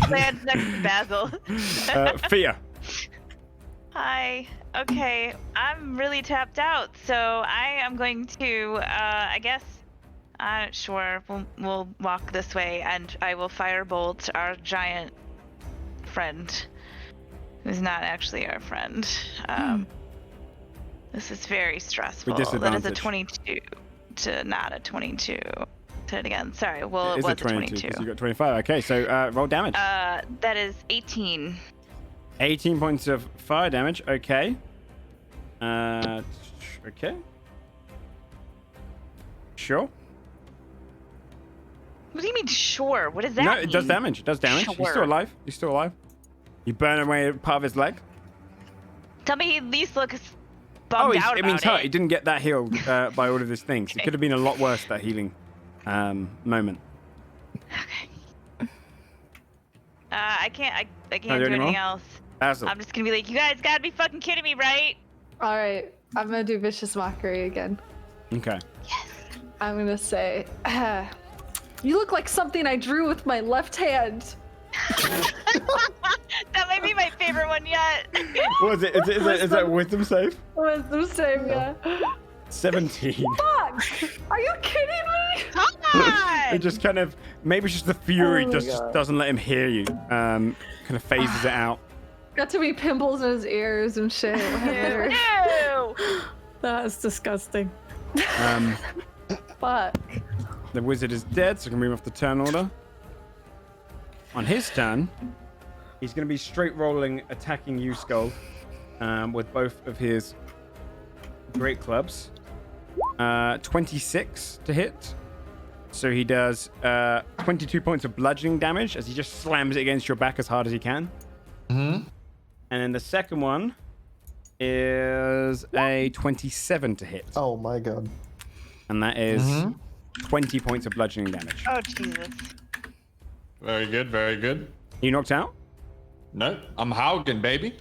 Lands next to Basil. Fia. Hi. Okay, I'm really tapped out, so I am going to, I guess, sure, we'll walk this way, and I will firebolt our giant friend, who's not actually our friend. This is very stressful. That is a disadvantage. 22 to not a 22. Say it again. Sorry. Well, It it is was a 22 22. because you got 25. Okay, so roll damage. That is 18. 18 points of fire damage. Okay. Okay. Sure. What do you mean, sure? What does that No, mean? it does damage. It does damage. He's Sure. still alive. He's still alive. You burn away part of his leg. Tell me he at least looks Oh, bummed he's, out I about mean, he's hurt. He it. didn't get that healed by all of his things. It could have been a lot worse, that healing moment. I can't do do any anything more? else. Basil. I'm just gonna be like, you guys gotta be fucking kidding me, right? Alright, I'm gonna do Vicious Mockery again. Okay. I'm gonna say, you look like something I drew with my left hand. That might be my favorite one yet. What is it? Is that a wisdom save? Wisdom save, yeah. 17. Fuck! Are you kidding me? Come on! It just kind of, maybe it's just the fury Oh my just God. doesn't let him hear you. Kind of phases it out. Got to be pimples in his ears and shit. Whatever. Ew. That's disgusting. Fuck. The wizard is dead, so I can move off the turn order. On his turn, He's going to be straight rolling, attacking you, Skull, with both of his great clubs. 26 to hit. So he does 22 points of bludgeoning damage as he just slams it against your back as hard as he can. Mm-hmm. And then the second one is a 27 to hit. Oh my god. And that is 20 points of bludgeoning damage. Oh, Jesus. Very good, very good. You knocked out? No, I'm Haugen, baby.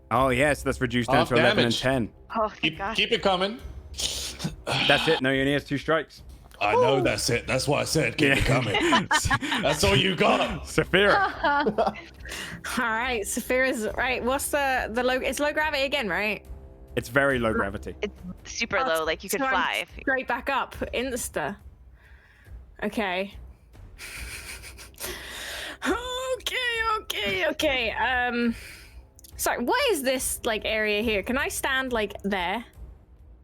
Oh, yes, that's reduced down Half to 11 damage. and 10. Oh, thank God. Keep it coming. That's it. No, he only has 2 strikes. I know that's it. That's why I said keep it coming. That's all you got. Saphira. All right, Saphira's right. What's the low? It's low gravity again, right? It's very low gravity. It's super low, like you could So I'm fly. straight back up, insta. Okay. Okay. Sorry, what is this like area here? Can I stand like there?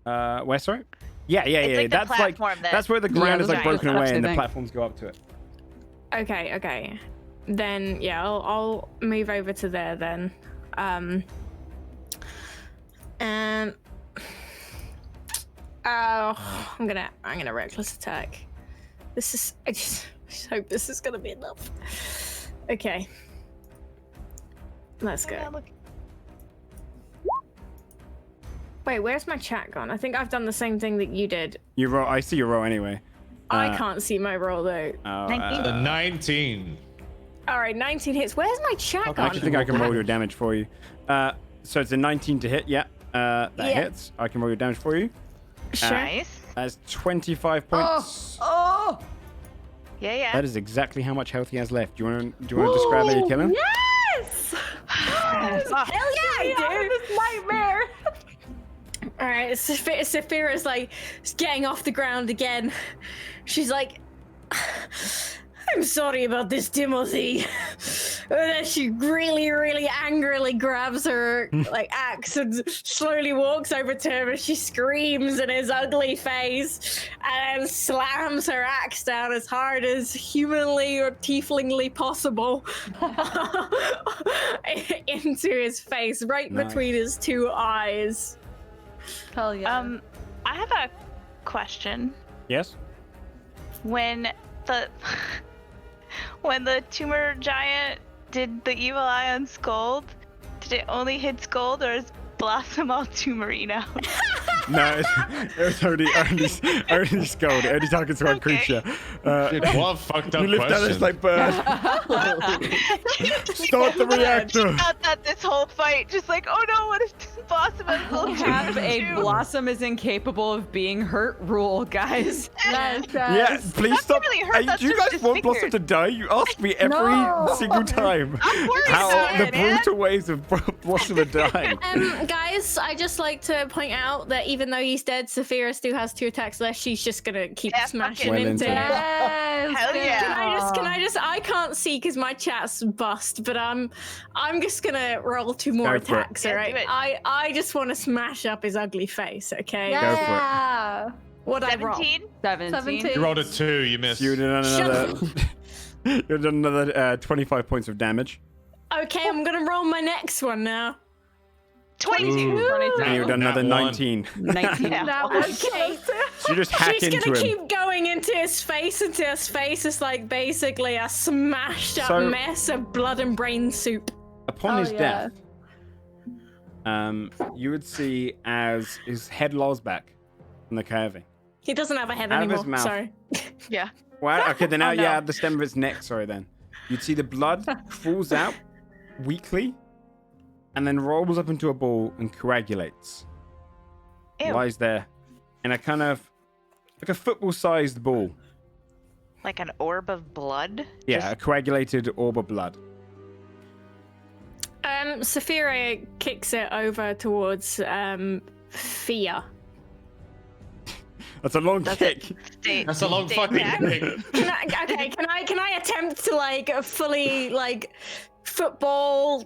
Where, sorry? Yeah. It's like the that's like platform that- that's where the ground is those like are broken steps, away I and the think. platforms go up to it. Okay. Then yeah, I'll move over to there then. And I'm gonna reckless attack. I just hope this is gonna be enough. Okay. Let's go. Wait, where's my chat gone? I think I've done the same thing that you did. You roll. I see your roll anyway. I can't see my roll though. 19. All right, 19 hits. Where's my chat I gone? actually think I can roll your damage for you. So it's a 19 to hit. Yeah, that hits. I can roll your damage for you. Sure. Nice. That's 25 points. Oh! Yeah. That is exactly how much health he has left. Do you want to describe how you kill him? Yes! Hell yeah, I do. This nightmare. All right, Saphira's like getting off the ground again. She's like, I'm sorry about this, Timothy. And then she really angrily grabs her like axe and slowly walks over to him and she screams in his ugly face and slams her axe down as hard as humanly or tieflingly possible into his face, right Nice. between his 2 eyes. Hell yeah. I have a question. Yes. When the tumor giant did the evil eye on Scold, did it only hit Scold or is Blossom all tumoury now? No, it was only Skull. Only targets one creature. Dude, what a fucked up You lift down this question. like bird. Start the reactor. Thought that this whole fight, just like, oh no, what if Blossom is a little Have a too? Blossom is incapable of being hurt rule, guys. Yes, Yeah, please stop. really hurt, that's Do you just guys want Blossom to die? You ask me every No. single time I'm worried how about the it, man. brutal ways of Blossom are dying. Guys, I just like to point out that even though he's dead, Saphira still has 2 attacks left. She's just gonna keep Yeah, smashing fuck it. into Well him. into it. Yes. Hell yeah. Can I just? I can't see because my chat's bust, but I'm just gonna roll 2 more Go for it. attacks. Yeah, All right. do it. I just want to smash up his ugly face. Okay. Yeah. What I roll? 17? 17. You rolled a 2, you missed. You've done another. Shut You've done another 25 points of damage, Okay, I'm gonna roll my next one now. 22. and you've done Nat another one. 19. 19. That was Okay. So you just hack She's into gonna him. keep going into his face until his face is like basically a smashed up So- mess of blood and brain soup. Upon Oh, his yeah. death, you would see as his head lolls back from the curving. He doesn't have a head Out of his anymore. mouth. Sorry. Yeah. Well, okay, then Oh, out, no. yeah, the stem of its neck, sorry then. You'd see the blood falls out weakly and then rolls up into a ball and coagulates. Ew. Lies there in a kind of like a football-sized ball. Like an orb of blood? Yeah, a coagulated orb of blood. Saphira kicks it over towards Fia. That's a long kick. That's a long fucking kick. Can I attempt to like fully like football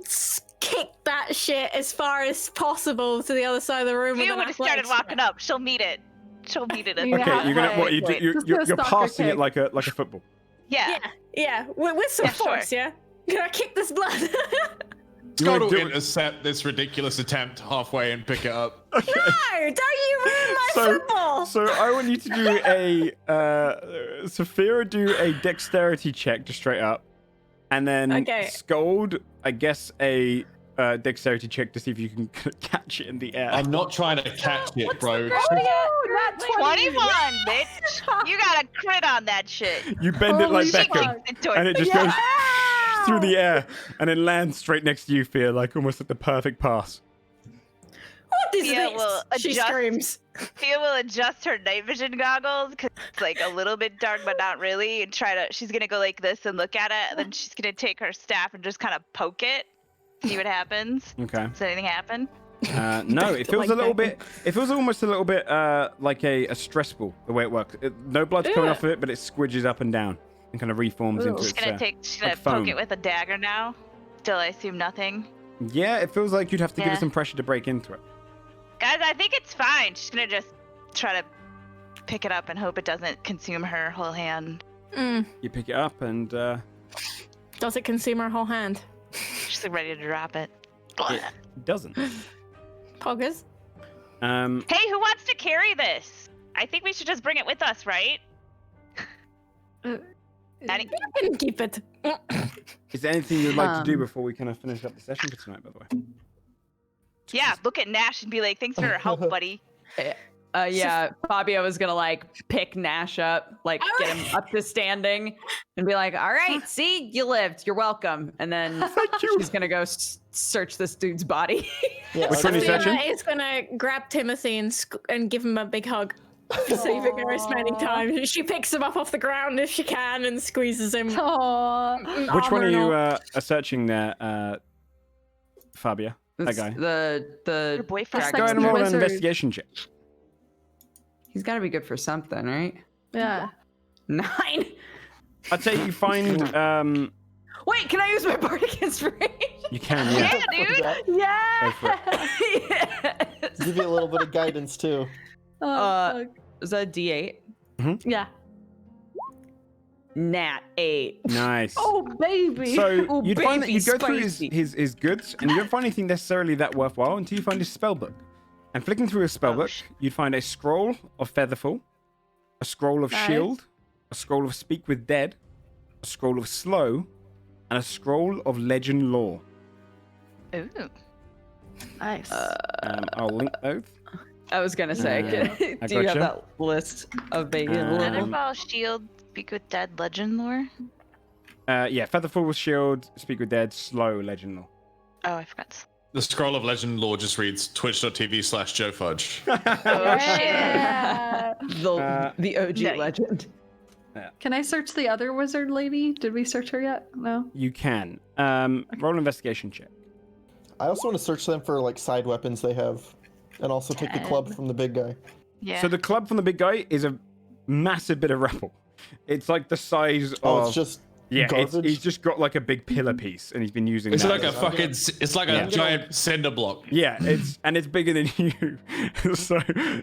kick that shit as far as possible to the other side of the room? You with would an have started athletics walking up. She'll meet it. She'll meet it. Yeah. Okay, you're gonna what? Just You're a soccer passing it kick. like a football. Yeah. Yeah, with some Yeah, sure. force, yeah. Gonna kick this blood. Scott will do it. intercept this ridiculous attempt halfway and pick it up. No, don't you ruin my football. So I want you to do a Saphira do a dexterity check just straight up, and then Okay. Scold, I guess, a dexterity check to see if you can catch it in the air. I'm not trying to catch it, bro. 21, bitch. You got a crit on that shit. You bend it like She Beckham, kicks into and it just Yeah! goes through the air, and then lands straight next to you, Fia, like almost like the perfect pass. What is Thea this? will She adjust- screams. Thea will adjust her night vision goggles because it's like a little bit dark, but not really, and she's gonna go like this and look at it, and then she's gonna take her staff and just kind of poke it, see what happens. Okay. Does anything happen? No, it feels Like a little Beckham. bit. It feels almost a little bit like a stress ball, the way it works. No blood's coming Yeah. off of it, but it squidges up and down and kind of reforms into Ooh. its. She's gonna like poke foam. it with a dagger now. Still, I assume nothing. Yeah, it feels like you'd have to give Yeah. it some pressure to break into it. Guys, I think it's fine. She's gonna just try to pick it up and hope it doesn't consume her whole hand. You pick it up and Does it consume her whole hand? She's like ready to drop it. it doesn't. Poggers? Hey, who wants to carry this? I think we should just bring it with us, right? Daddy? You can keep it. Is there anything you'd like to do before we kind of finish up the session for tonight, by the way? Yeah, look at Nash and be like, thanks for your help, buddy. Yeah, Fabio was gonna like pick Nash up, like get him up to standing, and be like, "All right, see, you lived. You're welcome." And then she's gonna go search this dude's body. Yeah, Which one is that? Fiona is gonna grab Timothy and give him a big hug. Saving her spending time. She picks him up off the ground if she can and squeezes him. Aww. Which one are Armor and you all. are searching there, Fabia? That It's guy. Your The boyfriend. That's Go ahead and the roll an wizard. investigation check. he's got to be good for something, right? Yeah. 9. I'd say you find. Wait, can I use my bardic inspiration? You can, yeah. Yeah, dude. Yeah. Go for it. Yes. Give you a little bit of guidance too. Oh, Is that a D8? fuck. Yeah. Nat 8. Nice. Oh, baby. So Oh, you'd find that baby, you go through spicy. his goods, and you don't find anything necessarily that worthwhile until you find his spellbook. And flicking through his spellbook, you'd find a scroll of Featherfall, a scroll of Nice. Shield, a scroll of Speak with Dead, a scroll of Slow, and a scroll of Legend Lore. Ooh. Nice. I'll link those. I was gonna say, I do you have gotcha. that list of baby Um, little? Featherfall, Shield, Speak with Dead, Legend Lore. Yeah, Featherfall with Shield, Speak with Dead, Slow, Legend Lore. Oh, I forgot. The scroll of legend lore just reads twitch.tv/JoeFudge. Oh, shit. Yeah. The OG Nice. legend. Can I search the other wizard lady? Did we search her yet? No. You can. Roll an investigation check. I also want to search them for like side weapons they have, and also take the club from the big guy. Yeah. So the club from the big guy is a massive bit of rubble. It's like the size Oh, of... it's just Yeah, garbage. he's just got like a big pillar piece, and he's been using It's that. like a fucking. It's like Yeah. a giant cinder block. Yeah, it's bigger than you, so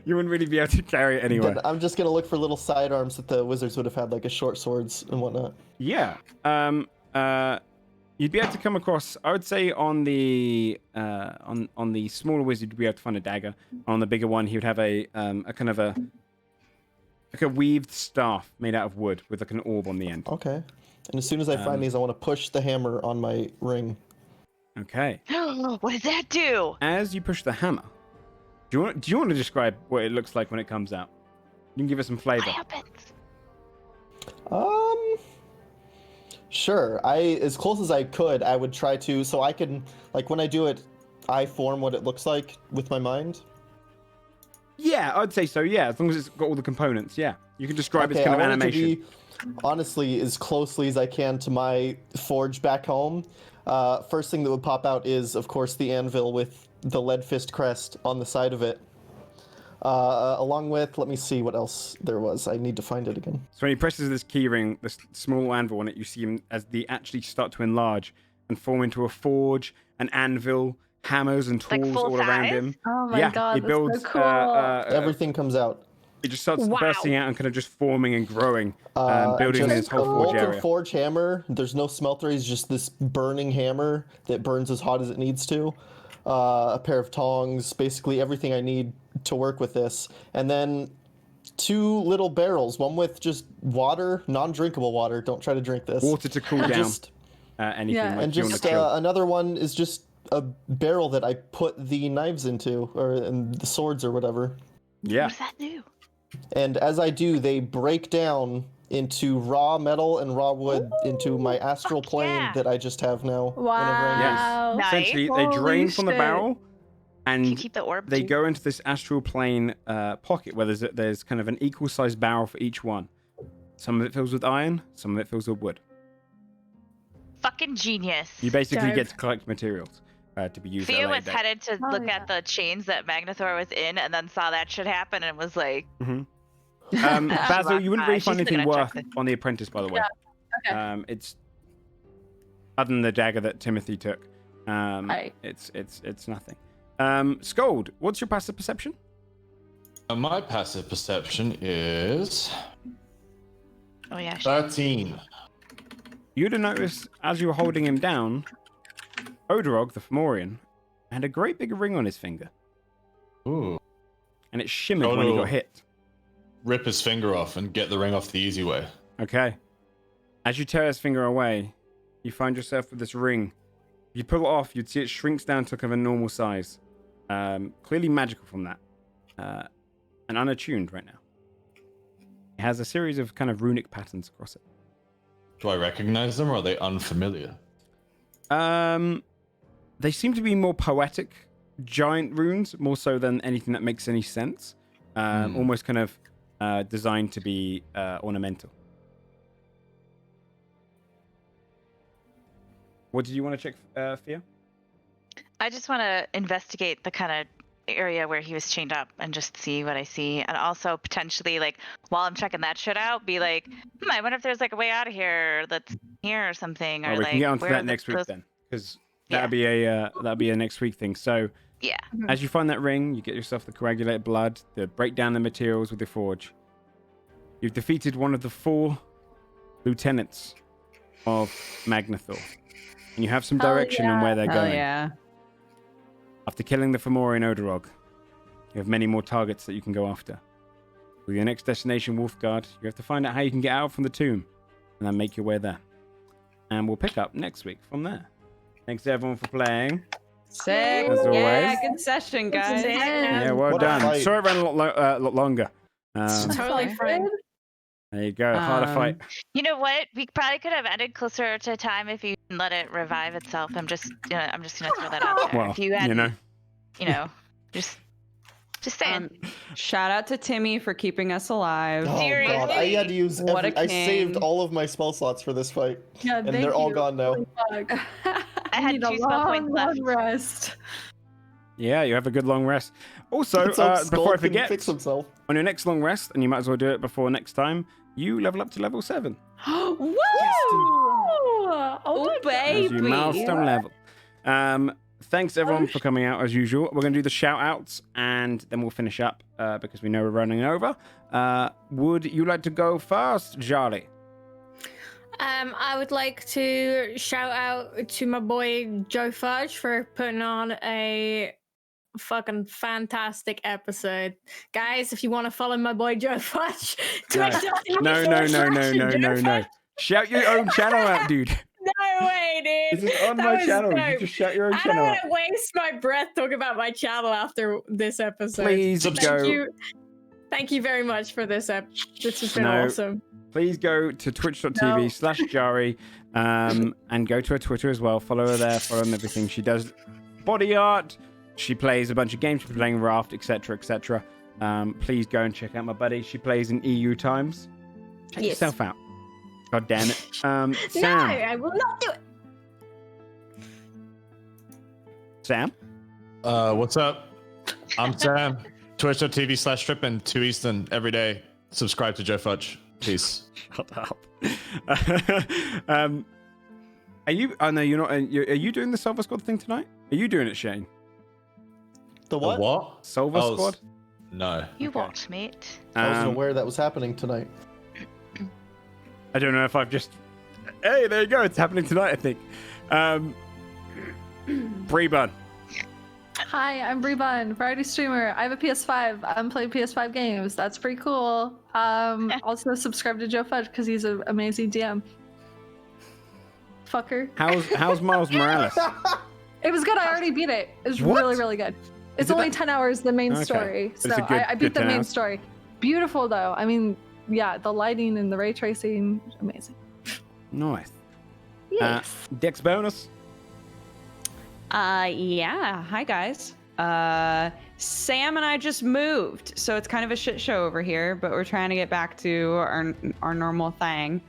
you wouldn't really be able to carry it anywhere. Then I'm just gonna look for little sidearms that the wizards would have had, like a short swords and whatnot. Yeah. You'd be able to come across. I would say on the smaller wizard, you'd be able to find a dagger. On the bigger one, he would have a kind of a like a weaved staff made out of wood with like an orb on the end. Okay. And as soon as I find these, I want to push the hammer on my ring. Okay. What does that do? As you push the hammer, do you want to describe what it looks like when it comes out? You can give it some What flavor. happens? Sure. As close as I could, I would try to, so I can, like when I do it, I form what it looks like with my mind. Yeah, I'd say so. Yeah, as long as it's got all the components. Yeah, you can describe its Okay, kind of I want animation. it to be, honestly, as closely as I can to my forge back home. First thing that would pop out is, of course, the anvil with the lead fist crest on the side of it. Along with, let me see what else there was. I need to find it again. So when he presses this key ring, this small anvil on it, you see him as they actually start to enlarge and form into a forge, an anvil, hammers and Like tools full all around size? him. Oh my yeah, god, he that's builds so cool. Everything comes out. It just starts Wow. bursting out and kind of just forming and growing, building just this whole a forge molten area. forge hammer. There's no smelter. It's just this burning hammer that burns as hot as it needs to. A pair of tongs, basically everything I need to work with this. And then 2 little barrels, one with just water, non-drinkable water. Don't try to drink this. Water to cool down Just, anything. Yeah. Like and you want just to chill. another one is just a barrel that I put the knives into, and the swords or whatever. Yeah. What does that do? And as I do, they break down into raw metal and raw wood into my astral plane yeah. that I just have now. whenever I Wow. Nice. Essentially, they Holy drain from the shit. barrel, Can you and keep the orb? they too? go into this astral plane pocket where there's kind of an equal sized barrel for each one. Some of it fills with iron, some of it fills with wood. Fucking genius. You basically Dope. get to collect materials to be used. at a Theo later was date. headed to Oh, look yeah. at the chains that Magnithor was in, and then saw that shit happen, and was like, Basil, you wouldn't really She's find anything gonna worth check on the apprentice, by the way. Okay. It's other than the dagger that Timothy took. Right. It's nothing. Scold, what's your passive perception? My passive perception is oh yeah. 13. You'd have noticed as you were holding him down, Odorog, the Fomorian, had a great big ring on his finger, Ooh. and it shimmered when he got hit. Rip his finger off and get the ring off the easy way. Okay. As you tear his finger away, you find yourself with this ring. If you pull it off, you'd see it shrinks down to kind of a normal size. Clearly magical from that. And unattuned right now. It has a series of kind of runic patterns across it. Do I recognize them or are they unfamiliar? They seem to be more poetic giant runes, more so than anything that makes any sense. Almost kind of designed to be ornamental. What did you want to check, Fia? I just want to investigate the kind of area where he was chained up and just see what I see, and also potentially, like, while I'm checking that shit out, be like, I wonder if there's like a way out of here that's here or something, or Oh, we like can get onto where that next week those- then, because Yeah. that'd be a next week thing. So Yeah. as you find that ring, you get yourself the coagulated blood to break down the materials with the forge. You've defeated one of the 4 lieutenants of Magnithor, and you have some Hell direction on where they're Hell going. yeah. After killing the Fomorian Odorog, you have many more targets that you can go after. With your next destination, Wolfguard, you have to find out how you can get out from the tomb, and then make your way there. And we'll pick up next week from there. Thanks everyone for playing. Sick. As Yeah, always. good session, guys. Yeah, well What a done. fight. Sorry it ran a lot longer. Totally fine. There you go. Harder fight. You know what? We probably could have ended closer to time if you let it revive itself. I'm just gonna throw that out there. Well, if you had, you know. just saying. Shout out to Timmy for keeping us alive. Oh Seriously? god, I had to use What a I saved king. all of my spell slots for this fight, Yeah, and thank they're all you. gone now. Holy fuck. I had need a 2 spell points long left. rest. Yeah, you have a good long rest. Also, Let's hope before I Skull can forget, fix himself. on your next long rest, and you might as well do it before next time, you level up to level 7. Woo! Oh, As baby. you milestone level. Thanks everyone for coming out as usual. We're going to do the shout outs and then we'll finish up because we know we're running over. Would you like to go first, Charlie? I would like to shout out to my boy Joe Fudge for putting on a fucking fantastic episode. Guys, if you want to follow my boy Joe Fudge, No. Shout your own channel out, dude. No way, dude. This is on That my was channel. You dope. just shout your own I don't channel want out. to waste my breath talking about my channel after this episode. Please Thank go. you. Thank you very much for this This has been No. awesome. Please go to twitch.tv/Jari and go to her Twitter as well. Follow her there, follow them everything. She does body art. She plays a bunch of games. She's playing Raft, etc., etc. Please go and check out my buddy. She plays in EU times. Check Yes. yourself out. God damn it. No, Sam. I will not do it. Sam? What's up? I'm Sam. Twitch.tv/Trippin, 2 Eastern every day. Subscribe to Joe Fudge. Peace. Shut up. Are you? Oh no, you're not. Are you doing the Silver Squad thing tonight? Are you doing it, Shane? The what? What? Silver Oh, Squad? No. You Okay. what, mate? I wasn't aware that was happening tonight. I don't know if I've just. Hey, there you go. It's happening tonight, I think. Bree Bun. Hi, I'm Bree Bun, variety streamer. I have a PS5. I'm playing PS5 games. That's pretty cool. Also subscribe to Joe Fudge because he's an amazing DM. Fucker. How's Miles Morales? It was good. I already beat it. It was What? really, really good. It's Is it only that- 10 hours, the main Okay. story. But So it's a good- I beat good the 10 main hours? story. Beautiful, though. I mean, yeah, the lighting and the ray tracing, amazing. Nice. Yes. Dex bonus. Yeah. Hi, guys. Sam and I just moved, so it's kind of a shit show over here, but we're trying to get back to our normal thing.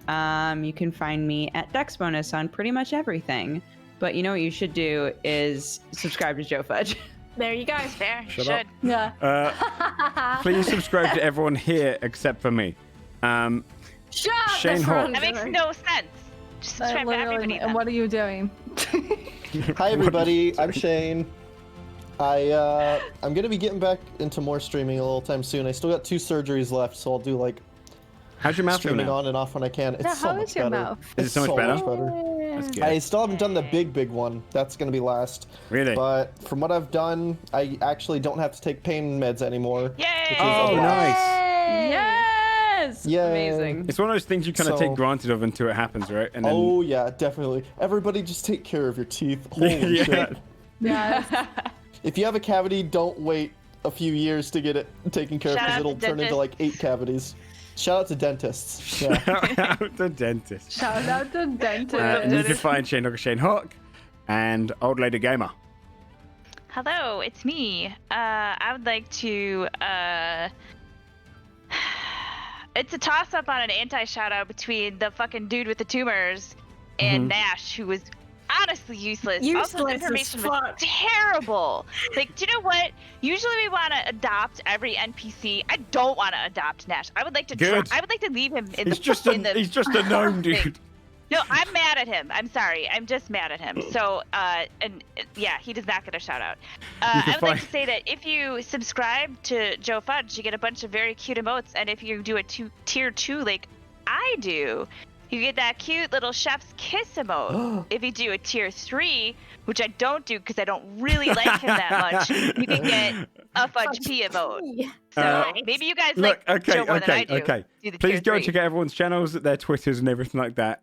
You can find me at Dex Bonus on pretty much everything. But you know what you should do is subscribe to Joe Fudge. There you go. Fair. Shut should. up. Yeah. Please subscribe to everyone here except for me. Shut up, Shane that's Hawk. what I'm That makes doing. no sense. Just subscribe to everybody. And what are you doing? Hi everybody, I'm Shane. I'm gonna be getting back into more streaming a little time soon. I still got 2 surgeries left, so I'll do like How's your mouth feel streaming now? on and off when I can. It's Yeah, so how much is your better. mouth? Is it It's so much better? better. That's good. I still haven't done the big one. That's gonna be last. Really? But from what I've done, I actually don't have to take pain meds anymore. Yay! Which is Oh, a blast. nice. Yes! Yay. Amazing. It's one of those things you kind of So- take granted of until it happens, right? And then, Oh yeah, definitely. Everybody just take care of your teeth. Holy yeah. shit. Yeah. If you have a cavity, don't wait a few years to get it taken care of Shout because out it'll to turn into like 8 cavities. Shout out to dentists. Yeah. Shout out to dentist. Shout out to dentist. You can find Shane Hawk, Shane Hawk, and Old Lady Gamer. Hello, it's me. I would like to. It's a toss-up on an anti-shout-out between the fucking dude with the tumors and Nash, who was honestly useless. Also, Useless his as information was fuck. terrible. Like, do you know what? Usually we want to adopt every NPC. I don't want to adopt Nash. I would like to. Good. I would like to leave him in He's the. just in the a gnome, dude. No, I'm mad at him. I'm sorry. I'm just mad at him. So, yeah, he does not get a shout out. I would like to say that if you subscribe to Joe Fudge, you get a bunch of very cute emotes. And if you do a tier 2 like I do, you get that cute little chef's kiss emote. If you do a tier 3, which I don't do because I don't really like him that much, you can get a Fudge P emote. So maybe you guys Look, like Joe more than I do. okay. Do the Please tier go 3. check out everyone's channels, their Twitters, and everything like that.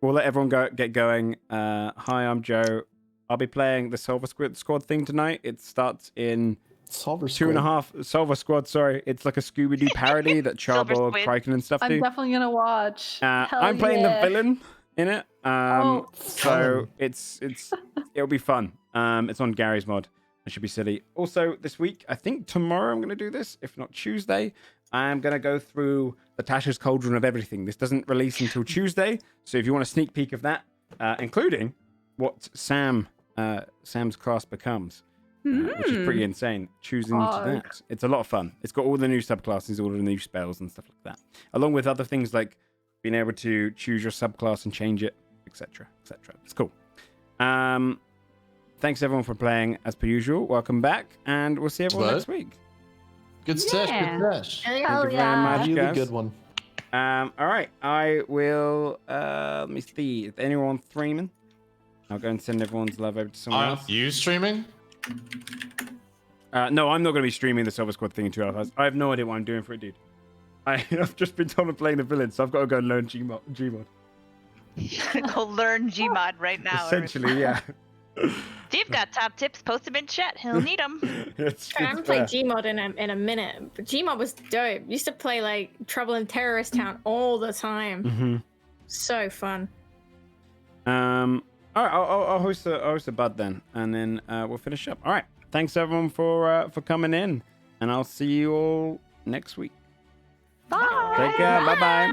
We'll let everyone get going. Hi, I'm Joe. I'll be playing the Silver Squad thing tonight. It starts in Solver 2.5. Silver Squad, sorry. It's like a Scooby-Doo parody that Silver Charborg, Squid. Kraken, and stuff I'm do. definitely gonna watch. Hell I'm playing yeah. the villain in it. Oh, So it'll be fun. It's on Gary's mod. It should be silly. Also, this week, I think tomorrow I'm going to do this. If not Tuesday, I'm going to go through the Tasha's Cauldron of everything. This doesn't release until Tuesday. So if you want a sneak peek of that, including what Sam's class becomes, which is pretty insane, choosing to that. It's a lot of fun. It's got all the new subclasses, all the new spells and stuff like that. Along with other things like being able to choose your subclass and change it, etc., etc. It's cool. Thanks everyone for playing as per usual. Welcome back, and we'll see everyone next week. Good stash, Yeah. good stash. Thank you very much, Really guys. good one. All right, I will. Let me see. Is anyone streaming? I'll go and send everyone's love over to someone Are else. you streaming? No, I'm not going to be streaming the Silver Squad thing in 2 hours. I have no idea what I'm doing for it, dude. I've just been told I'm playing the villain, so I've got to go and learn Gmod. Go learn Gmod right now. Essentially, yeah. Steve's got top tips. Post them in chat. He'll need them. it's I haven't played fair. Gmod in a minute. But Gmod was dope. Used to play like Trouble in Terrorist Town all the time. Mhm. So fun. All right, I'll host a bud then, and then we'll finish up. All right, thanks everyone for coming in, and I'll see you all next week. bye. Take care. Bye bye.